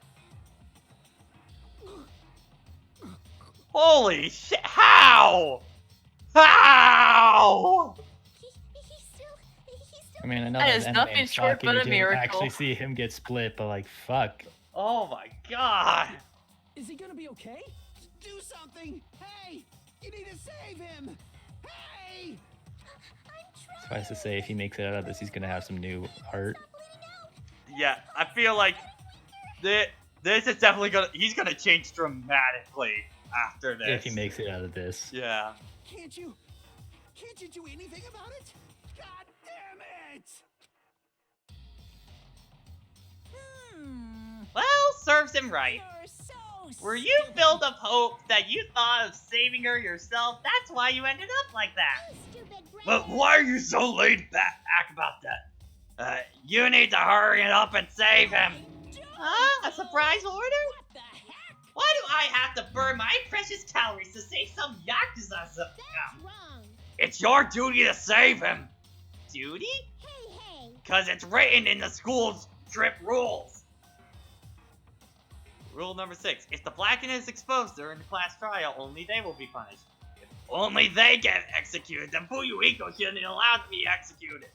Holy shit! How? How? I mean, I know That that is anime nothing and short Saki but a didn't miracle. actually see him get split, but like, fuck. Oh my god! Is he gonna be okay? Do something! Hey! You need to save him! Hey! Suffice to say, if he makes it out of this, he's gonna have some new art. Yeah, I feel like this is definitely he's gonna change dramatically after this. If he makes it out of this. Yeah. Can't you do anything about it? God damn it! Well, serves him right. Were you filled of hope that you thought of saving her yourself? That's why you ended up like that. But why are you so laid back about that? You need to hurry it up and save him. Huh? A surprise order? Why do I have to burn my precious calories to save some Yakuza? That's wrong. It's your duty to save him. Duty? Hey. Cause it's written in the school's trip rules. Rule number 6. If the Blackened is exposed during the class trial, only they will be punished. If only they get executed, then Fuyuhiko shouldn't be allowed to be executed.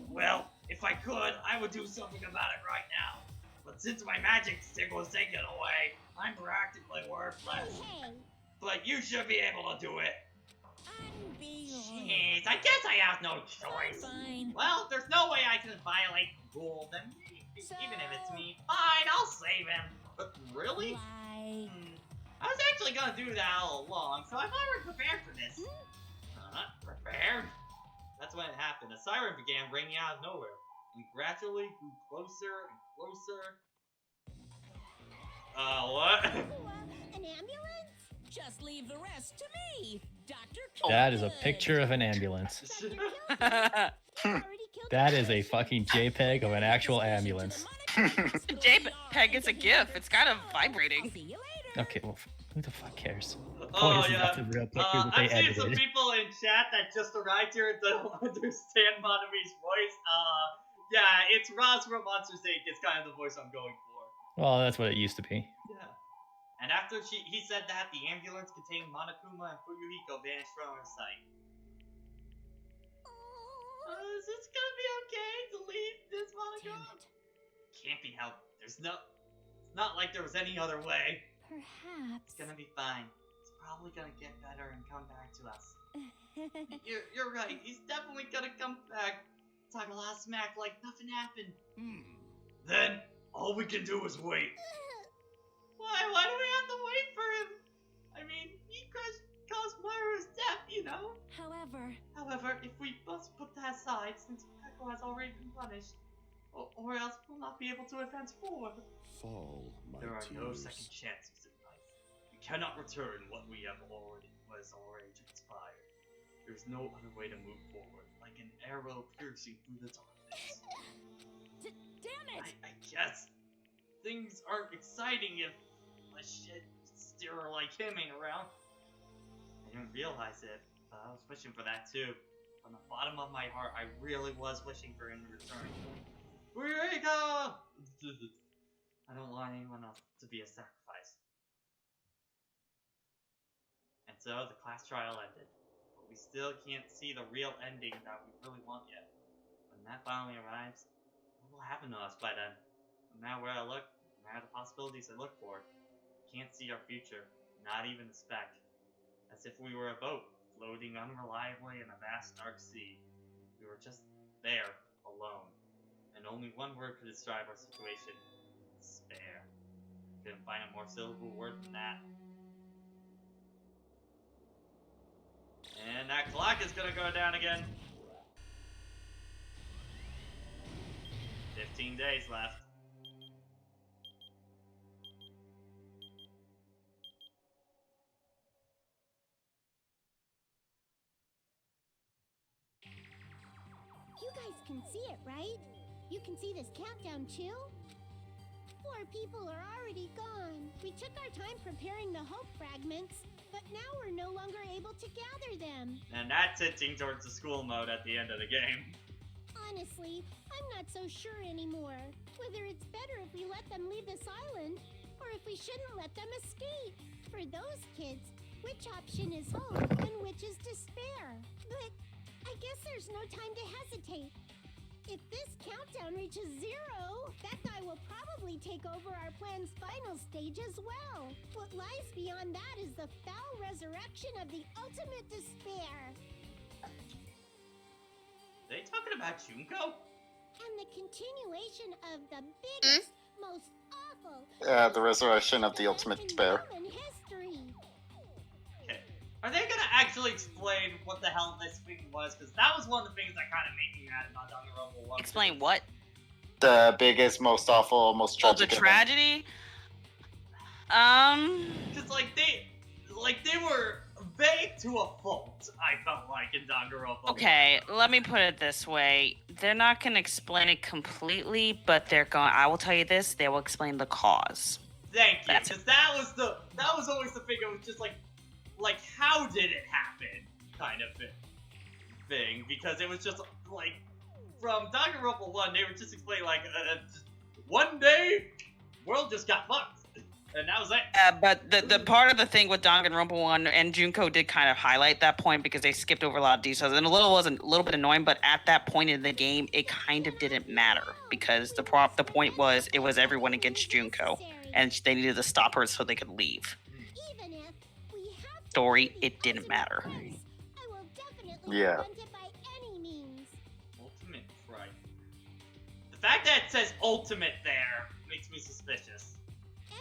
Well, if I could, I would do something about it right now. But since my magic stick was taken away, I'm practically worthless. Hey. But you should be able to do it. Jeez, I guess I have no choice. Fine. Well, if there's no way I can violate the rule, then even if it's me, fine, I'll save him. But really? Why? I was actually gonna do that all along, so I've already prepared for this. Prepared? That's when it happened. A siren began ringing out of nowhere, and gradually grew closer and closer. What? An ambulance? Just leave the rest to me, Dr. That is a picture of an ambulance. That is a fucking JPEG of an actual ambulance. JPEG is a GIF. It's kind of vibrating. Okay, well, who the fuck cares? Oh, Point is yeah. not the real pictures that they I've seen some edited. people in chat that just arrived here and don't understand Manabe's voice. Yeah, it's Roz from Monsters Inc. It's kind of the voice I'm going for. Well, that's what it used to be. Yeah. And after he said that, the ambulance containing Monokuma and Fuyuhiko vanished from our sight. Is this gonna be okay to leave this Monokuma? Can't be helped. It's not like there was any other way. Perhaps. It's gonna be fine. It's probably gonna get better and come back to us. You're right. He's definitely gonna come back. Talk a lot of smack like nothing happened. Then all we can do is wait. Why do we have to wait for him? I mean, he caused Myra's death, you know. However, if we must put that aside, since Peko has already been punished, or else we'll not be able to advance forward. Fall, my There are no tears. second chances in life. We cannot return what has already transpired. There's no other way to move forward, like an arrow piercing through the darkness. Damn it! I guess things aren't exciting if a shit steerer like him ain't around. I didn't realize it, but I was wishing for that too. From the bottom of my heart, I really was wishing for him to return. Eureka! I don't want anyone else to be a sacrifice. And so the class trial ended, but we still can't see the real ending that we really want yet. When that finally arrives, what will happen to us by then? No matter where I look, no matter the possibilities I look for, I can't see our future, not even a speck. As if we were a boat, floating unreliably in a vast dark sea. We were just there, alone. And only one word could describe our situation. Despair. Couldn't find a more syllable word than that. And that clock is gonna go down again. 15 days left. You guys can see it, right? You can see this countdown too? 4 people are already gone. We took our time preparing the hope fragments, but now we're no longer able to gather them. And that's hinting towards the school mode at the end of the game. Honestly, I'm not so sure anymore. Whether it's better if we let them leave this island, or if we shouldn't let them escape. For those kids, which option is hope and which is despair? But I guess there's no time to hesitate. If this countdown reaches 0, that guy will probably take over our plan's final stage as well. What lies beyond that is the foul resurrection of the ultimate despair. They talking about Junko? And the continuation of the biggest, most awful... The resurrection of the ultimate despair. ...human history. Okay. Are they gonna actually explain what the hell this thing was? Because that was one of the things that kind of made me mad about Danganronpa 1. Explain what? The biggest, most awful, most Oh, the tragic event. tragedy? Because like they were vague to a fault, I felt like, in Danganronpa. Okay, let me put it this way. They're not going to explain it completely, but I will tell you this, they will explain the cause. Thank you, because that was always the thing. It was just like how did it happen, kind of thing. Because it was just like from Danganronpa 1, they were just explaining like one day, world just got fucked. And that was it. But the part of the thing with Danganronpa 1 and Junko did kind of highlight that point because they skipped over a lot of details. And was a little bit annoying, but at that point in the game, it kind of didn't matter because the point was it was everyone against Junko, and they needed to stop her so they could leave. Story, it didn't matter. Yeah. Ultimate fright. The fact that it says ultimate there makes me suspicious.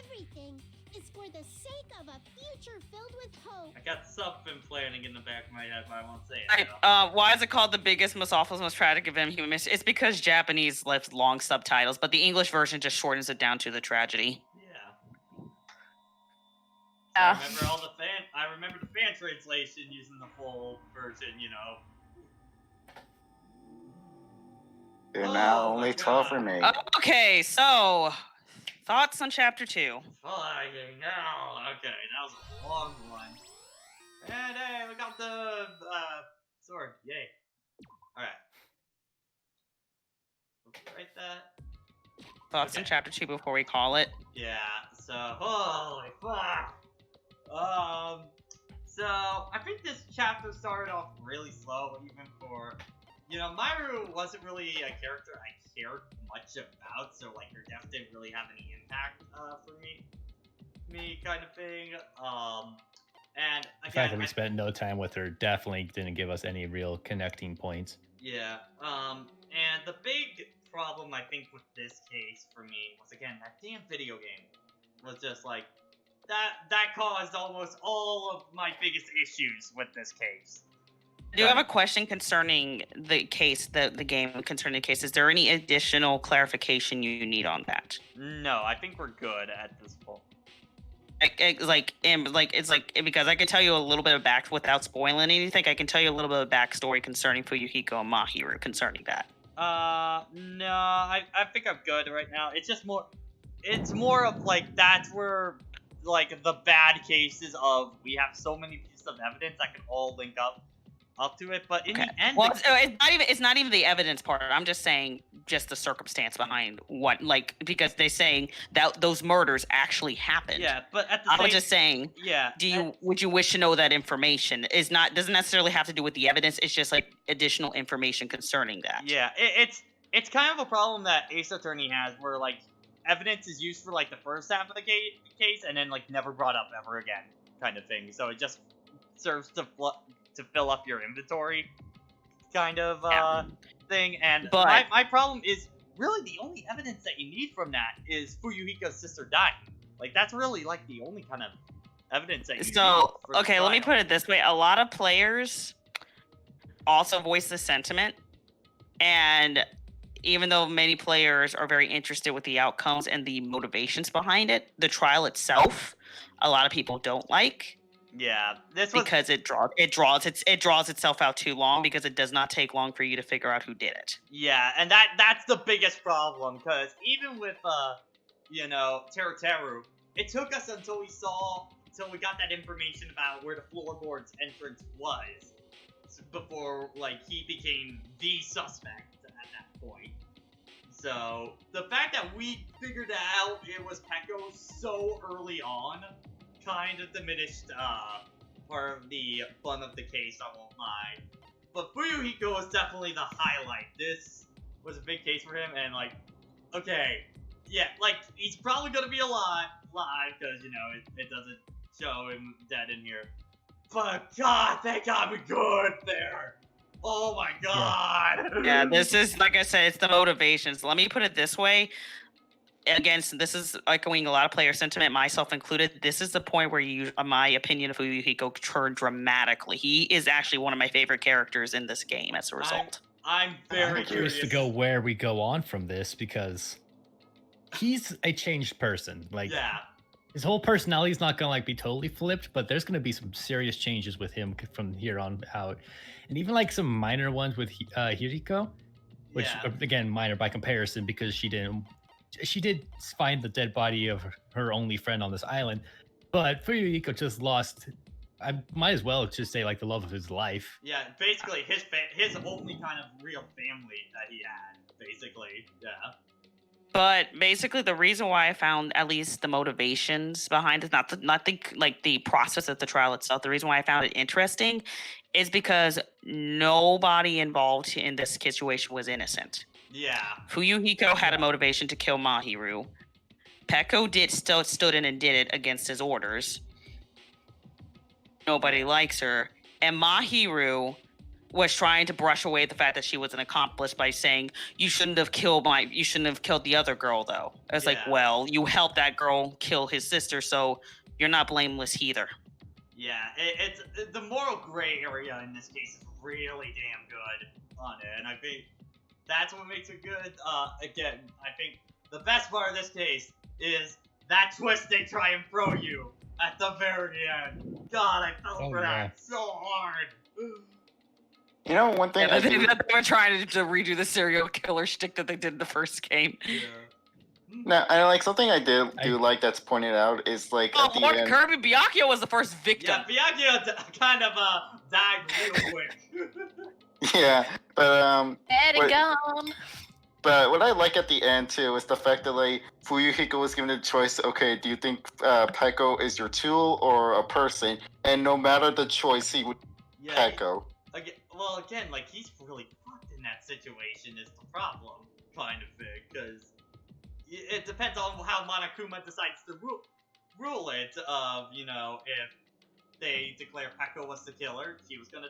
Everything is for the sake of a future filled with hope. I got something planning in the back of my head, but I won't say it. Why is it called the biggest, most awful, most tragic event in human history? It's because Japanese left long subtitles, but the English version just shortens it down to the tragedy. Yeah. I remember I remember the fan translation using the full version, you know. And now only 12 remain. Okay, so thoughts on chapter 2? Fucking hell. Okay, that was a long one. And hey, we got the sword. Yay. Alright. Write that. Thoughts on chapter 2 before we call it? Yeah, so holy fuck. So I think this chapter started off really slow, even for, you know, Myru wasn't really a character I cared much about, so like her death didn't really have any impact for me kind of thing. And The again, fact that we spent no time with her definitely didn't give us any real connecting points. yeah. And the big problem I think with this case for me was again that damn video game was just like that caused almost all of my biggest issues with this case. I do have a question concerning the case, the game concerning the case. Is there any additional clarification you need on that? No, I think we're good at this point. Because I can tell you a little bit of back without spoiling anything. I can tell you a little bit of backstory concerning Fuyuhiko and Mahiru concerning that. No, I think I'm good right now. It's more of like that's where like the bad cases of we have so many pieces of evidence that can all link up to it, but in the end, well, it's not even the evidence part. I'm just saying just the circumstance behind what, like, because they're saying that those murders actually happened. Yeah, but at the I was just saying. Yeah. Would you wish to know that information? Doesn't necessarily have to do with the evidence. It's just like additional information concerning that. Yeah, it's kind of a problem that Ace Attorney has, where like evidence is used for like the first half of the case, and then like never brought up ever again, kind of thing. So it just serves to fill up your inventory, kind of thing. And my problem is really the only evidence that you need from that is Fuyuhiko's sister dying. Like that's really like the only kind of evidence that you need. So For okay, let me put it this way: a lot of players also voice the sentiment, and even though many players are very interested with the outcomes and the motivations behind it, the trial itself, a lot of people don't like. Yeah, because it draws itself out too long, because it does not take long for you to figure out who did it. Yeah, and that's the biggest problem, because even with you know, Teru, it took us until we got that information about where the floorboards entrance was before like he became the suspect at that point. So the fact that we figured out it was Peko so early on kind of diminished part of the fun of the case, I won't lie. But Fuyuhiko was definitely the highlight. This was a big case for him, and like, okay, yeah, like, he's probably gonna be alive, because, you know, it doesn't show him dead in here. But god, thank god we good there! Oh my god! Yeah, this is, like I said, it's the motivations. Let me put it this way. Again, this is echoing a lot of player sentiment, myself included. This is the point where my opinion of Fuyuhiko turned dramatically. He is actually one of my favorite characters in this game as a result. I'm very curious to go where we go on from this, because he's a changed person. Like, his whole personality is not gonna like be totally flipped, but there's gonna be some serious changes with him from here on out, and even like some minor ones with Hiriko, which again minor by comparison, because she did find the dead body of her only friend on this island, but Fuyuhiko just lost, I might as well just say, like, the love of his life. Yeah, basically his only kind of real family that he had, basically, yeah. But basically, the reason why I found at least the motivations behind it, not the process of the trial itself, the reason why I found it interesting is because nobody involved in this situation was innocent. Yeah. Fuyuhiko had a motivation to kill Mahiru. Peko stood in and did it against his orders. Nobody likes her. And Mahiru was trying to brush away the fact that she was an accomplice by saying, you shouldn't have killed the other girl, though. It's like, well, you helped that girl kill his sister, so you're not blameless either. Yeah, it's the moral gray area in this case is really damn good on it, and I think that's what makes it good. Again, I think the best part of this case is that twist they try and throw you at the very end. God, I fell for yeah. that so hard. You know, one thing Yeah, I they do. were trying to redo the serial killer shtick that they did in the first game. Yeah. Now, I like something I do like that's pointed out is like Oh, at the Lord, end. Kirby Byakuya was the first victim. Yeah, Byakuya kind of died real quick. Yeah, but Let it what- go. But what I like at the end too is the fact that like Fuyuhiko was given the choice. Okay, do you think Peko is your tool or a person? And no matter the choice, he would Peko. Again, like he's really fucked in that situation is the problem, kind of thing, because it depends on how Monokuma decides to rule it. If they declare Peko was the killer, she was gonna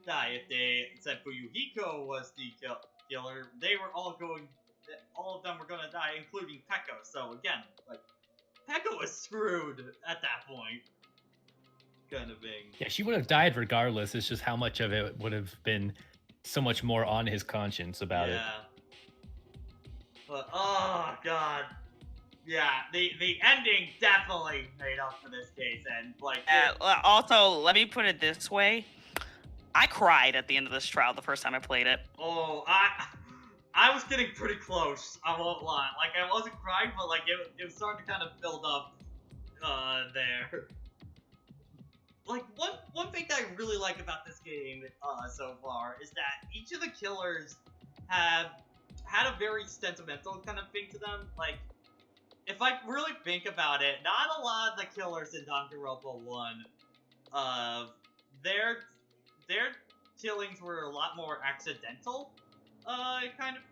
die. If they said Fuyuhiko was the killer, all of them were gonna die, including Peko. So again, like Peko was screwed at that point, kind of thing. Yeah, she would have died regardless. It's just how much of it would have been so much more on his conscience about it. But oh god, yeah, the ending definitely made up for this case, and like. Also, let me put it this way: I cried at the end of this trial the first time I played it. Oh, I was getting pretty close. I won't lie. Like I wasn't crying, but like it was starting to kind of build up there. Like one thing that I really like about this game so far is that each of the killers have had a very sentimental kind of thing to them. Like if I really think about it, not a lot of the killers in Danganronpa 1, their killings were a lot more accidental, kind of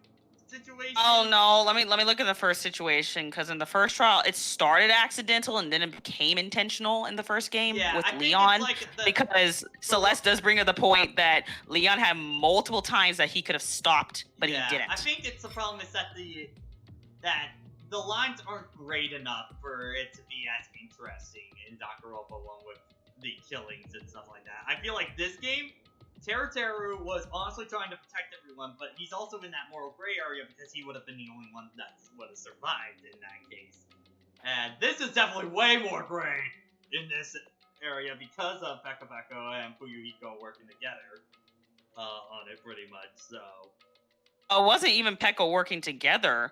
situation. Oh no, let me look at the first situation, because in the first trial it started accidental and then it became intentional in the first game with Leon, because Celeste does bring up the point that Leon had multiple times that he could have stopped, but he didn't. I think it's the problem is that the lines aren't great enough for it to be as interesting in Danganronpa 1 with the killings and stuff like that. I feel like this game, Teru was honestly trying to protect everyone, but he's also in that moral gray area because he would have been the only one that would have survived in that case. And this is definitely way more gray in this area because of Peko and Fuyuhiko working together on it pretty much, so. It wasn't even Peko working together.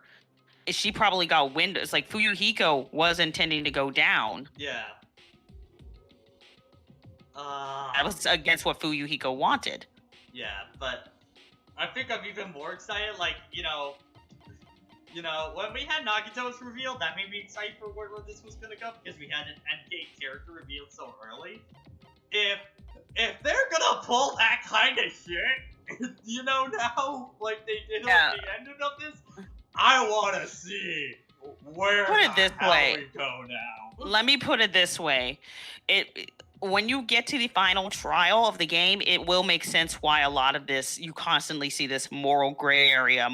She probably got wind. It's like Fuyuhiko was intending to go down. Yeah. That was against what Fuyuhiko wanted. Yeah, but I think I'm even more excited. Like, when we had Nagito's revealed, that made me excited for where this was gonna go because we had an endgame character revealed so early. If they're gonna pull that kind of shit, now like they did at the end of this, I want to see where Put it this way. we go now. Let me put it this way: when you get to the final trial of the game, it will make sense why a lot of this, you constantly see this moral gray area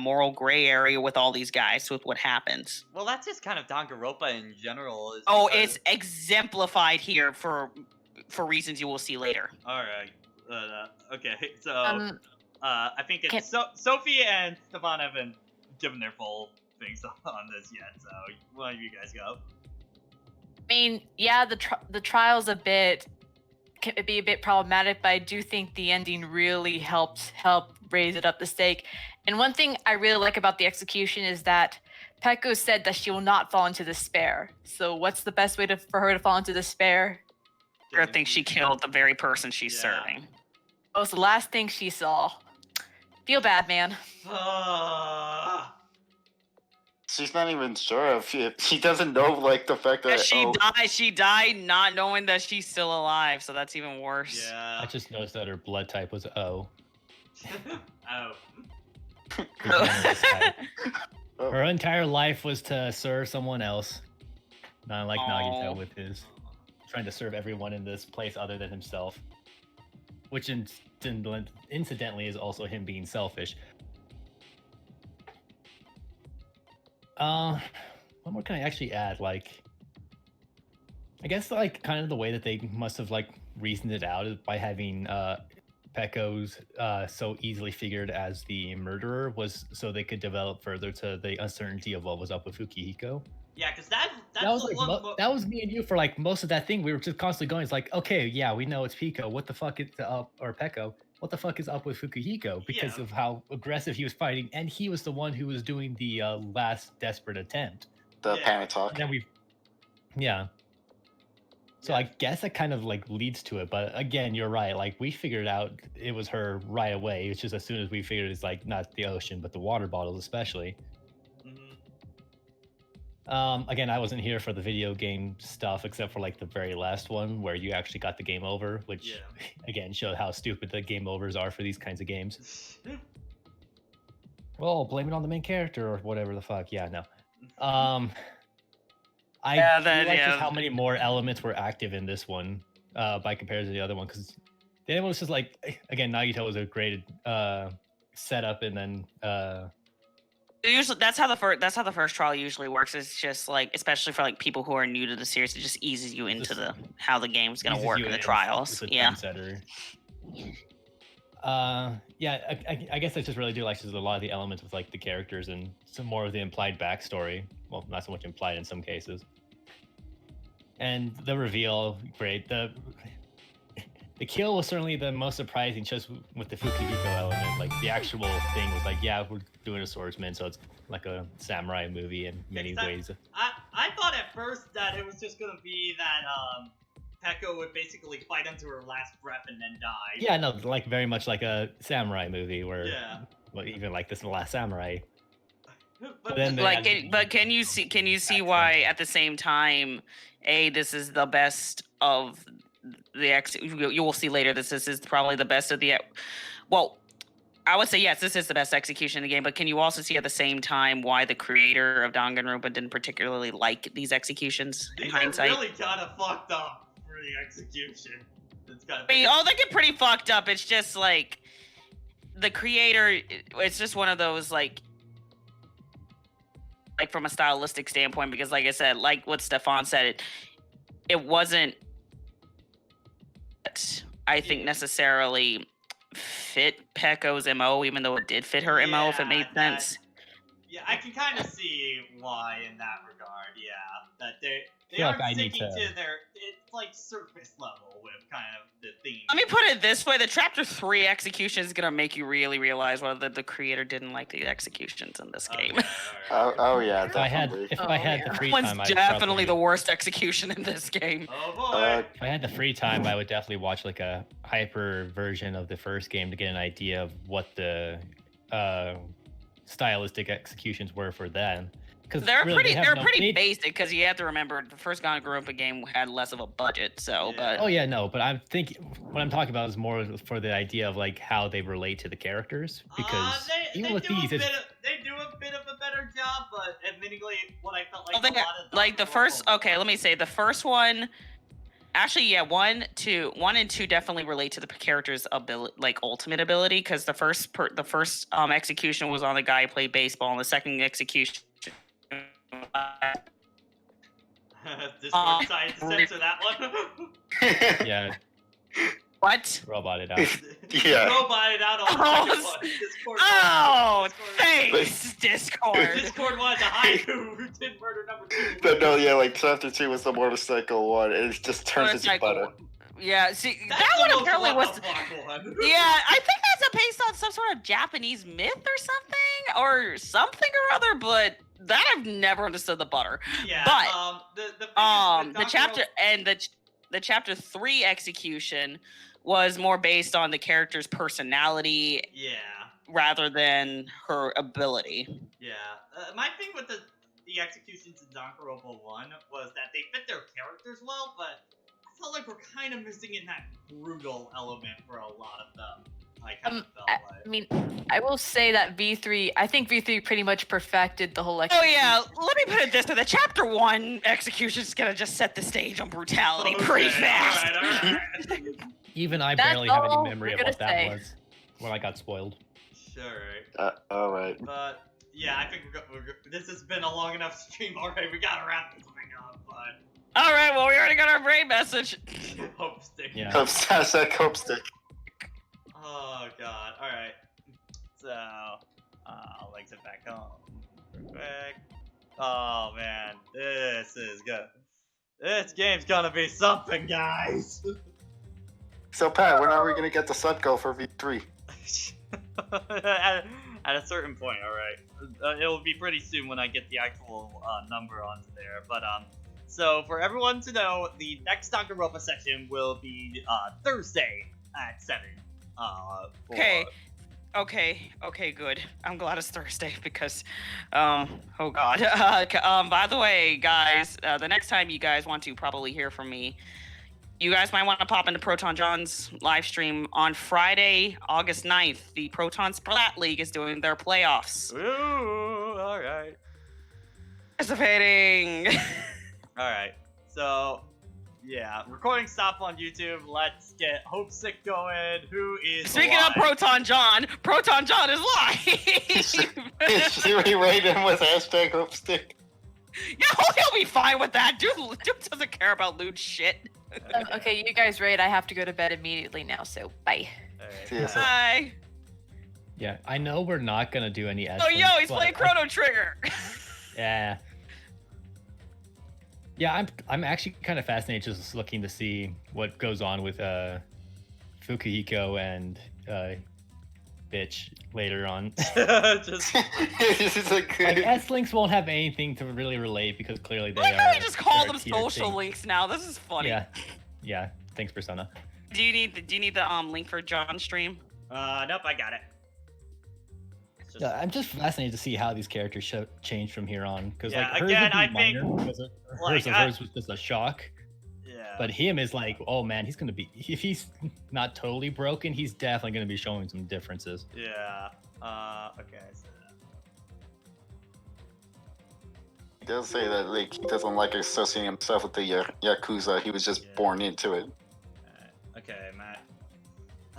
with all these guys with what happens. Well, that's just kind of Danganronpa in general. It's exemplified here for reasons you will see later. All right. Okay. So, I think it's Sophie and Stefan haven't given their full things on this yet. So, why don't you guys go? I mean, yeah, the trial's can be a bit problematic, but I do think the ending really help raise it up the stake. And one thing I really like about the execution is that Peko said that she will not fall into despair. So what's the best way for her to fall into despair? I think she killed the very person she's serving. It was the last thing she saw. Feel bad, man. She's not even sure if she doesn't know, like, the fact that she died not knowing that she's still alive, so that's even worse. Yeah. I just noticed that her blood type was O. Oh. Her entire life was to serve someone else. Not like Nagito with his trying to serve everyone in this place other than himself. Which incidentally is also him being selfish. What more can I actually add? Like, I guess like kind of the way that they must have like reasoned it out is by having Peko's so easily figured as the murderer was so they could develop further to the uncertainty of what was up with Fukihiko. Yeah, because that's That was the like one. that was me and you for like most of that thing. We were just constantly going. It's like, okay, yeah, we know it's Pico. What the fuck is up, or Peko? What the fuck is up with Fukuhiko? Because of how aggressive he was fighting, and he was the one who was doing the last desperate attempt. The panic talk. And then yeah. So I guess that kind of like leads to it, but again, you're right. Like we figured out it was her right away. It's just as soon as we figured it's like not the ocean, but the water bottles, especially. Again, I wasn't here for the video game stuff except for like the very last one where you actually got the game over, which again showed how stupid the game overs are for these kinds of games. Well, blame it on the main character or whatever the fuck. Yeah, no. I like just how many more elements were active in this one by comparison to the other one, because the other one was just like, again, Nagito was a great setup, and then usually that's how the first trial usually works. It's just like, especially for like people who are new to the series, it just eases you into the how the game's gonna work in the trials. Yeah. Yeah, I guess I just really do like a lot of the elements with like the characters and some more of the implied backstory. Well, not so much implied in some cases. And the reveal, great. The kill was certainly the most surprising, just with the Fukuhiko element. Like the actual thing was like, yeah, we're doing a swordsman, so it's like a samurai movie in many ways. I thought at first that it was just gonna be that Peko would basically fight unto her last breath and then die. Yeah, no, like very much like a samurai movie where, well, even like this is The Last Samurai. But can you see why at the same time, this is the best of the you will see later this is probably the best of the I would say yes, this is the best execution in the game, but can you also see at the same time why the creator of Danganronpa didn't particularly like these executions in hindsight? Really kind of fucked up for the execution. It's kind of they get pretty fucked up. It's just like the creator, it's just one of those like from a stylistic standpoint, because like I said, like what Stefan said, it wasn't, I think, necessarily fit Peko's MO, even though it did fit her MO, if it made sense. Yeah, I can kind of see why in that regard. Yeah, that they feel are like I need sticking to- to their it's like surface level with kind of the theme. Let me put it this way: the chapter 3 execution is gonna make you really realize whether the creator didn't like the executions in this game. Oh yeah, If I had definitely. if I had the free One's time, I'd definitely probably, the worst execution in this game. Oh boy! if I had the free time, I would definitely watch like a hyper version of the first game to get an idea of what the stylistic executions were for them. Because They're really, pretty basic, because you have to remember the first Danganronpa game had less of a budget. So, but Oh yeah, no, but I'm thinking what I'm talking about is more for the idea of like how they relate to the characters. Because even with these, they do a bit of a better job, but admittingly, what I felt like I think a lot of like the first. Okay, let me say the first one. Actually, yeah, 1 and 2 definitely relate to the character's ability, like ultimate ability, because the first execution was on the guy who played baseball, and the second execution. Discord decided to censor that one. yeah, What? robot it out. Robot it out on the second one. Discord. Thanks, Discord. Discord wanted to hide who did murder number 2. But no, yeah, like chapter 2 was the motorcycle one, and it just turns into butter. Yeah, see, That's that one the most apparently what was. the fuck one. Yeah, I think that's based on some sort of Japanese myth or something or other, but that I've never understood the butter. Yeah. But the chapter and the chapter 3 execution was more based on the character's personality. Yeah. Rather than her ability. Yeah. My thing with the executions in Danganronpa 1 was that they fit their characters well, but I felt like we're kind of missing in that brutal element for a lot of them. I kind of felt like. I mean, I will say that I think V3 pretty much perfected the whole execution. Oh yeah, let me put it this way: the chapter 1 execution is gonna just set the stage on brutality pretty fast. All right. Even I That's barely have all any memory we're of what gonna that say. was when I got spoiled. Sure. All right. But yeah, I think this has been a long enough stream already. We gotta wrap this thing up, but. All right, well we already got our brain message. Hope stick. Yeah. Hashtag hope stick. Oh god. All right. So, I'll exit back home. Real quick. Oh man, this is good. This game's gonna be something, guys. So Pat, when are we gonna get the sub goal for V3? at a certain point, all right. It will be pretty soon when I get the actual number onto there. But so for everyone to know, the next Danganronpa session will be Thursday at 7. Okay, good. I'm glad it's Thursday because, oh god. By the way, guys, the next time you guys want to probably hear from me, you guys might want to pop into Proton John's live stream on Friday, August 9th. The Proton Splat League is doing their playoffs. Ooh, all right. Participating. All right. So, yeah, recording stop on YouTube. Let's get Hope Sick going. Who is Speaking alive? of Proton John is live. Should we rate him with hashtag Hoopstick? Yeah, he'll be fine with that. Dude doesn't care about lewd shit. Okay, you guys rate. I have to go to bed immediately now, so bye. Bye. Yeah, I know we're not gonna do any. Oh, yo, he's playing Chrono Trigger. Yeah. Yeah, I'm actually kind of fascinated just looking to see what goes on with Fukuhiko and bitch later on. Just like S-Links won't have anything to really relate because clearly they Why are. can't we just call them tier social thing. links now? This is funny. Yeah. Thanks, Persona. Do you need the link for John's stream? Nope, I got it. Yeah, I'm just fascinated to see how these characters change from here on. Because Yeah, like hers again, would be I minor think, because like, hers was just a shock. Yeah. But him is like, oh man, he's gonna be if he's not totally broken, he's definitely gonna be showing some differences. Yeah. Okay. So. He does say that like he doesn't like associating himself with the Yakuza. He was just born into it. Okay, Matt.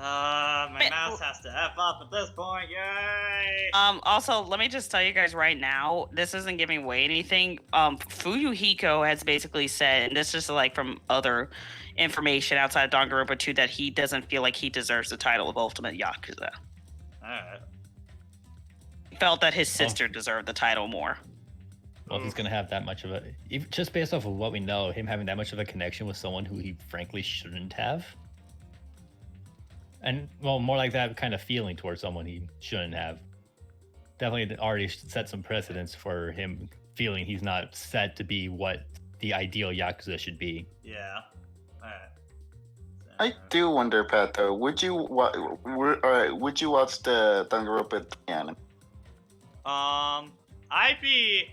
My mouse has to F up at this point, yay! Also, let me just tell you guys right now, this isn't giving away anything. Fuyuhiko has basically said, and this is like from other information outside of Danganronpa 2, that he doesn't feel like he deserves the title of Ultimate Yakuza. Alright. He felt that his sister deserved the title more. Well, if he's gonna have that much of a, just based off of what we know, him having that much of a connection with someone who he frankly shouldn't have. And, well, more like that kind of feeling towards someone he shouldn't have. Definitely already set some precedence for him feeling he's not set to be what the ideal Yakuza should be. Yeah. Alright. I do wonder, Pat. Though, would you watch the Danganronpa anime? I'd be.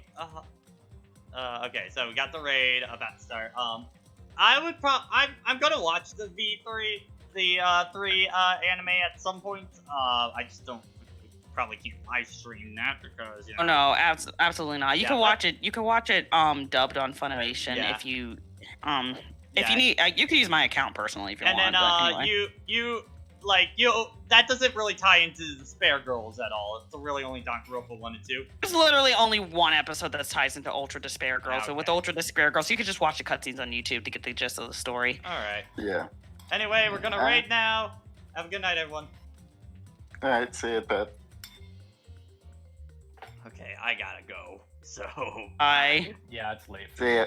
Okay, so we got the raid about to start. I would I'm gonna watch the V3. The 3 anime at some point. I just don't probably keep live streaming that because Oh no, absolutely not. You Yeah, can but- watch it. You can watch it dubbed on Funimation Yeah. if you Yeah. you need. You can use my account personally if you and want. then but anyway. you that doesn't really tie into the Spare Girls at all. It's really only Danganronpa 1 and 2. There's literally only one episode that ties into Ultra Despair Girls. So with Ultra Despair Girls, you can just watch the cutscenes on YouTube to get the gist of the story. All right. Yeah. Anyway, we're gonna raid now. Have a good night, everyone. All right, see you, Pat. Okay, I gotta go. So. Bye. Yeah, it's late. See ya.